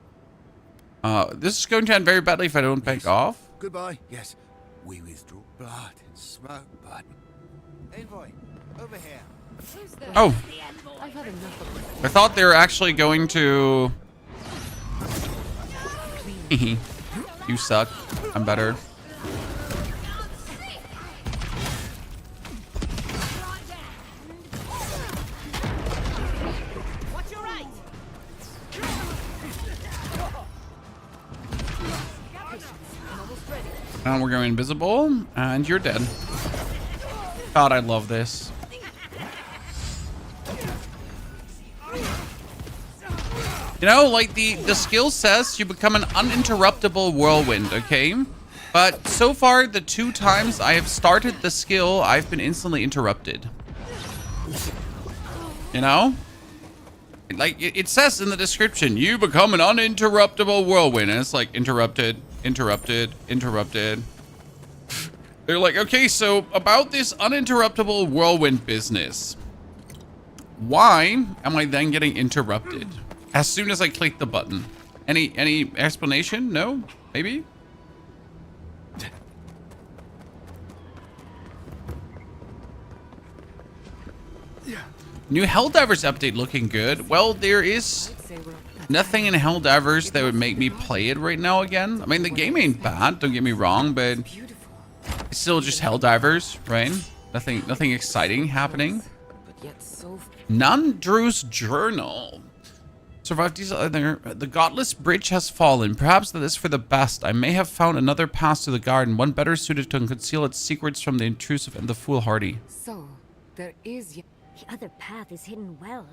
This is going to end very badly if I don't back off.
Goodbye. Yes, we withdraw blood and smoke, but envoy, over here.
Oh, I thought they were actually going to. You suck. I'm better. And we're going invisible, and you're dead. God, I love this. You know, like the skill says you become an uninterruptible whirlwind, okay? But so far, the 2 times I have started the skill, I've been instantly interrupted. You know? Like, it says in the description, you become an uninterruptible whirlwind. And it's like, interrupted, interrupted, interrupted. They're like, okay, so about this uninterruptible whirlwind business, why am I then getting interrupted as soon as I click the button? Any explanation? No? Maybe? New Helldivers update looking good. Well, there is nothing in Helldivers that would make me play it right now again. I mean, the game ain't bad, don't get me wrong, but it's still just Helldivers, right? Nothing exciting happening.
yet so...
Nandru's journal. Survived these other. The godless bridge has fallen. Perhaps that is for the best. I may have found another path to the garden, one better suited to conceal its secrets from the intrusive and the foolhardy.
So, there is...
The other path is hidden well.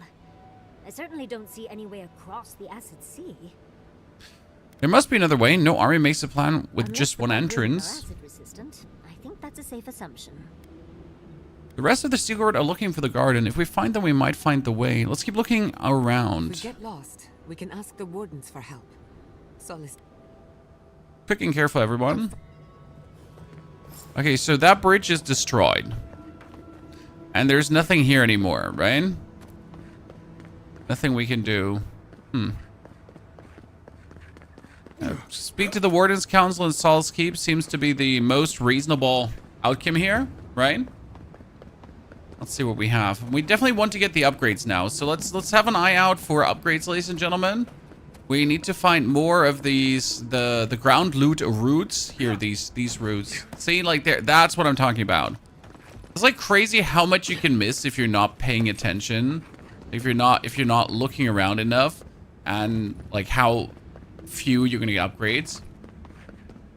I certainly don't see any way across the acid sea.
There must be another way. No army makes a plan with
Unless
just
the
one
Barbarian are
entrance.
acid resistant, I think that's a safe assumption.
The rest of the Steel Guard are looking for the garden. If we find them, we might find the way. Let's keep looking around.
If we get lost, we can ask the wardens for help. Solace.
Quick and careful, everyone. Okay, so that bridge is destroyed. And there's nothing here anymore, right? Nothing we can do. Speak to the Warden's Council in Saul's Keep seems to be the most reasonable outcome here, right? Let's see what we have. We definitely want to get the upgrades now, so let's have an eye out for upgrades, ladies and gentlemen. We need to find more of these the ground loot routes here. These routes. See, like there. That's what I'm talking about. It's like crazy how much you can miss if you're not paying attention, if you're not looking around enough, and like how few you're gonna get upgrades.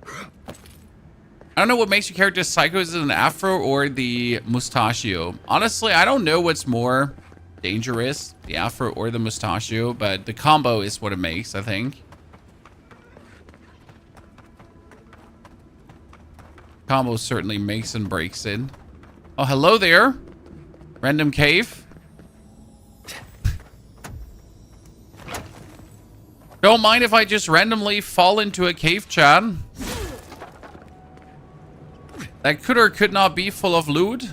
I don't know what makes your character psycho. Is it an afro or the mustachio? Honestly, I don't know what's more dangerous, the afro or the mustachio, but the combo is what it makes, I think. Combo certainly makes and breaks it. Oh, hello there. Random cave. Don't mind if I just randomly fall into a cave, chat. That could or could not be full of loot.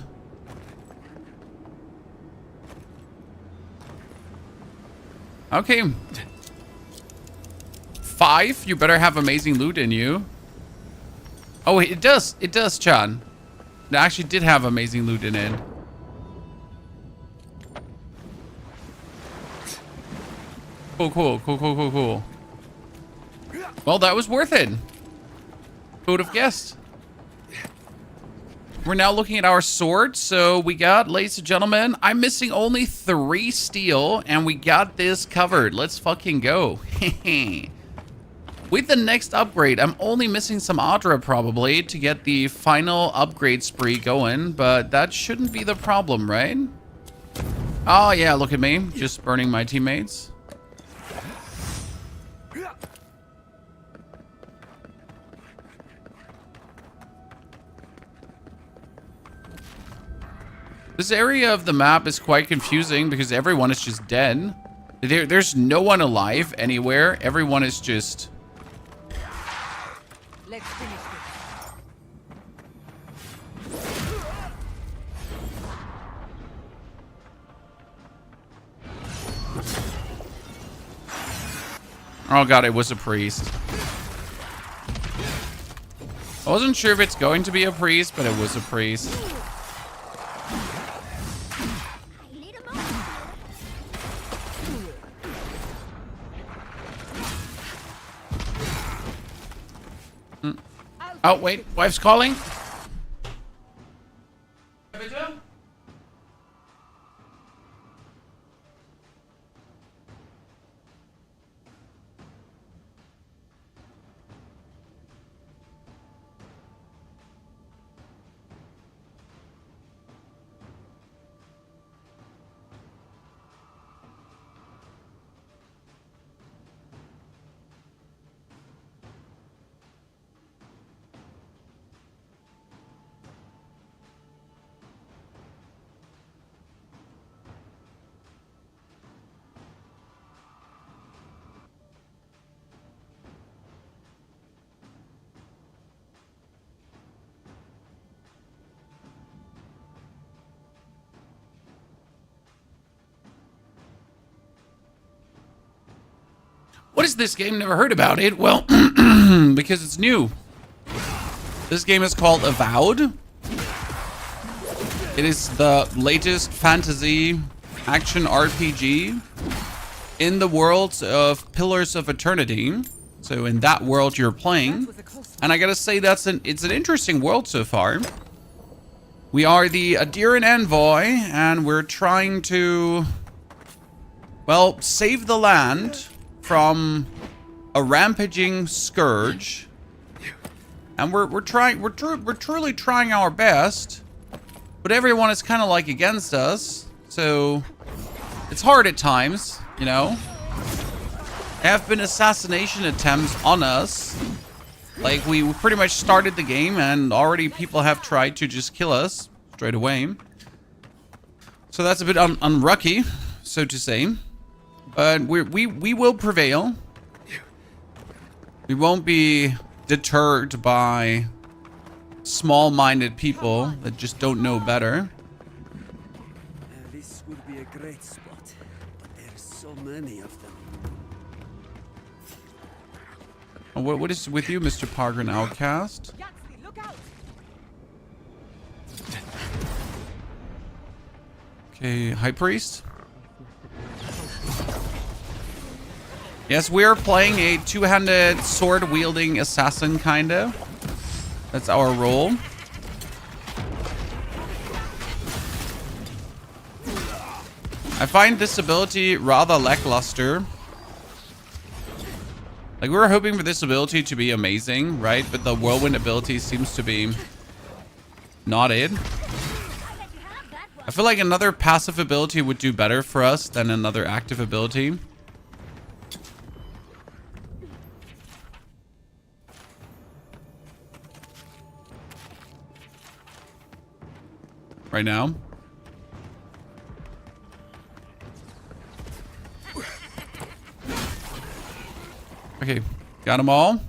Okay. 5, you better have amazing loot in you. Oh, it does. It does, Chan. It actually did have amazing loot in it. Cool. Well, that was worth it. Who would have guessed? We're now looking at our sword. So we got, ladies and gentlemen, I'm missing only 3 steel, and we got this covered. Let's fucking go. With the next upgrade, I'm only missing some Adra probably to get the final upgrade spree going, but that shouldn't be the problem, right? Oh yeah, look at me, just burning my teammates. This area of the map is quite confusing because everyone is just dead. There's no one alive anywhere. Everyone is just...
Let's finish
Oh god, it was a priest. I wasn't sure if it's going to be a priest, but it was a priest. Oh, wait. Wife's calling. What is this game? Never heard about it. Well, because it's new. This game is called Avowed. It is the latest fantasy action RPG in the world of Pillars of Eternity. So in that world you're playing. And I gotta say it's an interesting world so far. We are the Adiran Envoy, and we're trying to, well, save the land from a rampaging scourge. And we're truly trying our best, but everyone is kind of like against us, so it's hard at times, you know. There have been assassination attempts on us. Like, we pretty much started the game and already people have tried to just kill us straight away. So that's a bit unlucky, so to say. But we will prevail. We won't be deterred by small-minded people that just don't know better.
This would be a great spot, but there's so many of them.
What is with you, Mr. Pargrin Outcast? Okay, High Priest. Yes, we are playing a two-handed sword-wielding assassin, kind of. That's our role. I find this ability rather lackluster. Like, we were hoping for this ability to be amazing, right? But the whirlwind ability seems to be not it. I feel like another passive ability would do better for us than another active ability. Right now. Okay, got them all.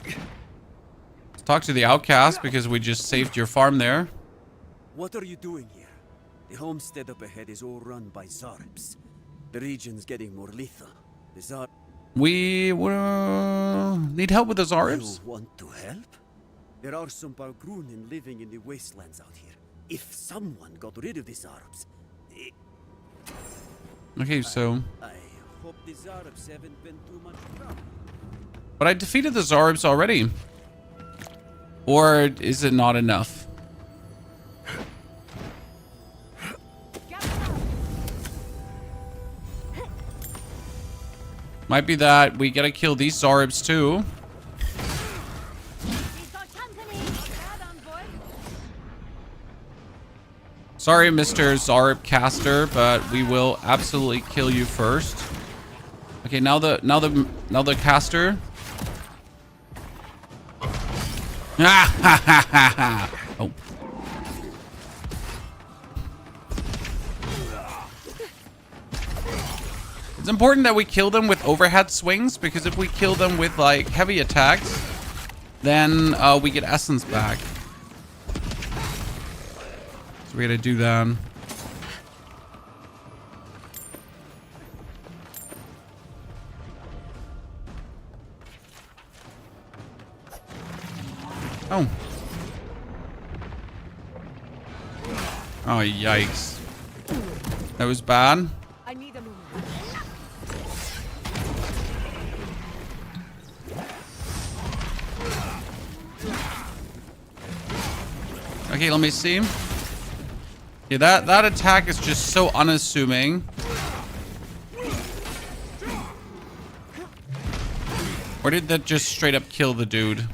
Let's talk to the outcast because we just saved your farm there.
What are you doing here? The homestead up ahead is all run by Zarps. The region's getting more lethal. The Zar...
We need help with the Zarps?
You want to help? There are some Balgrunin living in the wastelands out here. If someone got rid of the Zarps...
Okay, so...
I hope the Zarps haven't been too much trouble.
But I defeated the Zarps already. Or is it not enough? Might be that we gotta kill these Zarps too. Sorry, Mr. Zarp caster, but we will absolutely kill you first. Okay, now the caster. Ah, ha, ha, ha, ha. Oh. It's important that we kill them with overhead swings, because if we kill them with like heavy attacks, then we get essence back. So we gotta do that. Oh. Oh, yikes. That was bad.
I need a moment.
Okay, let me see. Yeah, that attack is just so unassuming. Or did that just straight up kill the dude?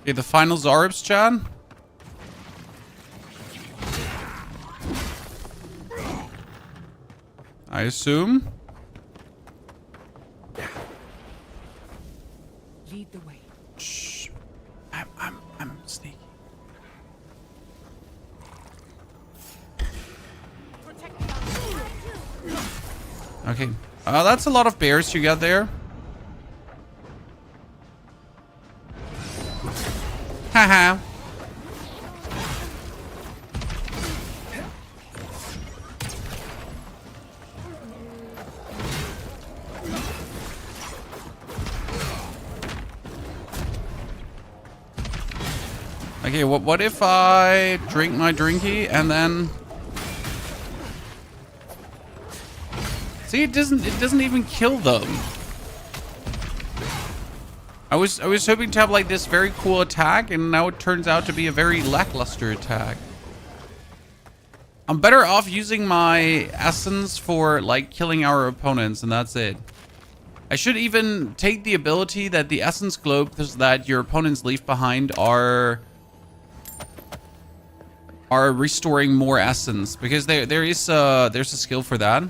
Okay, the final Zarps, Chad. I assume.
Lead the way.
Shh. I'm sneaky. Okay. That's a lot of bears you got there. Haha. Okay, what if I drink my drinky and then... See, it doesn't even kill them. I was hoping to have like this very cool attack, and now it turns out to be a very lackluster attack. I'm better off using my essence for like killing our opponents, and that's it. I should even take the ability that the essence globes that your opponents leave behind are restoring more essence, because there's a skill for that.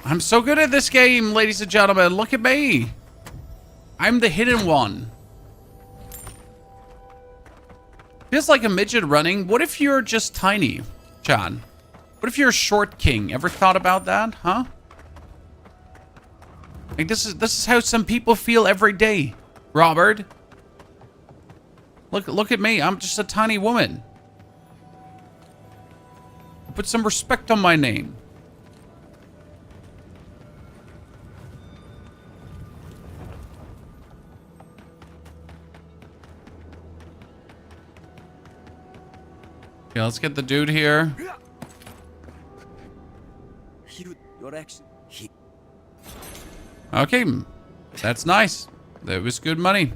I'm so good at this game, ladies and gentlemen. Look at me. I'm the hidden one. Feels like a midget running. What if you're just tiny, John? What if you're a short king? Ever thought about that, huh? Like this is how some people feel every day, Robert. Look at me. I'm just a tiny woman. Put some respect on my name. Okay, let's get the dude here. Okay, that's nice. That was good money.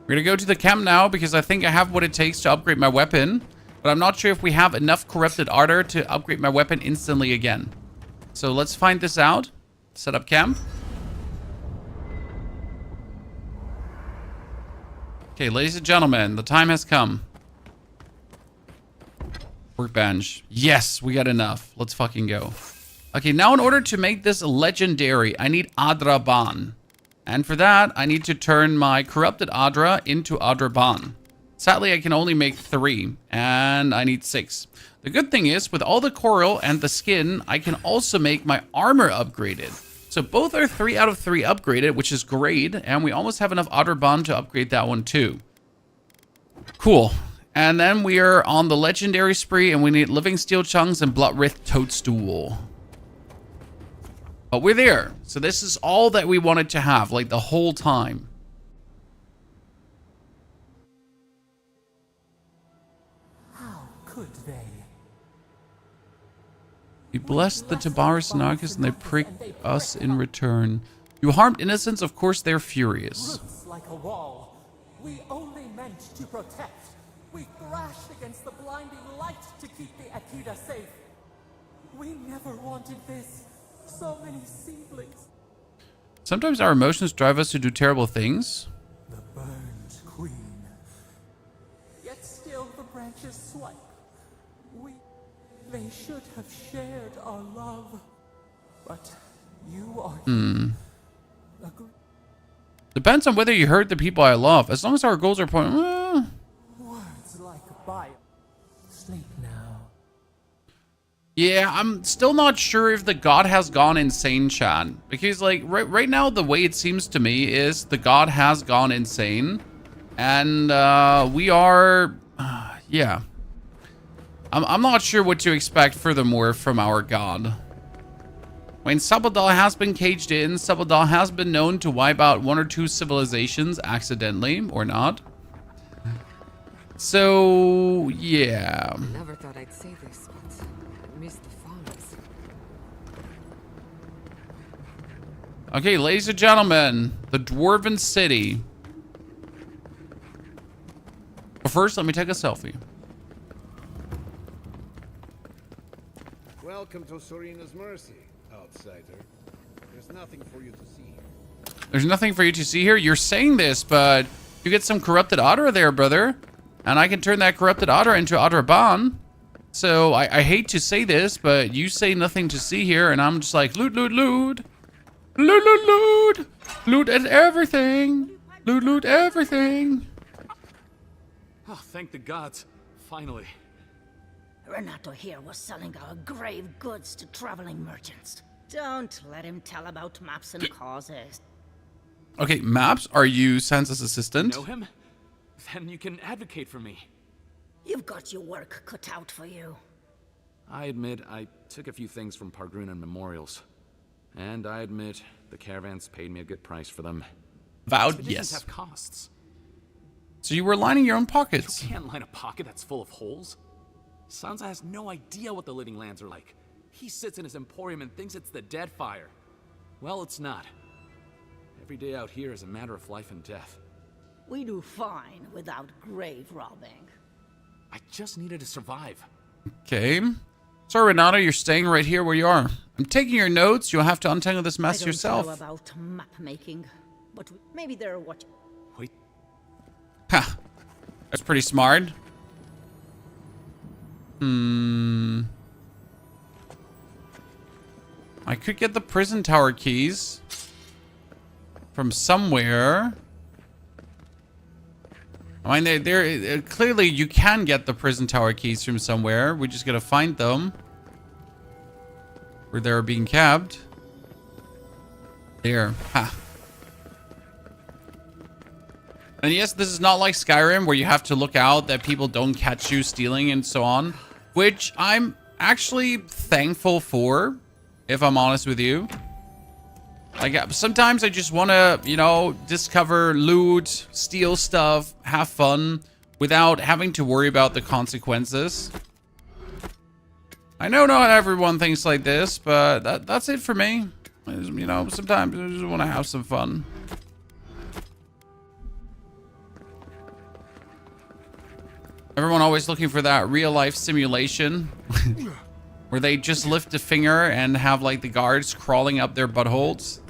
We're gonna go to the camp now because I think I have what it takes to upgrade my weapon, but I'm not sure if we have enough corrupted ardor to upgrade my weapon instantly again. So let's find this out. Set up camp. Okay, ladies and gentlemen, the time has come. Workbench. Yes, we got enough. Let's fucking go. Okay, now in order to make this legendary, I need Adraban. And for that, I need to turn my corrupted Adra into Adraban. Sadly, I can only make 3, and I need 6. The good thing is, with all the coral and the skin, I can also make my armor upgraded. So both are 3 out of 3 upgraded, which is great, and we almost have enough Adraban to upgrade that one too. Cool. And then we are on the legendary spree, and we need living steel chunks and bloodwraith toadstool. But we're there. So this is all that we wanted to have, like the whole time.
How could they?
We blessed the Tabaris and Arcus, and they pricked us in return. You harmed innocents, of course they're furious.
Roots like a wall. We only meant to protect. We thrashed against the blinding light to keep the Akita safe. We never wanted this. So many seedlings.
Sometimes our emotions drive us to do terrible things.
The burned queen. Yet still the branches swipe. They should have shared our love. But you are
Depends on whether you hurt the people I love. As long as our goals are pointing.
Words like a bio. Sleep now.
Yeah, I'm still not sure if the god has gone insane, Chan. Because, like, right now, the way it seems to me is the god has gone insane. And, we are... yeah. I'm not sure what to expect furthermore from our god. When Sabadal has been caged in, Sabadal has been known to wipe out 1 or 2 civilizations accidentally, or not. So, yeah.
Never thought I'd say this, but I miss the farms.
Okay, ladies and gentlemen, the Dwarven City. But first, let me take a selfie.
Welcome to Serina's Mercy, outsider. There's nothing for you to see here.
There's nothing for you to see here? You're saying this, but you get some corrupted otter there, brother. And I can turn that corrupted otter into Adraban. So I hate to say this, but you say nothing to see here, and I'm just like, loot, loot, loot. Loot, loot, loot. Loot at everything. Loot, loot, everything.
Oh, thank the gods. Finally.
Renato here was selling our grave goods to traveling merchants. Don't let him tell about maps and causes.
Okay, Maps, are you Sansa's assistant?
Know him? Then you can advocate for me.
You've got your work cut out for you.
I admit I took a few things from Pargrunan memorials. And I admit the caravans paid me a good price for them.
Avowed,
Expeditions
yes.
have costs.
So you were lining your own pockets.
You can't line a pocket that's full of holes. Sansa has no idea what the living lands are like. He sits in his emporium and thinks it's the Deadfire. Well, it's not. Every day out here is a matter of life and death.
We do fine without grave robbing.
I just needed to survive.
Okay. So Renato, you're staying right here where you are. I'm taking your notes. You'll have to untangle this mess
I don't
yourself.
know about map making, but maybe they're what.
Wait.
Ha. That's pretty smart. I could get the prison tower keys from somewhere. I mean, they're clearly you can get the prison tower keys from somewhere. We just gotta find them where they're being kept. There. Ha. And yes, this is not like Skyrim where you have to look out that people don't catch you stealing and so on, which I'm actually thankful for, if I'm honest with you. Like, sometimes I just want to, you know, discover loot, steal stuff, have fun without having to worry about the consequences. I know not everyone thinks like this, but that's it for me. You know, sometimes I just want to have some fun. Everyone always looking for that real life simulation where they just lift a finger and have like the guards crawling up their buttholes.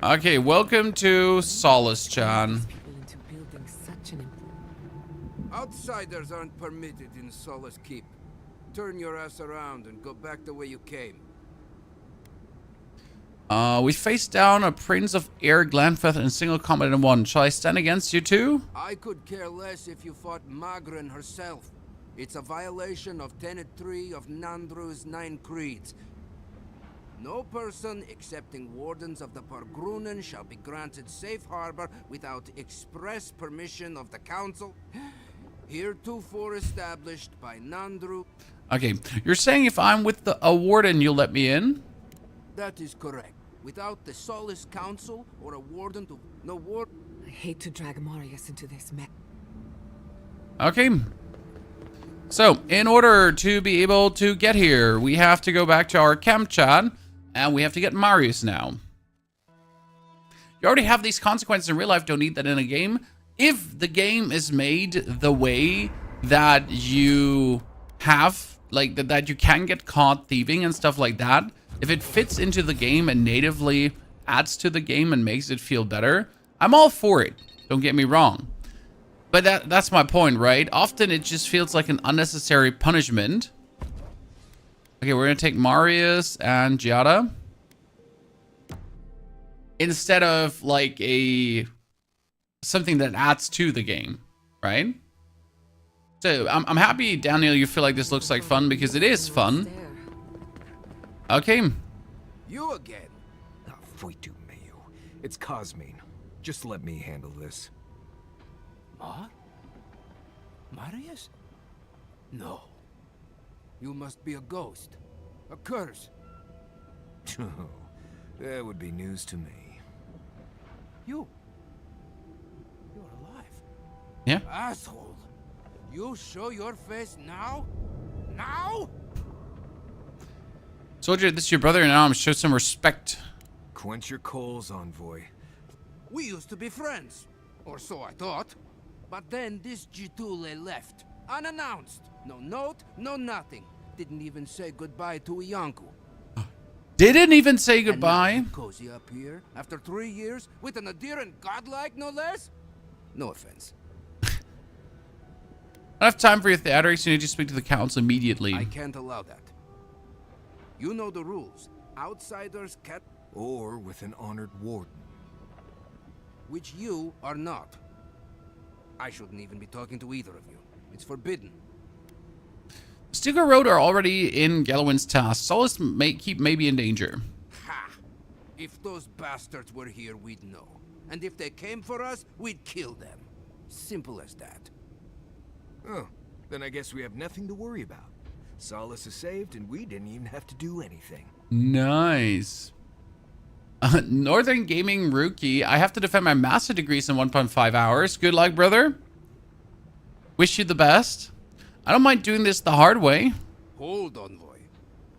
Okay, welcome to Solace, Chan.
Outsiders aren't permitted in Solace Keep. Turn your ass around and go back the way you came.
We faced down a Prince of Air, Glanfeth in single combat in one. Shall I stand against you too?
I could care less if you fought Magrin herself. It's a violation of Tenet 3 of Nandru's 9 creeds. No person excepting wardens of the Pargrunen shall be granted safe harbor without express permission of the council, heretofore established by Nandru.
Okay, you're saying if I'm with a warden, you'll let me in?
That is correct. Without the Solace Council or a warden to... No ward...
I hate to drag Marius into this mess.
Okay. So, in order to be able to get here, we have to go back to our camp, Chad, and we have to get Marius now. You already have these consequences in real life, don't need that in a game. If the game is made the way that you have, like, that you can get caught thieving and stuff like that, if it fits into the game and natively adds to the game and makes it feel better, I'm all for it. Don't get me wrong. But that's my point, right? Often it just feels like an unnecessary punishment. Okay, we're going to take Marius and Giada. Instead of like something that adds to the game, right? So I'm happy, Daniel, you feel like this looks like fun because it is fun. Okay.
You again? Ah, foi tu meio. It's Cosmine. Just let me handle this.
Marius? No. You must be a ghost. A curse.
Oh, that would be news to me.
You're alive.
Yeah.
Asshole. You show your face now? Now?
Soldier, this is your brother in arms. Show some respect.
Quench your coals, envoy.
We used to be friends. Or so I thought. But then this Jitule left. Unannounced. No note, no nothing. Didn't even say goodbye to Iancu.
Didn't even say goodbye?
And now you cozy up here after 3 years with an adherent godlike, no less? No offense.
I don't have time for your theatrics. You need to speak to the council immediately.
I can't allow that. You know the rules. Outsiders can't...
Or with an honored warden.
Which you are not. I shouldn't even be talking to either of you. It's forbidden.
Stigler Road are already in Gallowin's task. Solace may be in danger.
Ha! If those bastards were here, we'd know. And if they came for us, we'd kill them. Simple as that.
Oh, then I guess we have nothing to worry about. Solace is saved, and we didn't even have to do anything.
Nice. Northern Gaming Rookie. I have to defend my master degrees in 1.5 hours. Good luck, brother. Wish you the best. I don't mind doing this the hard way.
Hold on, boy.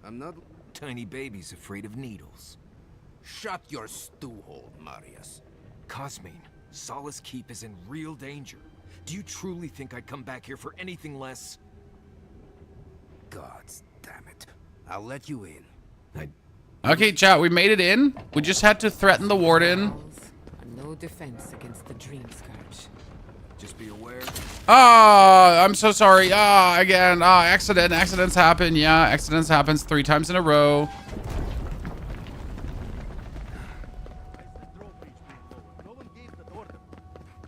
I'm not tiny babies afraid of needles. Shut your stew hole, Marius.
Cosmine, Solace Keep is in real danger. Do you truly think I'd come back here for anything less?
Gods damn it. I'll let you in.
Okay, chat, we made it in. We just had to threaten the warden.
No defense against the Dream Scourge.
Just be aware.
I'm so sorry. Again, accidents happen. Yeah, accidents happens 3 times in a row.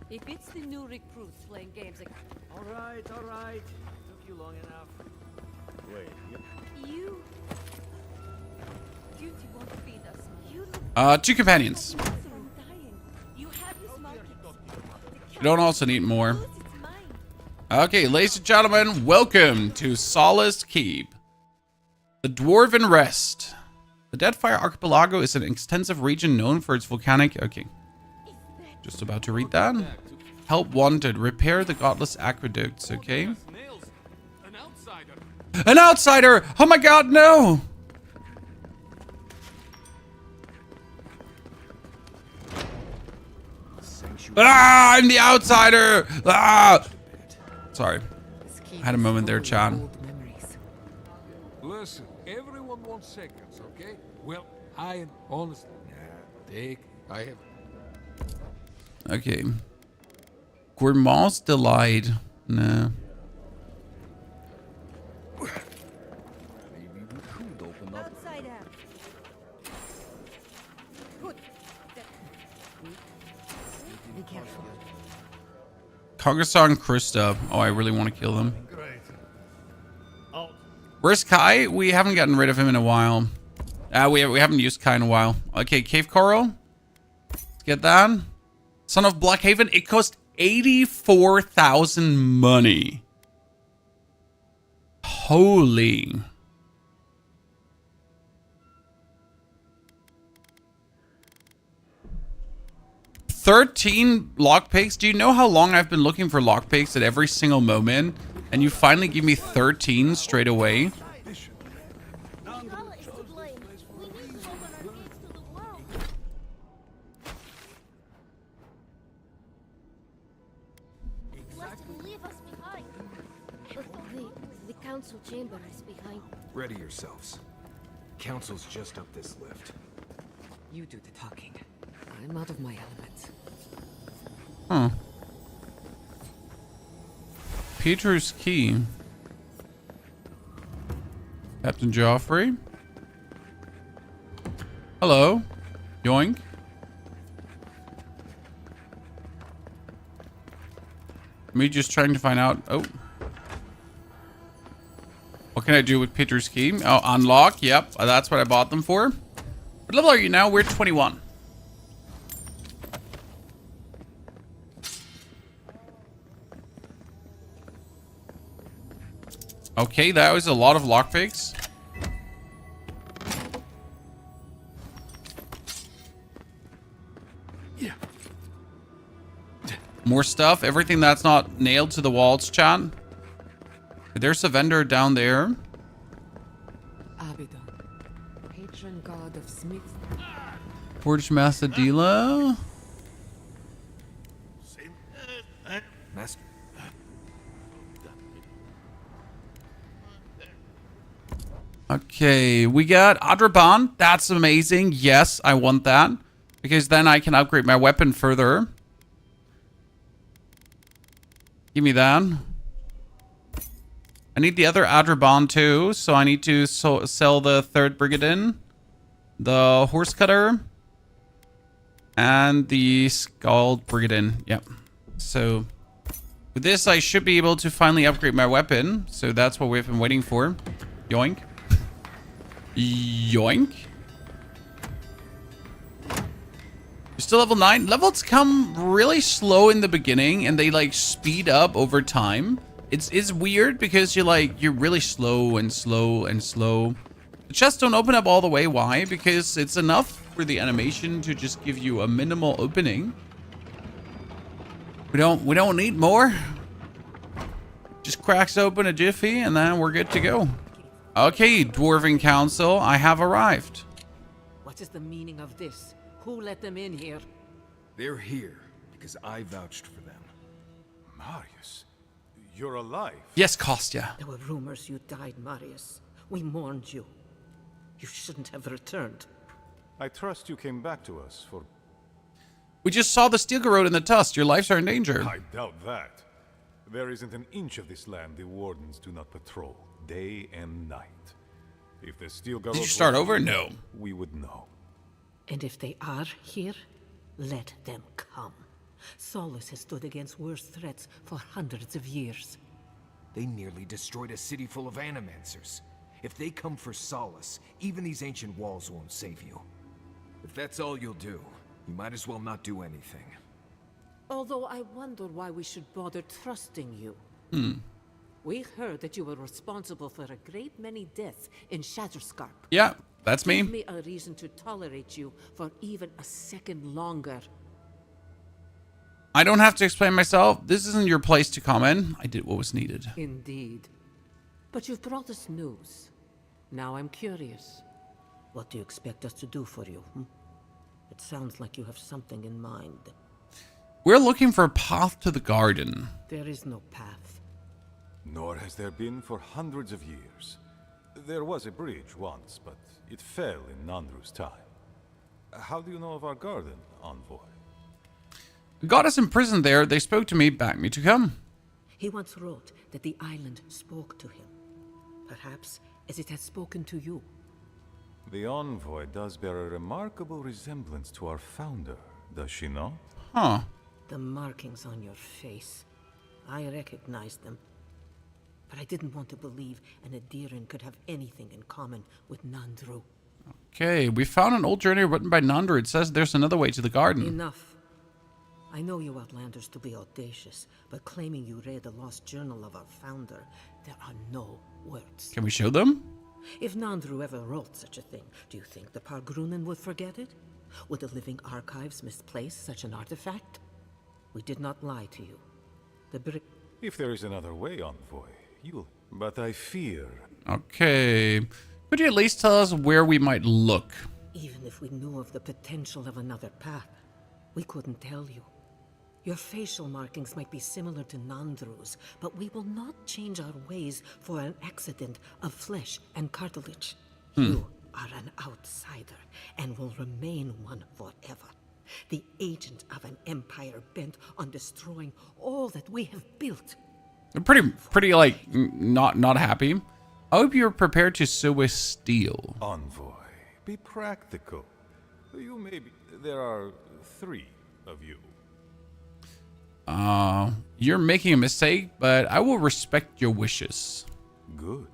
If it's the new recruits playing games again.
All right. Took you long enough. Wait.
You... Duty won't feed us. You
2 companions. We don't also need more. Okay, ladies and gentlemen, welcome to Solace Keep. The Dwarven Rest. The Deadfire Archipelago is an extensive region known for its volcanic... Okay. Just about to read that. Help wanted. Repair the godless aqueducts, okay? An outsider! Oh my god, no! I'm the outsider! Sorry. I had a moment there, Chan.
Listen, everyone wants seconds, okay? Well, I am honestly... I have...
Okay. Gourmand's Delight. No. Kagasan Krista. Oh, I really want to kill them. Where's Kai? We haven't gotten rid of him in a while. We haven't used Kai in a while. Okay, Cave Coral. Let's get that. Son of Blackhaven. It cost 84,000 money. Holy. $13 lockpicks. Do you know how long I've been looking for lockpicks at every single moment? And you finally give me 13 straight away?
The council chamber is behind.
Ready yourselves. Council's just up this lift.
You do the talking. I'm out of my element.
Huh. Peter's Key. Captain Joffrey. Hello. Yoink. Me just trying to find out. Oh. What can I do with Peter's Key? Oh, unlock. Yep. That's what I bought them for. What level are you now? We're 21. Okay, that was a lot of lockpicks.
Yeah.
More stuff. Everything that's not nailed to the walls, chat. There's a vendor down there.
Abaddon, patron god of smiths.
Forge Massadila.
Master.
Okay, we got Adraban. That's amazing. Yes, I want that. Because then I can upgrade my weapon further. Give me that. I need the other Adraban too. So I need to sell the 3rd Brigadin. The Horse Cutter. And the Scald Brigadin. Yep. So with this, I should be able to finally upgrade my weapon. So that's what we've been waiting for. Yoink. Yoink. You're still level 9. Levels come really slow in the beginning and they like speed up over time. It's weird because you're really slow and slow and slow. The chests don't open up all the way. Why? Because it's enough for the animation to just give you a minimal opening. We don't need more. Just cracks open a jiffy and then we're good to go. Okay, Dwarven Council, I have arrived.
What is the meaning of this? Who let them in here?
They're here because I vouched for them.
Marius, you're alive.
Yes, Kostya.
There were rumors you died, Marius. We mourned you. You shouldn't have returned.
I trust you came back to us for...
We just saw the steel garrote in the tusk. Your lives are in danger.
I doubt that. There isn't an inch of this land the wardens do not patrol, day and night. If the steel garrote...
Did you start over?
Here,
No.
We would know.
And if they are here, let them come. Solus has stood against worse threats for hundreds of years.
They nearly destroyed a city full of animancers. If they come for Solace, even these ancient walls won't save you. If that's all you'll do, you might as well not do anything.
Although I wonder why we should bother trusting you. We heard that you were responsible for a great many deaths in Shatterscarp.
Yeah, that's me.
Give me a reason to tolerate you for even a second longer.
I don't have to explain myself. This isn't your place to comment. I did what was needed.
Indeed. But you've brought us news. Now I'm curious. What do you expect us to do for you? It sounds like you have something in mind.
We're looking for a path to the garden.
There is no path.
Nor has there been for hundreds of years. There was a bridge once, but it fell in Nandru's time. How do you know of our garden, Envoy?
The goddess imprisoned there. They spoke to me, begged me to come.
He once wrote that the island spoke to him. Perhaps as it has spoken to you.
The Envoy does bear a remarkable resemblance to our founder, does she not?
Huh.
The markings on your face. I recognized them. But I didn't want to believe an Adiran could have anything in common with Nandru.
Okay, we found an old journey written by Nandru. It says there's another way to the garden.
Enough. I know you Outlanders to be audacious, but claiming you read the lost journal of our founder, there are no words.
Can we show them?
If Nandru ever wrote such a thing, do you think the Pargrunen would forget it? Would the living archives misplace such an artifact? We did not lie to you.
If there is another way, Envoy, you'll... But I fear...
Okay. Could you at least tell us where we might look?
Even if we knew of the potential of another path, we couldn't tell you. Your facial markings might be similar to Nandru's, but we will not change our ways for an accident of flesh and cartilage. You are an outsider and will remain one forever. The agent of an empire bent on destroying all that we have built.
I'm pretty like not happy. I hope you're prepared to sew with steel.
Envoy, be practical. You may be... There are 3 of you.
You're making a mistake, but I will respect your wishes.
Good.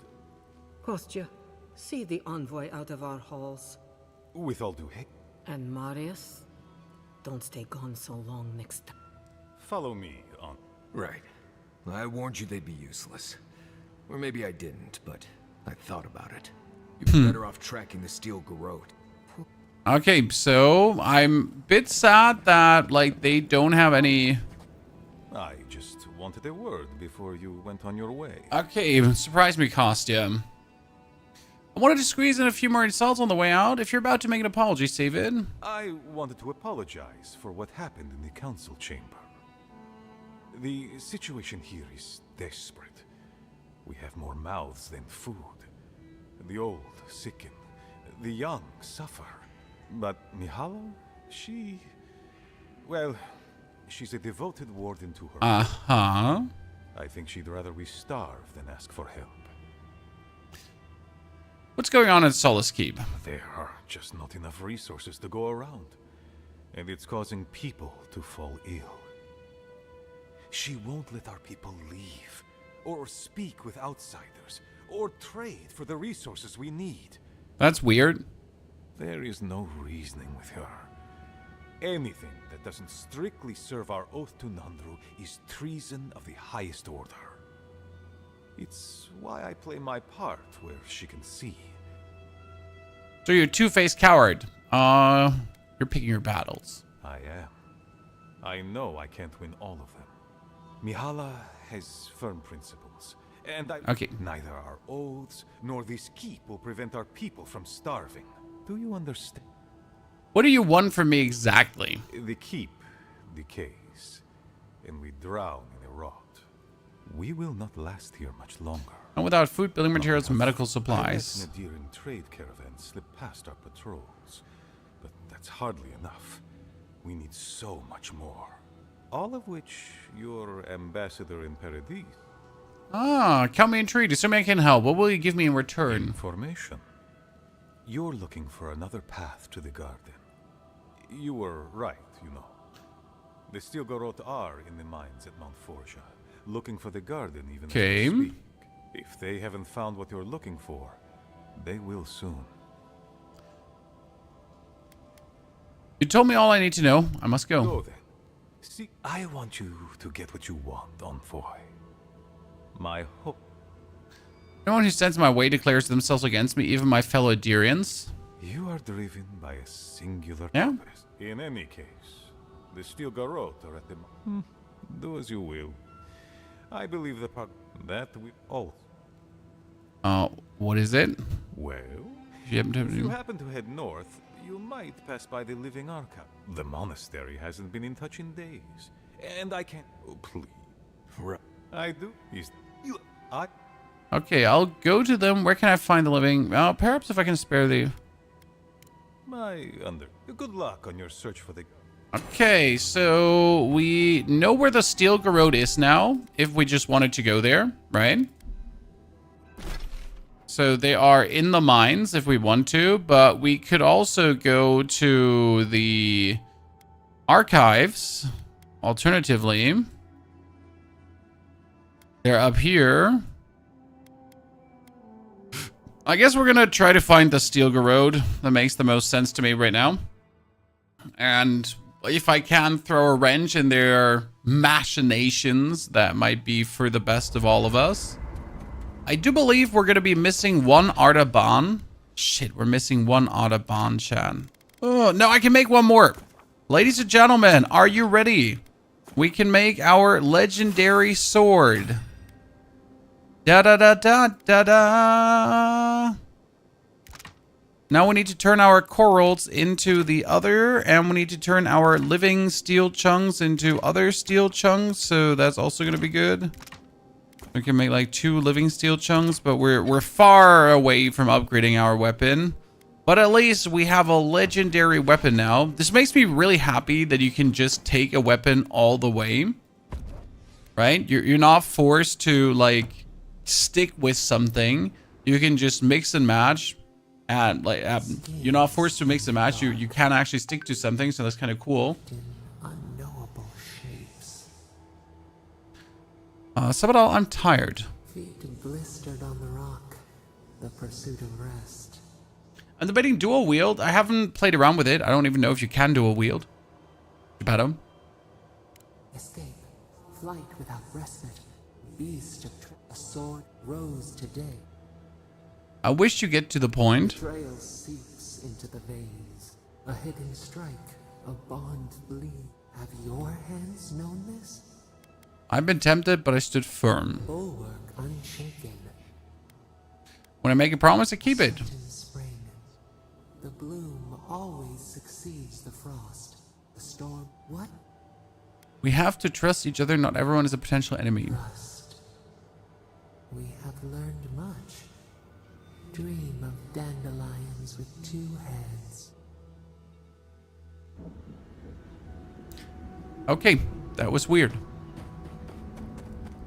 Kostya, see the Envoy out of our halls.
With all due hate.
And Marius, don't stay gone so long next time.
Follow me on.
Right. I warned you they'd be useless. Or maybe I didn't, but I thought about it. You'd be better off tracking the steel garrote.
Okay, so I'm a bit sad that like they don't have any...
I just wanted a word before you went on your way.
Okay, surprise me, Kostya. I wanted to squeeze in a few more insults on the way out. If you're about to make an apology, save it.
I wanted to apologize for what happened in the council chamber. The situation here is desperate. We have more mouths than food. The old sicken. The young suffer. But Mihala, she... Well, she's a devoted warden to her.
Uh-huh.
I think she'd rather we starve than ask for help.
What's going on at Solace Keep?
There are just not enough resources to go around. And it's causing people to fall ill. She won't let our people leave, or speak with outsiders, or trade for the resources we need.
That's weird.
There is no reasoning with her. Anything that doesn't strictly serve our oath to Nandru is treason of the highest order. It's why I play my part where she can see.
So you're a two-faced coward. You're picking your battles.
I am. I know I can't win all of them. Mihala has firm principles, and neither our oaths nor this keep will prevent our people from starving. Do you understand?
What do you want from me exactly?
The keep decays, and we drown in a rot. We will not last here much longer.
And without food, building materials, and medical supplies.
I let Nadiran trade caravans slip past our patrols, but that's hardly enough. We need so much more. All of which your ambassador in Paradis.
Ah, count me intrigued. Assuming I can help. What will you give me in return?
Information. You're looking for another path to the garden. You were right, you know. The Stilgarot are in the mines at Mount Forja, looking for the garden even as we speak. If they haven't found what you're looking for, they will soon.
You told me all I need to know. I must go.
Go then. See, I want you to get what you want, Envoy. My hope.
No one who stands in my way declares themselves against me, even my fellow Dirians.
You are driven by a singular purpose. In any case, the Stilgarot are at the... Do as you will. I believe the part that we all...
What is it?
Well,
if you
happen to head north, you might pass by the Living Archive. The monastery hasn't been in touch in days. And I can't... Oh, please. I do.
Okay, I'll go to them. Where can I find the living? Perhaps if I can spare the...
Good luck on your search for the...
Okay, so we know where the Stilgarot is now, if we just wanted to go there, right? So they are in the mines if we want to, but we could also go to the archives, alternatively. They're up here. I guess we're gonna try to find the Stilgarot. That makes the most sense to me right now. And if I can throw a wrench in their machinations, that might be for the best of all of us. I do believe we're gonna be missing one Artaban. Shit, we're missing one Artaban, chat. Oh, no, I can make one more. Ladies and gentlemen, are you ready? We can make our legendary sword. Da-da-da-da-da-da. Now we need to turn our corals into the other, and we need to turn our living steel chunks into other steel chunks, so that's also going to be good. We can make like 2 living steel chunks, but we're far away from upgrading our weapon. But at least we have a legendary weapon now. This makes me really happy that you can just take a weapon all the way. Right? You're not forced to like stick with something. You can just mix and match. And like you're not forced to mix and match. You can actually stick to something, so that's kind of cool.
Unknowable shapes.
Sabadal, I'm tired.
Feet blistered on the rock. The pursuit of rest.
I'm debating dual wield. I haven't played around with it. I don't even know if you can dual wield. Geppetto.
Escape. Flight without respite. Beast of a sword rose today.
I wish you get to the point.
Betrayal seeps into the veins. A hidden strike. A bond bleed. Have your hands known this?
I've been tempted, but I stood firm.
Bulwark unshaken.
When I make a promise, I keep it.
Spring. The bloom always succeeds the frost. The storm. What?
We have to trust each other. Not everyone is a potential enemy.
Trust. We have learned much. Dream of dandelions with 2 heads.
Okay, that was weird.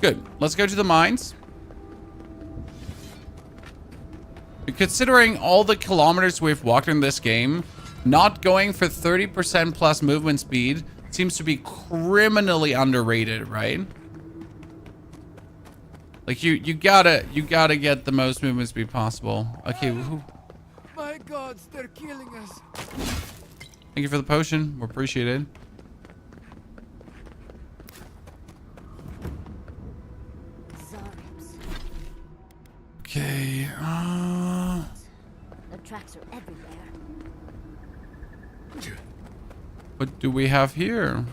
Good. Let's go to the mines. Considering all the kilometers we've walked in this game, not going for 30% plus movement speed seems to be criminally underrated, right? Like you gotta get the most movement speed possible. Okay.
My gods, they're killing us.
Thank you for the potion. We appreciate it.
The
Okay.
tracks are everywhere.
What do we have here?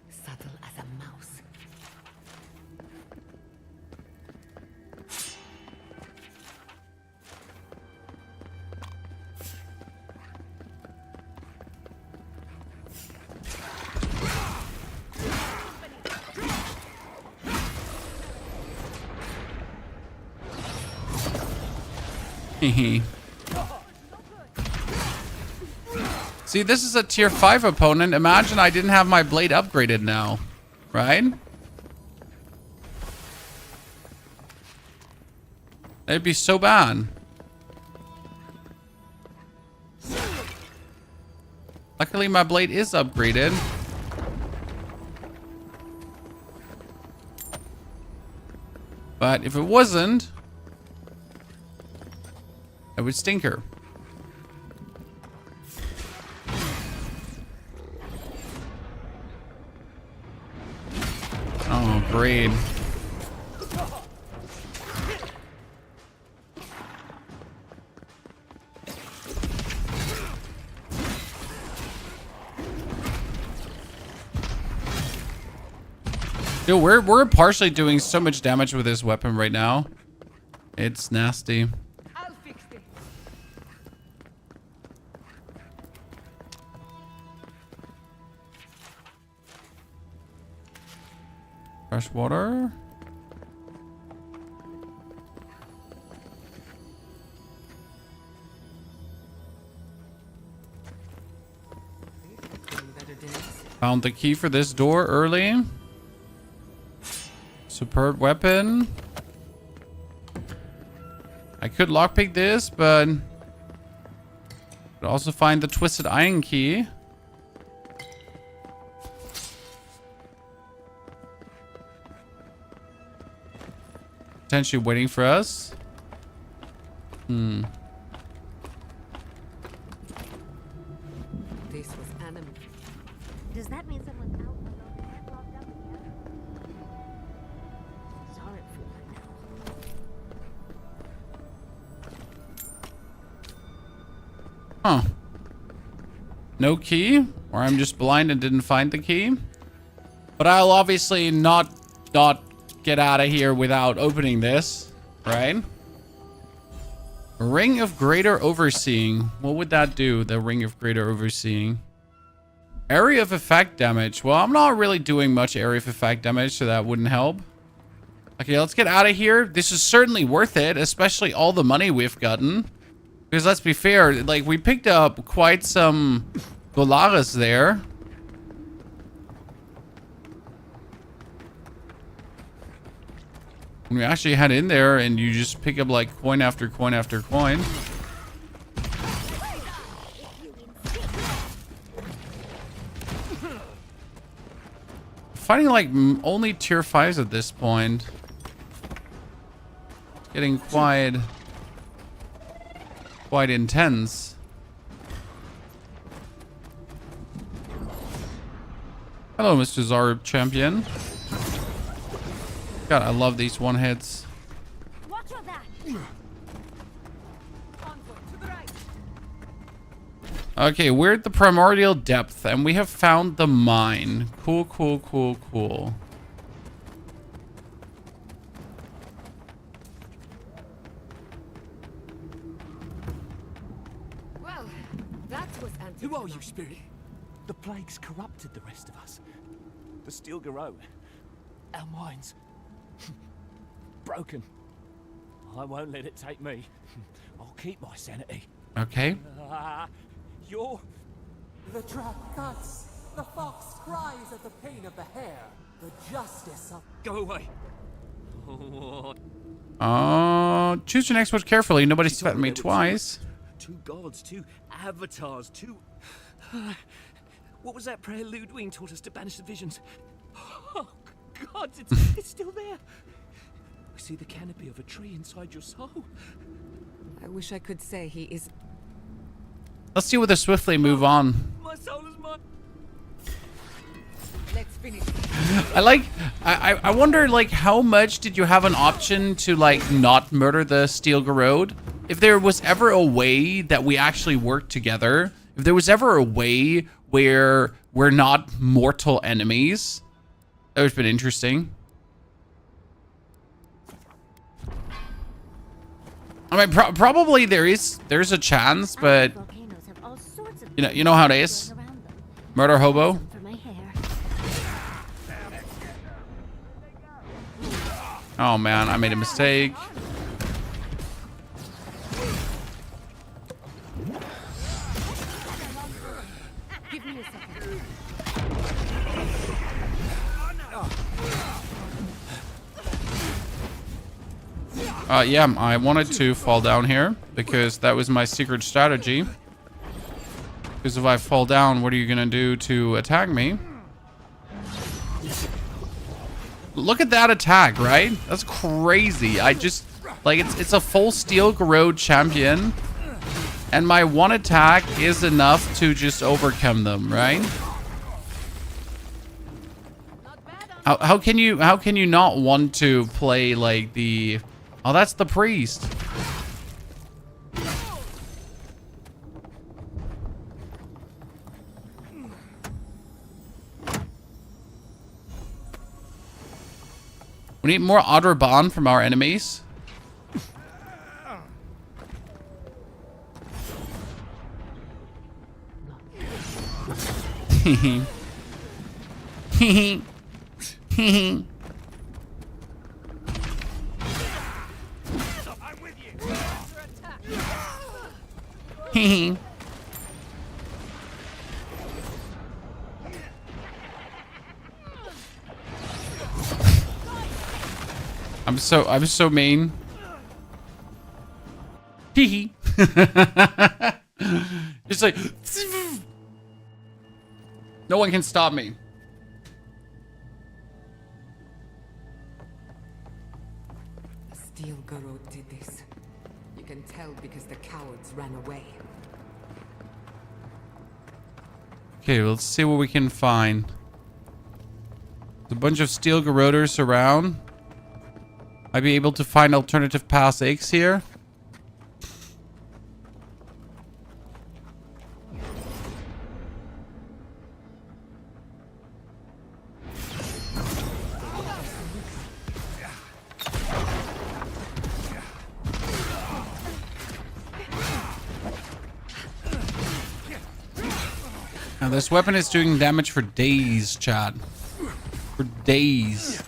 Subtle as a mouse.
See, this is a tier 5 opponent. Imagine I didn't have my blade upgraded now, right? It'd be so bad. Luckily, my blade is upgraded. But if it wasn't, it would stinker. Oh, great. Dude, we're partially doing so much damage with this weapon right now. It's nasty.
I'll fix it.
Fresh water. Found the key for this door early. Superb weapon. I could lockpick this, but could also find the twisted iron key. Potentially waiting for us.
This was animal.
Does that mean someone's out alone and locked up in here? Sorry for
Huh. No key? Or I'm just blind and didn't find the key? But I'll obviously not get out of here without opening this, right? Ring of Greater Overseeing. What would that do, the Ring of Greater Overseeing? Area of Effect damage. Well, I'm not really doing much area of effect damage, so that wouldn't help. Okay, let's get out of here. This is certainly worth it, especially all the money we've gotten. Because let's be fair, like, we picked up quite some Golaris there. When we actually head in there and you just pick up like coin after coin after coin. Fighting like only tier 5s at this point. Getting quite intense. Hello, Mr. Zarb Champion. God, I love these one hits.
Watch your back.
Okay, we're at the primordial depth and we have found the mine. Cool, cool, cool, cool.
Well, that was anti.
Who are you, Spirit? The plague's corrupted the rest of us. The steel garrote. Our minds. Broken. I won't let it take me. I'll keep my sanity.
Okay.
You're...
The trap cuts. The fox cries at the pain of the hare. The justice of...
Go away.
Choose your next word carefully. Nobody's threatened me twice.
Two gods, two avatars, two... What was that prayer Ludwig taught us to banish the visions? Oh, God, it's still there. I see the canopy of a tree inside your soul.
I wish I could say he is.
Let's see whether swiftly move on.
My soul is mine.
I wonder, like, how much did you have an option to, like, not murder the Steel Garrod? If there was ever a way that we actually worked together, if there was ever a way where we're not mortal enemies, that would have been interesting. I mean, probably there's a chance, but you know how it is. Murder hobo. Oh man, I made a mistake.
Give me a second.
Yeah, I wanted to fall down here because that was my secret strategy. Because if I fall down, what are you gonna do to attack me? Look at that attack, right? That's crazy. I just, like, it's a full Steel Garrod champion, and my one attack is enough to just overcome them, right? How can you not want to play like the... Oh, that's the priest. We need more Otter Bond from our enemies. I'm so mean. Hee hee. It's like no one can stop me.
The Steel Garrod did this. You can tell because the cowards ran away.
Okay, let's see what we can find. There's a bunch of Steel Garroders around. Might be able to find alternative pass X here. Now this weapon is doing damage for days, Chad. For days.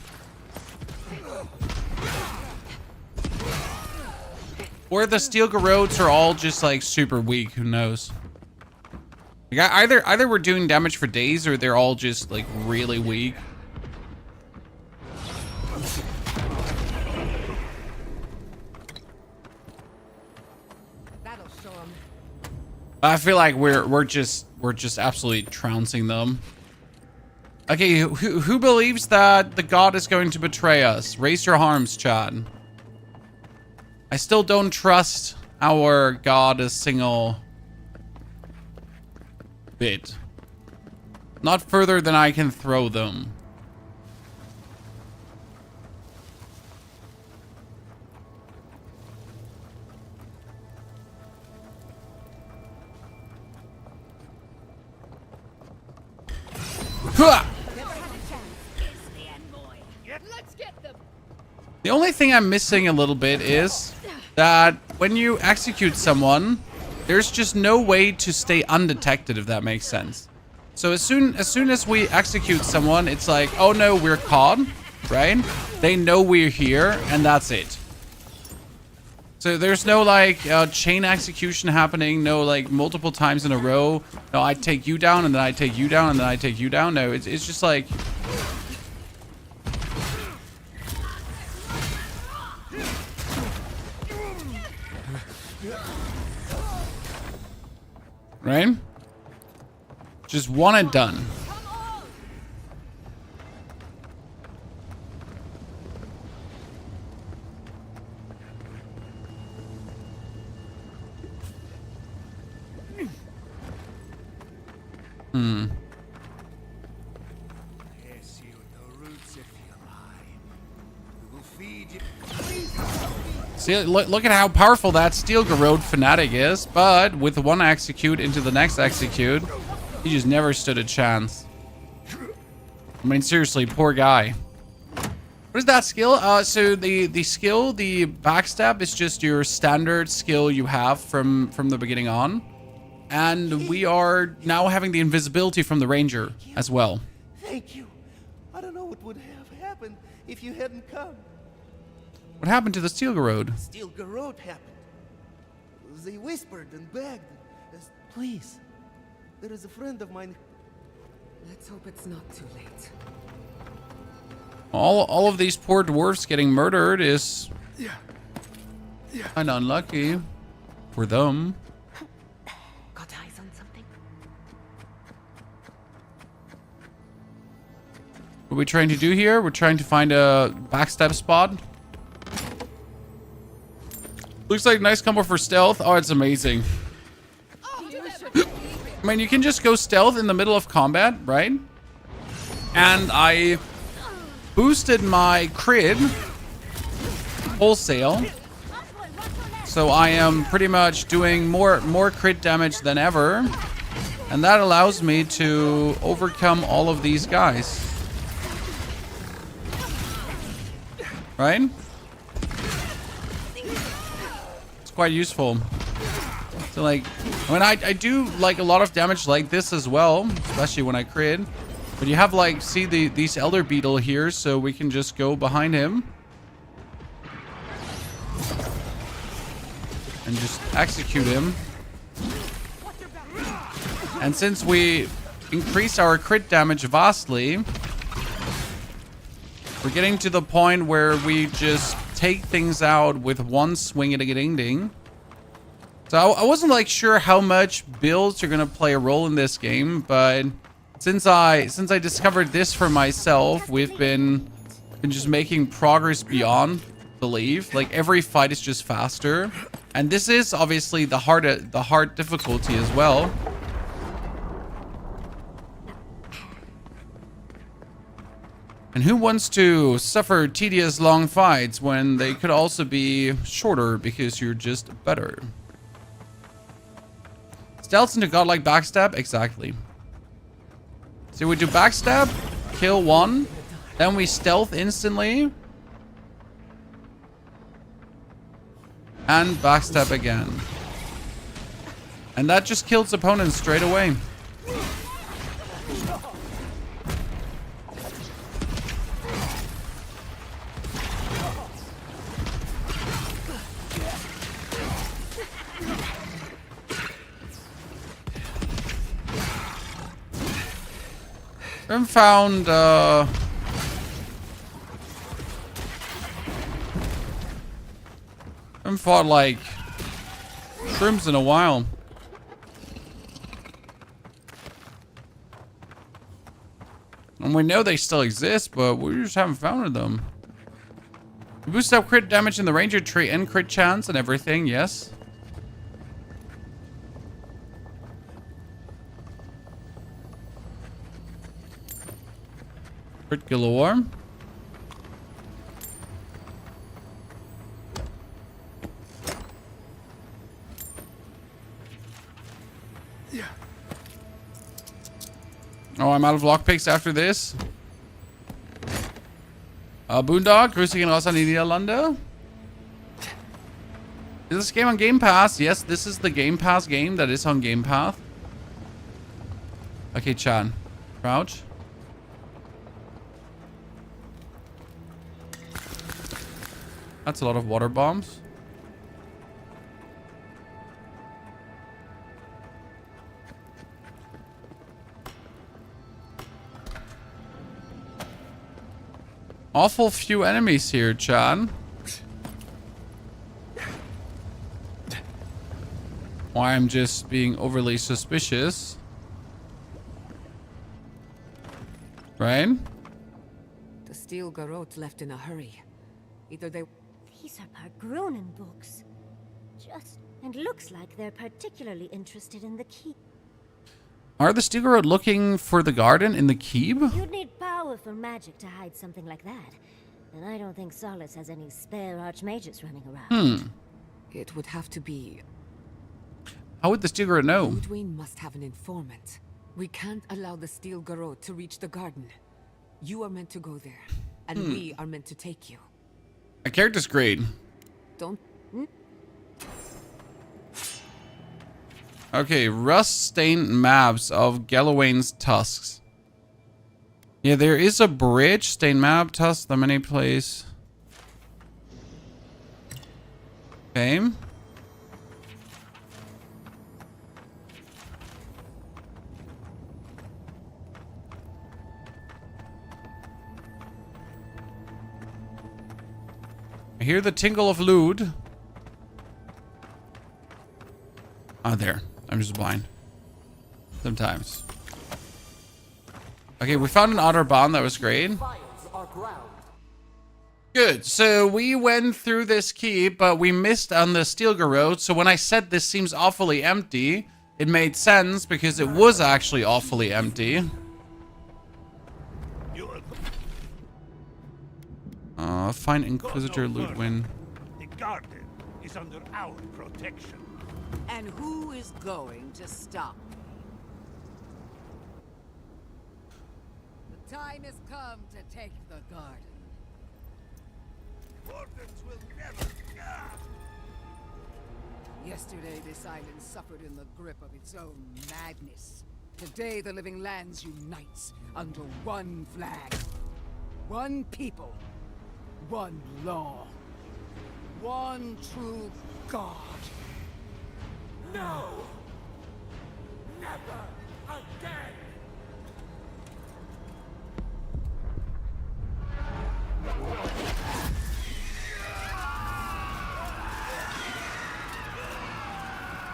Or the Steel Garrods are all just like super weak, who knows? Like, either we're doing damage for days or they're all just like really weak.
That'll show 'em.
I feel like we're just absolutely trouncing them. Okay, who believes that the god is going to betray us? Raise your arms, Chad. I still don't trust our god a single bit. Not further than I can throw them. The only thing I'm missing a little bit is that when you execute someone, there's just no way to stay undetected, if that makes sense. So as soon as we execute someone, it's like, oh no, we're caught, right? They know we're here, and that's it. So there's no like chain execution happening, no like multiple times in a row. No, I take you down, and then I take you down, and then I take you down. No, it's just like... Right? Just one and done. See, look at how powerful that Steel Garrod fanatic is. But with one execute into the next execute, he just never stood a chance. I mean, seriously, poor guy. What is that skill? So the skill, the backstab, is just your standard skill you have from the beginning on. And we are now having the invisibility from the ranger as well.
Thank you. I don't know what would have happened if you hadn't come.
What happened to the Steel Garrod?
Steel Garrod happened. They whispered and begged. Please, there is a friend of mine.
Let's hope it's not too late.
All of these poor dwarfs getting murdered is kind of unlucky for them.
Got eyes on something?
What are we trying to do here? We're trying to find a backstab spot. Looks like a nice combo for stealth. Oh, it's amazing. I mean, you can just go stealth in the middle of combat, right? And I boosted my crit wholesale. So I am pretty much doing more crit damage than ever. And that allows me to overcome all of these guys. Right? It's quite useful. So like, I mean, I do like a lot of damage like this as well, especially when I crit. But you have like, see these Elder Beetle here, so we can just go behind him. And just execute him. And since we increase our crit damage vastly, we're getting to the point where we just take things out with one swing at a ding-ding. So I wasn't like sure how much builds are gonna play a role in this game, but since I discovered this for myself, we've been just making progress beyond belief. Like every fight is just faster, and this is obviously the hard difficulty as well. And who wants to suffer tedious long fights when they could also be shorter because you're just better? Stealth into godlike backstab? Exactly. So we do backstab, kill one, then we stealth instantly. And backstab again. And that just kills opponents straight away. I've found haven't fought like shrimps in a while. And we know they still exist, but we just haven't found them. We boost up crit damage in the ranger tree and crit chance and everything, yes. Crit galore. Oh, I'm out of lockpicks after this. Boondog, grüße gehen raus an die Niederlande. Is this game on Game Pass? Yes, this is the Game Pass game that is on Game Pass. Okay, Chan. Crouch. That's a lot of water bombs. Awful few enemies here, Chan. Why I'm just being overly suspicious. Right?
The Steel Garrot left in a hurry. Either they...
These are Pargronen books. And looks like they're particularly interested in the keep.
Are the Steel Garrot looking for the garden in the keep?
You'd need powerful magic to hide something like that. And I don't think Solace has any spare archmages running around.
It would have to be...
How would the Steel Garrote know?
Ludwig must have an informant. We can't allow the Steel Garrote to reach the garden. You are meant to go there, and we are meant to take you.
A character's great.
Don't...
Okay, rust-stained maps of Galawain's tusks. Yeah, there is a bridge. Stained map, tusk, the many place. Okay. I hear the tinkle of lute. Ah, there. I'm just blind. Sometimes. Okay, we found an otter bond. That was great. Good. So we went through this keep, but we missed on the Steel Garrote. So when I said this seems awfully empty, it made sense because it was actually awfully empty. Find Inquisitor Ludwig.
The garden is under our protection.
And who is going to stop me? The time has come to take the garden.
Wardens will never...
Yesterday, this island suffered in the grip of its own madness. Today, the living lands unites under one flag. One people. One law. One true God.
No! Never again!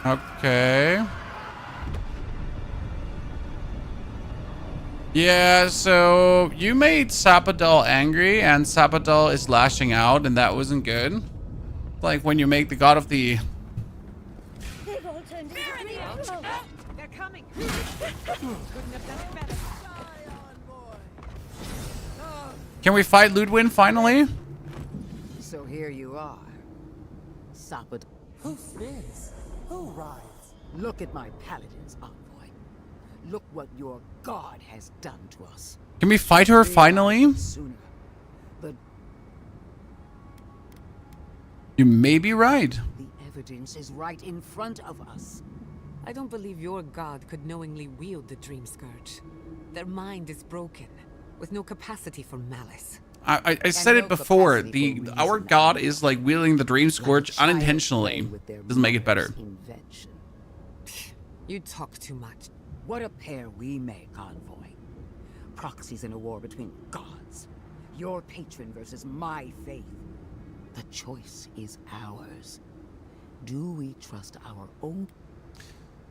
Okay. Yeah, so you made Sapadal angry, and Sapadal is lashing out, and that wasn't good. Like when you make the god of the...
They've all turned into
They're coming!
Can we fight Ludwig finally?
So here you are. Sapad.
Who spins? Who rides?
Look at my paladins, envoy. Look what your god has done to us.
Can we fight her finally?
Sooner. But
You may be right.
the evidence is right in front of us.
I don't believe your god could knowingly wield the Dream Scourge. Their mind is broken, with no capacity for malice.
I said it before. Our god is like wielding the Dream Scourge unintentionally. Doesn't make it better.
Invention.
You talk too much.
What a pair we make, envoy. Proxies in a war between gods. Your patron versus my faith. The choice is ours. Do we trust our own?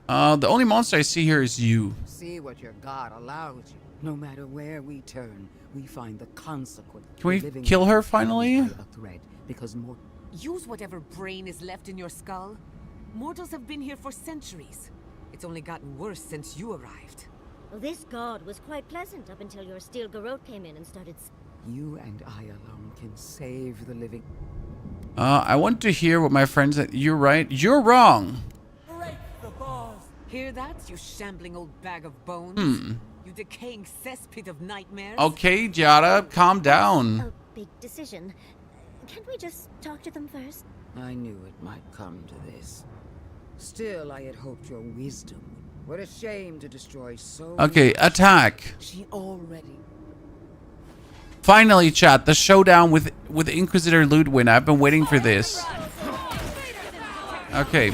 The only monster I see here is you.
See what your god allows you. No matter where we turn, we find the consequence.
Can we kill her finally?
A thread, because more.
Use whatever brain is left in your skull. Mortals have been here for centuries. It's only gotten worse since you arrived.
Well, this god was quite pleasant up until your Steel Garrote came in and started...
You and I alone can save the living.
I want to hear what my friend said. You're right. You're wrong.
Break the bars.
Hear that, you shambling old bag of bones? You decaying cesspit of nightmares?
Okay, Giada, calm down.
A big decision. Can't we just talk to them first?
I knew it might come to this. Still, I had hoped your wisdom. What a shame to destroy so
Okay,
much.
attack.
She already.
Finally, chat, the showdown with Inquisitor Ludwig. I've been waiting for this. Okay.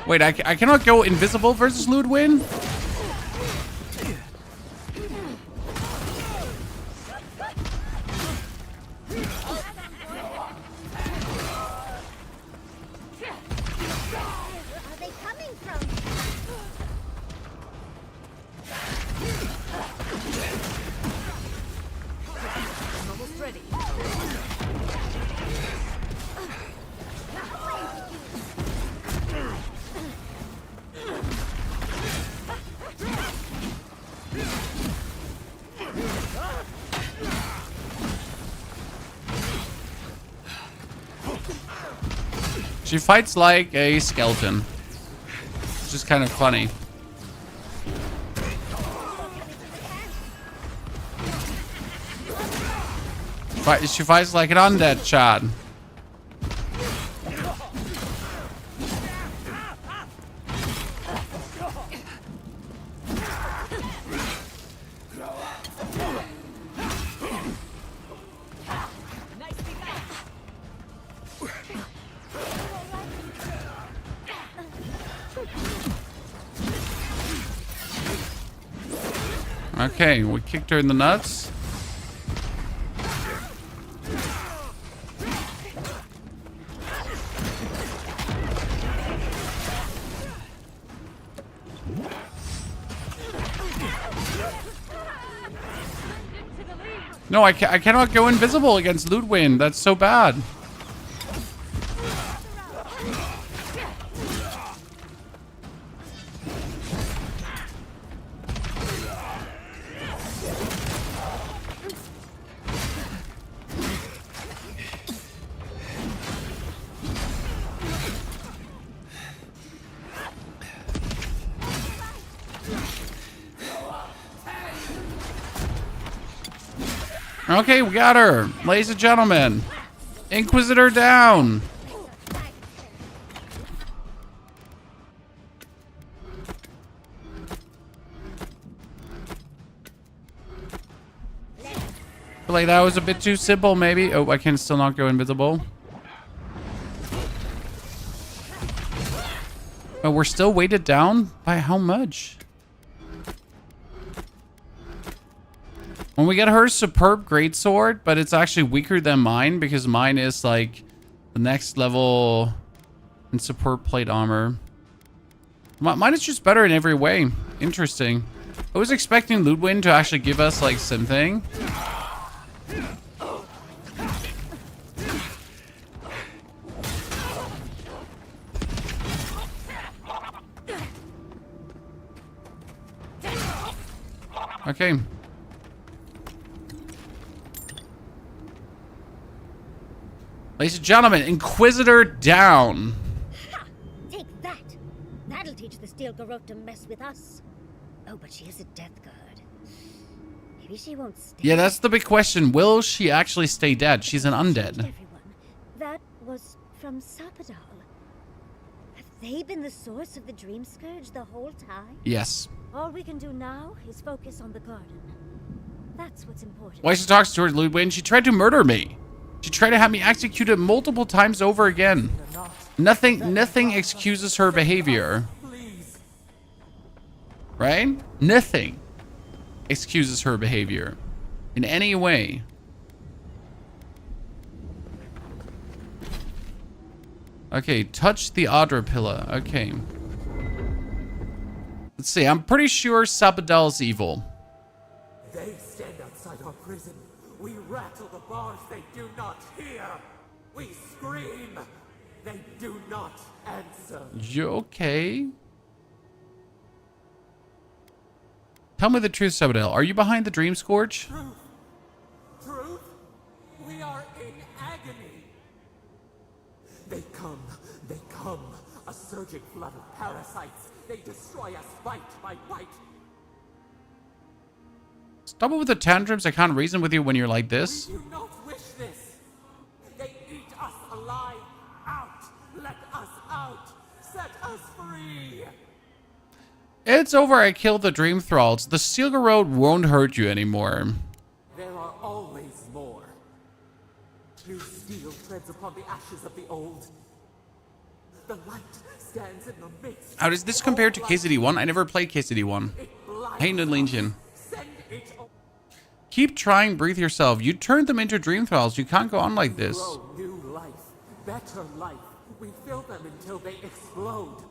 Wait, I cannot go invisible versus Ludwig? She fights like a skeleton. Which is kind of funny. She fights like an undead, Chad. Okay, we kicked her in the nuts. No, I cannot go invisible against Ludwig. That's so bad. Okay, we got her. Ladies and gentlemen. Inquisitor down. I feel like that was a bit too simple, maybe. Oh, I can still not go invisible. But we're still weighted down? By how much? When we get her superb greatsword, but it's actually weaker than mine because mine is like the next level in superb plate armor. Mine is just better in every way. Interesting. I was expecting Ludwig to actually give us like something. Okay. Ladies and gentlemen, Inquisitor down.
Ha! Take that. That'll teach the Steel Garrote to mess with us. Oh, but she is a death guard. Maybe she won't stay.
Yeah, that's the big question. Will she actually stay dead? She's an undead.
Everyone. That was from Sapadal. Have they been the source of the Dream Scourge the whole time?
Yes.
All we can do now is focus on the garden. That's what's important.
Why she talks to her, Ludwig? She tried to murder me. She tried to have me executed multiple times over again. Nothing excuses her behavior. Right? Nothing excuses her behavior in any way. Okay, touch the Adra pillar. Okay. Let's see. I'm pretty sure Sapadal's evil.
They stand outside our prison. We rattle the bars, they do not hear. We scream, they do not answer.
You okay? Tell me the truth, Sabadell. Are you behind the Dream Scourge?
Truth? We are in agony. They come, a surging flood of parasites. They destroy us bite by bite.
Stop it with the tantrums. I can't reason with you when you're like this.
We do not wish this. They eat us alive. Out. Let us out. Set us free.
It's over. I killed the Dream Thralls. The Steel Garrote won't hurt you anymore.
There are always more. New steel treads upon the ashes of the old. The light stands in the midst.
How does this compare to KCD1? I never played KCD1. Hey, Nudlinchen. Keep trying, breathe yourself. You turned them into Dream Thralls. You can't go on like this.
Grow new life, better life. We fill them until they explode.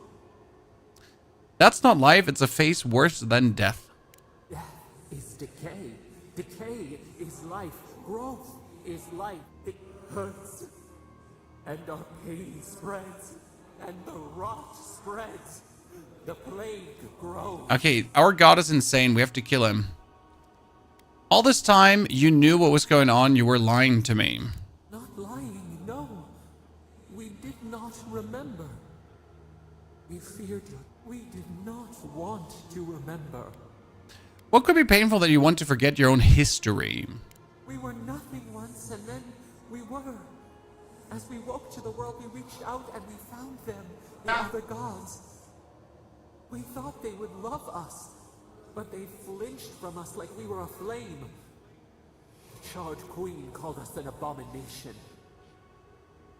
That's not life. It's a face worse than death.
Death is decay. Decay is life. Growth is life. It hurts. And our pain spreads. And the rot spreads. The plague grows.
Okay, our god is insane. We have to kill him. All this time, you knew what was going on. You were lying to me.
Not lying, no. We did not remember. We feared you. We did not want to remember.
What could be painful that you want to forget your own history?
We were nothing once, and then we were. As we woke to the world, we reached out and we found them, the other gods. We thought they would love us, but they flinched from us like we were a flame. The Charred Queen called us an abomination.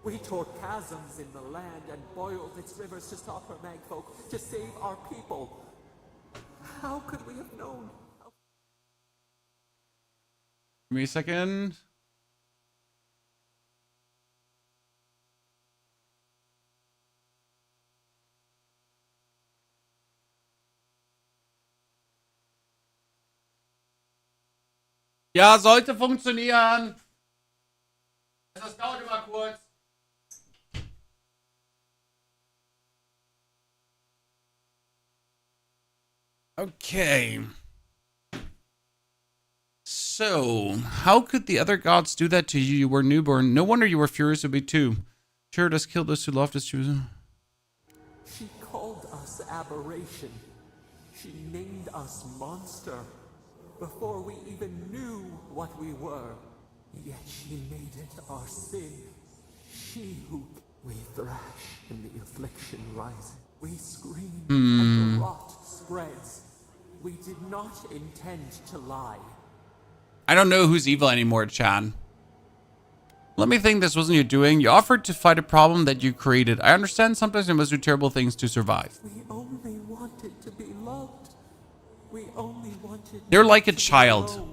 We tore chasms in the land and boiled its rivers to stop her magfolk, to save our people. How could we have known?
Give me a second. Ja, sollte funktionieren. Das dauert immer kurz. Okay. So, how could the other gods do that to you? You were newborn. No wonder you were furious with me too. Sure, us kill those who loved us.
She called us aberration. She named us monster before we even knew what we were. Yet she made it our sin. She who we thrash and the affliction rises. We scream and the rot spreads. We did not intend to lie.
I don't know who's evil anymore, Chan. Let me think this wasn't you doing. You offered to fight a problem that you created. I understand sometimes you must do terrible things to survive.
We only wanted to be loved. We only wanted.
You're like a child.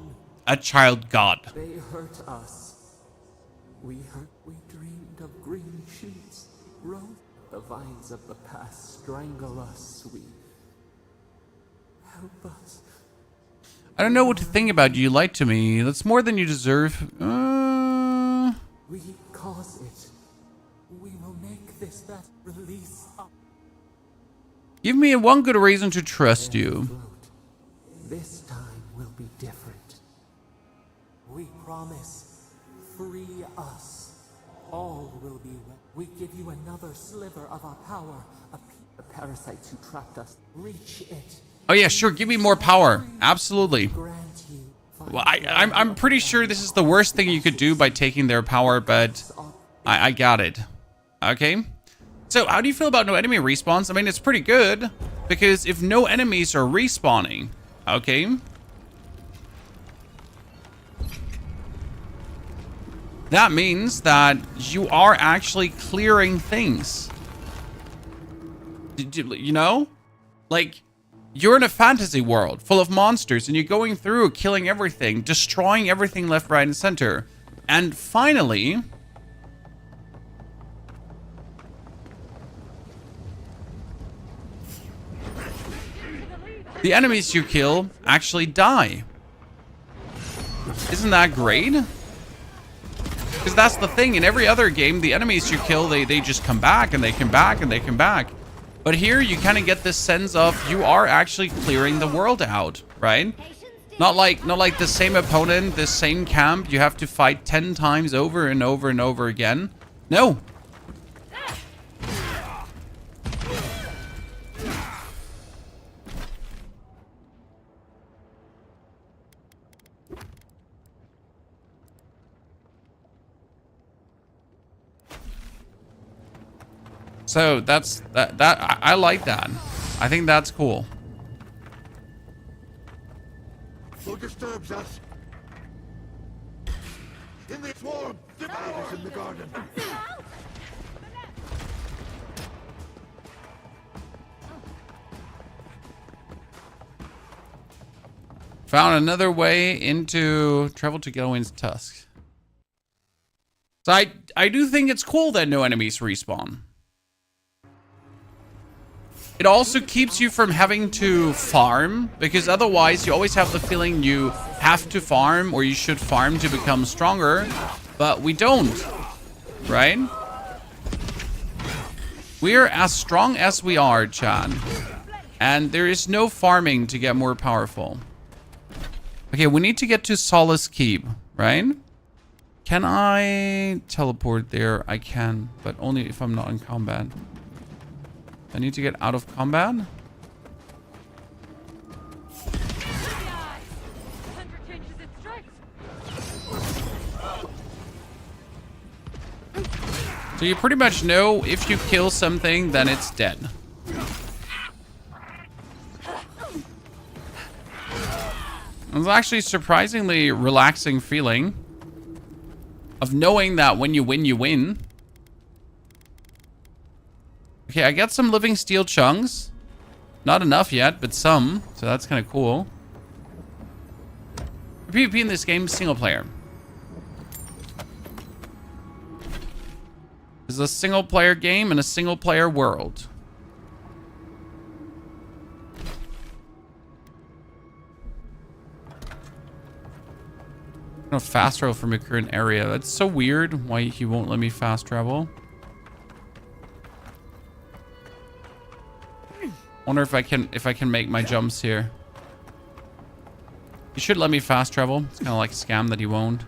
A child god.
They hurt us. We dreamed of green shoots. Rose. The vines of the past strangle us. We help us.
I don't know what to think about you. You lied to me. That's more than you deserve.
We cause it. We will make this that release up.
Give me one good reason to trust you.
This time will be different. We promise. Free us. All will be well. We give you another sliver of our power. The parasites who trapped us. Reach it.
Oh yeah, sure. Give me more power. Absolutely. Well, I'm pretty sure this is the worst thing you could do by taking their power, but I got it. Okay. So how do you feel about no enemy respawns? I mean, it's pretty good because if no enemies are respawning, okay, that means that you are actually clearing things. You know, like. You're in a fantasy world full of monsters and you're going through killing everything, destroying everything left, right, and center. And finally, the enemies you kill actually die. Isn't that great? Because that's the thing. In every other game, the enemies you kill, they just come back and they come back and they come back. But here you kind of get this sense of you are actually clearing the world out, right? Not like the same opponent, the same camp you have to fight 10 times over and over and over again. No. So that's that I like that. I think that's cool.
Who disturbs us? In the swarm! Dividers in the garden!
Found another way into travel to Gelwin's Tusk. So I do think it's cool that no enemies respawn. It also keeps you from having to farm, because otherwise you always have the feeling you have to farm or you should farm to become stronger, but we don't, right? We're as strong as we are, Chan, and there is no farming to get more powerful. Okay, we need to get to Solace Keep, right? Can I teleport there? I can, but only if I'm not in combat. I need to get out of combat. So you pretty much know if you kill something, then it's dead. It's actually a surprisingly relaxing feeling of knowing that when you win, you win. Okay, I got some living steel chunks. Not enough yet, but some. So that's kind of cool. PvP in this game is single player. It's a single player game in a single player world. I'm gonna fast travel from your current area. That's so weird why he won't let me fast travel. Wonder if I can make my jumps here. He should let me fast travel. It's kind of like a scam that he won't.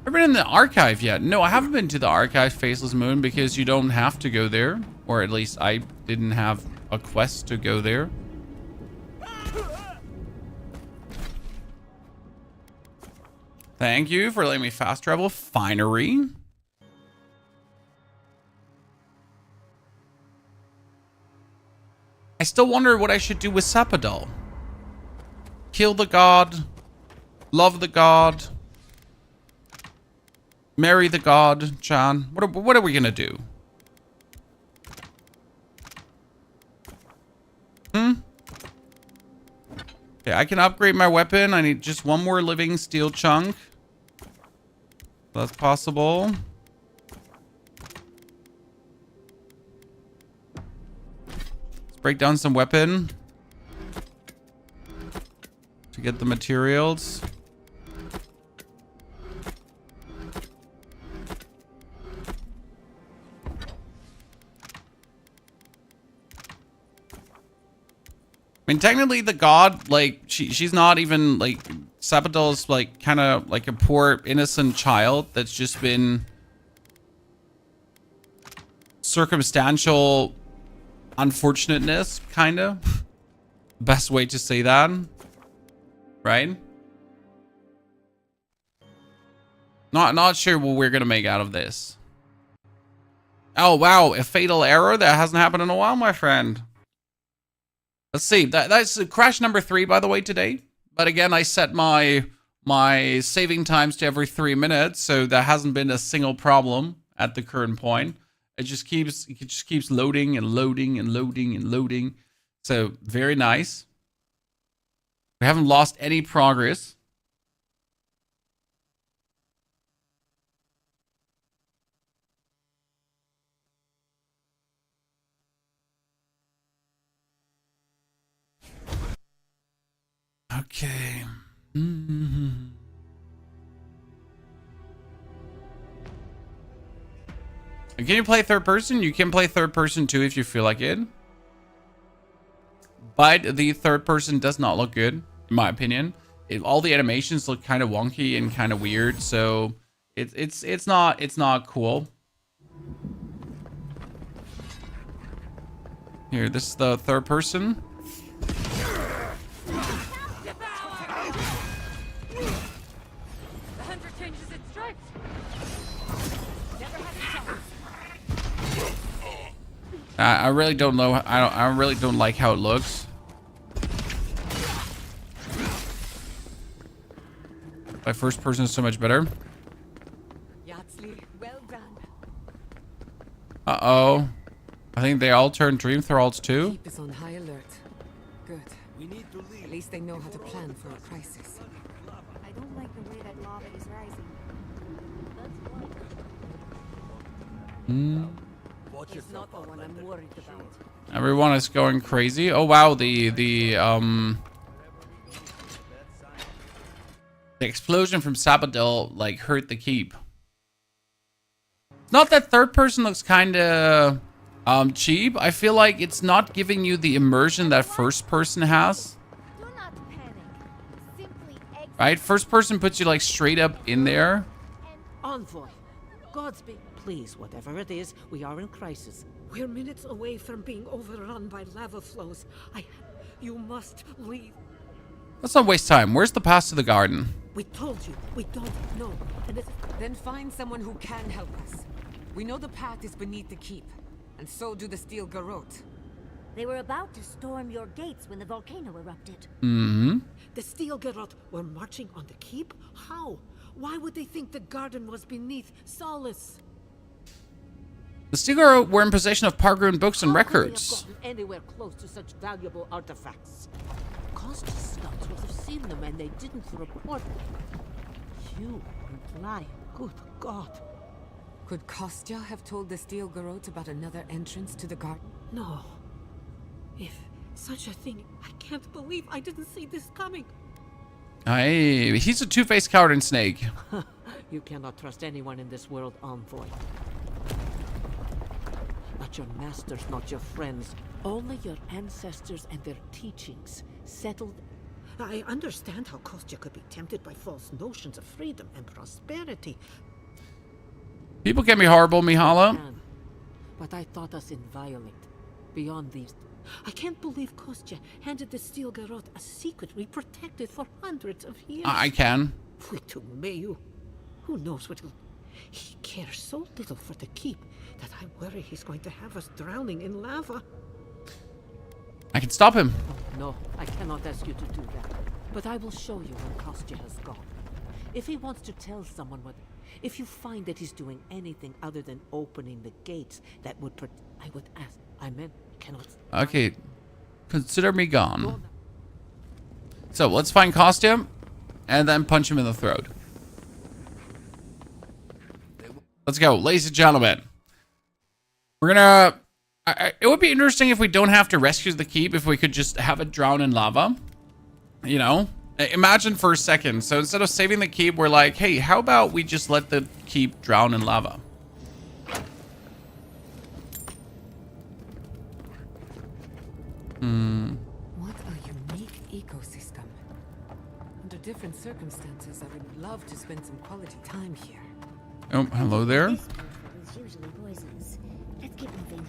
Ever been in the archive yet? No, I haven't been to the archive Faceless Moon because you don't have to go there. Or at least I didn't have a quest to go there. Thank you for letting me fast travel. Finery. I still wonder what I should do with Sapadal. Kill the god. Love the god. Marry the god, John. What are we gonna do? Okay, I can upgrade my weapon. I need just one more living steel chunk. That's possible. Let's break down some weapon to get the materials. I mean, technically the god, like, she's not even, like, Sapadal's, like, kind of like a poor, innocent child that's just been circumstantial unfortunateness, kind of. Best way to say that. Right? Not sure what we're gonna make out of this. Oh, wow. A fatal error? That hasn't happened in a while, my friend. Let's see. That's crash number 3, by the way, today. But again, I set my saving times to every 3 minutes, so there hasn't been a single problem at the current point. It just keeps loading and loading and loading and loading. So very nice. We haven't lost any progress. Okay. Can you play third person? You can play third person too if you feel like it. But the third person does not look good, in my opinion. All the animations look kind of wonky and kind of weird, so it's not cool. Here, this is the third person. I really don't know. I really don't like how it looks. My first person is so much better.
Well done.
Uh-oh. I think they all turned Dream Thralls too.
Keep us on high alert. Good. We need to leave. At least they know how to plan for a crisis.
I don't like the way that lava is rising.
It's not the one I'm worried about.
Everyone is going crazy. Oh wow, the explosion from Sapadal like hurt the keep. Not that third person looks kind of cheap. I feel like it's not giving you the immersion that first person has. Right? First person puts you like straight up in there.
Envoy, Godspeed. Please, whatever it is, we are in crisis. We're minutes away from being overrun by lava flows. You must leave.
Let's not waste time. Where's the path to the garden?
We told you, we don't know. And
then find someone who can help us. We know the path is beneath the keep, and so do the steel garrote.
They were about to storm your gates when the volcano erupted.
Mm-hmm.
The steel garrote were marching on the keep? How? Why would they think the garden was beneath Solace?
The steel garrote were in possession of Pargrun books and records.
How could they have gotten anywhere close to such valuable artifacts? Costa's scouts would have seen them and they didn't report them. You imply, good God.
Could Kostya have told the steel garrote about another entrance to the garden?
No. If such a thing, I can't believe I didn't see this coming.
He's a two-faced coward and snake.
You cannot trust anyone in this world, Envoy. Not your masters, not your friends. Only your ancestors and their teachings settled. I understand how Kostya could be tempted by false notions of freedom and prosperity.
People can be horrible, Mihala.
But I thought us inviolate. Beyond these... I can't believe Kostya handed the steel garrote a secret we protected for hundreds of years.
I can.
Mayu. Who knows what he'll... He cares so little for the keep that I worry he's going to have us drowning in lava.
I can stop him.
Oh, no, I cannot ask you to do that. But I will show you when Kostya has gone. If he wants to tell someone what... If you find that he's doing anything other than opening the gates, that would... I would ask. I meant, cannot...
Okay. Consider me gone. So, let's find Kostya and then punch him in the throat. Let's go, ladies and gentlemen. We're gonna... it would be interesting if we don't have to rescue the keep, if we could just have it drown in lava. You know? Imagine for a second. So instead of saving the keep, we're like, hey, how about we just let the keep drown in lava?
What a unique ecosystem. Under different circumstances, I would love to spend some quality time here.
Oh, hello there.
This is usually poisonous. Let's keep moving.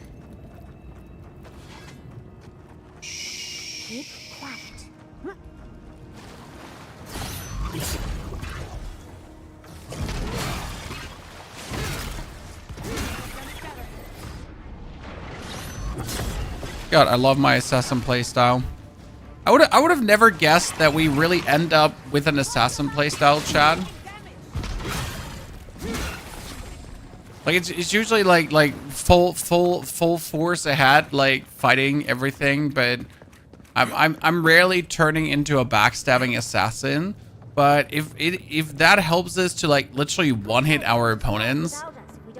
Shh. Keep quiet.
God, I love my assassin playstyle. I would have never guessed that we really end up with an assassin playstyle, Chad. Like it's usually like full force ahead, like fighting everything, but I'm rarely turning into a backstabbing assassin. But if that helps us to like literally one-hit our opponents,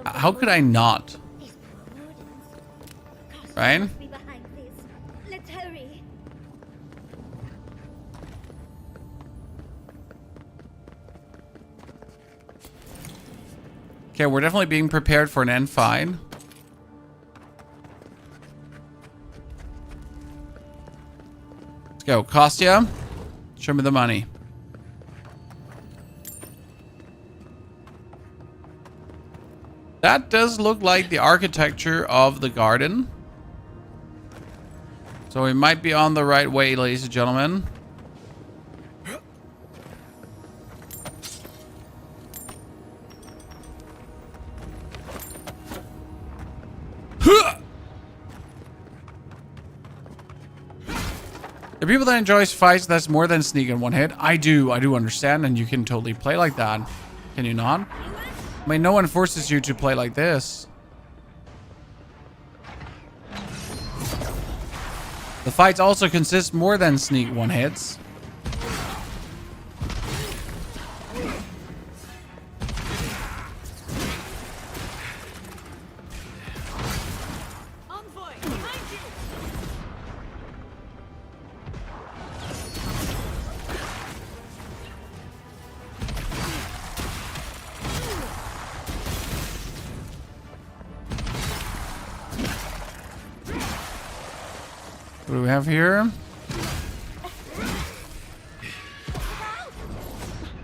how could I not? Right?
Let's hurry.
Okay, we're definitely being prepared for an end fight. Let's go, Kostya. Show me the money. That does look like the architecture of the garden. So we might be on the right way, ladies and gentlemen. The people that enjoys fights, that's more than sneak in one hit. I do understand, and you can totally play like that. Can you not? I mean, no one forces you to play like this. The fights also consist more than sneak one hits. What do we have here?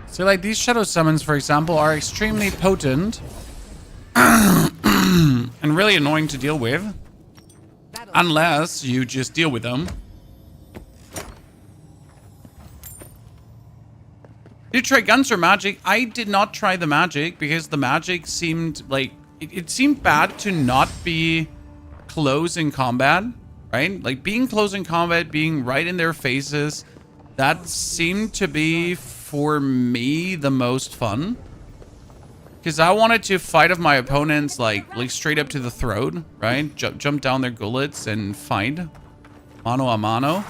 So like these shadow summons, for example, are extremely potent. and really annoying to deal with. Unless you just deal with them. Did you try guns or magic? I did not try the magic because the magic seemed like it seemed bad to not be close in combat, right? Like being close in combat, being right in their faces, that seemed to be for me the most fun. Because I wanted to fight of my opponents like straight up to the throat, right? Jump down their gullets and fight mano a mano.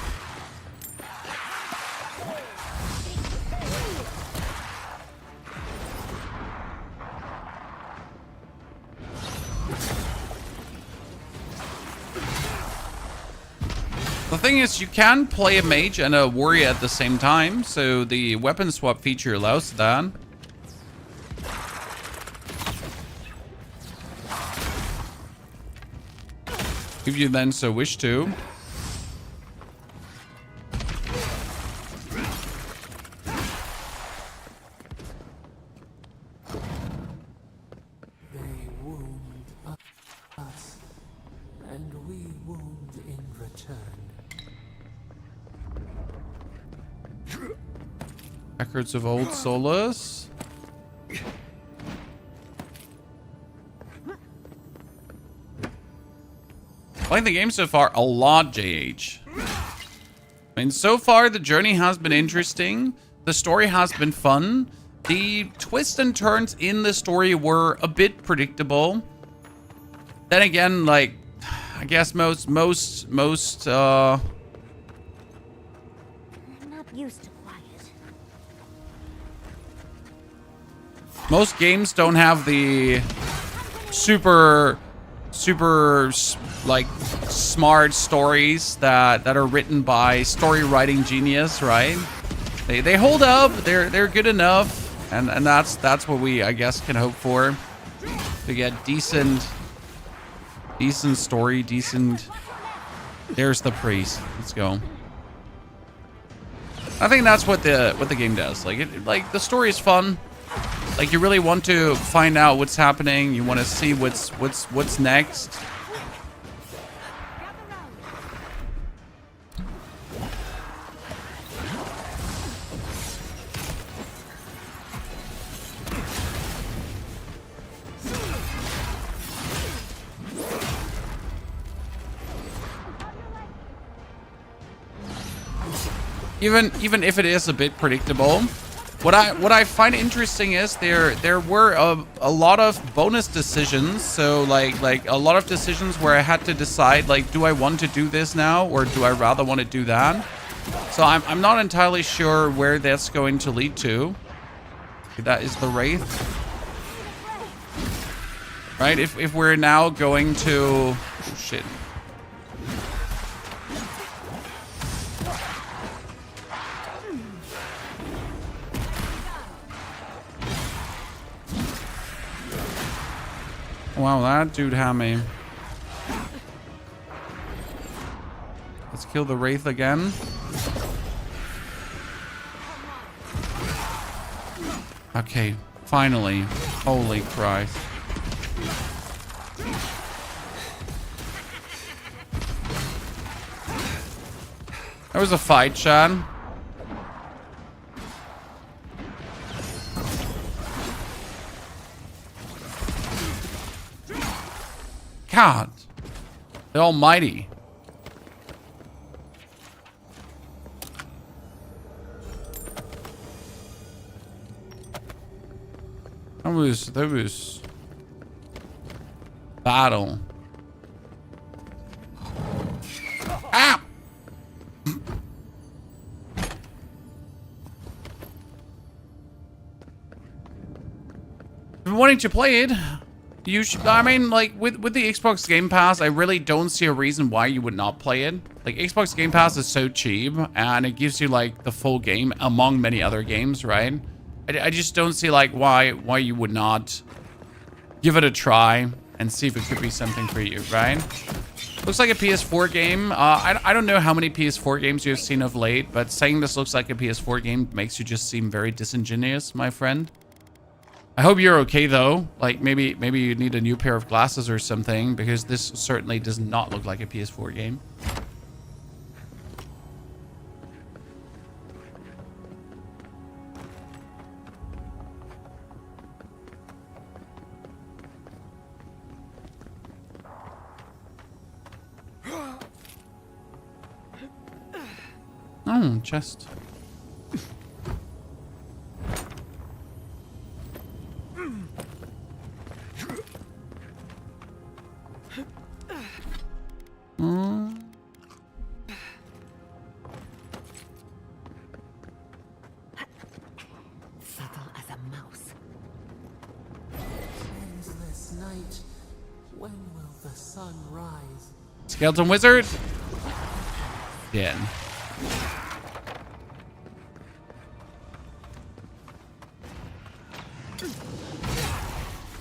The thing is, you can play a mage and a warrior at the same time, so the weapon swap feature allows that. If you then so wish to.
They wound us, and we wound in return.
Records of Old Solus. Playing the game so far a lot, JH. I mean, so far the journey has been interesting. The story has been fun. The twists and turns in the story were a bit predictable. Then again, like, I guess most
I'm not used to quiet.
most games don't have the super like smart stories that are written by story writing genius, right? They hold up, they're good enough, and that's what we, I guess, can hope for, to get decent story, decent. There's the priest. Let's go. I think that's what the game does. Like the story is fun. Like you really want to find out what's happening. You want to see what's next. Even if it is a bit predictable, what I find interesting is there were a lot of bonus decisions. So like a lot of decisions where I had to decide, like, do I want to do this now or do I rather want to do that? So I'm not entirely sure where that's going to lead to. That is the Wraith, right? If we're now going to, oh shit. Wow, that dude had me. Let's kill the Wraith again. Okay, finally. Holy Christ. That was a fight, Sean. God, the Almighty. That was battle. Ah! Been wanting to play it. You should, I mean, like, with the Xbox Game Pass, I really don't see a reason why you would not play it. Like, Xbox Game Pass is so cheap, and it gives you, like, the full game among many other games, right? I just don't see, like, why you would not give it a try and see if it could be something for you, right? Looks like a PS4 game. I don't know how many PS4 games you've seen of late, but saying this looks like a PS4 game makes you just seem very disingenuous, my friend. I hope you're okay though. Like maybe you need a new pair of glasses or something, because this certainly does not look like a PS4 game. Oh, chest.
Subtle as a mouse.
Endless night. When will the sun rise?
Skeleton wizard. Again.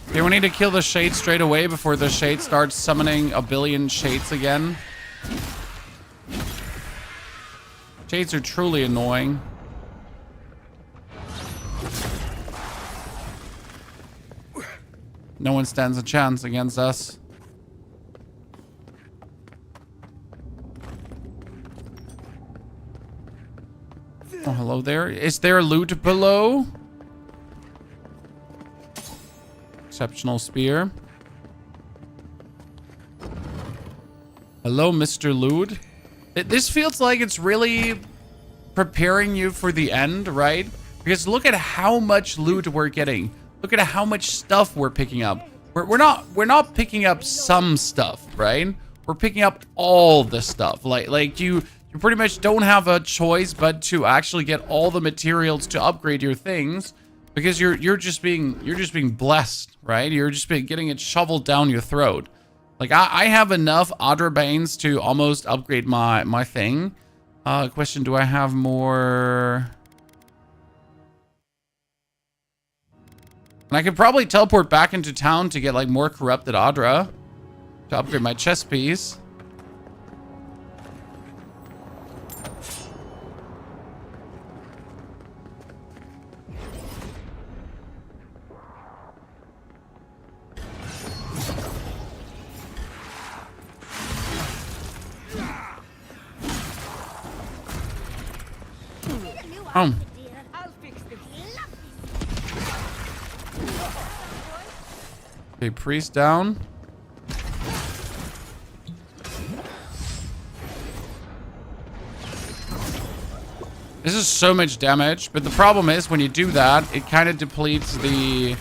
Okay, we need to kill the shade straight away before the shade starts summoning a billion shades again. Shades are truly annoying. No one stands a chance against us. Oh, hello there. Is there loot below? Exceptional spear. Hello, Mr. Loot. This feels like it's really preparing you for the end, right? Because look at how much loot we're getting. Look at how much stuff we're picking up. We're not picking up some stuff, right? We're picking up all the stuff. Like you pretty much don't have a choice but to actually get all the materials to upgrade your things, because you're just being blessed, right? You're just getting it shoveled down your throat. Like I have enough Adrabanes to almost upgrade my thing. Question: do I have more? And I could probably teleport back into town to get like more corrupted Adra to upgrade my chest piece. Oh. Okay, priest down. This is so much damage, but the problem is when you do that, it kind of depletes the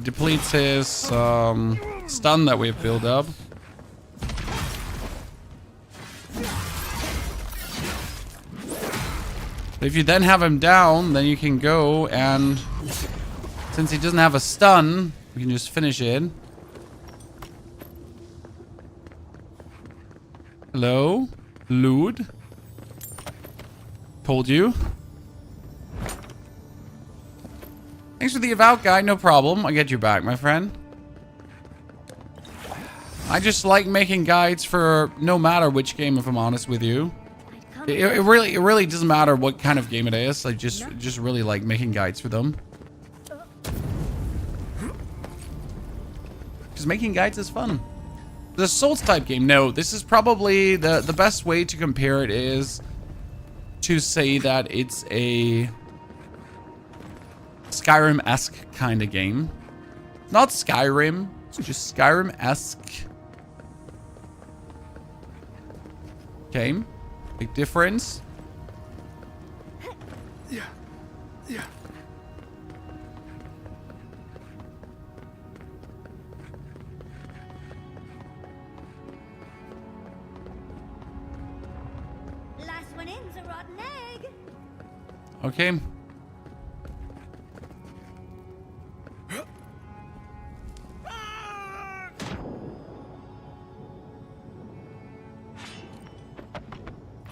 depletes his stun that we've built up. If you then have him down, then you can go and, since he doesn't have a stun, we can just finish it. Hello? Lude? Told you. Thanks for the Avowed guy, no problem. I'll get you back, my friend. I just like making guides for no matter which game, if I'm honest with you. It really doesn't matter what kind of game it is. I just really like making guides for them. Because making guides is fun. The Souls type game, no, this is probably the best way to compare it is to say that it's a Skyrim-esque kind of game. Not Skyrim, it's just Skyrim-esque. Okay. Big difference.
Yeah.
Last one in's a rotten egg.
Okay.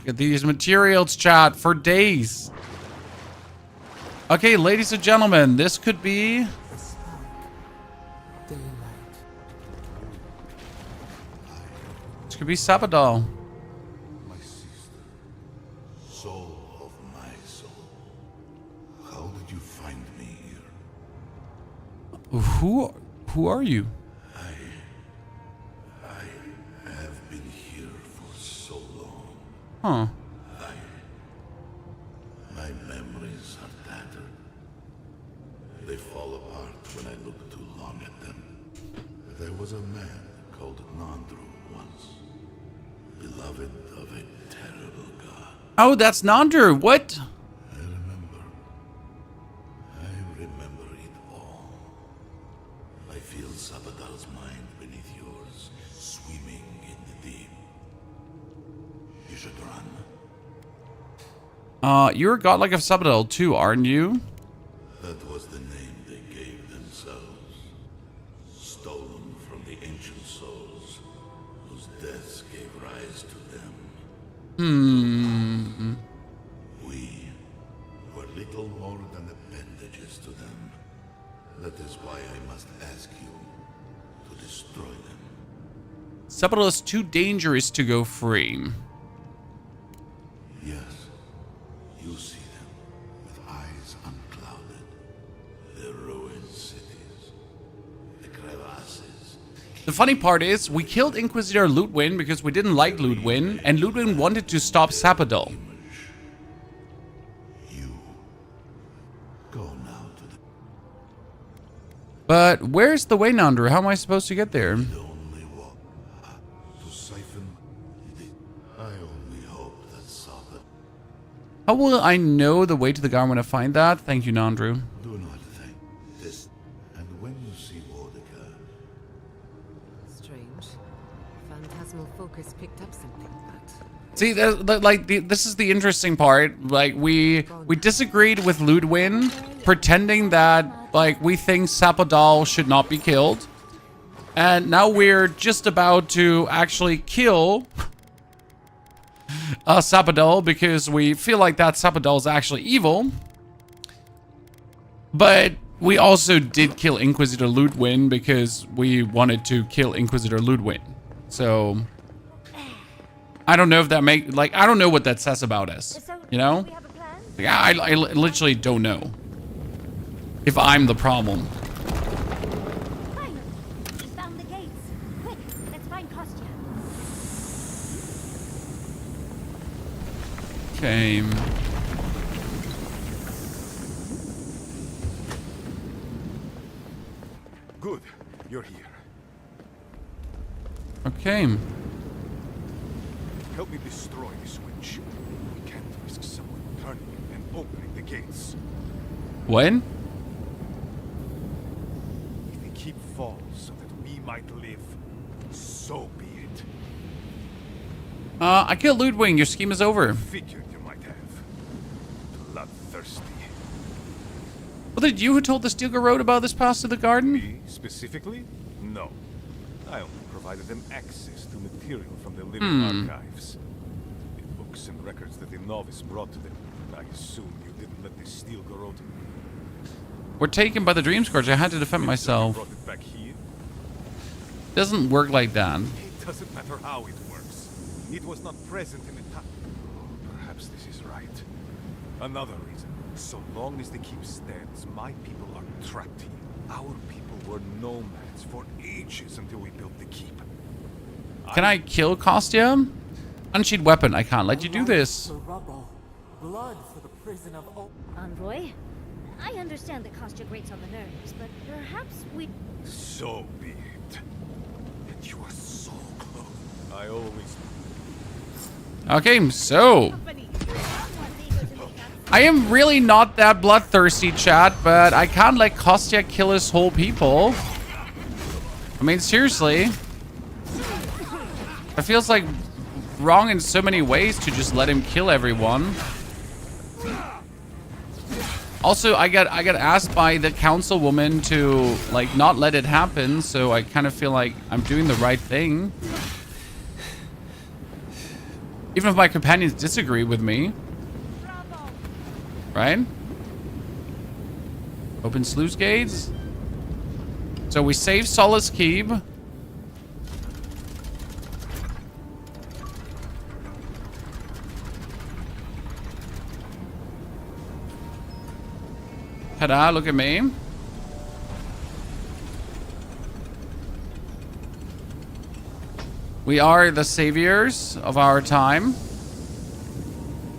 Get these materials, chat, for days. Okay, ladies and gentlemen, this could be Could be Sabadal.
My sister. Soul of my soul. How did you find me here?
Who are you?
I have been here for so long.
Huh.
My memories are tattered. They fall apart when I look too long at them. There was a man called Nandru once, beloved of a terrible god.
Oh, that's Nandru. What?
I remember it all. I feel Sabadal's mind beneath yours, swimming in the deep. You should run.
You're a godlike of Sabadal too, aren't you?
That was the name they gave themselves. Stolen from the ancient souls, whose deaths gave rise to them. We were little more than appendages to them. That is why I must ask you to destroy them.
Sabadal is too dangerous to go free.
Yes, you see them with eyes unclouded. Their ruined cities, the crevasses.
The funny part is, we killed Inquisitor Ludwin because we didn't like Ludwin, and Ludwin wanted to stop Sabadal.
Go now to the
But where's the way, Nandru? How am I supposed to get there?
only walk to siphon the. I only hope that Sabbath.
How will I know the way to the garden when I find that? Thank you, Nandru.
Do not think this. And when you see Mordecai,
Strange. Phantasmal focus picked up something, but
See, this is the interesting part. Like, we disagreed with Ludwin, pretending that, like, we think Sabadal should not be killed. And now we're just about to actually kill Sabadal because we feel like that Sabadal is actually evil. But we also did kill Inquisitor Ludwin because we wanted to kill Inquisitor Ludwin. So I don't know if that I don't know what that says about us, you know? Yeah, I literally don't know if I'm the problem.
Finally, we found the gates. Quick, let's find Kostya.
Okay.
Good, you're here.
Okay.
Help me destroy the switch. We can't risk someone turning and opening the gates.
When?
If the keep falls so that we might live, so be it.
I killed Ludwig. Your scheme is over.
Figured you might have. Bloodthirsty.
Was it you who told the Steelger Road about this pass to the garden?
Me, specifically? No. I only provided them access to material from the living archives. The books and records that the novice brought to them. I assume you didn't let the Steelger Road.
We're taken by the Dream Scourge. I had to defend myself.
Brought it back here?
Doesn't work like that.
It doesn't matter how it works. It was not present in the time. Perhaps this is right. Another reason. So long as the keep stands, my people are trapped here. Our people were nomads for ages until we built the keep.
Can I kill Kostya? Unsheathed weapon. I can't let you do this.
The rubble. Blood for the prison of
Envoy, I understand that Kostya grates on the nerves, but perhaps we...
So be it. And you are so close. I always...
Okay, so... I am really not that bloodthirsty, chat, but I can't let Kostya kill his whole people. I mean, seriously. It feels like wrong in so many ways to just let him kill everyone. Also, I got asked by the councilwoman to, like, not let it happen, so I kind of feel like I'm doing the right thing. Even if my companions disagree with me. Right? Open sluice gates. So we save Solace Keep. Ta-da, look at me. We are the saviors of our time.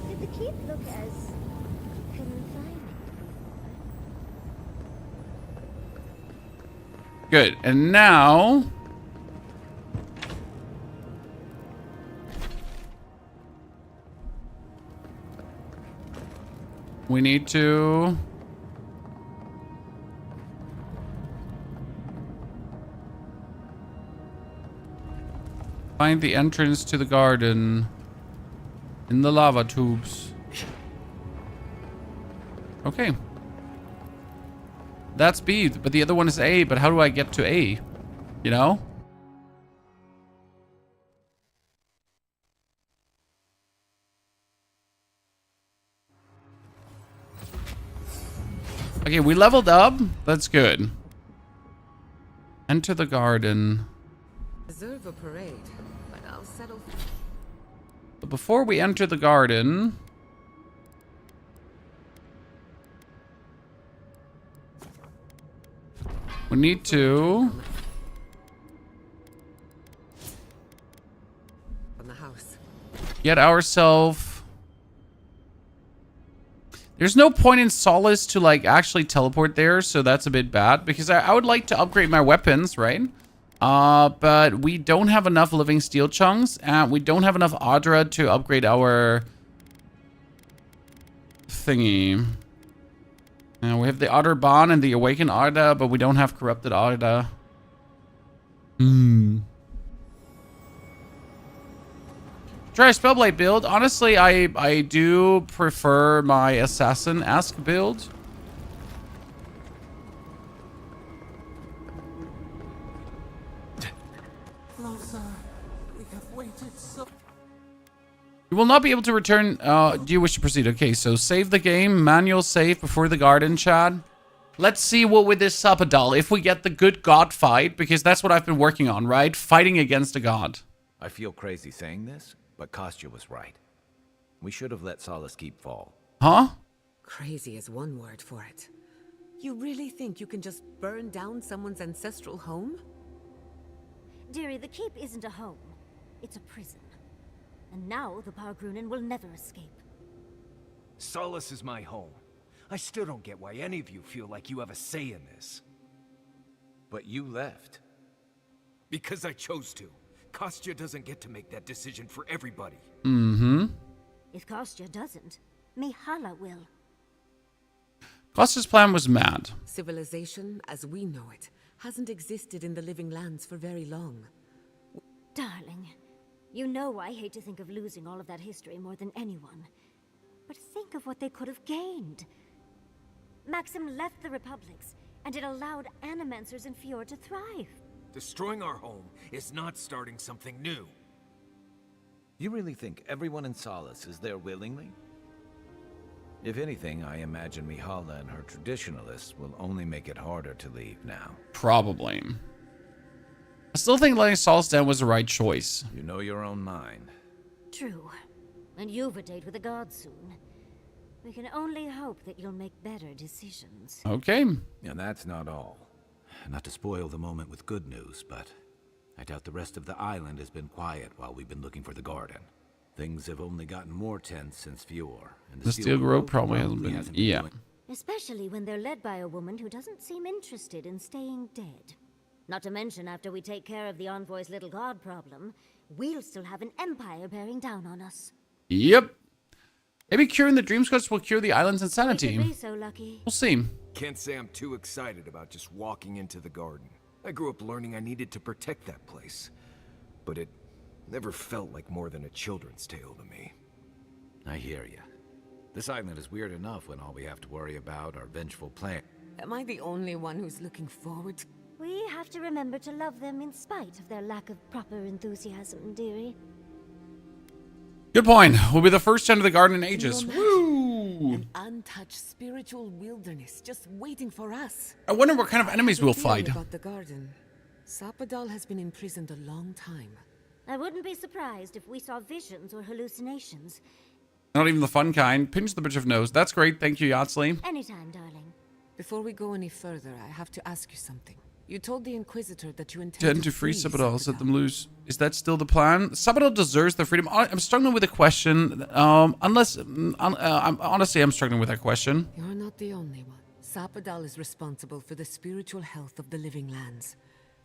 Did the keep look as confining?
Good. And now... we need to... find the entrance to the garden in the lava tubes. Okay. That's B, but the other one is A, but how do I get to A? You know? Okay, we leveled up. That's good. Enter the garden.
Deserve a parade, but I'll settle.
But before we enter the garden... we need to...
from the house.
get ourselves... there's no point in Solace to like actually teleport there, so that's a bit bad. Because I would like to upgrade my weapons, right? But we don't have enough living steel chunks, and we don't have enough Audra to upgrade our thingy. We have the Otter Bond and the Awakened Audra, but we don't have Corrupted Audra. Try a Spellblade build. Honestly, I do prefer my Assassin-esque build. You will not be able to return. Do you wish to proceed? Okay, so save the game. Manual save before the garden, Chad. Let's see what with this Sapadal, if we get the good god fight, because that's what I've been working on, right? Fighting against a god.
I feel crazy saying this, but Kostya was right. We should have let Solace Keep fall.
Huh?
Crazy is one word for it. You really think you can just burn down someone's ancestral home?
Dearie, the keep isn't a home. It's a prison. And now the Pargrunen will never escape.
Solace is my home. I still don't get why any of you feel like you have a say in this.
But you left.
Because I chose to. Kostya doesn't get to make that decision for everybody.
Mm-hmm.
If Kostya doesn't, Mihala will.
Kostya's plan was mad.
Civilization, as we know it, hasn't existed in the Living Lands for very long.
Darling, you know I hate to think of losing all of that history more than anyone. But think of what they could have gained. Maxim left the Republics, and it allowed Animancers in Fjord to thrive.
Destroying our home is not starting something new.
You really think everyone in Solace is there willingly? If anything, I imagine Mihala and her traditionalists will only make it harder to leave now.
Probably. I still think letting Solace down was the right choice.
You know your own mind.
True. And you've a date with the gods soon. We can only hope that you'll make better decisions.
Okay.
And that's not all. Not to spoil the moment with good news, but I doubt the rest of the island has been quiet while we've been looking for the garden. Things have only gotten more tense since Fjord. And
The Steel Grove probably hasn't been. Yeah.
Especially when they're led by a woman who doesn't seem interested in staying dead. Not to mention, after we take care of the Envoy's little god problem, we'll still have an empire bearing down on us.
Yep. Maybe curing the Dream Scourge will cure the island's insanity.
We could be so lucky.
We'll see.
Can't say I'm too excited about just walking into the garden. I grew up learning I needed to protect that place. But it never felt like more than a children's tale to me.
I hear you. This island is weird enough when all we have to worry about are vengeful plans.
Am I the only one who's looking forward to...
We have to remember to love them in spite of their lack of proper enthusiasm, dearie.
Good point. We'll be the first to enter the garden in ages.
Woo! An untouched spiritual wilderness just waiting for us.
I wonder what kind of enemies we'll fight.
About the garden. Sapadal has been imprisoned a long time.
I wouldn't be surprised if we saw visions or hallucinations.
Not even the fun kind. Pinch the bitch of nose. That's great. Thank you, Yatsley.
Anytime, darling.
Before we go any further, I have to ask you something. You told the Inquisitor that you intend
Tend to free Sabadell, set them loose. Is that still the plan? Sabadell deserves the freedom. I'm struggling with the question. Honestly, I'm struggling with that question.
You're not the only one. Sabadell is responsible for the spiritual health of the living lands,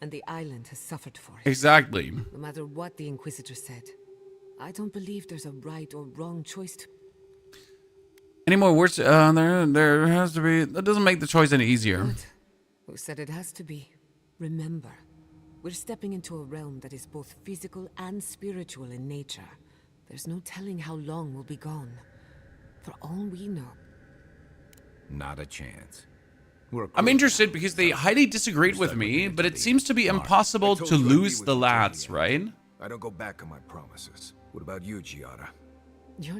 and the island has suffered for it.
Exactly.
No matter what the Inquisitor said, I don't believe there's a right or wrong choice to...
Any more words? There has to be... That doesn't make the choice any easier.
Good. Who said it has to be? Remember, we're stepping into a realm that is both physical and spiritual in nature. There's no telling how long we'll be gone. For all we know.
Not a chance.
I'm interested because they highly disagreed with me, but it seems to be impossible to lose the lads, right?
I don't go back on my promises. What about you, Giada?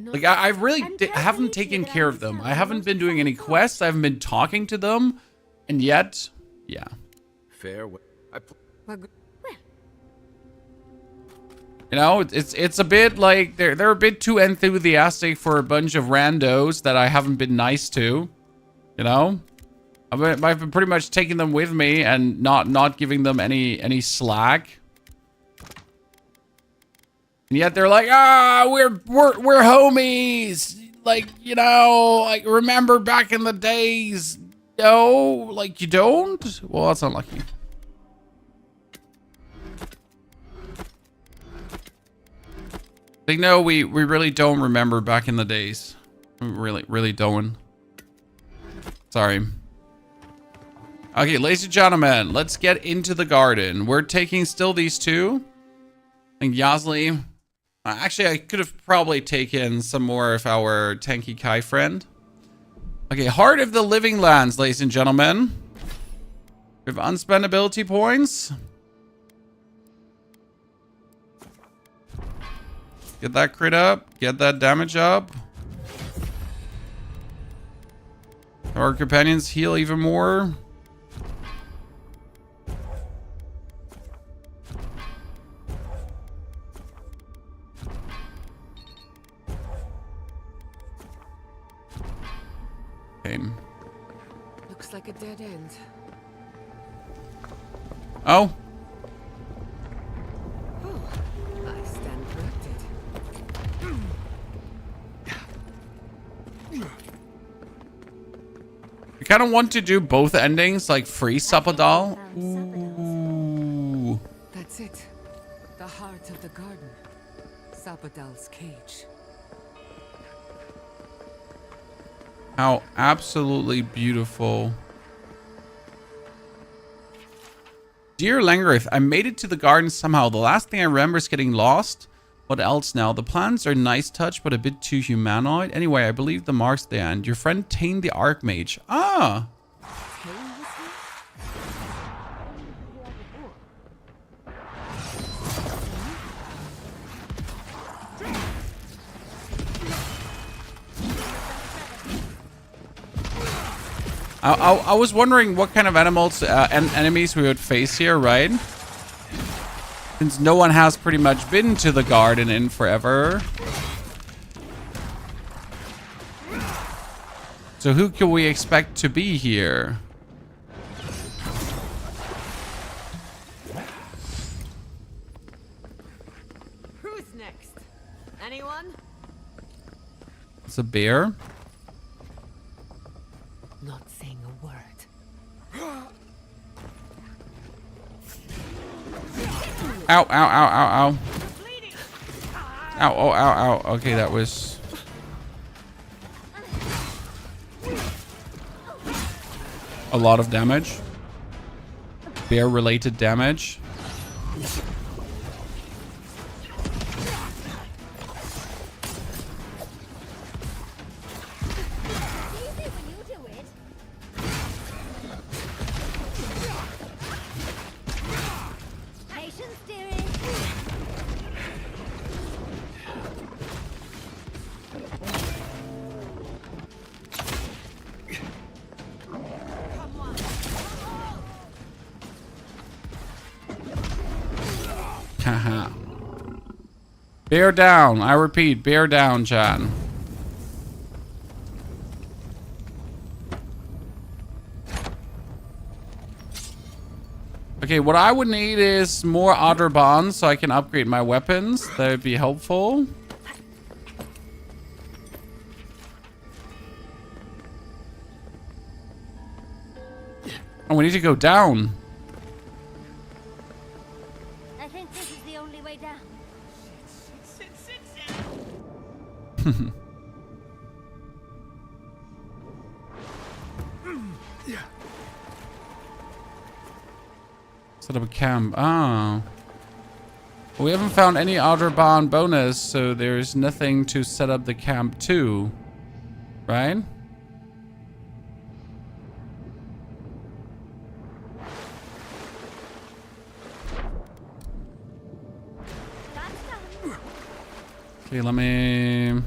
Like, I really haven't taken care of them. I haven't been doing any quests. I haven't been talking to them. And yet, yeah.
Fair.
You know, it's a bit like they're a bit too enthusiastic for a bunch of randos that I haven't been nice to. You know, I've been pretty much taking them with me and not giving them any slack. And yet they're like, we're homies. Like, you know, like remember back in the days. No, like you don't? Well, that's unlucky. Like, no, we really don't remember back in the days. We really don't. Sorry. Okay, ladies and gentlemen, let's get into the garden. We're taking still these two. I think Yasli. Actually, I could have probably taken some more of our tanky Kai friend. Okay, Heart of the Living Lands, ladies and gentlemen. We have unspent ability points. Get that crit up. Get that damage up. Our companions heal even more. Okay.
Looks like a dead end.
Oh.
I stand corrected.
I kind of want to do both endings, like free Sabadell. Ooh.
That's it. The heart of the garden. Sabadell's cage.
How absolutely beautiful. Dear Langrith, I made it to the garden somehow. The last thing I remember is getting lost. What else now? The plants are nice touch, but a bit too humanoid. Anyway, I believe the mark's the end. Your friend Tane the Archmage. Ah! I was wondering what kind of animals and enemies we would face here, right? Since no one has pretty much been to the garden in forever. So who can we expect to be here?
Who's next? Anyone?
It's a bear.
Not saying a word.
Ow, ow, ow, ow, ow. Ow, oh, ow, ow. Okay, that was... a lot of damage. Bear-related damage. Haha. Bear down. I repeat, bear down, Chan. Okay, what I would need is more outer bonds so I can upgrade my weapons. That would be helpful. Oh, we need to go down.
I think this is the only way down.
Sit down.
Set up a camp. Ah. We haven't found any outer bond bonus, so there's nothing to set up the camp to. Right? Okay, let me...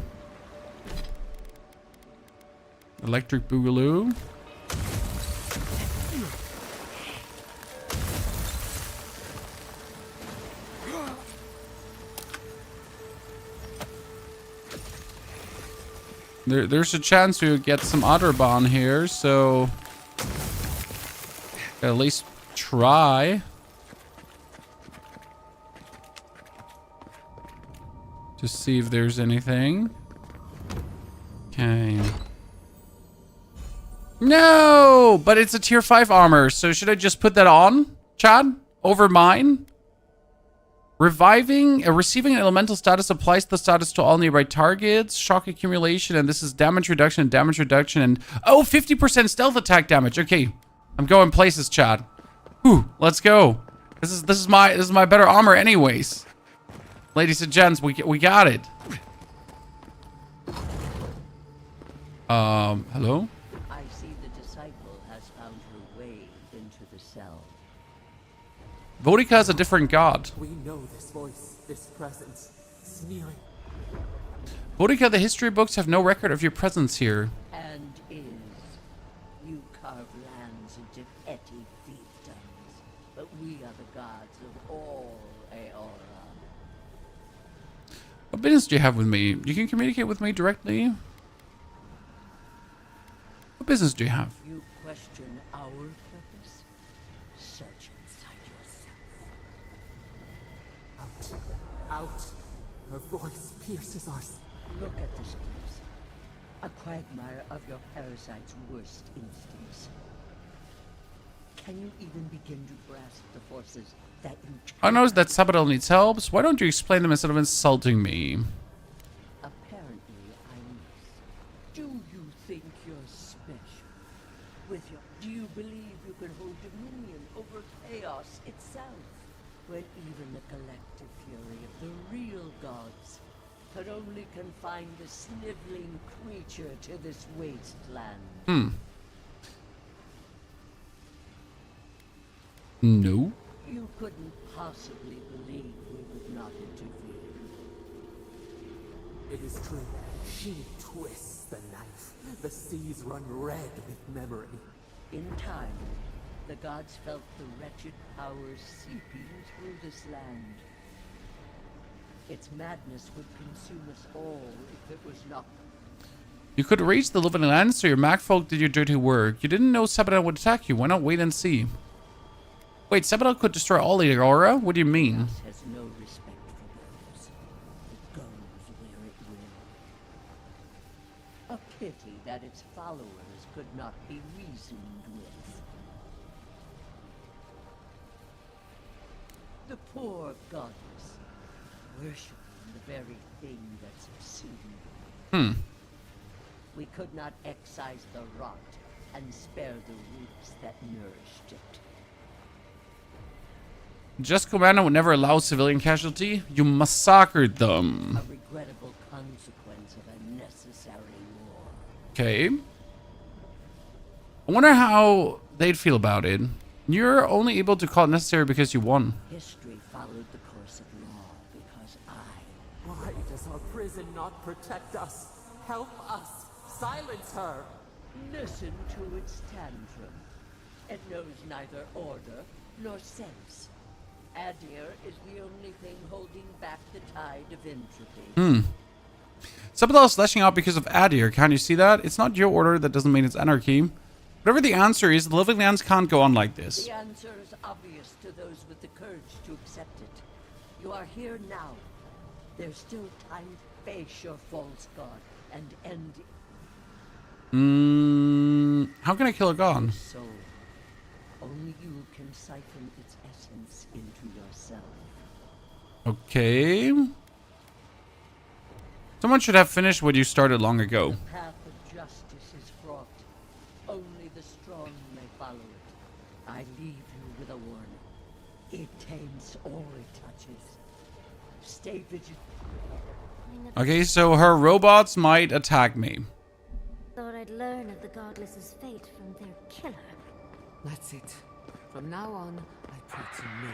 Electric Boogaloo. There's a chance to get some other bond here, so at least try to see if there's anything. Okay. No, but it's a tier 5 armor, so should I just put that on, Chad, over mine? Reviving, receiving an elemental status applies the status to all nearby targets. Shock accumulation, and this is damage reduction, and oh, 50% stealth attack damage. Okay, I'm going places, Chad. Whew, let's go. This is my better armor, anyways. Ladies and gents, we got it. Hello.
I see the disciple has found her way into the cell.
Vodika is a different god.
We know this voice, this presence, sneering.
Vodika, the history books have no record of your presence here.
And is. You carve lands into petty fiefdoms, but we are the gods of all Aora.
What business do you have with me? You can communicate with me directly. What business do you have?
You question our purpose? Search inside yourself.
Out. Her voice pierces us.
Look at this place. A quagmire of your parasite's worst instincts. Can you even begin to grasp the forces that you...
I know that Sabadell needs help, so why don't you explain them instead of insulting me?
Apparently, I must. Do you think you're special? With your... Do you believe you can hold dominion over chaos itself? When even the collective fury of the real gods could only confine the sniveling creature to this wasteland.
No.
You couldn't possibly believe we would not intervene.
It is true. She twists the knife. The seas run red with memory.
In time, the gods felt the wretched powers seeping through this land. Its madness would consume us all if it was not.
You could reach the living land, so your Macfolk did your dirty work. You didn't know Sabadell would attack you. Why not wait and see? Wait, Sabadell could destroy all the Aura? What do you mean?
Chaos has no respect for those. It goes where it will. A pity that its followers could not be reasoned with. The poor goddess, worshipping the very thing that subsumed. We could not excise the rot and spare the roots that nourished it.
Just Commander would never allow civilian casualty. You massacred them.
A regrettable consequence of a necessary war.
Okay. I wonder how they'd feel about it. You're only able to call it necessary because you won.
History followed the course of law because
Why does our prison not protect us? Help us! Silence her!
Listen to its tantrum. It knows neither order nor sense. Adir is the only thing holding back the tide of entropy.
Sabadell is lashing out because of Adir. Can't you see that? It's not your order. That doesn't mean it's anarchy. Whatever the answer is, the living lands can't go on like this.
The answer is obvious to those with the courage to accept it. You are here now. There's still time to face your false god and end
How can I kill a god?
soul. Only you can siphon its essence into yourself.
Okay. Someone should have finished what you started long ago.
The path of justice is fraught. Only the strong may follow it. I leave you with a warning. It taints all it touches. Stay vigilant.
Okay, so her robots might attack me.
Thought I'd learn of the godless's fate from their killer.
That's it. From now on, I pray to no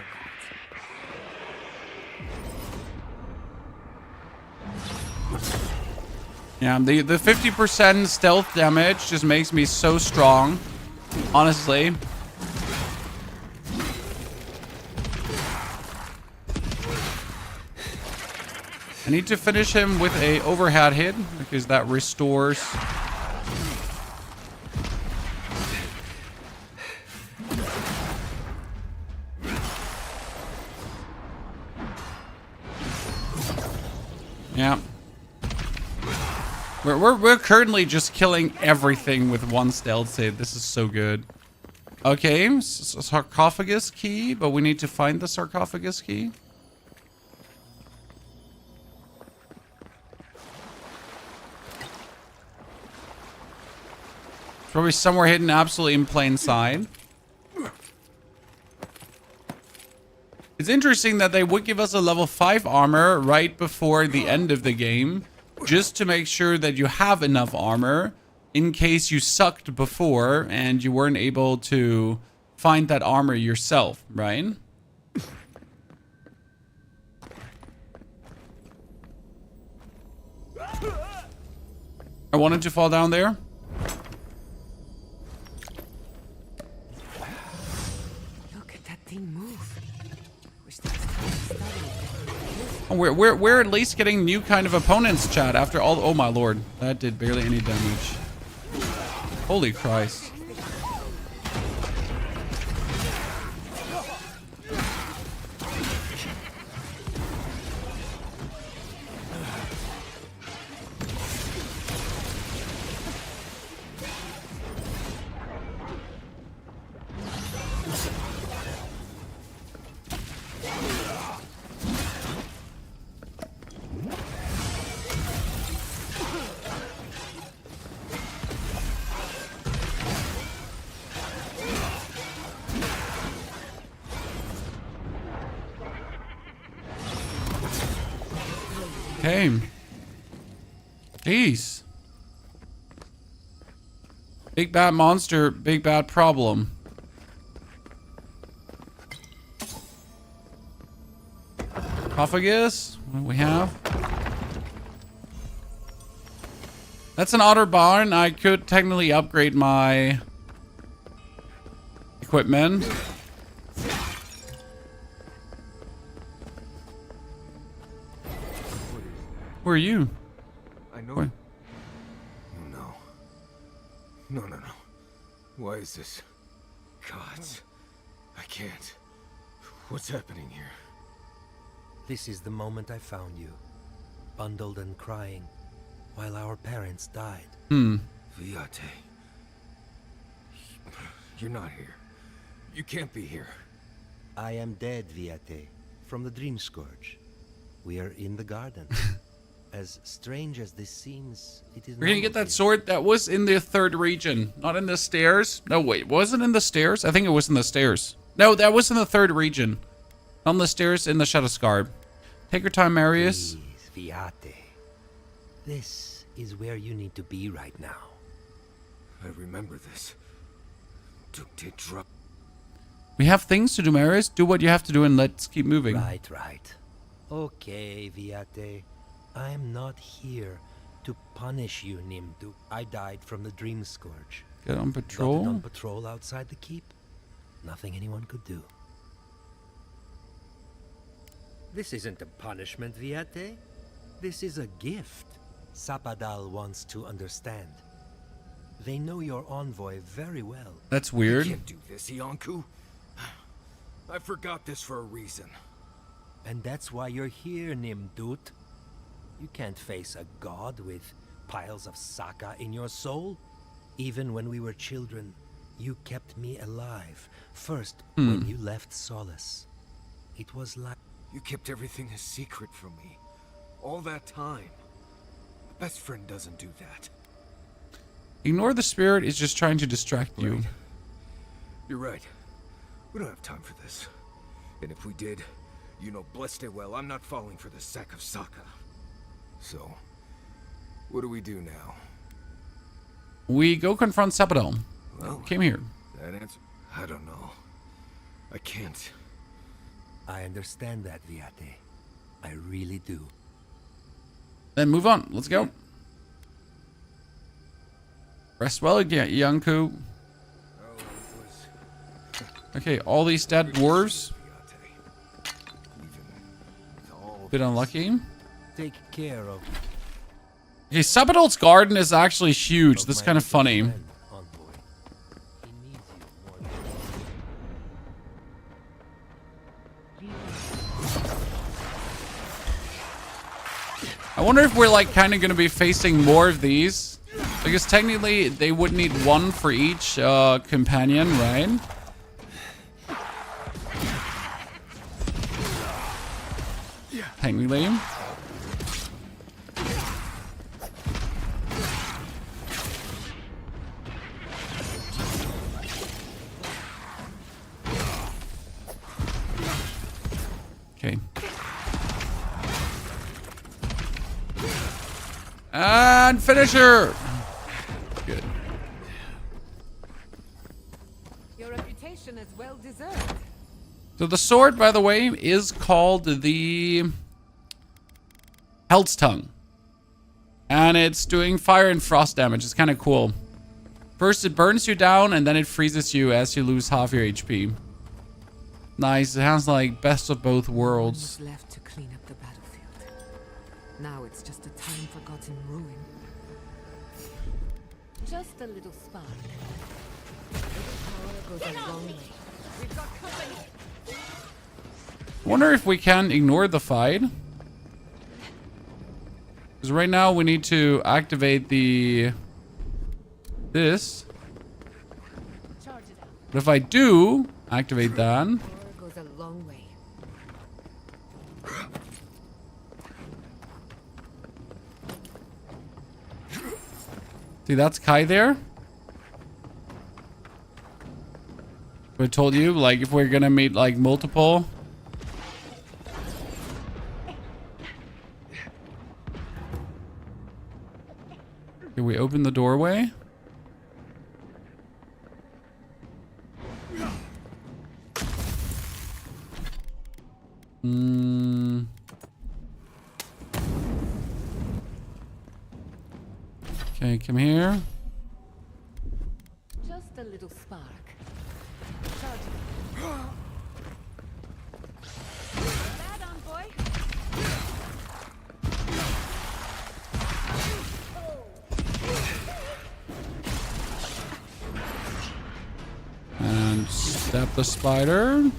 Yeah, the 50% stealth damage just makes me so strong. Honestly. I need to finish him with a overhead hit because that restores. Yeah. We're currently just killing everything with one stealth hit. This is so good. Okay, sarcophagus key, but we need to find the sarcophagus key. It's probably somewhere hidden absolutely in plain sight. It's interesting that they would give us a level 5 armor right before the end of the game, just to make sure that you have enough armor in case you sucked before and you weren't able to find that armor yourself, right? I wanted to fall down there.
Look at that thing move. Wish there was time to study it.
Oh, we're at least getting new kind of opponents, chat, after all. Oh my lord, that did barely any damage. Holy Christ. Okay. Jeez. Big bad monster, big bad problem. Sarcophagus, what do we have? That's an otter barn. I could technically upgrade my equipment. Who are you?
I know.
Where?
No. No. Why is this? Gods. I can't. What's happening here?
This is the moment I found you. Bundled and crying. While our parents died.
Viate. You're not here. You can't be here.
I am dead, Viate. From the Dream Scourge. We are in the garden. As strange as this seems, it is.
We're gonna get that sword that was in the 3rd region, not in the stairs. No, wait, was it in the stairs? I think it was in the stairs. No, that was in the 3rd region. On the stairs in the Shatterscarp. Take your time, Marius.
Please, Viate. This is where you need to be right now.
I remember this.
We have things to do, Marius. Do what you have to do and let's keep moving.
Right. Okay, Viate. I'm not here to punish you, Nimdu. I died from the Dream Scourge.
Get on patrol.
Got it on patrol outside the keep. Nothing anyone could do. This isn't a punishment, Viate. This is a gift. Sapadal wants to understand. They know your envoy very well.
That's weird.
You can't do this, Ianku. I forgot this for a reason.
And that's why you're here, Nimdut. You can't face a god with piles of Saka in your soul. Even when we were children, you kept me alive. First, when you left Solace. It was like...
You kept everything a secret from me. All that time. A best friend doesn't do that.
Ignore the spirit. It's just trying to distract you.
Right. You're right. We don't have time for this. And if we did, you know blessed it well, I'm not falling for the sack of Saka. So, what do we do now?
We go confront Sabado.
Well,
Came here.
That answer? I don't know. I can't.
I understand that, Viate. I really do.
Then move on. Let's go. Rest well, Ianku. Okay, all these dead dwarves. Bit unlucky.
Take care of...
Okay, Sabadol's garden is actually huge. That's kind of funny. I wonder if we're like kind of going to be facing more of these. Because technically they would need one for each companion, right? Technically. Okay. And finisher. Good.
Your reputation is well deserved.
So the sword, by the way, is called the Hell's Tongue. And it's doing fire and frost damage. It's kind of cool. First it burns you down and then it freezes you as you lose half your HP. Nice. It has like best of both worlds.
Left to clean up the battlefield. Now it's just a time-forgotten ruin.
Just a little spark. Little power goes a long way. We've got company.
Wonder if we can ignore the fight. Because right now we need to activate this. But if I do activate that,
Goes a long way.
see that's Kai there. I told you, like, if we're gonna meet like multiple. Can we open the doorway? Okay, come here.
Just a little spark. Bad on, boy.
And stab the spider.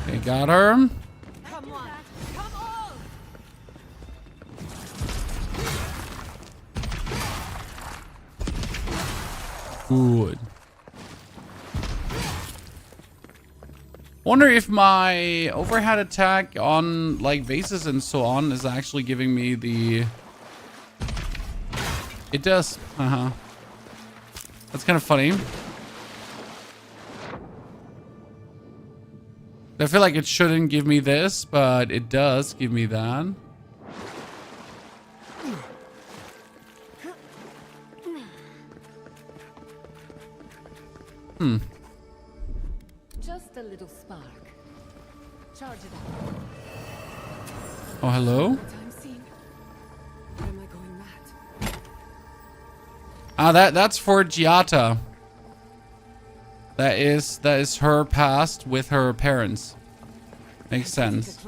Okay, got her.
Come on. Come on.
Good. Wonder if my overhead attack on like vases and so on is actually giving me the... It does. That's kind of funny. I feel like it shouldn't give me this, but it does give me that.
Just a little spark. Charge it up.
Oh, hello? Ah, that's for Giata. That is her past with her parents. Makes sense.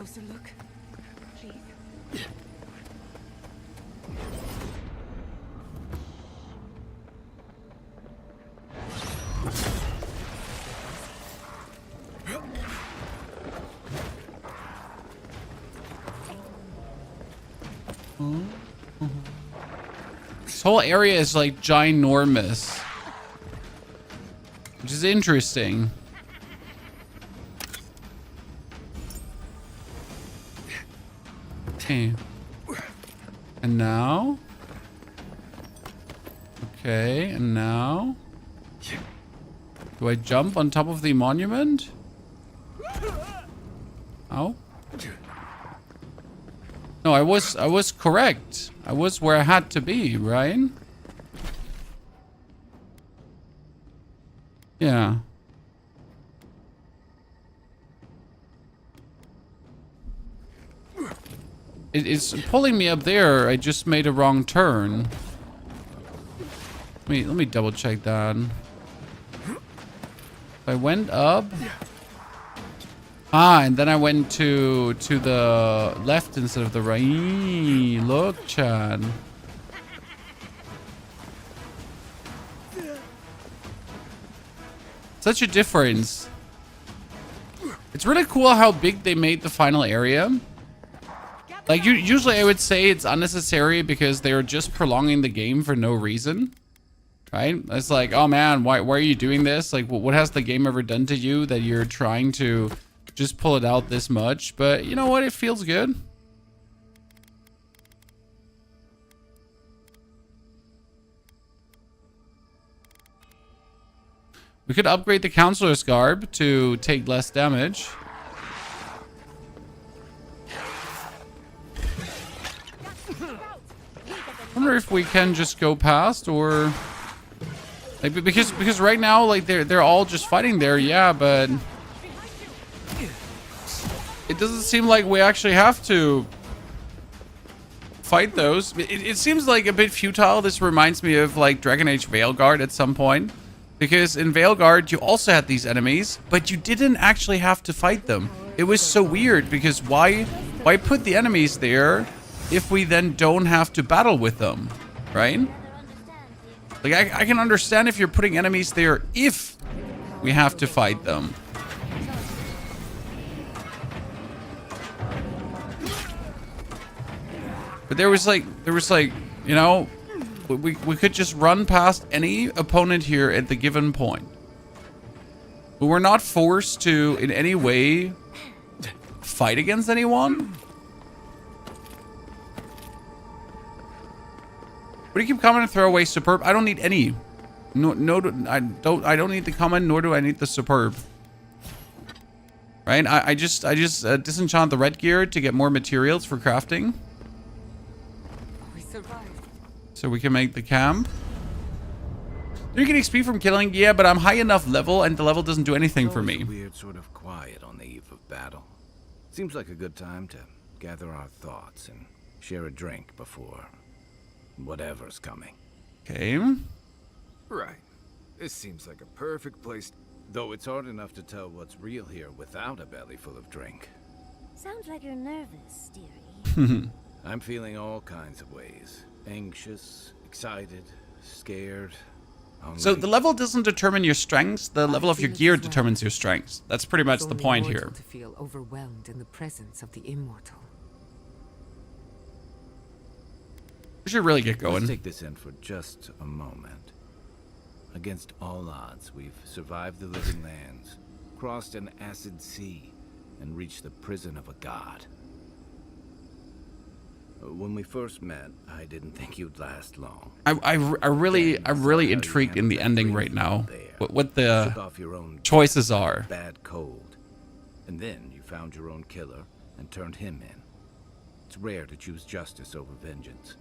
This whole area is like ginormous, which is interesting. Okay. And now? Okay, and now? Do I jump on top of the monument? Oh. No, I was correct. I was where I had to be, right? Yeah. It's pulling me up there. I just made a wrong turn. Let me double check that. I went up. Ah, and then I went to the left instead of the right. Look, Chad. Such a difference. It's really cool how big they made the final area. Like, usually I would say it's unnecessary because they were just prolonging the game for no reason. Right? It's like, oh man, why are you doing this? Like, what has the game ever done to you that you're trying to just pull it out this much? But you know what? It feels good. We could upgrade the Counselor's Garb to take less damage. I wonder if we can just go past, or like, because right now, like, they're all just fighting there, yeah, but it doesn't seem like we actually have to fight those. It seems like a bit futile. This reminds me of like Dragon Age Veilguard at some point, because in Veilguard you also had these enemies, but you didn't actually have to fight them. It was so weird, because why put the enemies there if we then don't have to battle with them, right? Like, I can understand if you're putting enemies there if we have to fight them. But there was like, you know, we could just run past any opponent here at the given point. But we're not forced to in any way fight against anyone. What do you keep coming and throw away superb? I don't need any. No, I don't need the common, nor do I need the superb. Right? I just disenchant the red gear to get more materials for crafting.
We survived.
So we can make the camp. You get XP from killing, yeah, but I'm high enough level, and the level doesn't do anything for me.
Weird, sort of quiet on the eve of battle. Seems like a good time to gather our thoughts and share a drink before whatever's coming.
Okay.
Right. This seems like a perfect place.
Though it's hard enough to tell what's real here without a belly full of drink.
Sounds like you're nervous, dearie.
I'm feeling all kinds of ways. Anxious, excited, scared, hungry.
So the level doesn't determine your strengths. The level of your gear determines your strengths. That's pretty much the point here.
To feel overwhelmed in the presence of the immortal.
We should really get going.
Let's take this in for just a moment. Against all odds, we've survived the living lands, crossed an acid sea, and reached the prison of a god. When we first met, I didn't think you'd last long.
I'm really intrigued in the ending right now. What the choices are.
Bad cold, and then you found your own killer and turned him in. It's rare to choose justice over vengeance.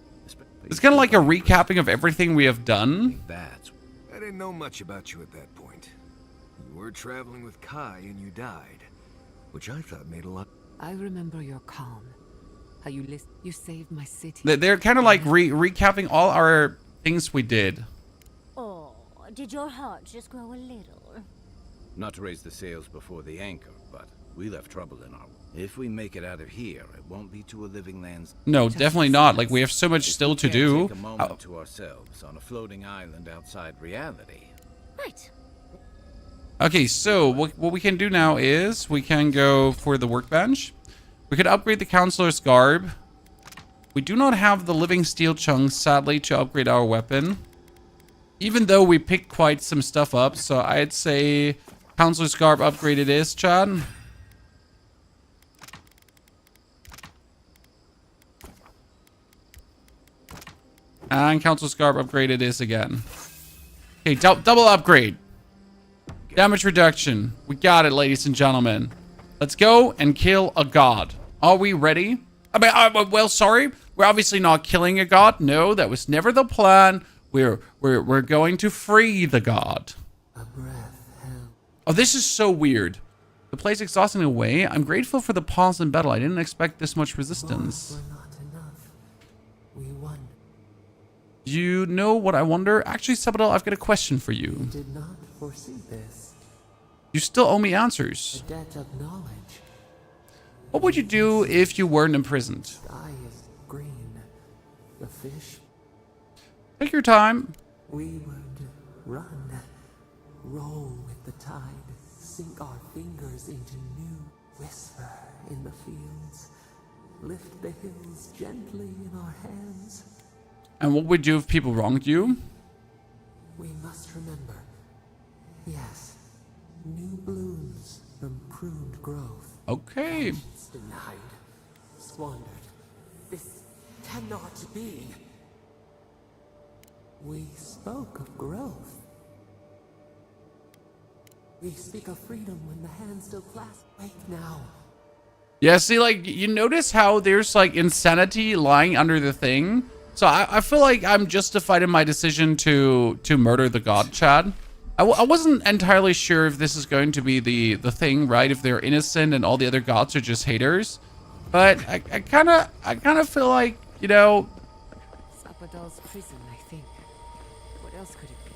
It's kind of like a recapping of everything we have done.
I didn't know much about you at that point. You were traveling with Kai and you died, which I thought made a lot.
I remember your calm, How you saved my city.
They're kind of like recapping all our things we did.
Oh, did your heart just grow a little?
Not to raise the sails before the anchor, but we left trouble in our... If we make it out of here, it won't be to a living land's...
No, definitely not. Like, we have so much still to do.
Take a moment to ourselves on a floating island outside reality.
Right.
Okay, so what we can do now is we can go for the workbench. We could upgrade the counselor's garb. We do not have the living steel chunks, sadly, to upgrade our weapon. Even though we picked quite some stuff up, so I'd say counselor's garb upgrade it is, Chad. And counselor's garb upgrade it is again. Okay, double upgrade. Damage reduction. We got it, ladies and gentlemen. Let's go and kill a god. Are we ready? I mean, well, sorry. We're obviously not killing a god. No, that was never the plan. We're going to free the god. Oh, this is so weird. The place exhausting away. I'm grateful for the pause in battle. I didn't expect this much resistance. You know what I wonder? Actually, Sabadell, I've got a question for you.
Did not foresee this.
You still owe me answers.
A debt of knowledge.
What would you do if you weren't imprisoned?
Sky is green. The fish.
Take your time.
We would run, roll with the tide, sink our fingers into new whisper in the fields, lift the hills gently in our hands.
And what would you do if people wronged you?
We must remember. Yes, new blooms from pruned growth.
Okay.
Denied, squandered. This cannot be. We spoke of growth. We speak of freedom when the hand still clasps. Wake now.
Yeah, see, like, you notice how there's, like, insanity lying under the thing? So I feel like I'm justified in my decision to murder the god, Chad. I wasn't entirely sure if this is going to be the thing, right? If they're innocent and all the other gods are just haters. But I kind of feel like, you know...
Sabadell's prison, I think. What else could it be?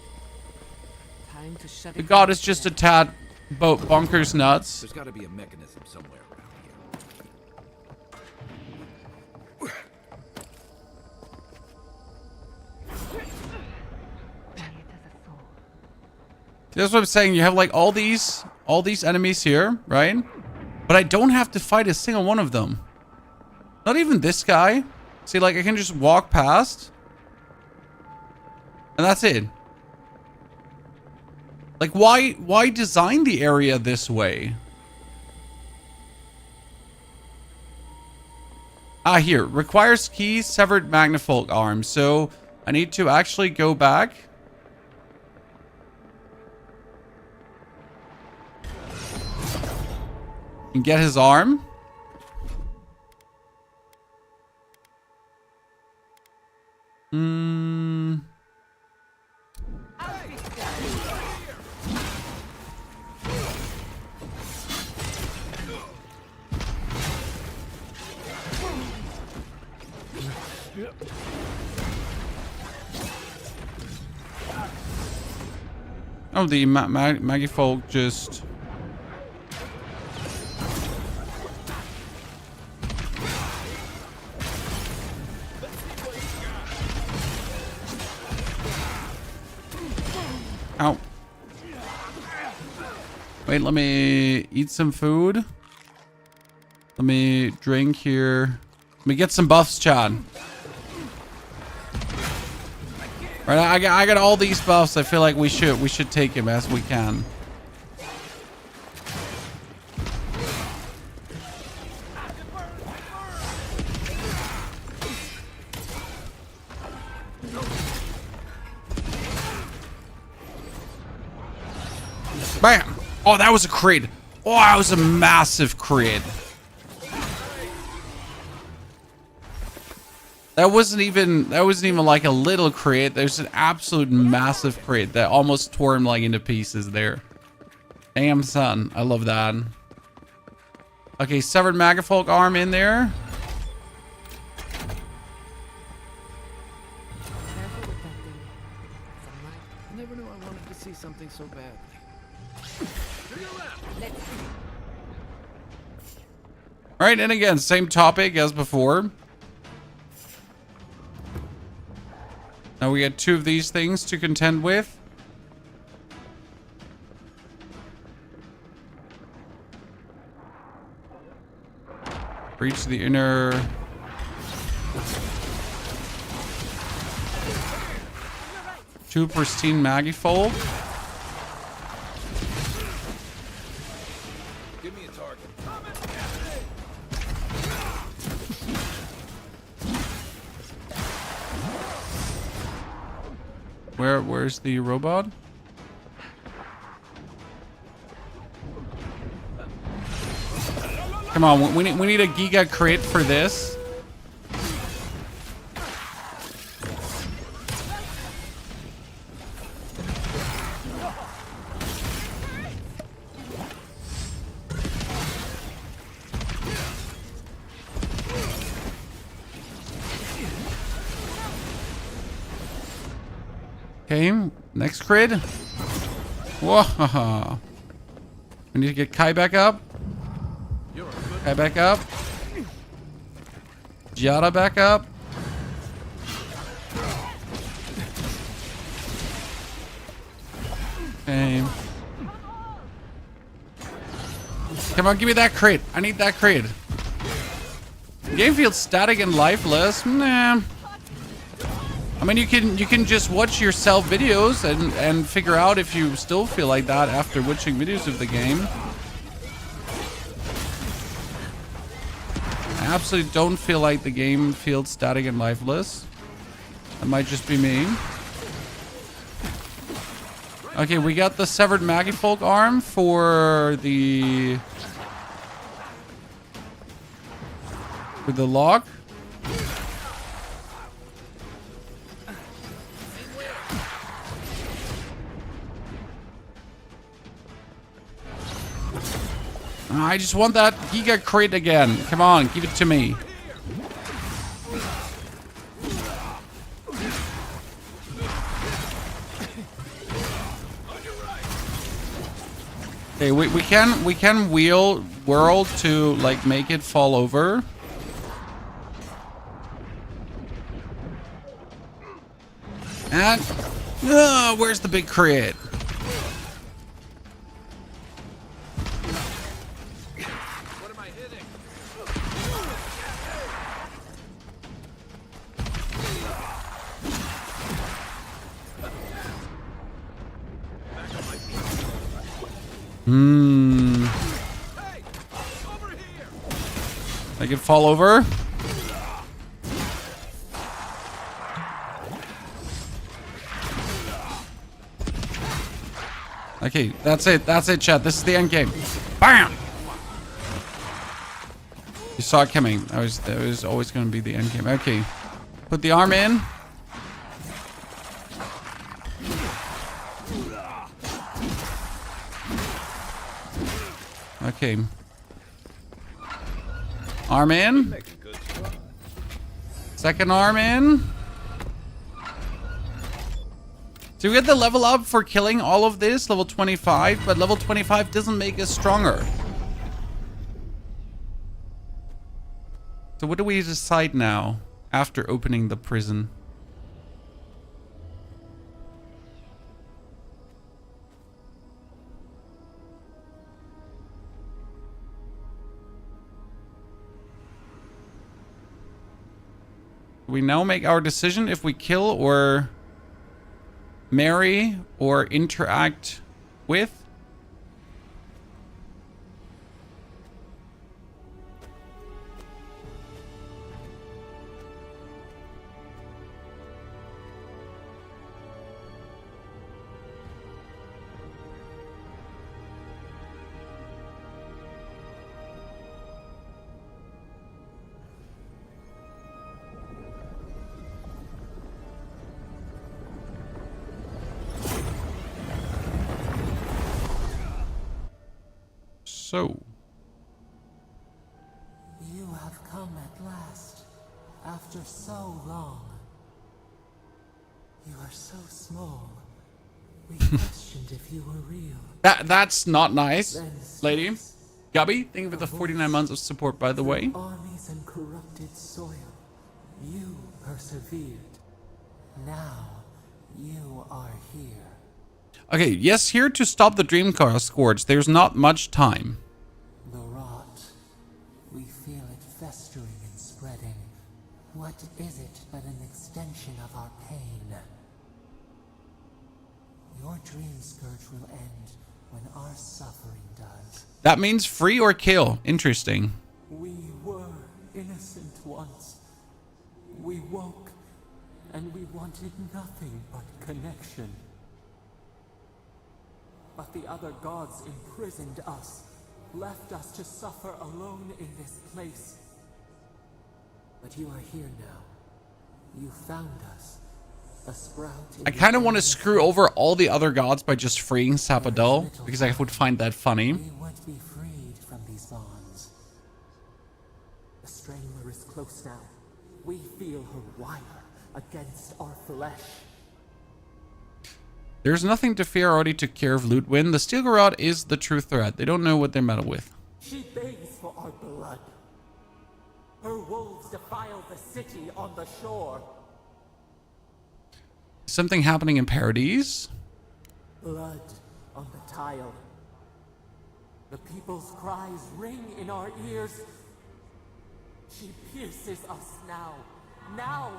Time to shut
The god is just a tad bonkers nuts.
There's got to be a mechanism somewhere around here.
That's what I'm saying. You have like all these enemies here, right? But I don't have to fight a single one of them. Not even this guy. See, like I can just walk past. And that's it. Like why design the area this way? Ah, here. Requires key, severed magnifold arm. So I need to actually go back. And get his arm. Oh, the Magifolk just... Ow. Wait, let me eat some food. Let me drink here. Let me get some buffs, Chad. Right, I got all these buffs. I feel like we should take him as we can. Bam! Oh, that was a crit. Oh, that was a massive crit. That wasn't even like a little crit. There's an absolute massive crit that almost tore him like into pieces there. Damn, son. I love that. Okay, severed Magifolk arm in there.
something so badly.
All right, and again, same topic as before. Now we got 2 of these things to contend with. Breach the inner... Two pristine Magifold.
Give me a target.
Where's the robot? Come on, we need a Giga crate for this. Okay, next crit. Whoa. We need to get Kai back up. Kai back up. Giada back up. Okay. Come on, give me that crit. I need that crit. The game feels static and lifeless. Nah. I mean, you can just watch yourself videos and figure out if you still feel like that after watching videos of the game. I absolutely don't feel like the game feels static and lifeless. That might just be me. Okay, we got the severed Magifolk arm for the lock. I just want that Giga crate again. Come on, give it to me. Okay, we can wheel whirl to like make it fall over. And where's the big crit? Make it fall over. Okay, that's it. That's it, chat. This is the end game. Bam! You saw it coming. That was always going to be the end game. Okay. Put the arm in. Okay. Arm in. Second arm in. So we get the level up for killing all of this, level 25, but level 25 doesn't make us stronger. So what do we decide now after opening the prison? We now make our decision if we kill or marry or interact with. So.
You have come at last, after so long. You are so small, We questioned if you were real.
That's not nice, lady. Gubby, thank you for the 49 months of support, by the way.
Armies and corrupted soil. You persevered. Now, you are here.
Okay, yes, here to stop the Dreamcar Scourge. There's not much time.
The rot. We feel it festering and spreading. What is it but an extension of our pain? Your dream scourge will end when our suffering does.
That means free or kill. Interesting.
We were innocent once. We woke, and we wanted nothing but connection. But the other gods imprisoned us, left us to suffer alone in this place. But you are here now. You found us. A sprout.
I kind of want to screw over all the other gods by just freeing Sapadol, because I would find that funny.
We would be freed from these bonds. The Strangler is close now. We feel her wire against our flesh.
There's nothing to fear. Already took care of Ludwin. The Steel Garrote is the true threat. They don't know what they're meddling with.
She begs for our blood. Her wolves defile the city on the shore.
Something happening in Paradise?
Blood on the tile. The people's cries ring in our ears. She pierces us now. Now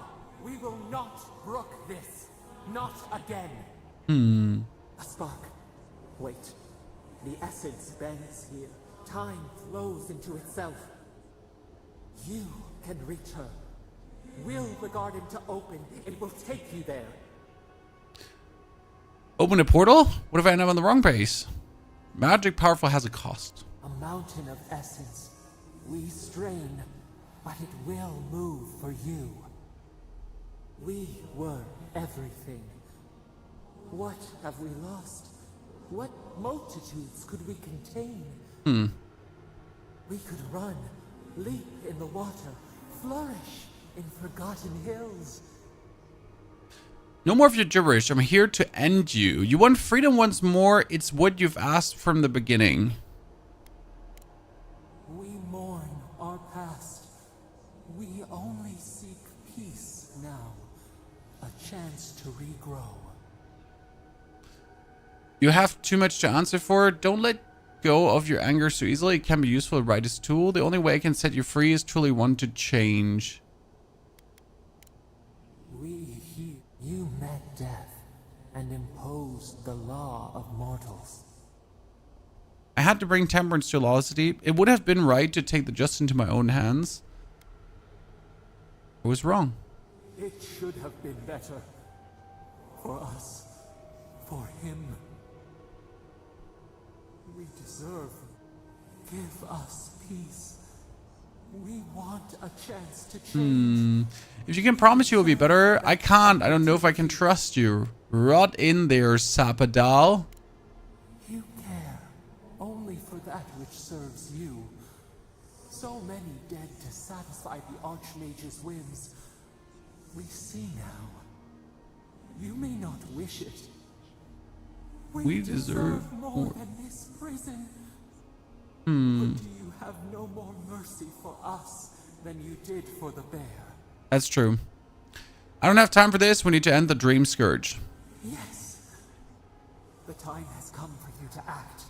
we will not brook this. Not again. A spark. Wait. The essence bends here. Time flows into itself. You can reach her. Will the garden to open. It will take you there.
Open a portal? What if I end up on the wrong base? Magic powerful has a cost.
A mountain of essence. We strain, but it will move for you. We were everything. What have we lost? What multitudes could we contain? We could run, leap in the water, flourish in forgotten hills.
No more of your gibberish. I'm here to end you. You want freedom once more. It's what you've asked from the beginning.
We mourn our past. We only seek peace now. A chance to regrow.
You have too much to answer for. Don't let go of your anger so easily. It can be useful to write as tool. The only way I can set you free is truly want to change.
You met death and imposed the law of mortals.
I had to bring temperance to lawlessity. It would have been right to take the justice into my own hands. I was wrong.
It should have been better. For us. For him. We deserve. Give us peace. We want a chance to change.
If you can promise you will be better, I can't. I don't know if I can trust you. Rot in there, Sapadal.
You care only for that which serves you. So many dead to satisfy the Archmage's whims. We see now. You may not wish it.
We deserve
more than this prison. But do you have no more mercy for us than you did for the bear?
That's true. I don't have time for this. We need to end the Dream Scourge.
Yes. The time has come for you to act.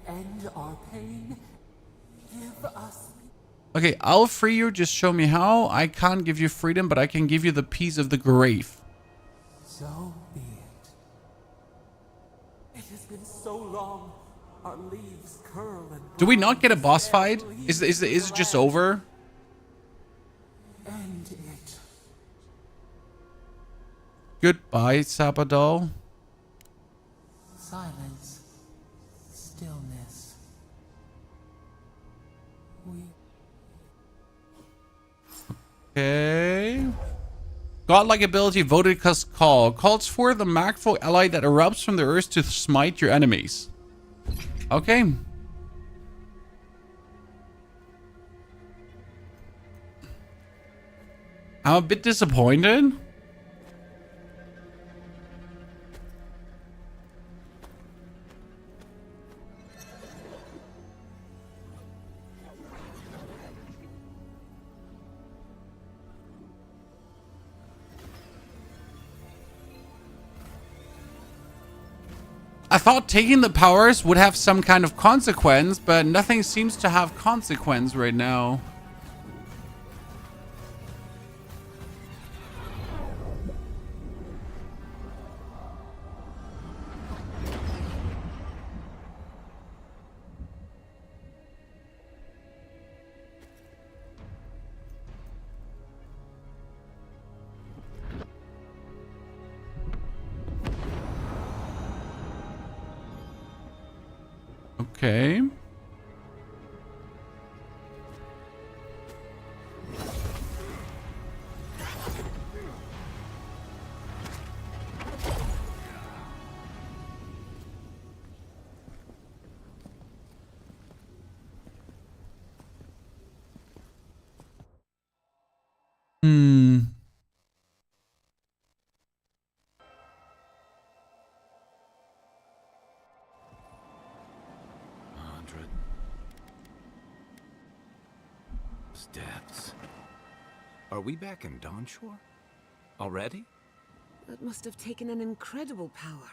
End our pain. Give us...
Okay, I'll free you. Just show me how. I can't give you freedom, but I can give you the peace of the grave.
So be it. It has been so long. Our leaves curl and...
Do we not get a boss fight? Is it just over?
End it.
Goodbye, Sapadol.
Silence. Stillness.
Okay. Godlike ability voted call. Calls for the magful ally that erupts from the earth to smite your enemies. Okay. I'm a bit disappointed. I thought taking the powers would have some kind of consequence, but nothing seems to have consequence right now. Okay. Hmm.
Steps. Are we back in Dawnshore? Already?
That must have taken an incredible power.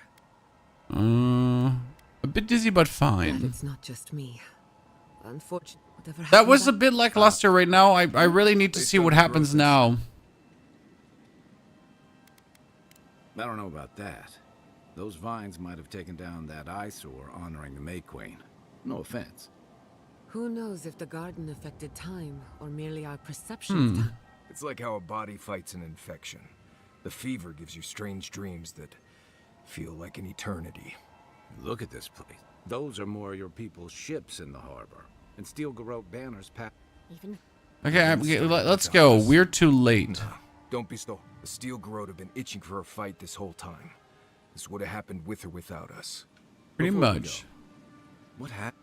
A bit dizzy, but
Glad
fine.
it's not just me. Unfortunately, whatever
That
happened
was a
back-
bit lackluster right now. I really need to see what happens now.
I don't know about that. Those vines might have taken down that eyesore honoring the May Queen. No offense.
Who knows if the garden affected time or merely our perception of time?
It's like how a body fights an infection. The fever gives you strange dreams that feel like an eternity.
Look at this place. Those are more your people's ships in the harbor. And steel garrote banners
Okay, let's go. We're too late.
Don't be so. The steel garrote have been itching for a fight this whole time. This would have happened with or without us.
Pretty much.
What happened?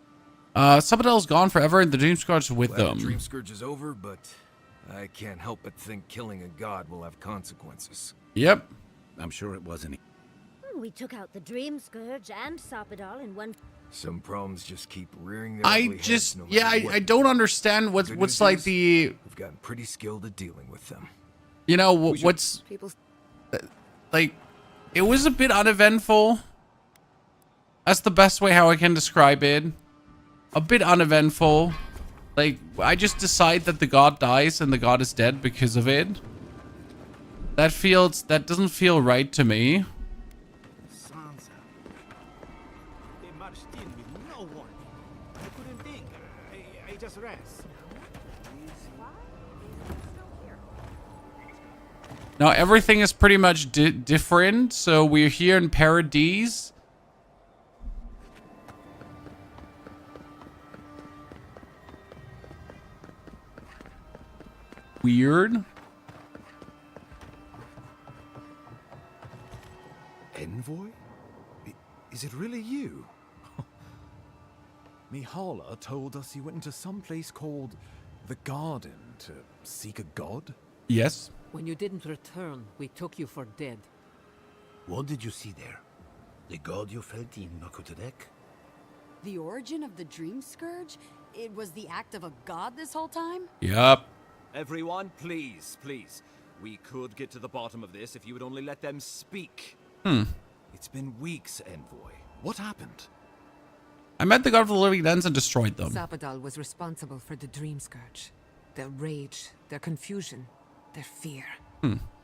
Sabatel's gone forever and the Dream Scourge with
Well,
them.
Dream Scourge is over, but I can't help but think killing a god will have consequences.
Yep.
I'm sure it wasn't.
We took out the Dream Scourge and Sapadal in one.
Some problems just keep rearing their ugly heads no matter what.
I don't understand what's
Good
like
news
the,
is, we've gotten pretty skilled at dealing with them.
you know, what's like, it was a bit uneventful. That's the best way how I can describe it. A bit uneventful. Like, I just decide that the god dies and the god is dead because of it. That doesn't feel right to me.
They marched in with no warning. I couldn't think. I just rest.
Now everything is pretty much different. So we're here in Paradise. Weird.
Envoy? Is it really you? Mihala told us you went into some place called the Garden to seek a god?
Yes.
When you didn't return, we took you for dead.
What did you see there? The god you felt in Nakutadek?
The origin of the Dream Scourge? It was the act of a god this whole time?
Yup.
Everyone, please, please. We could get to the bottom of this if you would only let them speak.
It's been weeks, Envoy. What happened?
I met the god of the living lands and destroyed them.
Sapadal was responsible for the Dream Scourge. Their rage, their confusion, their fear.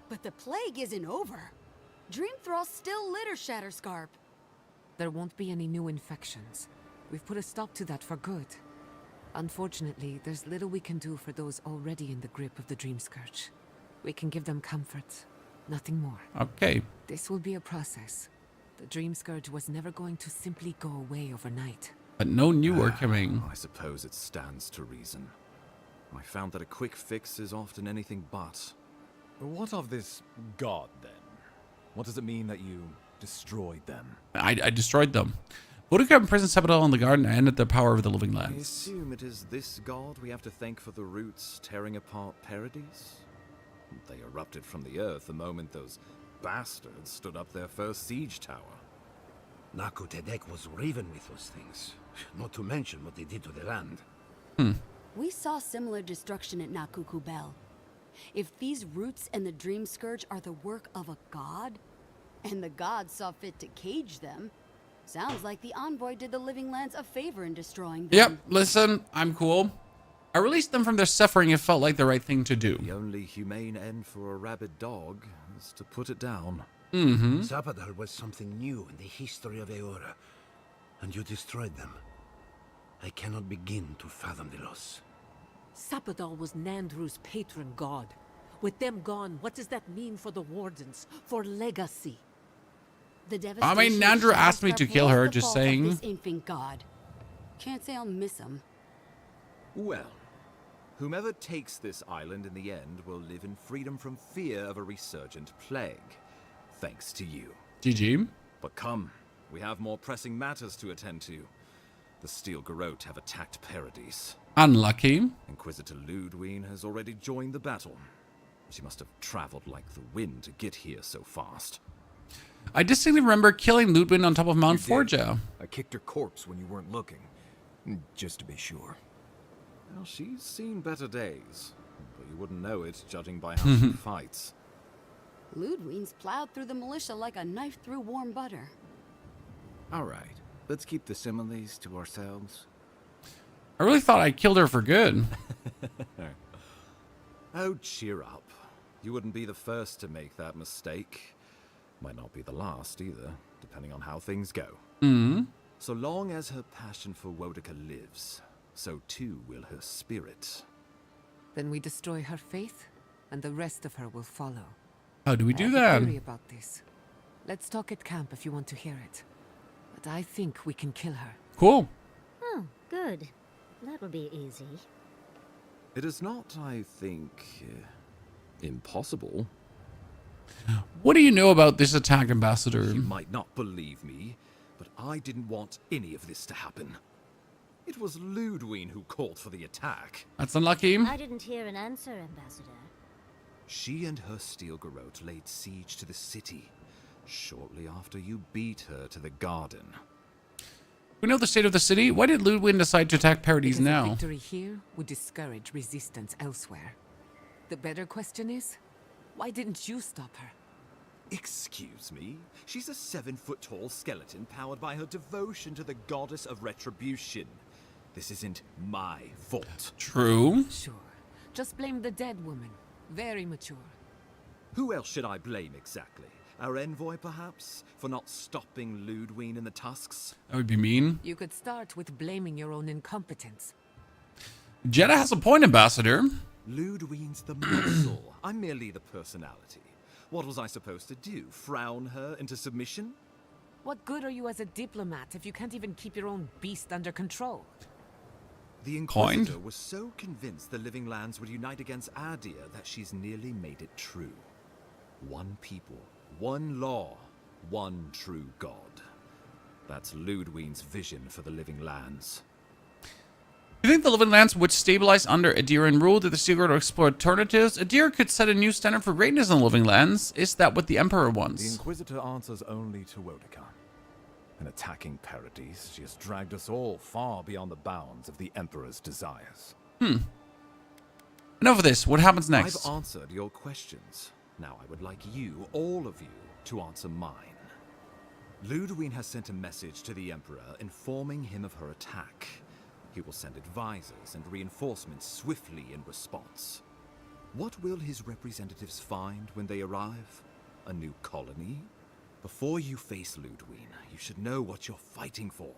But the plague isn't over. Dream thralls still litter Shatterscarp.
There won't be any new infections. We've put a stop to that for good. Unfortunately, there's little we can do for those already in the grip of the Dream Scourge. We can give them comfort, nothing more.
Okay.
This will be a process. The Dream Scourge was never going to simply go away overnight.
But no new are coming.
I suppose it stands to reason. I found that a quick fix is often anything but.
What of this god, then? What does it mean that you destroyed them?
I destroyed them. Vodka imprisoned Sapadal in the garden and ended the power of the living
I
lands.
assume it is this god we have to thank for the roots tearing apart Paradise? They erupted from the earth the moment those bastards stood up their first siege tower.
Nakutadek was riven with those things. Not to mention what they did to the land.
We saw similar destruction at Nakuku Bell. If these roots and the Dream Scourge are the work of a god, and the god saw fit to cage them, Sounds like the envoy did the Living Lands a favor in destroying them.
Yep, listen, I'm cool. I released them from their suffering. It felt like the right thing to do.
The only humane end for a rabid dog is to put it down.
Mm-hmm.
Zapadal was something new in the history of Eora, and you destroyed them. I cannot begin to fathom the loss.
Zapadal was Nandru's patron god. With them gone, what does that mean for the Wardens? For legacy?
The
I mean, Nandru asked me to kill her, just saying.
This infant god. Can't say I'll miss him.
Well, whomever takes this island in the end will live in freedom from fear of a resurgent plague. Thanks to you.
GG.
But come, we have more pressing matters to attend to. The Steel Garrote have attacked Paradise.
Unlucky.
Inquisitor Ludwine has already joined the battle. She must have traveled like the wind to get here so fast.
I distinctly remember killing Ludwin on top of Mount Forja.
I kicked her corpse when you weren't looking, just to be sure.
Well, she's seen better days, but you wouldn't know it judging by how she fights.
Ludwine's plowed through the militia like a knife through warm butter.
All right, let's keep the similes to ourselves.
I really thought I killed her for good.
Oh, cheer up. You wouldn't be the first to make that mistake. Might not be the last either, depending on how things go.
Mm-hmm.
So long as her passion for Wodica lives, so too will her spirit.
Then we destroy her faith, and the rest of her will follow.
How do we do
I have
that?
a theory about this. Let's talk at camp if you want to hear it. But I think we can kill her.
Cool.
Oh, good. That will be easy.
It is not, I think, impossible.
What do you know about this attack, Ambassador?
You might not believe me, but I didn't want any of this to happen. It was Ludwine who called for the attack.
That's unlucky.
I didn't hear an answer, Ambassador.
She and her Steel Garrote laid siege to the city shortly after you beat her to the garden.
We know the state of the city. Why did Ludwin decide to attack Paradise
Because a
now?
victory here would discourage resistance elsewhere. The better question is, why didn't you stop her?
Excuse me? She's a 7-foot-tall skeleton powered by her devotion to the goddess of retribution. This isn't my fault.
True.
Sure. Just blame the dead woman. Very mature.
Who else should I blame exactly? Our envoy, perhaps? For not stopping Ludwine and the Tusks?
That would be mean.
You could start with blaming your own incompetence.
Jeddah has a point, Ambassador.
Ludwine's the muscle. I'm merely the personality. What was I supposed to do? Frown her into submission?
What good are you as a diplomat if you can't even keep your own beast under control?
The Inquisitor was so convinced the Living Lands would unite against Adir that she's nearly made it true. One people, one law, one true God. That's Ludwine's vision for the Living Lands.
You think the Living Lands would stabilize under Adiran rule? Did the Steel Garrote explore alternatives? Adir could set a new standard for greatness in the Living Lands. Is that what the Emperor
The
wants?
Inquisitor answers only to Wodica. In attacking Paradise, she has dragged us all far beyond the bounds of the Emperor's desires.
Enough of this. What happens next?
I've answered your questions. Now I would like you, all of you, to answer mine. Ludwine has sent a message to the Emperor informing him of her attack. He will send advisors and reinforcements swiftly in response. What will his representatives find when they arrive? A new colony? Before you face Ludwine, you should know what you're fighting for.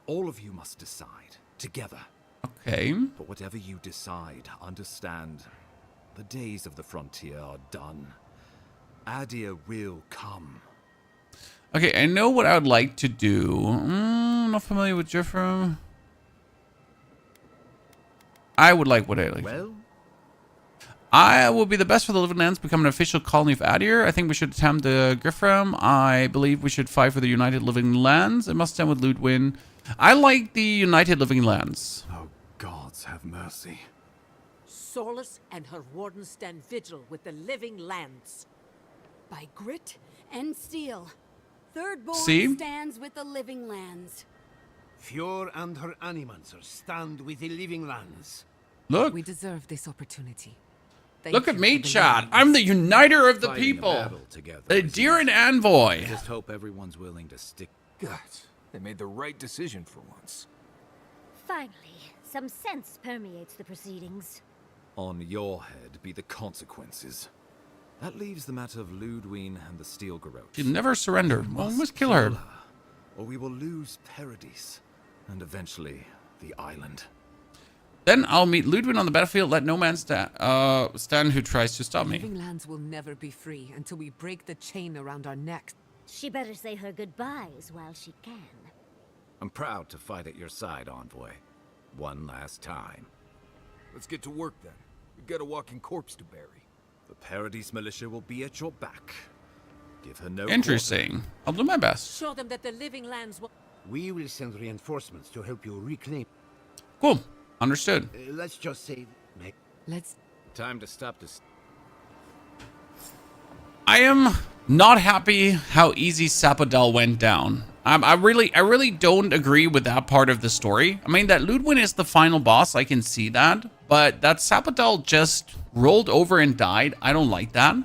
All of you must decide, together.
Okay.
But whatever you decide, understand, the days of the frontier are done. Adir will come.
Okay, I know what I would like to do. Not familiar with Jeffrey. I would like what I like.
Well?
I will be the best for the Living Lands, become an official colony of Adir. I think we should attempt the Griffram. I believe we should fight for the United Living Lands. It must stand with Ludwin. I like the United Living Lands.
Oh, gods have mercy.
Solus and her wardens stand vigil with the Living Lands.
By grit and steel, Thirdborn
See?
stands with the Living Lands.
Fjord and her animancers stand with the Living Lands.
Look.
We deserve this opportunity.
Look at me, Chad. I'm the uniter of the
Fighting a
people.
battle together
The
is
Adiran
easy.
envoy.
I just hope everyone's willing to stick.
Guys, They made the right decision for once.
Finally, some sense permeates the proceedings.
On your head be the consequences. That leaves the matter of Ludwig and the Steel Garrote.
She'll never surrender. Well, we must kill her.
Or we will lose Paradise. And eventually, the island.
Then I'll meet Ludwig on the battlefield. Let no man stand who tries to stop me.
Living lands will never be free until we break the chain around our necks.
She better say her goodbyes while she can.
I'm proud to fight at your side, Envoy. One last time.
Let's get to work then. We've got a walking corpse to bury.
The Paradise militia will be at your back. Give her no
Interesting. I'll do my best.
Show them that the living lands will...
We will send reinforcements to help you reclaim.
Cool. Understood.
Let's just say...
Let's...
Time to stop this.
I am not happy how easy Sapodel went down. I really don't agree with that part of the story. I mean, that Ludwig is the final boss, I can see that. But that Sapodel just rolled over and died, I don't like that.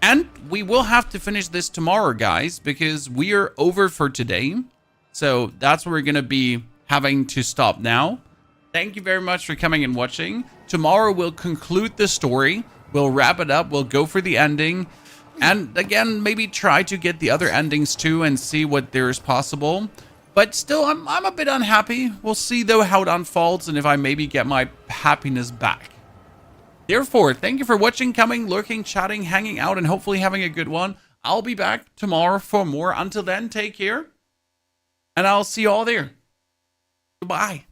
And we will have to finish this tomorrow, guys, because we are over for today. So that's where we're going to be having to stop now. Thank you very much for coming and watching. Tomorrow we'll conclude the story. We'll wrap it up. We'll go for the ending. And again, maybe try to get the other endings too and see what there is possible. But still, I'm a bit unhappy. We'll see though how it unfolds and if I maybe get my happiness back. Therefore, thank you for watching, coming, lurking, chatting, hanging out, and hopefully having a good one. I'll be back tomorrow for more. Until then, take care. And I'll see you all there. Goodbye.